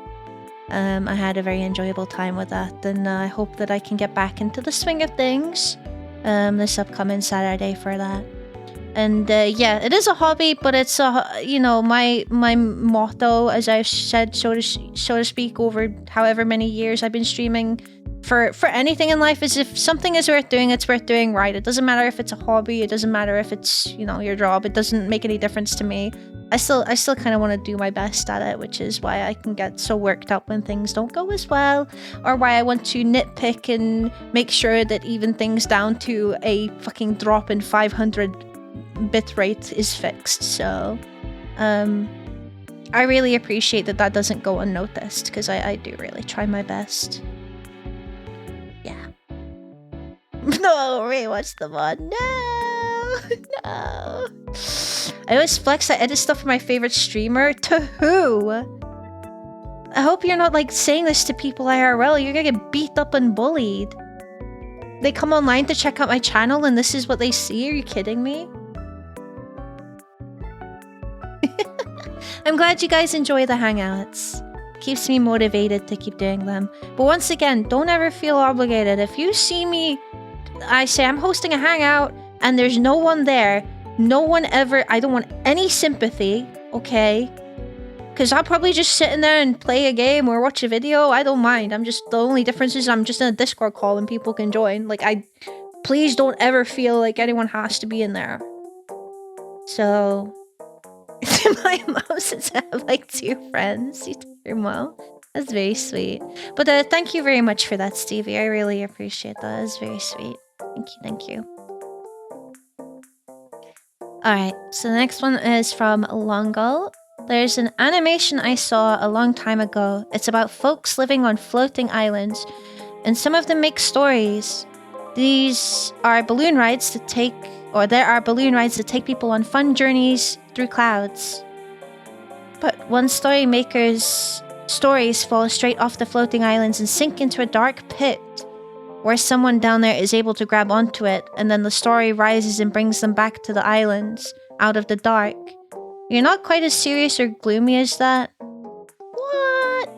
I had a very enjoyable time with that, and I hope that I can get back into the swing of things this upcoming Saturday for that. And yeah, it is a hobby, but it's you know, my motto, as I've said, so to speak, over however many years I've been streaming, for anything in life is if something is worth doing, it's worth doing right. It doesn't matter if it's a hobby. It doesn't matter if it's, you know, your job. It doesn't make any difference to me. I still kind of want to do my best at it, which is why I can get so worked up when things don't go as well, or why I want to nitpick and make sure that even things down to a fucking drop in 500 bitrate is fixed. So, I really appreciate that doesn't go unnoticed, because I do really try my best. Yeah. No, rewatch the mod. No. I always flex I edit stuff for my favorite streamer. To who? I hope you're not like saying this to people IRL. You're gonna get beat up and bullied. They come online to check out my channel and this is what they see? Are you kidding me? I'm glad you guys enjoy the hangouts. Keeps me motivated to keep doing them. But once again, don't ever feel obligated. If you see me, I say I'm hosting a hangout and there's no one there, no one ever, I don't want any sympathy, okay? Because I'll probably just sit in there and play a game or watch a video. I don't mind. I'm just, the only difference is I'm just in a Discord call and people can join. Like, please don't ever feel like anyone has to be in there. So, my mom says I have like 2 friends. You took your mom. That's very sweet. But thank you very much for that, Stevie. I really appreciate that. That's very sweet. Thank you. Alright, so the next one is from Longal. There's an animation I saw a long time ago. It's about folks living on floating islands, and some of them make stories. These are balloon rides that take, or there are balloon rides that take people on fun journeys through clouds. But one story maker's stories fall straight off the floating islands and sink into a dark pit, where someone down there is able to grab onto it, and then the story rises and brings them back to the islands, out of the dark. You're not quite as serious or gloomy as that. What?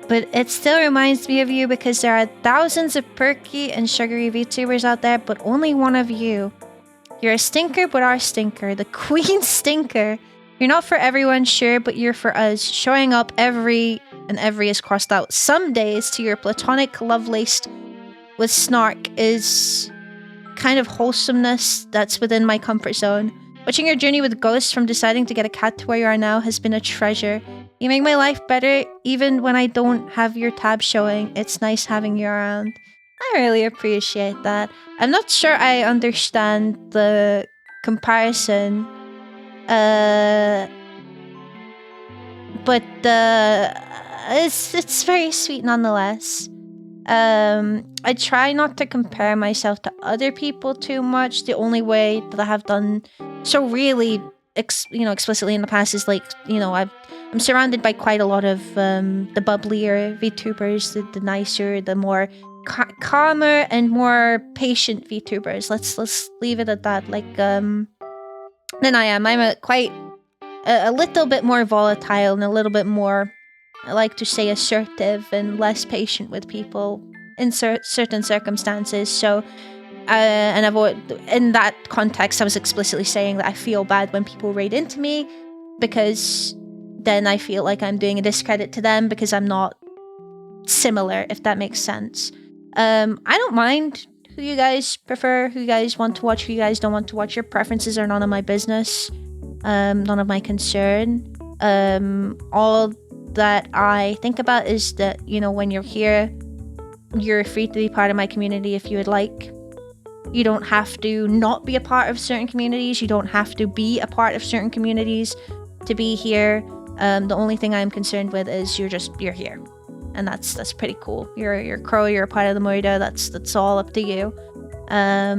But it still reminds me of you because there are thousands of perky and sugary VTubers out there, but only one of you. You're a stinker, but our stinker. The Queen Stinker. You're not for everyone, sure, but you're for us. Showing up every is crossed out. Some days to your platonic love laced with snark is kind of wholesomeness that's within my comfort zone. Watching your journey with Ghost from deciding to get a cat to where you are now has been a treasure. You make my life better even when I don't have your tab showing. It's nice having you around. I really appreciate that. I'm not sure I understand the comparison. But it's very sweet nonetheless. I try not to compare myself to other people too much. The only way that I have done so really, explicitly in the past is like, I'm surrounded by quite a lot of the bubblier VTubers, the nicer, the more calmer and more patient VTubers. Let's leave it at that. Like than I am. I'm a little bit more volatile and a little bit more, I like to say, assertive and less patient with people in certain circumstances. So, and in that context, I was explicitly saying that I feel bad when people raid into me, because then I feel like I'm doing a discredit to them because I'm not similar, if that makes sense. I don't mind who you guys prefer, who you guys want to watch, who you guys don't want to watch. Your preferences are none of my business, none of my concern. All that I think about is that, when you're here, you're free to be part of my community if you would like. You don't have to not be a part of certain communities. You don't have to be a part of certain communities to be here. The only thing I'm concerned with is you're here. And that's pretty cool. You're Crow, you're a part of the Moida, that's all up to you. I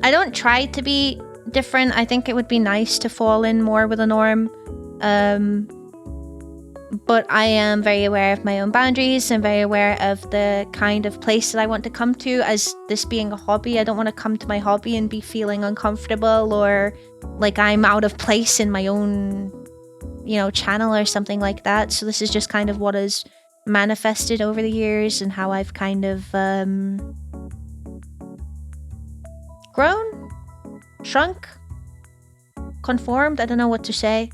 don't try to be different. I think it would be nice to fall in more with a norm. But I am very aware of my own boundaries and very aware of the kind of place that I want to come to, as this being a hobby. I don't want to come to my hobby and be feeling uncomfortable or like I'm out of place in my own, channel or something like that. So this is just kind of what has manifested over the years and how I've kind of grown, shrunk, conformed. I don't know what to say.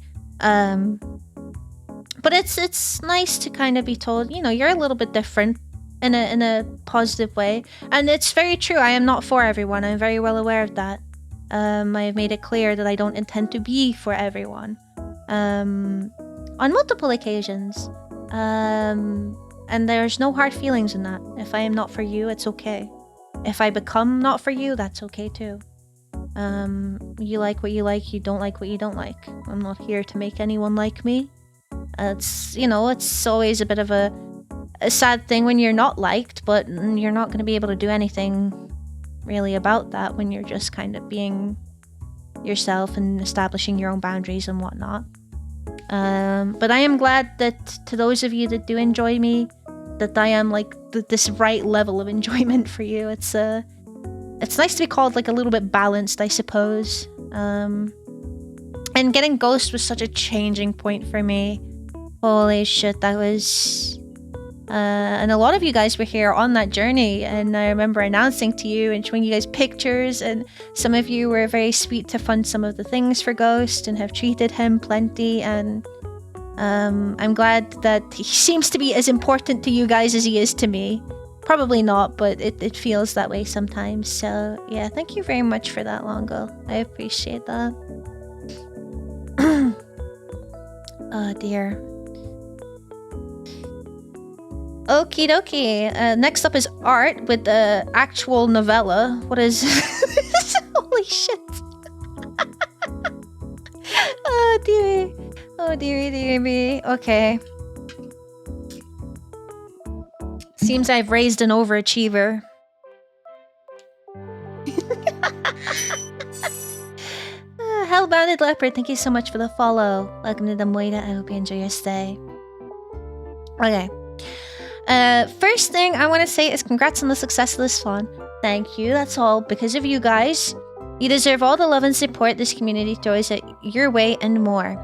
But it's nice to kind of be told, you know, you're a little bit different in a positive way. And it's very true. I am not for everyone. I'm very well aware of that. I have made it clear that I don't intend to be for everyone. On multiple occasions. And there's no hard feelings in that. If I am not for you, it's okay. If I become not for you, that's okay too. You like what you like, you don't like what you don't like. I'm not here to make anyone like me. It's, you know, it's always a bit of a sad thing when you're not liked, but you're not going to be able to do anything really about that when you're just kind of being yourself and establishing your own boundaries and whatnot. But I am glad that to those of you that do enjoy me, that I am like this right level of enjoyment for you. It's nice to be called like a little bit balanced, I suppose. And getting Ghost was such a changing point for me. Holy shit, that was... and a lot of you guys were here on that journey, and I remember announcing to you and showing you guys pictures, and some of you were very sweet to fund some of the things for Ghost and have treated him plenty, and I'm glad that he seems to be as important to you guys as he is to me. Probably not, but it feels that way sometimes. So yeah, thank you very much for that, Longo. I appreciate that. Oh dear. Okie dokie. Next up is Art with the actual novella. What is... Holy shit. Oh dear. Oh dear me. Okay. Seems I've raised an overachiever. Hellbounded Leopard, thank you so much for the follow. Welcome to the Moida. I hope you enjoy your stay. Okay. First thing I want to say is congrats on the success of this spawn. Thank you. That's all because of you guys. You deserve all the love and support this community throws at your way and more.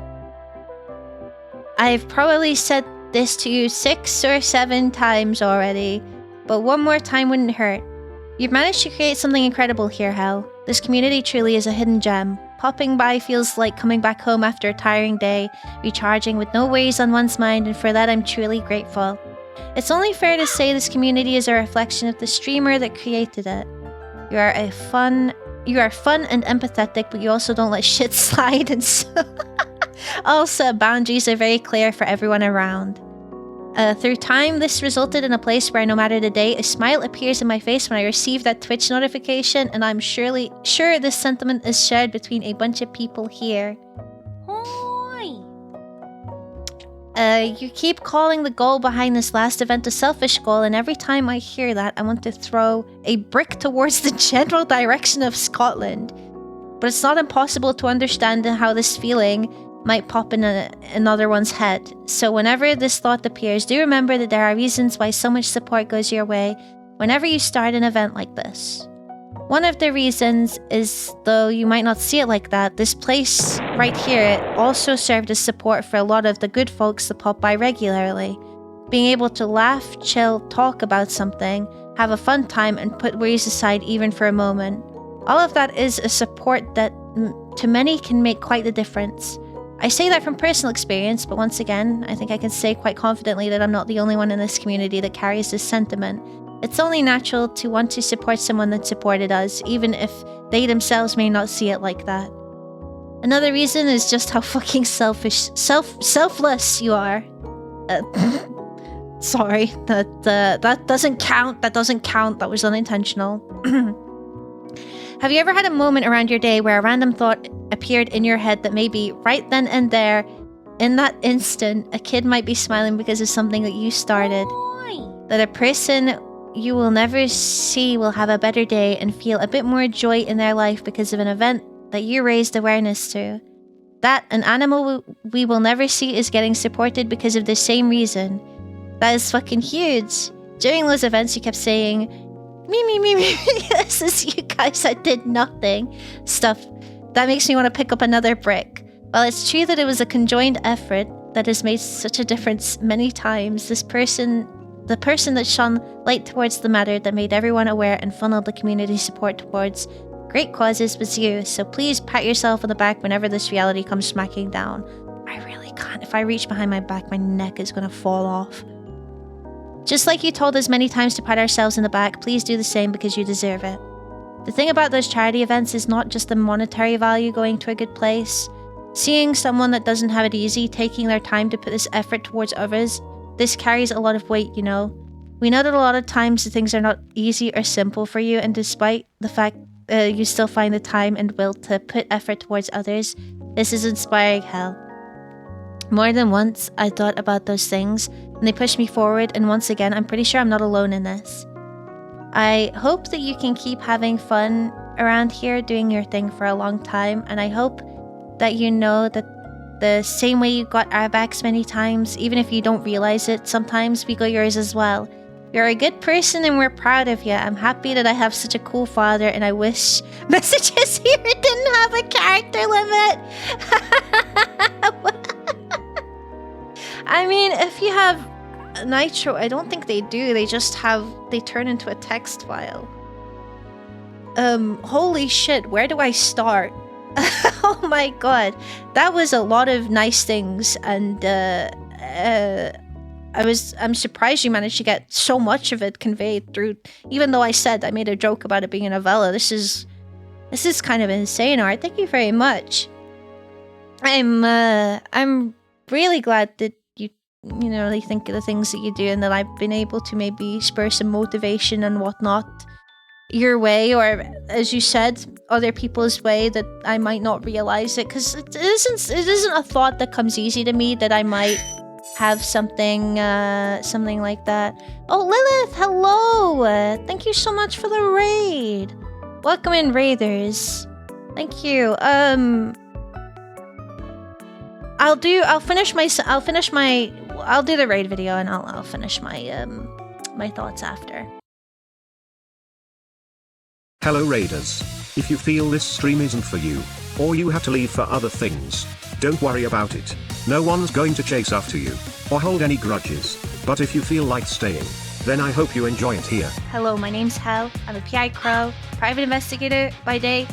I've probably said this to you 6 or 7 times already, but one more time wouldn't hurt. You've managed to create something incredible here, Hell. This community truly is a hidden gem. Popping by feels like coming back home after a tiring day, recharging with no worries on one's mind, and for that I'm truly grateful. It's only fair to say this community is a reflection of the streamer that created it. You are fun and empathetic, but you also don't let shit slide, and so also boundaries are very clear for everyone around. Through time, this resulted in a place where no matter the day, a smile appears in my face when I receive that Twitch notification, and I'm sure this sentiment is shared between a bunch of people here. You keep calling the goal behind this last event a selfish goal, and every time I hear that, I want to throw a brick towards the general direction of Scotland. But it's not impossible to understand how this feeling might pop in another one's head. So whenever this thought appears, do remember that there are reasons why so much support goes your way whenever you start an event like this. One of the reasons is, though you might not see it like that, this place right here, it also served as support for a lot of the good folks that pop by regularly. Being able to laugh, chill, talk about something, have a fun time, and put worries aside even for a moment. All of that is a support that to many can make quite the difference. I say that from personal experience, but once again, I think I can say quite confidently that I'm not the only one in this community that carries this sentiment. It's only natural to want to support someone that supported us, even if they themselves may not see it like that. Another reason is just how fucking selfless you are. Sorry, that doesn't count. That doesn't count. That was unintentional. Have you ever had a moment around your day where a random thought appeared in your head that maybe right then and there, in that instant, a kid might be smiling because of something that you started? That a person you will never see will have a better day and feel a bit more joy in their life because of an event that you raised awareness to. That an animal we will never see is getting supported because of the same reason. That is fucking huge. During those events you kept saying, me, this is you guys that did nothing. Stuff. That makes me want to pick up another brick. While it's true that it was a conjoined effort that has made such a difference many times, the person that shone light towards the matter that made everyone aware and funneled the community support towards great causes was you, so please pat yourself on the back whenever this reality comes smacking down. I really can't man, if I reach behind my back, my neck is gonna fall off. Just like you told us many times to pat ourselves in the back, please do the same because you deserve it. The thing about those charity events is not just the monetary value going to a good place. Seeing someone that doesn't have it easy taking their time to put this effort towards others, this carries a lot of weight, you know. We know that a lot of times the things are not easy or simple for you, and despite the fact you still find the time and will to put effort towards others, this is inspiring hell. More than once, I thought about those things, and they pushed me forward, and once again, I'm pretty sure I'm not alone in this. I hope that you can keep having fun around here doing your thing for a long time, and I hope that you know that the same way you got our backs many times, even if you don't realize it, sometimes we got yours as well. You're a good person and we're proud of you. I'm happy that I have such a cool father, and I wish messages here didn't have a character limit. I mean, if you have Nitro, I don't think they do. They turn into a text file. Holy shit, where do I start? Oh my god. That was a lot of nice things, and I'm surprised you managed to get so much of it conveyed through, even though I said I made a joke about it being a novella. This is kind of insane, Art. Thank you very much. I'm really glad that you know, they think of the things that you do, and that I've been able to maybe spur some motivation and whatnot your way, or as you said, other people's way, that I might not realize it, because it isn't a thought that comes easy to me, that I might have something like that. Oh, Lilith, hello! Thank you so much for the raid. Welcome in, raiders. Thank you. I'll do the raid video, and I'll finish my my thoughts after. Hello Raiders. If you feel this stream isn't for you, or you have to leave for other things, don't worry about it. No one's going to chase after you, or hold any grudges. But if you feel like staying, then I hope you enjoy it here. Hello, my name's Hel. I'm a PI Crow, private investigator by day.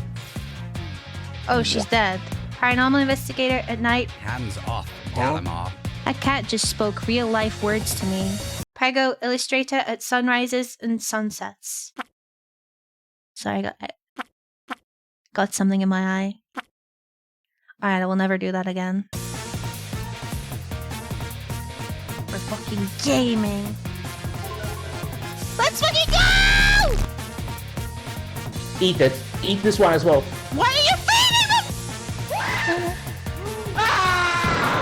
Oh, she's dead. Paranormal investigator at night. Hands off, Gallimar. That cat just spoke real life words to me. Prego illustrator at sunrises and sunsets. Sorry, I got something in my eye. Alright, I will never do that again. We're fucking gaming. Let's fucking go! Eat it. Eat this one as well. Why are you feeding them?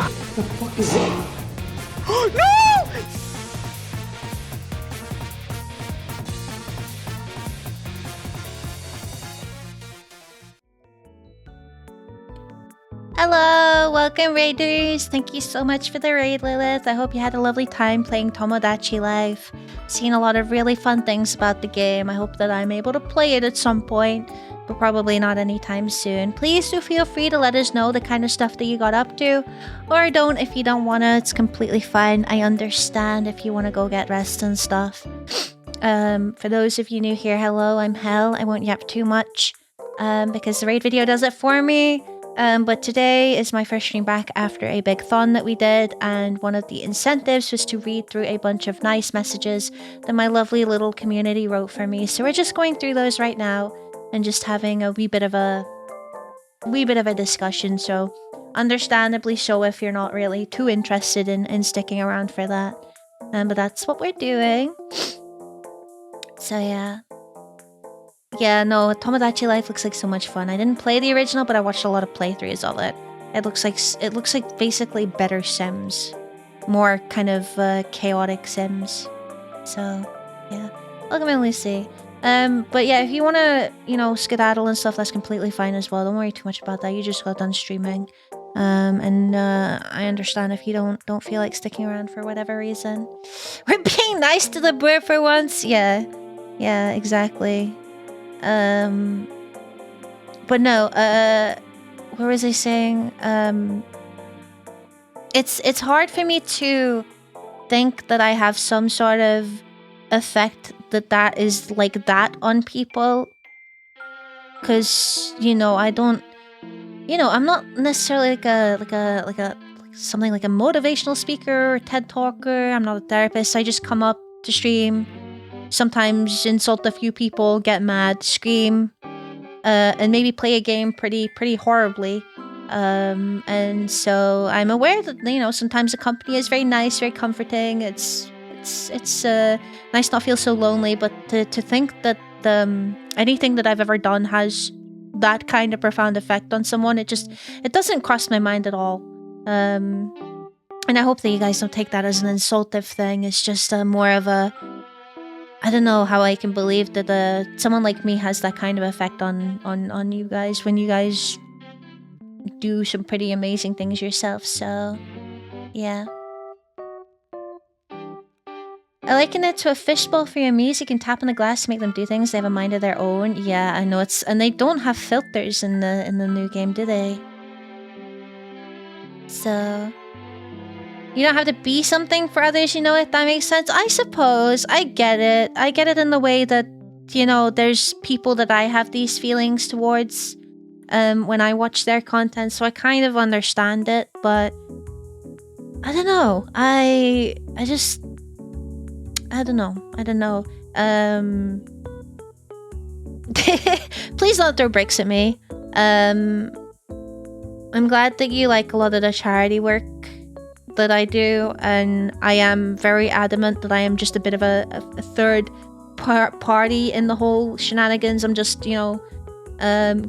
What the fuck is it? No! Hello, welcome raiders. Thank you so much for the raid, Lilith. I hope you had a lovely time playing Tomodachi Life. Seen a lot of really fun things about the game. I hope that I'm able to play it at some point, but probably not anytime soon. Please do feel free to let us know the kind of stuff that you got up to, or don't if you don't wanna. It's completely fine. I understand if you wanna go get rest and stuff. For those of you new here, hello, I'm Hel. I won't yap too much because the raid video does it for me. But today is my first stream back after a big thon that we did, and one of the incentives was to read through a bunch of nice messages that my lovely little community wrote for me. So we're just going through those right now and just having a wee bit of a discussion. So understandably so if you're not really too interested in sticking around for that. But that's what we're doing. So yeah. Yeah, no, Tomodachi Life looks like so much fun. I didn't play the original, but I watched a lot of playthroughs of it. It looks like basically better Sims, more kind of chaotic Sims. So yeah, welcome in, Lucy. But yeah, if you want to, you know, skedaddle and stuff, that's completely fine as well. Don't worry too much about that. You just got done streaming, and I understand if you don't feel like sticking around for whatever reason. We're being nice to the bird for once. Yeah, exactly. But no, what was I saying? It's hard for me to think that I have some sort of effect that is like that on people, because you know, I don't, you know, I'm not necessarily like a something like a motivational speaker or TED talker. I'm not a therapist. I just come up to stream, sometimes insult a few people, get mad, scream, and maybe play a game pretty horribly. And so I'm aware that, you know, sometimes the company is very nice, very comforting. It's nice not feel so lonely, but to think that anything that I've ever done has that kind of profound effect on someone, it doesn't cross my mind at all. And I hope that you guys don't take that as an insultive thing. It's just more of a, I don't know how I can believe that someone like me has that kind of effect on you guys when you guys do some pretty amazing things yourself. So yeah. I liken it to a fishbowl for your muse. You can tap on the glass to make them do things. They have a mind of their own. Yeah, I know and they don't have filters in the new game, do they? So you don't have to be something for others, you know, if that makes sense. I suppose. I get it. I get it in the way that, you know, there's people that I have these feelings towards when I watch their content, so I kind of understand it, but I don't know. I don't know. Please don't throw bricks at me. I'm glad that you like a lot of the charity work that I do, and I am very adamant that I am just a bit of a third party in the whole shenanigans. I'm just, you know,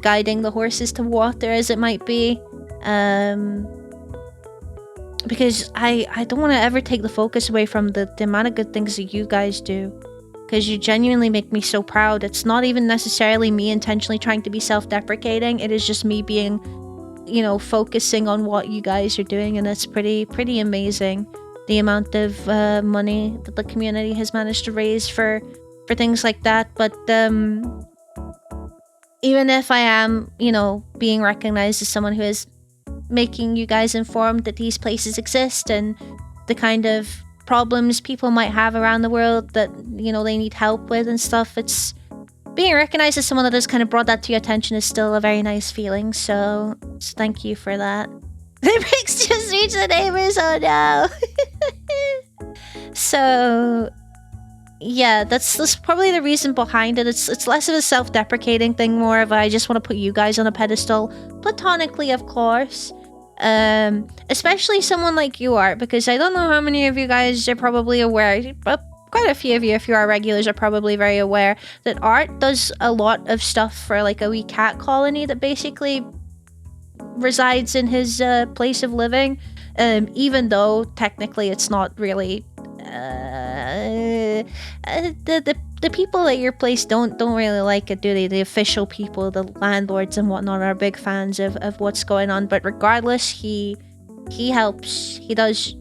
guiding the horses to water, as it might be. Because I don't want to ever take the focus away from the amount of good things that you guys do. Because you genuinely make me so proud. It's not even necessarily me intentionally trying to be self-deprecating. It is just me being, you know, focusing on what you guys are doing. And it's pretty amazing. The amount of money that the community has managed to raise for things like that. But even if I am, you know, being recognized as someone who is making you guys informed that these places exist and the kind of problems people might have around the world that, you know, they need help with and stuff, it's being recognized as someone that has kind of brought that to your attention is still a very nice feeling, so thank you for that. The bricks just reached the neighbors, oh no. So yeah, that's probably the reason behind it. It's less of a self-deprecating thing, more of I just want to put you guys on a pedestal, platonically, of course. Especially someone like you, Art, because I don't know how many of you guys are probably aware, but quite a few of you, if you are regulars, are probably very aware that Art does a lot of stuff for like a wee cat colony that basically resides in his place of living, even though technically it's not really the people at your place don't really like it, do they? The official people, the landlords and whatnot, are big fans of what's going on. But regardless, he helps. He does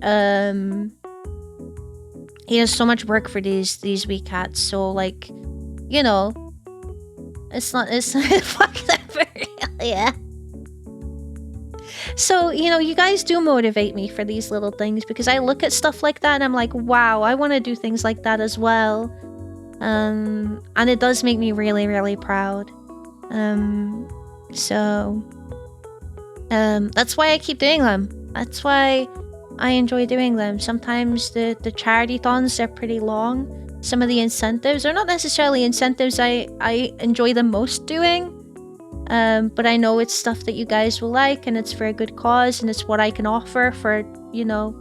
so much work for these wee cats. So like, you know, it's fuck that for real, yeah. So, you know, you guys do motivate me for these little things because I look at stuff like that and I'm like, wow, I want to do things like that as well. And it does make me really, really proud. So that's why I keep doing them. That's why I enjoy doing them. Sometimes the charity thons are pretty long. Some of the incentives are not necessarily incentives I enjoy the most doing. But I know it's stuff that you guys will like, and it's for a good cause, and it's what I can offer for, you know,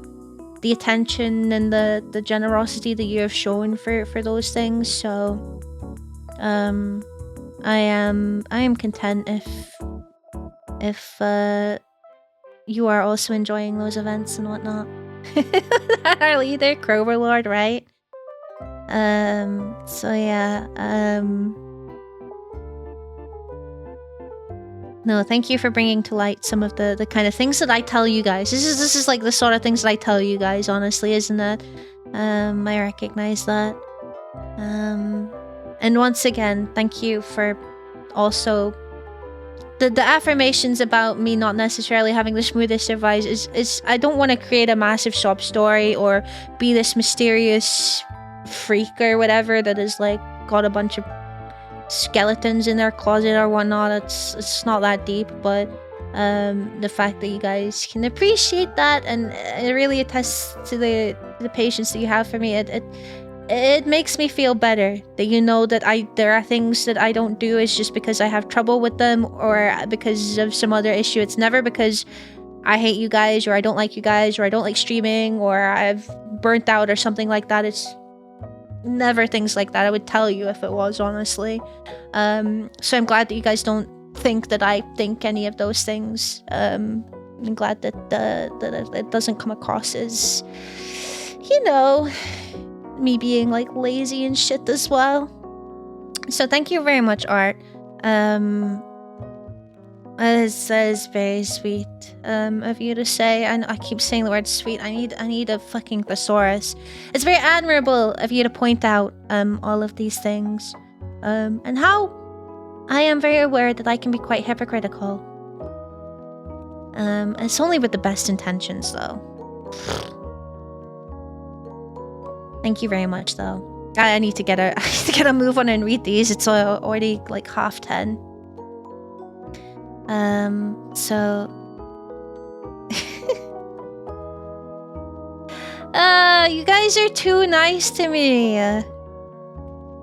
the attention and the generosity that you have shown for those things. So I am content if you are also enjoying those events and whatnot. Our leader, Croverlord, right? So yeah, no, thank you for bringing to light some of the kind of things that I tell you guys. This is like the sort of things that I tell you guys, honestly, isn't it? I recognize that. And once again, thank you for also the affirmations about me not necessarily having the smoothest advice is I don't want to create a massive sob story or be this mysterious freak or whatever that is like got a bunch of skeletons in their closet or whatnot. It's not that deep, but The fact that you guys can appreciate that, and it really attests to the patience that you have for me. It makes me feel better that you know that there are things that I don't do is just because I have trouble with them or because of some other issue. It's never because I hate you guys or I don't like you guys or I don't like streaming or I've burnt out or something like that. It's never things like that. I would tell you if it was, honestly. So I'm glad that you guys don't think that I think any of those things. I'm glad that it doesn't come across as, you know, me being like lazy and shit as well. So thank you very much, Art. It's very sweet of you to say, and I keep saying the word sweet. I need a fucking thesaurus. It's very admirable of you to point out all of these things, and how I am very aware that I can be quite hypocritical. It's only with the best intentions, though. Thank you very much, though. I need to get a move on and read these. It's already like 10:30. So you guys are too nice to me.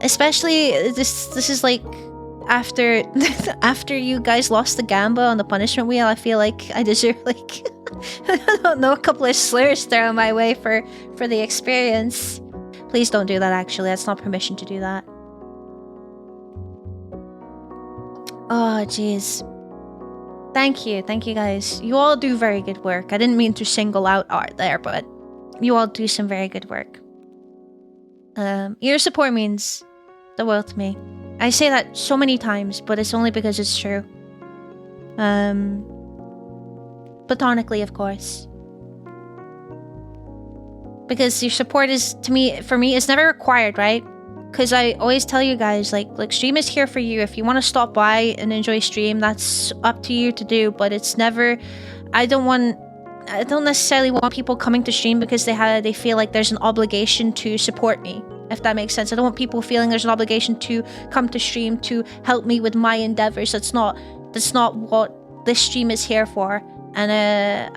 Especially this is like after you guys lost the Gamba on the punishment wheel. I feel like I deserve like I don't know, a couple of slurs thrown my way for the experience. Please don't do that, actually. That's not permission to do that. Oh, jeez. Thank you guys. You all do very good work. I didn't mean to single out Art there, but you all do some very good work. Your support means the world to me. I say that so many times, but it's only because it's true. Platonically, of course. Because your support is, for me, it's never required, right? Because I always tell you guys, like stream is here for you. If you want to stop by and enjoy stream, that's up to you to do. But it's never, I don't necessarily want people coming to stream because they feel like there's an obligation to support me, if that makes sense. I don't want people feeling there's an obligation to come to stream to help me with my endeavors. That's not what this stream is here for. And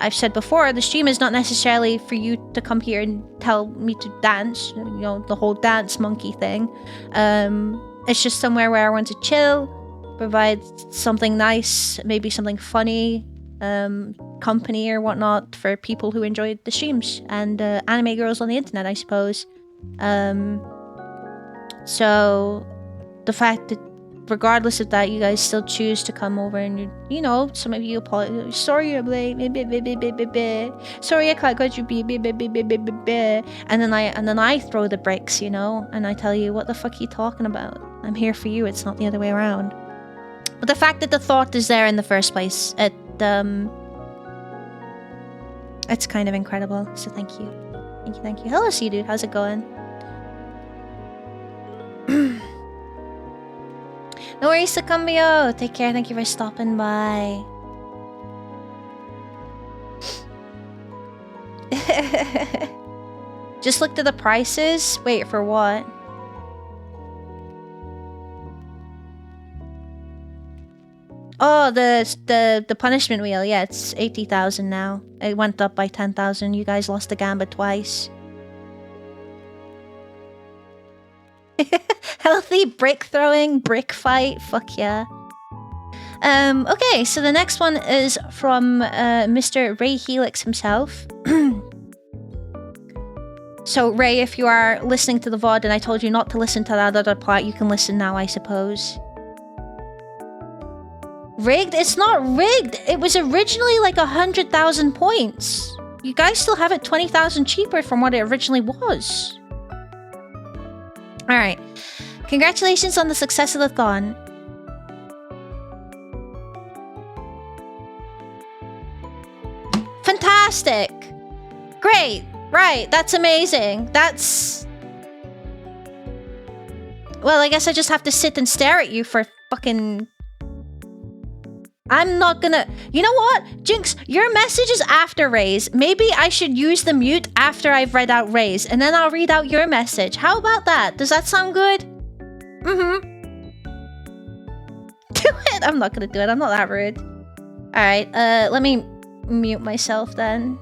I've said before, the stream is not necessarily for you to come here and tell me to dance, you know, the whole dance monkey thing. It's just somewhere where I want to chill, provide something nice, maybe something funny, company or whatnot for people who enjoy the streams, and anime girls on the internet, I suppose. So the fact that regardless of that, you guys still choose to come over and, you know, some of you apologize. Sorry I'm late. Sorry I can't got you. And then I throw the bricks, you know, and I tell you, what the fuck are you talking about? I'm here for you. It's not the other way around. But the fact that the thought is there in the first place, it's kind of incredible. So thank you. Hello, C dude. How's it going? No worries, Sucumbio. Take care. Thank you for stopping by. Just looked at the prices. Wait, for what? Oh, the punishment wheel. Yeah, it's 80,000 now. It went up by 10,000. You guys lost the Gamba twice. Healthy brick throwing, brick fight, fuck yeah. Okay, so the next one is from Mr. Ray Helix himself. So Ray, if you are listening to the VOD and I told you not to listen to that other part, you can listen now, I suppose. Rigged? It's not rigged! It was originally like 100,000 points. You guys still have it 20,000 cheaper from what it originally was. Alright. Congratulations on the success of the thon. Fantastic! Great! Right, that's amazing. That's... Well, I guess I just have to sit and stare at you for fucking... I'm not gonna... You know what? Jinx, your message is after Ray's. Maybe I should use the mute after I've read out Ray's, and then I'll read out your message. How about that? Does that sound good? Mm-hmm. Do it! I'm not gonna do it. I'm not that rude. Alright, let me mute myself then.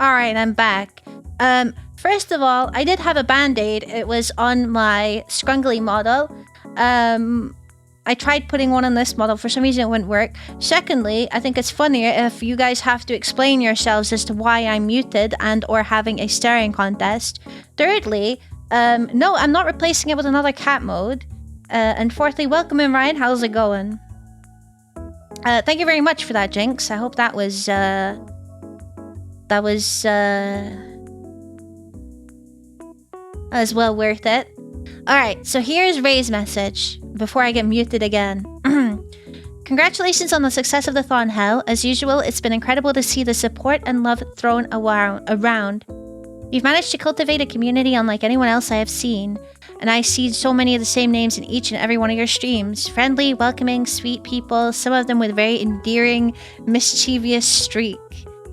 Alright, I'm back. First of all, I did have a band-aid. It was on my Scrungly model. I tried putting one on this model. For some reason, it wouldn't work. Secondly, I think it's funnier if you guys have to explain yourselves as to why I'm muted and or having a staring contest. Thirdly, no, I'm not replacing it with another cat mode. And fourthly, welcome in, Ryan. How's it going? Thank you very much for that, Jinx. I hope that was well worth it. Alright, so here's Ray's message before I get muted again. Congratulations on the success of the Thon Hell. As usual, it's been incredible to see the support and love thrown around. You've managed to cultivate a community unlike anyone else I have seen, and I see so many of the same names in each and every one of your streams. Friendly, welcoming, sweet people, some of them with very endearing, mischievous streak.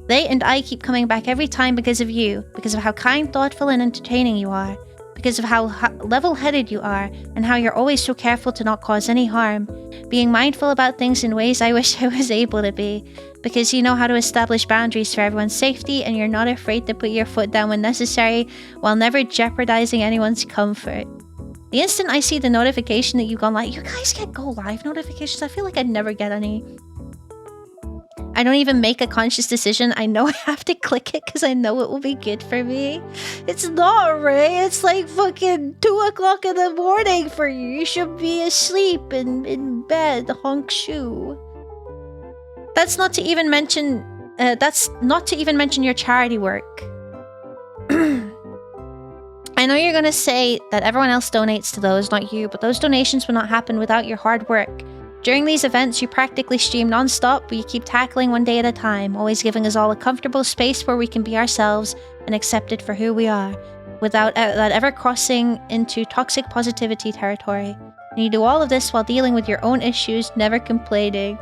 They and I keep coming back every time because of you, because of how kind, thoughtful, and entertaining you are, because of how level-headed you are, and how you're always so careful to not cause any harm, being mindful about things in ways I wish I was able to be, because you know how to establish boundaries for everyone's safety, and you're not afraid to put your foot down when necessary, while never jeopardizing anyone's comfort. The instant I see the notification that you've gone live, you guys get go live notifications? I feel like I'd never get any. I don't even make a conscious decision. I know I have to click it because I know it will be good for me. It's not, Ray. It's like fucking 2 o'clock in the morning for you. You should be asleep in bed, honk shoe. That's not to even mention your charity work. I know you're gonna say that everyone else donates to those, not you, but those donations would not happen without your hard work. During these events, you practically stream non-stop, but you keep tackling one day at a time, always giving us all a comfortable space where we can be ourselves and accepted for who we are, without that ever crossing into toxic positivity territory. And you do all of this while dealing with your own issues, never complaining.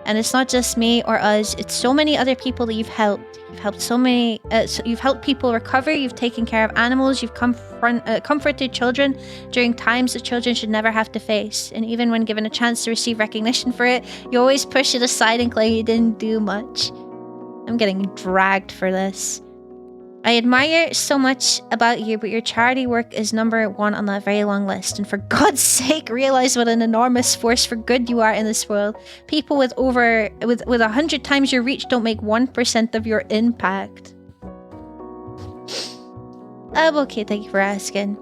And it's not just me or us, it's so many other people that you've helped. You've helped so many, you've helped people recover, you've taken care of animals, you've comforted children during times that children should never have to face. And even when given a chance to receive recognition for it, you always push it aside and claim you didn't do much. I'm getting dragged for this. I admire so much about you, but your charity work is number 1 on that very long list. And for God's sake, realize what an enormous force for good you are in this world. People with 100 times your reach don't make 1% of your impact. Okay, thank you for asking.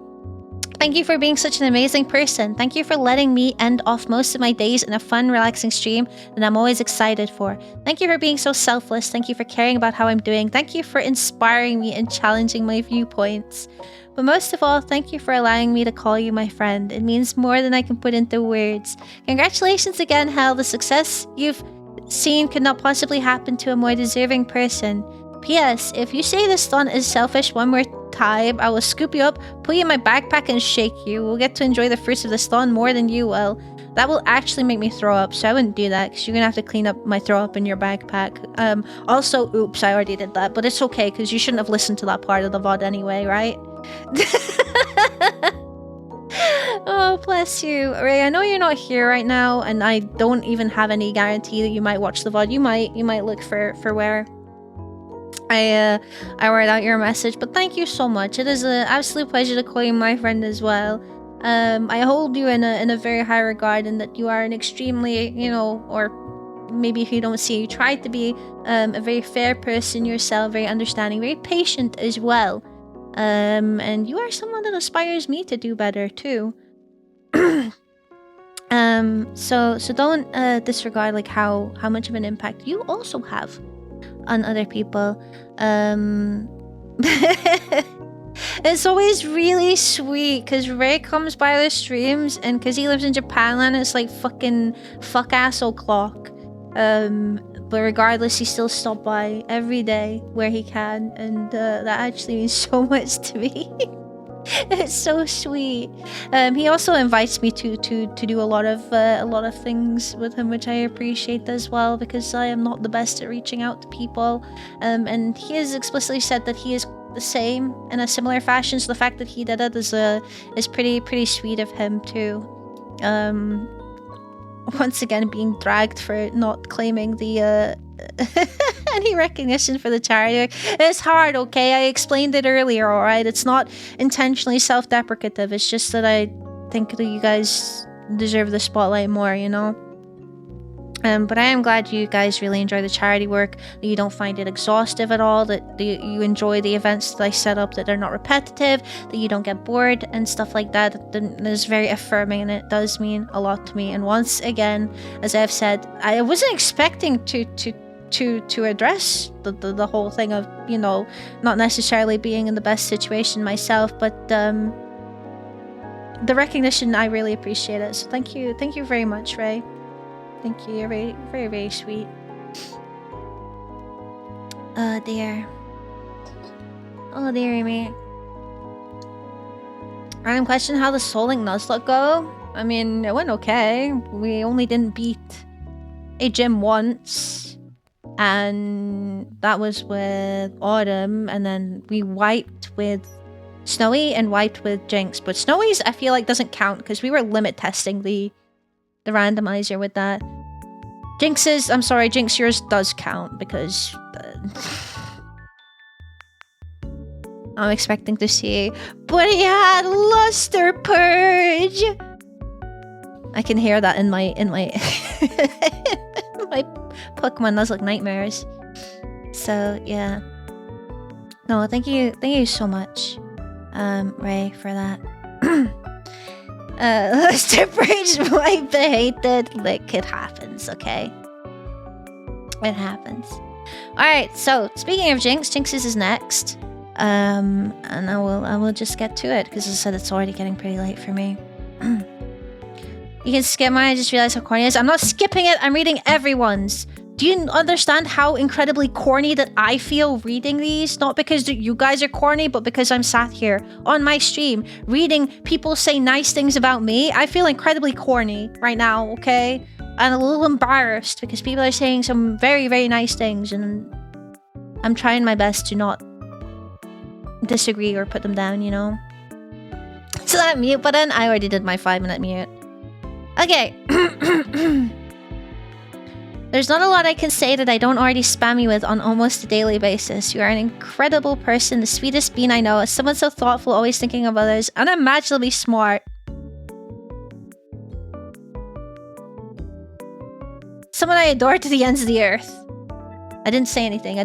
Thank you for being such an amazing person. Thank you for letting me end off most of my days in a fun, relaxing stream that I'm always excited for. Thank you for being so selfless. Thank you for caring about how I'm doing. Thank you for inspiring me and challenging my viewpoints. But most of all, thank you for allowing me to call you my friend. It means more than I can put into words. Congratulations again, Hell. The success you've seen could not possibly happen to a more deserving person. P.S. If you say this stunt is selfish one more time, I will scoop you up, put you in my backpack, and shake you. We'll get to enjoy the fruits of the stunt more than you will. That will actually make me throw up, so I wouldn't do that, because you're gonna have to clean up my throw up in your backpack. Also, oops, I already did that, but it's okay, because you shouldn't have listened to that part of the VOD anyway, right? Oh, bless you. Ray, I know you're not here right now, and I don't even have any guarantee that you might watch the VOD. You might look for where I read out your message, but thank you so much. It is an absolute pleasure to call you my friend as well. I hold you in a very high regard, and that you are an extremely, or maybe if you don't see it, you try to be a very fair person yourself, very understanding, very patient as well. And you are someone that inspires me to do better too. So don't disregard like how much of an impact you also have on other people. It's always really sweet because Ray comes by the streams, and because he lives in Japan and it's like fuck ass o'clock. But regardless, he still stops by every day where he can, and that actually means so much to me. It's so sweet. He also invites me to do a lot of things with him, which I appreciate as well, because I am not the best at reaching out to people. And he has explicitly said that he is the same in a similar fashion. So the fact that he did it is pretty sweet of him too. Once again, being dragged for not claiming the any recognition for the charity work. It's hard, okay? I explained it earlier, alright? It's not intentionally self-deprecative. It's just that I think that you guys deserve the spotlight more, you know? But I am glad you guys really enjoy the charity work, that you don't find it exhaustive at all, that you enjoy the events that I set up, that they're not repetitive, that you don't get bored and stuff like that. That is very affirming, and it does mean a lot to me. And once again, as I've said, I wasn't expecting to address the whole thing of, you know, not necessarily being in the best situation myself, but the recognition, I really appreciate it. So thank you very much, Ray. Thank you. You're very, very, very sweet. Oh dear. Oh dearie me. Random question: how does Soul Link Nuzlocke go? I mean, it went okay. We only didn't beat a gym once, and that was with Autumn, and then we wiped with Snowy and wiped with Jinx. But Snowy's, I feel like, doesn't count because we were limit testing the randomizer with that. Jinx's, I'm sorry, Jinx, yours does count because I'm expecting to see, but he had Luster Purge. I can hear that in my my Pokemon Nuzlocke nightmares. So yeah. No, thank you so much, Ray, for that. Luster Purge might be hated. Like, it happens, okay? It happens. Alright, so speaking of Jinx's is next. And I will just get to it, because as I said, it's already getting pretty late for me. You can skip mine, I just realized how corny it is. I'm not skipping it, I'm reading everyone's. Do you understand how incredibly corny that I feel reading these? Not because you guys are corny, but because I'm sat here on my stream reading people say nice things about me. I feel incredibly corny right now, okay? And a little embarrassed because people are saying some very, very nice things, and I'm trying my best to not disagree or put them down, you know? So that mute button, I already did my 5-minute mute. Okay. There's not a lot I can say that I don't already spam you with on almost a daily basis. You are an incredible person, the sweetest bean I know, someone so thoughtful, always thinking of others, unimaginably smart. Someone I adore to the ends of the earth. I didn't say anything.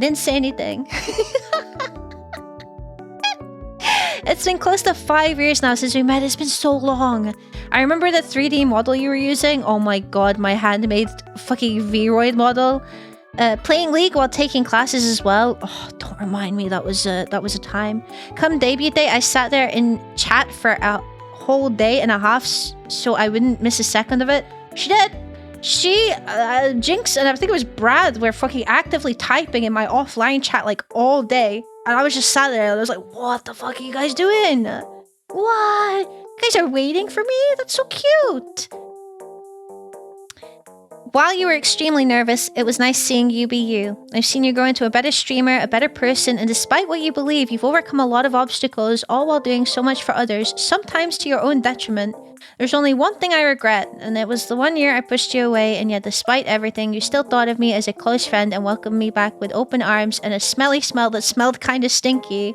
It's been close to 5 years now since we met. It's been so long. I remember the 3D model you were using. Oh my god, my handmade fucking Vroid model. Playing League while taking classes as well. Oh, don't remind me. That was a time. Come debut day, I sat there in chat for a whole day and a half so I wouldn't miss a second of it. She did. Jinx, and I think it was Brad, were fucking actively typing in my offline chat like all day. And I was just sat there and I was like, what the fuck are you guys doing? What? You guys are waiting for me? That's so cute. While you were extremely nervous, it was nice seeing you be you. I've seen you grow into a better streamer, a better person, and despite what you believe, you've overcome a lot of obstacles, all while doing so much for others, sometimes to your own detriment. There's only one thing I regret, and it was the 1 year I pushed you away, and yet despite everything, you still thought of me as a close friend and welcomed me back with open arms and a smelly smell that smelled kinda stinky.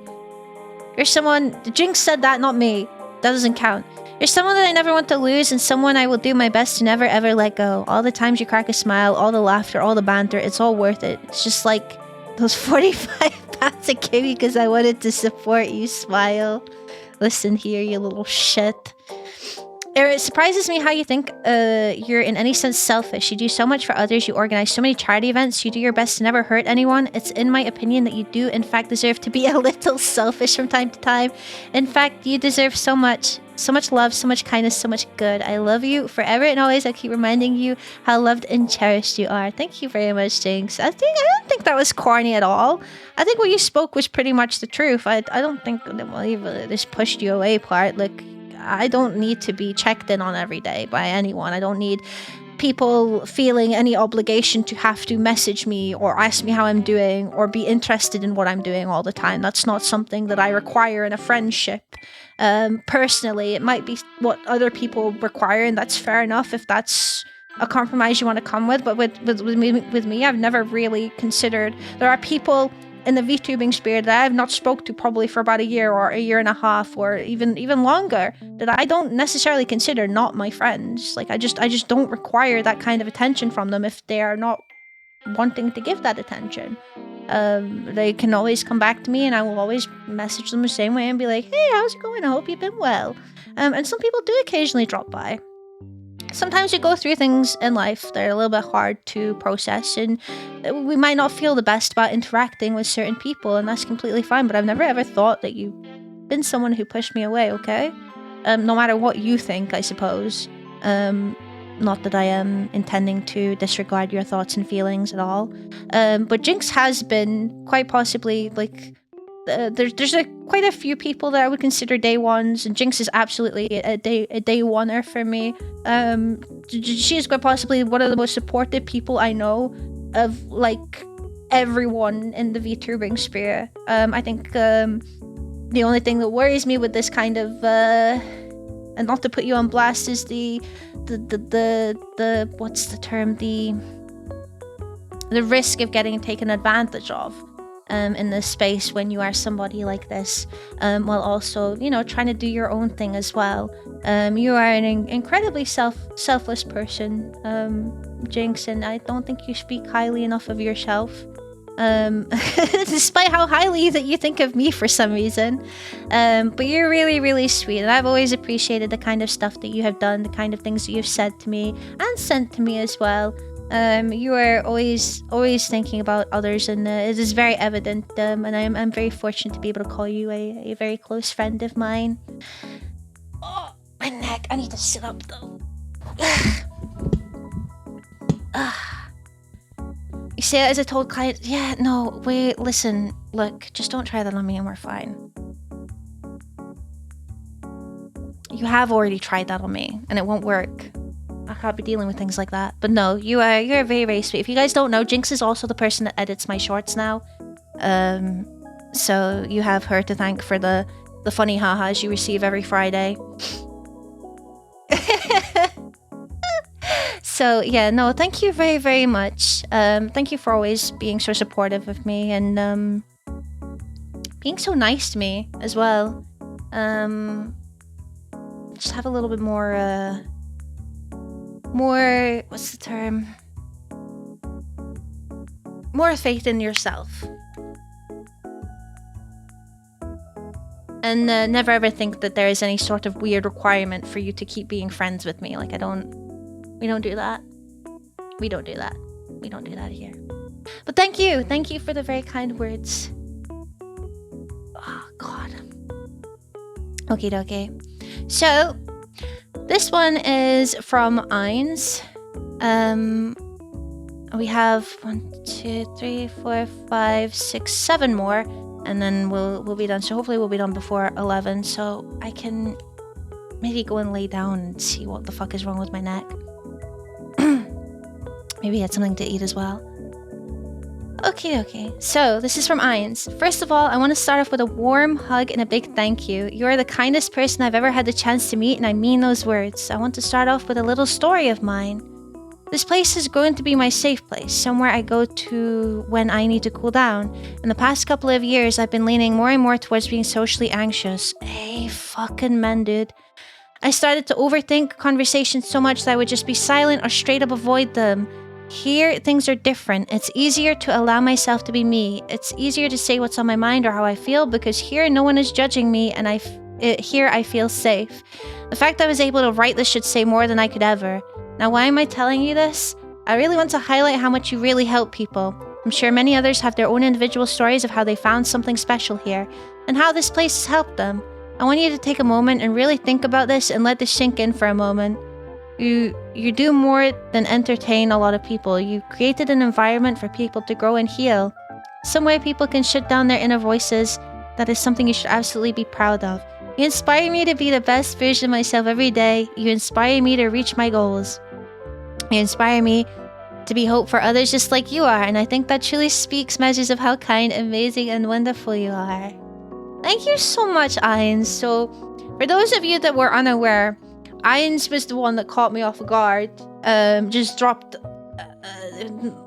You're someone... Jinx said that, not me. That doesn't count. You're someone that I never want to lose, and someone I will do my best to never ever let go. All the times you crack a smile, all the laughter, all the banter, it's all worth it. It's just like those 45 pounds I gave you because I wanted to support you. Smile. Listen here, you little shit. It surprises me how you think you're in any sense selfish. You do so much for others, you organize so many charity events, you do your best to never hurt anyone. It's in my opinion that you do in fact deserve to be a little selfish from time to time. In fact, you deserve so much love, so much kindness, so much good. I love you forever and always. I keep reminding you how loved and cherished you are. Thank you very much, Jinx. I don't think that was corny at all. I think what you spoke was pretty much the truth. I don't think this pushed you away part. Like, I don't need to be checked in on every day by anyone. I don't need people feeling any obligation to have to message me or ask me how I'm doing or be interested in what I'm doing all the time. That's not something that I require in a friendship. Personally, it might be what other people require, and that's fair enough if that's a compromise you want to come with, but with me, I've never really considered. There are people in the VTubing sphere that I have not spoke to probably for about a year or a year and a half or even longer that I don't necessarily consider not my friends. Like I just don't require that kind of attention from them if they are not wanting to give that attention. They can always come back to me and I will always message them the same way and be like, hey, how's it going? I hope you've been well. And some people do occasionally drop by. Sometimes you go through things in life that are a little bit hard to process, and we might not feel the best about interacting with certain people, and that's completely fine, but I've never ever thought that you've been someone who pushed me away, okay? No matter what you think, I suppose. Not that I am intending to disregard your thoughts and feelings at all. But Jinx has been quite possibly, like, there's quite a few people that I would consider day ones, and Jinx is absolutely a day oneer for me. She is quite possibly one of the most supportive people I know of, like, everyone in the VTubing sphere. I think the only thing that worries me with this kind of and not to put you on blast is the what's the term, the risk of getting taken advantage of in this space when you are somebody like this, while also, you know, trying to do your own thing as well. You are an incredibly selfless person, Jinx, and I don't think you speak highly enough of yourself. Despite how highly that you think of me for some reason. But you're really, really sweet, and I've always appreciated the kind of stuff that you have done, the kind of things that you've said to me and sent to me as well. You are always thinking about others, and it is very evident, and I'm very fortunate to be able to call you a very close friend of mine. Oh, my neck, I need to sit up though. You say that as I told client, yeah, no, wait, listen, look, just don't try that on me and we're fine. You have already tried that on me, and it won't work. I can't be dealing with things like that. But no, you're very, very sweet. If you guys don't know, Jinx is also the person that edits my shorts now. So you have her to thank for the funny ha-has you receive every Friday. So yeah, no, thank you very, very much. Thank you for always being so supportive of me and being so nice to me as well. Just have a little bit more, what's the term? More faith in yourself. And never ever think that there is any sort of weird requirement for you to keep being friends with me. Like, we don't do that. We don't do that. We don't do that here. But thank you for the very kind words. Oh, God. Okie dokie. So, this one is from Eins. We have 1, 2, 3, 4, 5, 6, 7 more, and then we'll be done. So hopefully we'll be done before 11, so I can maybe go and lay down and see what the fuck is wrong with my neck. Maybe get something to eat as well. Okay. So, this is from Eins. First of all, I want to start off with a warm hug and a big thank you. You are the kindest person I've ever had the chance to meet, and I mean those words. I want to start off with a little story of mine. This place is going to be my safe place, somewhere I go to when I need to cool down. In the past couple of years, I've been leaning more and more towards being socially anxious. Hey, fucking man, dude. I started to overthink conversations so much that I would just be silent or straight up avoid them. Here, things are different. It's easier to allow myself to be me. It's easier to say what's on my mind or how I feel because here no one is judging me and here I feel safe. The fact I was able to write this should say more than I could ever. Now, why am I telling you this? I really want to highlight how much you really help people. I'm sure many others have their own individual stories of how they found something special here and how this place has helped them. I want you to take a moment and really think about this and let this sink in for a moment. You do more than entertain a lot of people. You created an environment for people to grow and heal. Some way people can shut down their inner voices. That is something you should absolutely be proud of. You inspire me to be the best version of myself every day. You inspire me to reach my goals. You inspire me to be hope for others just like you are, and I think that truly speaks measures of how kind, amazing, and wonderful you are. Thank you so much, Eins. So, for those of you that were unaware, Eins was the one that caught me off guard just dropped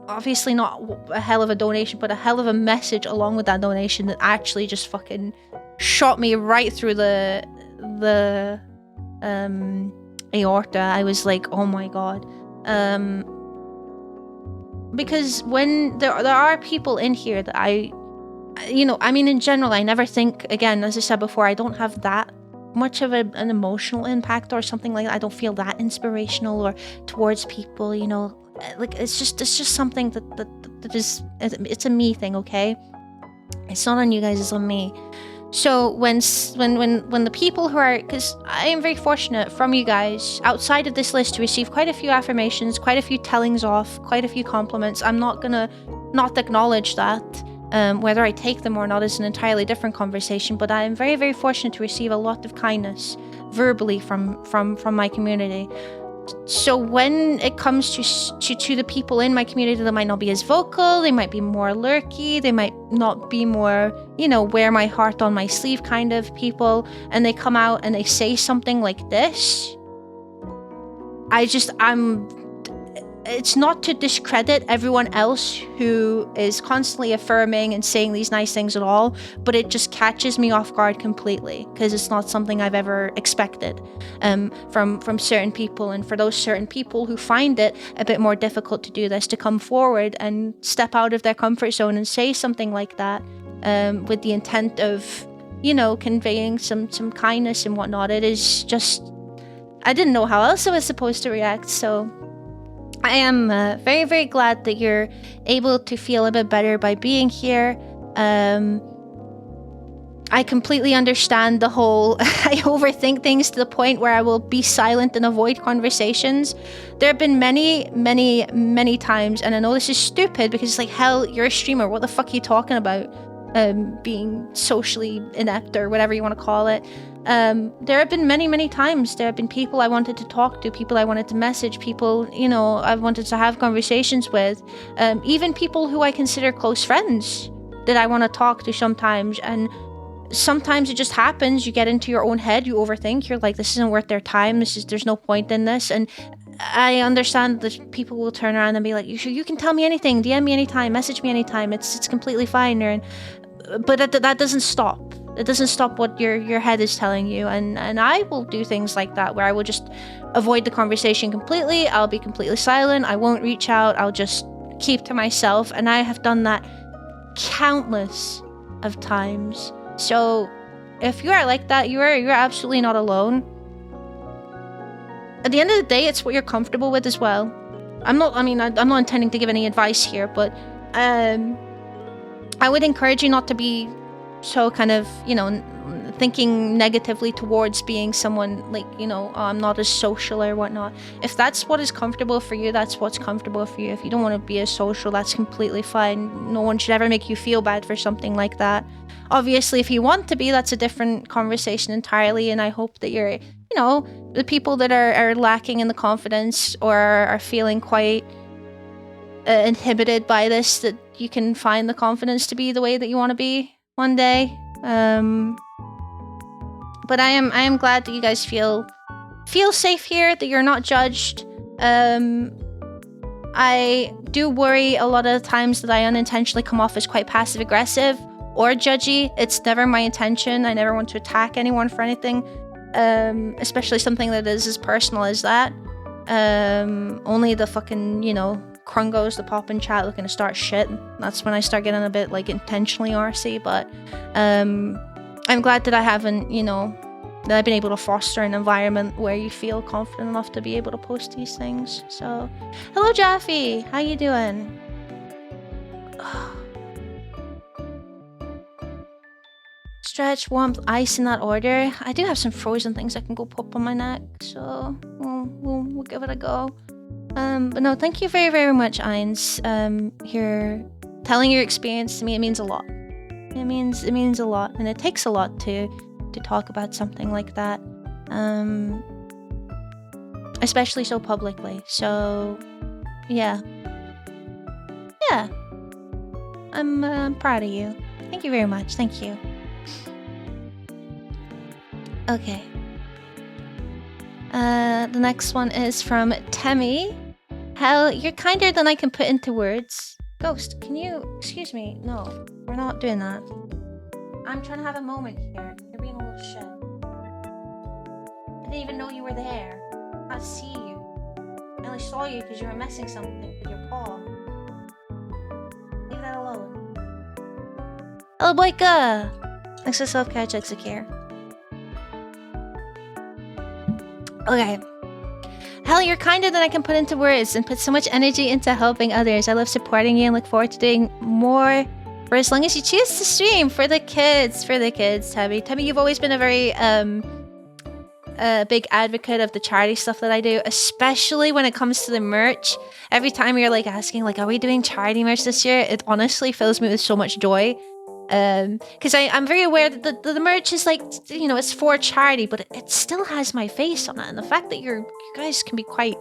obviously not a hell of a donation, but a hell of a message along with that donation that actually just fucking shot me right through the aorta. I was like, oh my god. Because when there are people in here that I mean, in general, I never think, again, as I said before, I don't have that much of an emotional impact or something like that. I don't feel that inspirational or towards people, you know, like it's just something that is, it's a me thing, okay? It's not on you guys, it's on me. So when the people who are, because I am very fortunate from you guys outside of this list to receive quite a few affirmations, quite a few tellings off, quite a few compliments. I'm not gonna not acknowledge that. Whether I take them or not is an entirely different conversation, but I am very, very fortunate to receive a lot of kindness verbally from my community. So when it comes to the people in my community that might not be as vocal, they might be more lurky, they might not be more, you know, wear my heart on my sleeve kind of people, and they come out and they say something like this, it's not to discredit everyone else who is constantly affirming and saying these nice things at all, but it just catches me off guard completely because it's not something I've ever expected from certain people. And for those certain people who find it a bit more difficult to do this, to come forward and step out of their comfort zone and say something like that with the intent of, you know, conveying some kindness and whatnot, it is just, I didn't know how else I was supposed to react. So I am very, very glad that you're able to feel a bit better by being here. I completely understand the whole I overthink things to the point where I will be silent and avoid conversations. There have been many, many, many times, and I know this is stupid because it's like, hell, you're a streamer. What the fuck are you talking about? Being socially inept or whatever you want to call it. There have been many, many times. There have been people I wanted to talk to, people I wanted to message, people, you know, I wanted to have conversations with, even people who I consider close friends that I want to talk to sometimes. And sometimes it just happens. You get into your own head, you overthink, you're like, this isn't worth their time. There's no point in this. And I understand that people will turn around and be like, you can tell me anything, DM me anytime, message me anytime. It's completely fine. But that doesn't stop. It doesn't stop what your head is telling you, and I will do things like that where I will just avoid the conversation completely. I'll be completely silent. I won't reach out. I'll just keep to myself, and I have done that countless of times. So if you are like that, you're absolutely not alone. At the end of the day, it's what you're comfortable with as well. I'm not intending to give any advice here, but I would encourage you not to be so kind of, you know, thinking negatively towards being someone like, you know, oh, I'm not as social or whatnot. If that's what is comfortable for you, that's what's comfortable for you. If you don't want to be as social, that's completely fine. No one should ever make you feel bad for something like that. Obviously, if you want to be, that's a different conversation entirely, and I hope that you're, you know, the people that are lacking in the confidence or are feeling quite inhibited by this, that you can find the confidence to be the way that you want to be one day. But I am glad that you guys feel safe here, that you're not judged. I do worry a lot of the times that I unintentionally come off as quite passive aggressive or judgy. It's never my intention. I never want to attack anyone for anything, especially something that is as personal as that. Only the fucking, you know, Krungos that pop in chat looking to start shit. That's when I start getting a bit like intentionally RC, but I'm glad that I haven't, you know, that I've been able to foster an environment where you feel confident enough to be able to post these things. So, hello Jaffe, how you doing? Stretch, warmth, ice in that order. I do have some frozen things I can go pop on my neck, so we'll give it a go. But no, thank you very, very much, Ainz. Here, telling your experience to me, it means a lot. It means a lot, and it takes a lot to talk about something like that, especially so publicly. So, yeah, I'm proud of you. Thank you very much. Thank you. Okay. The next one is from Temmie. Hell, you're kinder than I can put into words. Ghost, can you... Excuse me. No, we're not doing that. I'm trying to have a moment here. You're being a little shit. I didn't even know you were there. I see you. I only saw you because you were messing something with your paw. Leave that alone. Hello, Boyka! Thanks for self-care, check secure. Okay. Hell, you're kinder than I can put into words and put so much energy into helping others. I love supporting you and look forward to doing more for as long as you choose to stream. For the kids, Tabby. Tabby, you've always been a very big advocate of the charity stuff that I do, especially when it comes to the merch. Every time you're like asking, like, are we doing charity merch this year? It honestly fills me with so much joy. Because I'm very aware that the merch is like, you know, it's for charity, but it still has my face on it. And the fact that you guys can be quite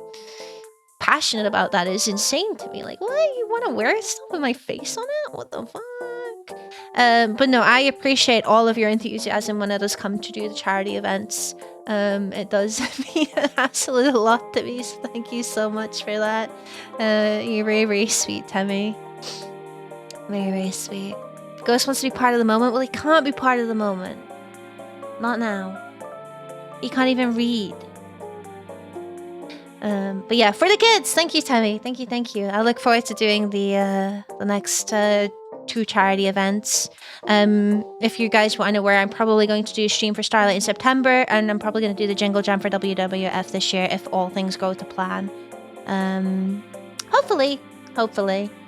passionate about that is insane to me. Like, what? You want to wear stuff with my face on it? What the fuck? But no, I appreciate all of your enthusiasm when it does come to do the charity events. It does mean an absolute lot to me, so thank you so much for that. You're very, very sweet, Tammy. Very, very sweet. Ghost wants to be part of the moment. Well, he can't be part of the moment. Not now. He can't even read. But yeah, for the kids, thank you, Tammy. Thank you. I look forward to doing the next 2 charity events. If you guys want to know where, I'm probably going to do a stream for Starlight in September, and I'm probably going to do the Jingle Jam for WWF this year if all things go to plan. Hopefully.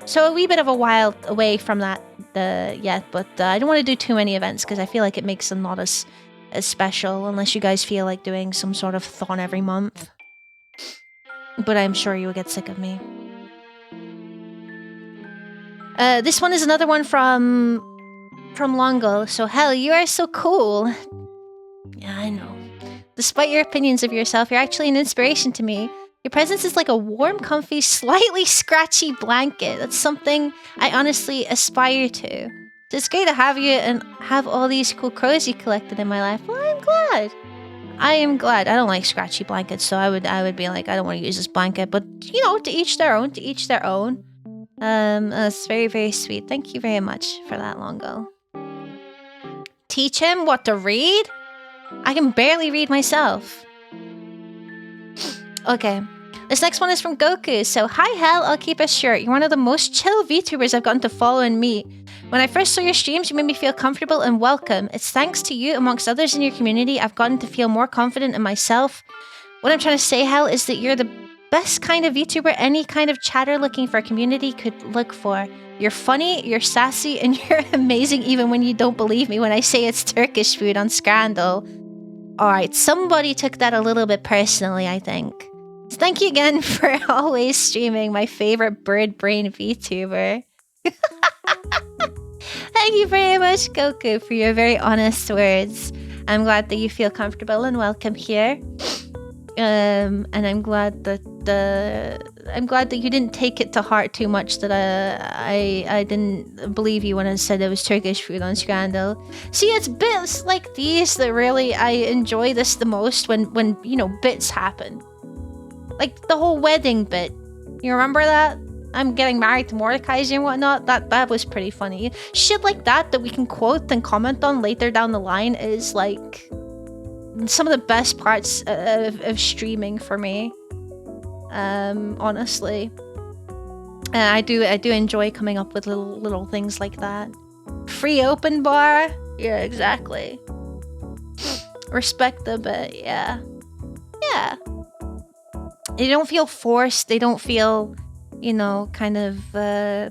So a wee bit of a while away from that yet, but I don't want to do too many events because I feel like it makes them not as special unless you guys feel like doing some sort of thon every month. But I'm sure you will get sick of me. This one is another one from Longo. So, hell, you are so cool. Yeah, I know. Despite your opinions of yourself, you're actually an inspiration to me. Your presence is like a warm, comfy, slightly scratchy blanket. That's something I honestly aspire to. So it's great to have you and have all these cool crows you collected in my life. Well, I'm glad. I am glad. I don't like scratchy blankets, so I would be like, I don't want to use this blanket. But, you know, to each their own, That's very, very sweet. Thank you very much for that, Longo. Teach him what to read? I can barely read myself. Okay. This next one is from Goku. So, hi Hell, I'll keep it short. You're one of the most chill VTubers I've gotten to follow and meet. When I first saw your streams, you made me feel comfortable and welcome. It's thanks to you, amongst others in your community, I've gotten to feel more confident in myself. What I'm trying to say, Hell, is that you're the best kind of VTuber any kind of chatter looking for a community could look for. You're funny, you're sassy, and you're amazing even when you don't believe me when I say it's Turkish food on Scandal. Alright, somebody took that a little bit personally, I think. So thank you again for always streaming, my favorite bird brain VTuber. Thank you very much, Goku, for your very honest words. I'm glad that you feel comfortable and welcome here. And I'm glad that you didn't take it to heart too much that I didn't believe you when I said it was Turkish food on Scandal. See, it's bits like these that really I enjoy this the most when you know, bits happen. Like the whole wedding bit. You remember that? I'm getting married to Mordecai and whatnot. That was pretty funny. Shit like that we can quote and comment on later down the line is like some of the best parts of streaming for me. Honestly. I do enjoy coming up with little things like that. Free open bar? Yeah, exactly. Respect the bit, yeah. Yeah. They don't feel forced. They don't feel, you know, kind of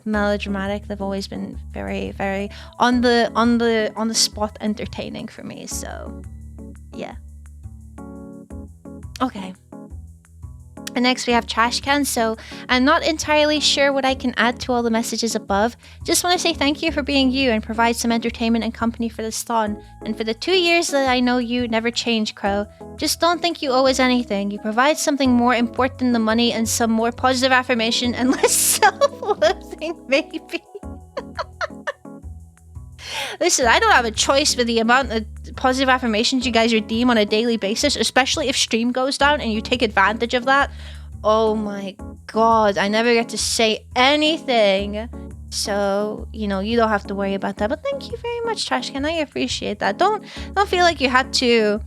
melodramatic. They've always been very, very on the spot entertaining for me. So, yeah. Okay. And next we have Trash Can. So I'm not entirely sure what I can add to all the messages above. Just want to say thank you for being you and provide some entertainment and company for this thon. And for the 2 years that I know you, never change, Crow. Just don't think you owe us anything. You provide something more important than the money and some more positive affirmation and less self-loathing, maybe. Listen, I don't have a choice with the amount of positive affirmations you guys redeem on a daily basis, especially if stream goes down and you take advantage of that. Oh my god, I never get to say anything. So, you know, you don't have to worry about that. But thank you very much, Trashcan. I appreciate that. Don't feel like you had to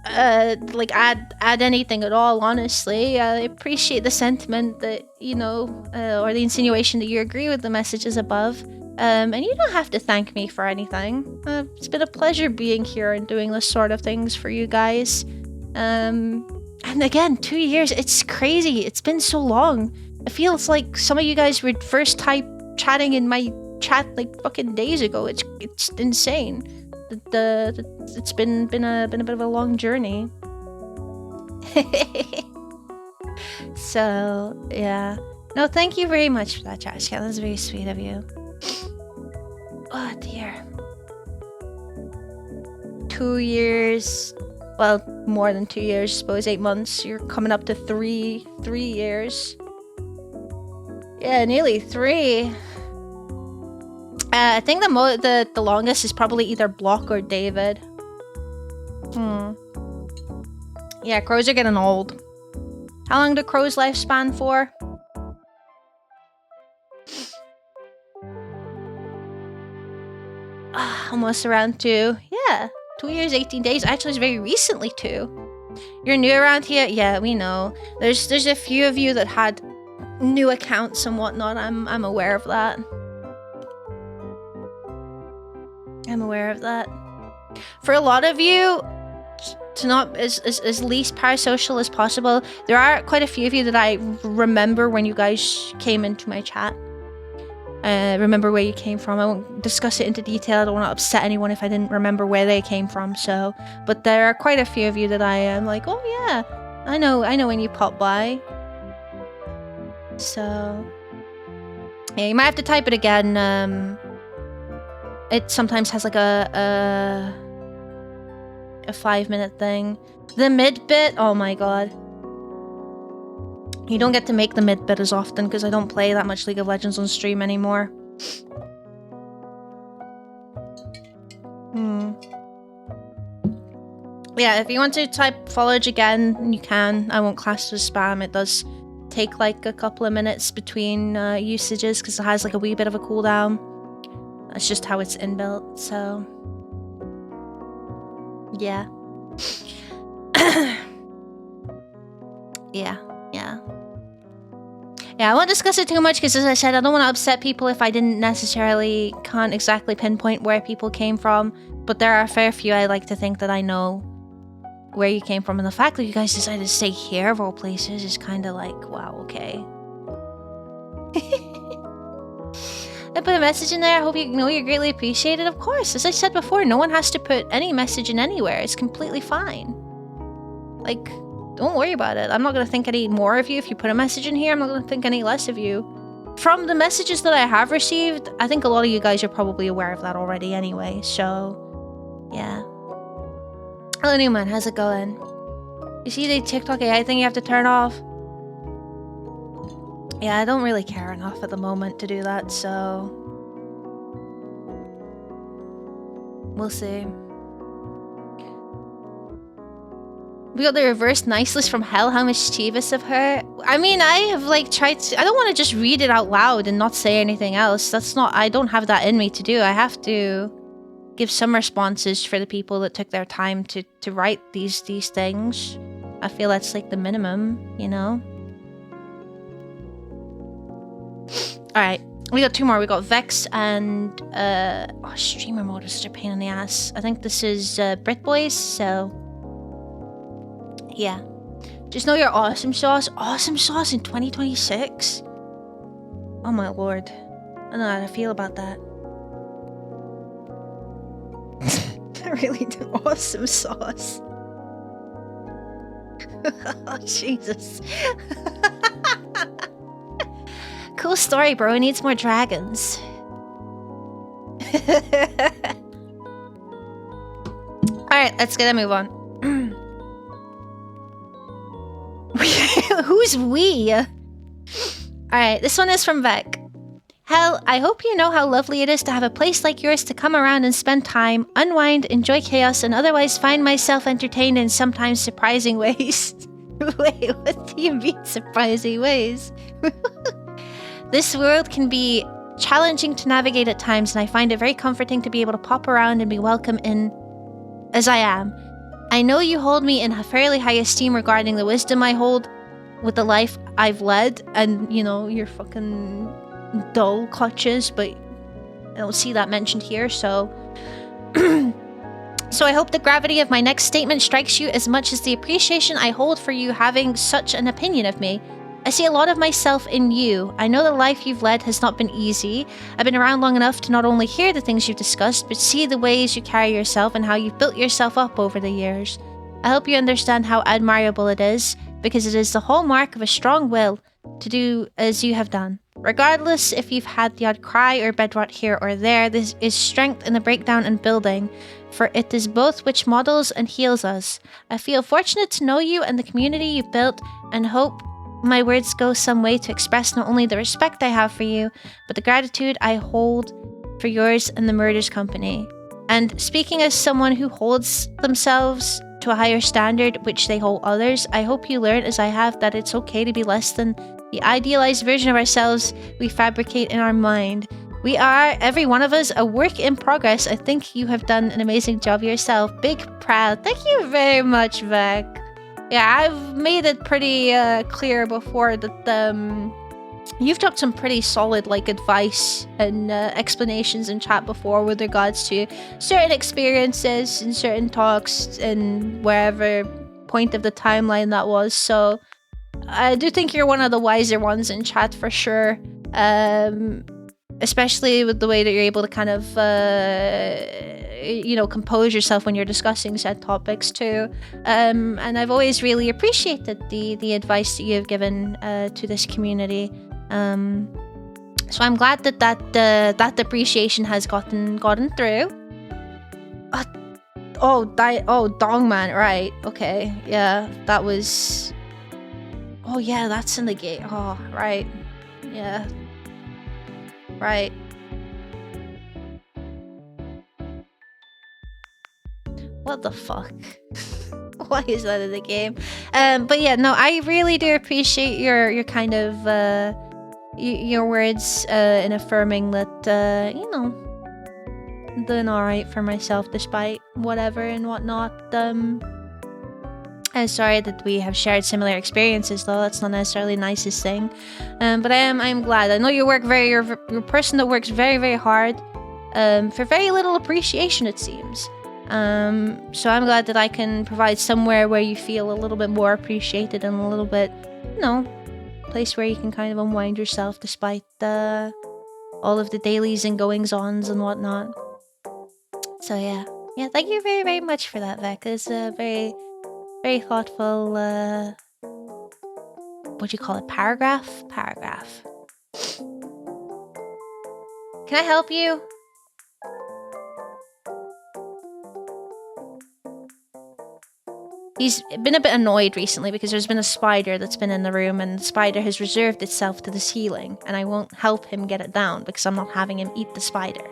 like add anything at all, honestly. I appreciate the sentiment that, you know, or the insinuation that you agree with the messages above. And you don't have to thank me for anything. It's been a pleasure being here and doing this sort of things for you guys. And again, 2 years, it's crazy. It's been so long. It feels like some of you guys were first chatting in my chat like fucking days ago. It's insane. It's been a bit of a long journey. So yeah. No, thank you very much for that, Trashcan. That's very sweet of you. Oh dear. 2 years. Well, more than 2 years, I suppose. 8 months. You're coming up to 3 years. Yeah, nearly 3. I think the longest is probably either Block or David. Yeah, crows are getting old. How long do crows lifespan for? Almost around 2. Yeah, 2 years, 18 days. Actually, it's very recently 2. You're new around here? Yeah, we know. There's a few of you that had new accounts and whatnot. I'm aware of that. I'm aware of that. For a lot of you, to not as least parasocial as possible, there are quite a few of you that I remember when you guys came into my chat. Remember where you came from. I won't discuss it into detail. I don't want to upset anyone if I didn't remember where they came from. So, but there are quite a few of you that I am like, oh yeah, I know when you pop by. So, yeah, you might have to type it again. It sometimes has like a 5-minute thing. The mid bit, oh my god. You don't get to make the mid bit as often because I don't play that much League of Legends on stream anymore. Yeah, if you want to type followage again, you can. I won't class it as spam. It does take like a couple of minutes between usages because it has like a wee bit of a cooldown. That's just how it's inbuilt, so... Yeah. Yeah. Yeah, I won't discuss it too much because, as I said, I don't want to upset people if I can't exactly pinpoint where people came from. But there are a fair few I like to think that I know where you came from. And the fact that you guys decided to stay here of all places is kind of like, wow, okay. I put a message in there. I hope you know you're greatly appreciated. Of course, as I said before, no one has to put any message in anywhere. It's completely fine. Like... Don't worry about it. I'm not going to think any more of you if you put a message in here. I'm not going to think any less of you. From the messages that I have received, I think a lot of you guys are probably aware of that already anyway, so... Yeah. Hello, Newman. How's it going? You see the TikTok AI thing you have to turn off? Yeah, I don't really care enough at the moment to do that, so... We'll see. We got the reverse nice list from hell. How mischievous of her. I mean, I have like tried to... I don't want to just read it out loud and not say anything else. That's not... I don't have that in me to do. I have to give some responses for the people that took their time to write these things. I feel that's like the minimum, you know? Alright. We got 2 more. We got Vex and... oh, streamer mode is such a pain in the ass. I think this is BritBoys, so... Yeah. Just know you're awesome sauce. Awesome sauce in 2026? Oh my lord. I don't know how to feel about that. I really do. Awesome sauce. Oh, Jesus. Cool story, bro. It needs more dragons. Alright, let's get a move on. Who's we? Alright, this one is from Vec. Hell, I hope you know how lovely it is to have a place like yours to come around and spend time, unwind, enjoy chaos, and otherwise find myself entertained in sometimes surprising ways. Wait, what do you mean surprising ways? This world can be challenging to navigate at times, and I find it very comforting to be able to pop around and be welcome in as I am. I know you hold me in a fairly high esteem regarding the wisdom I hold with the life I've led, and, you know, your fucking dull clutches, but I don't see that mentioned here, so... So I hope the gravity of my next statement strikes you as much as the appreciation I hold for you having such an opinion of me. I see a lot of myself in you. I know the life you've led has not been easy. I've been around long enough to not only hear the things you've discussed, but see the ways you carry yourself and how you've built yourself up over the years. I hope you understand how admirable it is, because it is the hallmark of a strong will to do as you have done. Regardless if you've had the odd cry or bedrot here or there, this is strength in the breakdown and building, for it is both which models and heals us. I feel fortunate to know you and the community you've built, and hope my words go some way to express not only the respect I have for you, but the gratitude I hold for yours and the Murders Company. And speaking as someone who holds themselves to a higher standard which they hold others, I hope you learn, as I have, that it's okay to be less than the idealized version of ourselves we fabricate in our mind. We are, every one of us, a work in progress. I think you have done an amazing job yourself. Big proud. Thank you very much, Vec. Yeah, I've made it pretty clear before that you've dropped some pretty solid advice and explanations in chat before with regards to certain experiences and certain talks and wherever point of the timeline that was. So I do think you're one of the wiser ones in chat for sure. Especially with the way that you're able to kind of, compose yourself when you're discussing said topics too. And I've always really appreciated the advice that you've given to this community. So I'm glad that appreciation has gotten through. Dongman, right? Okay, yeah, that was. Oh yeah, that's in the gate. Oh right, yeah. Right. What the fuck? Why is that in the game? But yeah, no, I really do appreciate your kind of your words in affirming that I'm doing alright for myself despite whatever and whatnot. I'm sorry that we have shared similar experiences, though. That's not necessarily the nicest thing. But I'm glad. I know you're a person that works very, very hard for very little appreciation, it seems. So I'm glad that I can provide somewhere where you feel a little bit more appreciated and a little bit, place where you can kind of unwind yourself despite all of the dailies and goings-ons and whatnot. So yeah. Yeah, thank you very, very much for that, Vec. It's a very... very thoughtful, what do you call it? Paragraph? Paragraph. Can I help you? He's been a bit annoyed recently because there's been a spider that's been in the room, and the spider has reserved itself to the ceiling, and I won't help him get it down because I'm not having him eat the spider.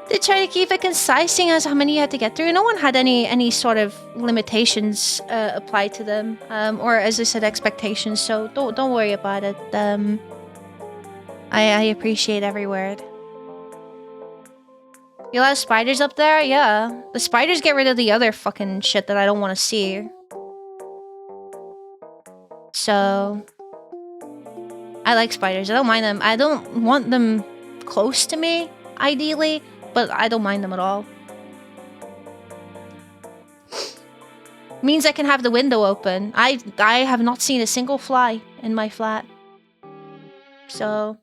They try to keep it concise, seeing as how many you had to get through. No one had any sort of limitations applied to them, or as I said, expectations. So don't worry about it. I appreciate every word. You lot of spiders up there? Yeah, the spiders get rid of the other fucking shit that I don't want to see. So I like spiders. I don't mind them. I don't want them close to me, ideally. But I don't mind them at all. Means I can have the window open. I have not seen a single fly in my flat. So,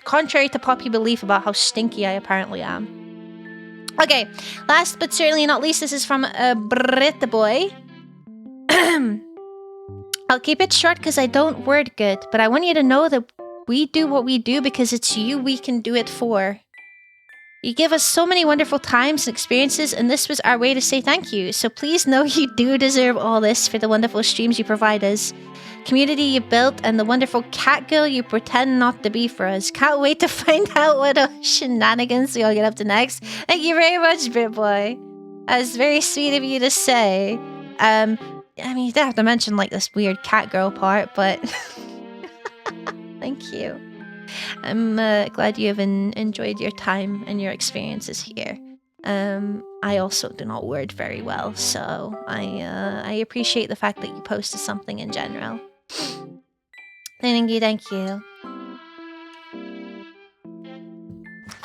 contrary to popular belief about how stinky I apparently am. Okay, last but certainly not least, this is from Britta Boy. I'll keep it short because I don't word good, but I want you to know that we do what we do because it's you we can do it for. You give us so many wonderful times and experiences, and this was our way to say thank you. So please know you do deserve all this for the wonderful streams you provide us, community you built, and the wonderful cat girl you pretend not to be for us. Can't wait to find out what shenanigans we all get up to next. Thank you very much, BritBoy. That's very sweet of you to say. I mean, you don't have to mention like this weird cat girl part, but thank you. I'm glad you have enjoyed your time and your experiences here. I also do not word very well, so I appreciate the fact that you posted something in general. Thank you, thank you.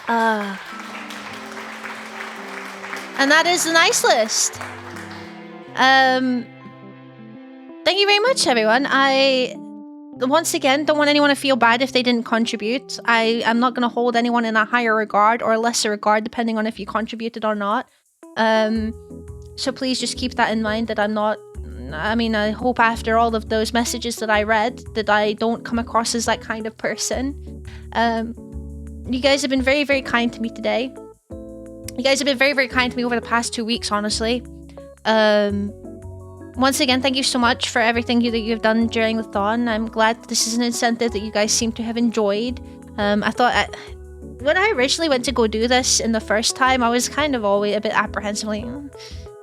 And that is the nice list. Thank you very much, everyone. I, once again, don't want anyone to feel bad if they didn't contribute. I am not going to hold anyone in a higher regard or a lesser regard, depending on if you contributed or not. So please just keep that in mind, that I'm not... I mean, I hope after all of those messages that I read, that I don't come across as that kind of person. You guys have been very, very kind to me today. You guys have been very, very kind to me over the past 2 weeks, honestly. Once again, thank you so much for everything that you've done during the Thon. I'm glad this is an incentive that you guys seem to have enjoyed. I thought... when I originally went to go do this in the first time, I was kind of always a bit apprehensive, like, are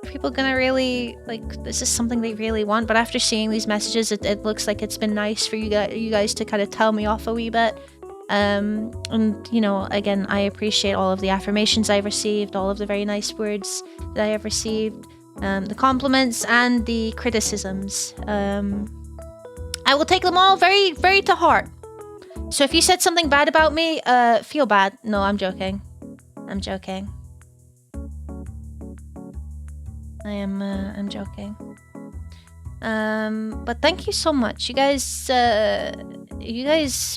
people gonna really, like, is this something they really want? But after seeing these messages, it looks like it's been nice for you guys to kind of tell me off a wee bit. And, you know, again, I appreciate all of the affirmations I've received, all of the very nice words that I have received, the compliments and the criticisms. I will take them all very, very to heart. So if you said something bad about me, feel bad. No, I'm joking. I'm joking. I'm joking. But thank you so much. You guys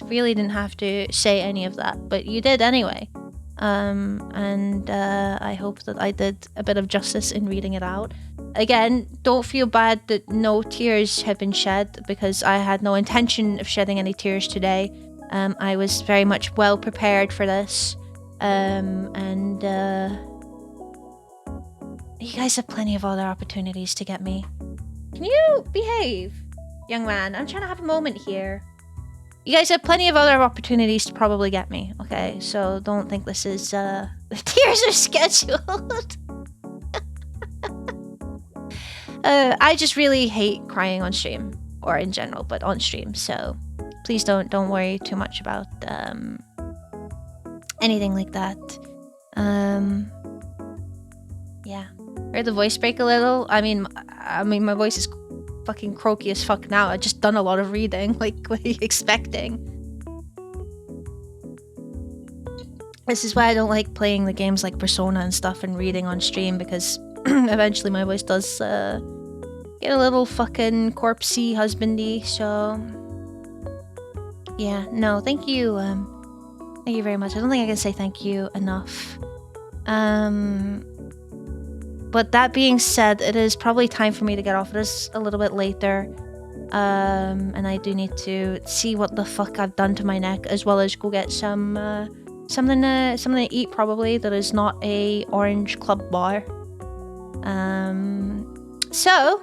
really didn't have to say any of that, but you did anyway. And I hope that I did a bit of justice in reading it out. Again, don't feel bad that no tears have been shed, because I had no intention of shedding any tears today. I was very much well prepared for this. You guys have plenty of other opportunities to get me. Can you behave, young man? I'm trying to have a moment here. You guys have plenty of other opportunities to probably get me, okay? So don't think this is, the tears are scheduled. I just really hate crying on stream, or in general, but on stream, so please don't worry too much about, anything like that. Yeah. Heard the voice break a little. I mean, my voice is fucking croaky as fuck now. I've just done a lot of reading. Like, what are you expecting? This is why I don't like playing the games like Persona and stuff and reading on stream, because eventually my voice does get a little fucking corpsey, husbandy, so... Yeah, no, thank you. Thank you very much. I don't think I can say thank you enough. But that being said, it is probably time for me to get off. It is a little bit later. And I do need to see what the fuck I've done to my neck, as well as go get some something to eat, probably, that is not a Orange Club bar. So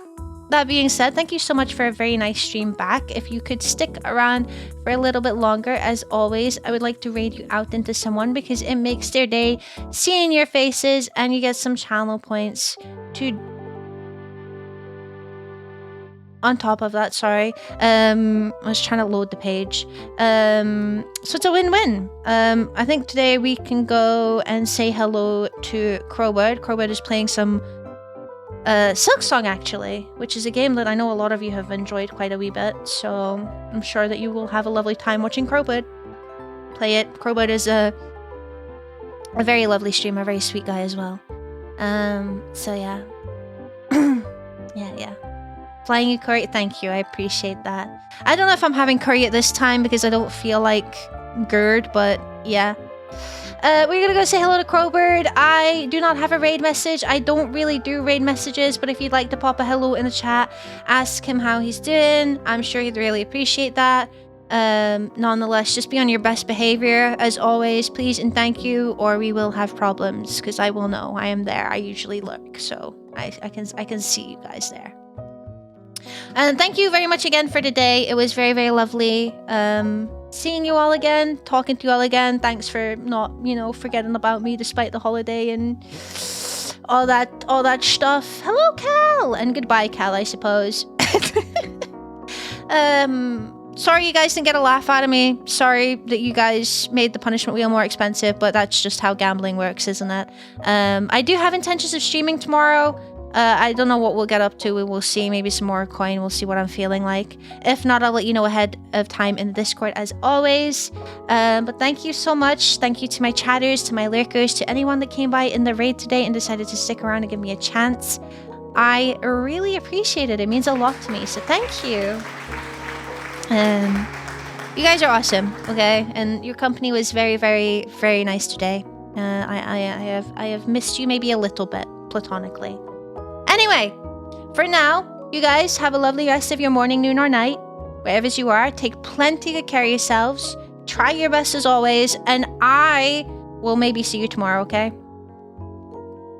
that being said, thank you so much for a very nice stream back. If you could stick around for a little bit longer, as always, I would like to raid you out into someone, because it makes their day seeing your faces, and you get some channel points to... On top of that, sorry, I was trying to load the page. So it's a win-win. I think today we can go and say hello to Crowbird. Crowbird is playing some Silksong, actually, which is a game that I know a lot of you have enjoyed quite a wee bit, so I'm sure that you will have a lovely time watching Crowbird play it. Crowbird is a very lovely streamer, a very sweet guy as well. So yeah. yeah. Flying you curry, thank you, I appreciate that. I don't know if I'm having curry at this time, because I don't feel like GERD, but yeah. We're gonna go say hello to Crowbird. I do not have a raid message. I don't really do raid messages, but if you'd like to pop a hello in the chat, ask him how he's doing. I'm sure he'd really appreciate that. Nonetheless, just be on your best behavior, as always, please and thank you, or we will have problems, because I will know. I am there. I usually lurk, so I can see you guys there. And thank you very much again for today. It was very, very lovely seeing you all again, talking to you all again. Thanks for not, forgetting about me despite the holiday and all that stuff. Hello, Cal, and goodbye, Cal, I suppose. Sorry you guys didn't get a laugh out of me. Sorry that you guys made the punishment wheel more expensive, but that's just how gambling works, isn't it? I do have intentions of streaming tomorrow. I don't know what we'll get up to. We will see. Maybe some more coin. We'll see what I'm feeling like. If not, I'll let you know ahead of time in the Discord as always. But thank you so much. Thank you to my chatters, to my lurkers, to anyone that came by in the raid today and decided to stick around and give me a chance. I really appreciate it. It means a lot to me. So thank you. You guys are awesome, okay? And your company was very, very, very nice today. I have missed you maybe a little bit, platonically. Anyway, for now, you guys have a lovely rest of your morning, noon, or night. Wherever you are, take plenty good care of yourselves. Try your best as always, and I will maybe see you tomorrow, okay?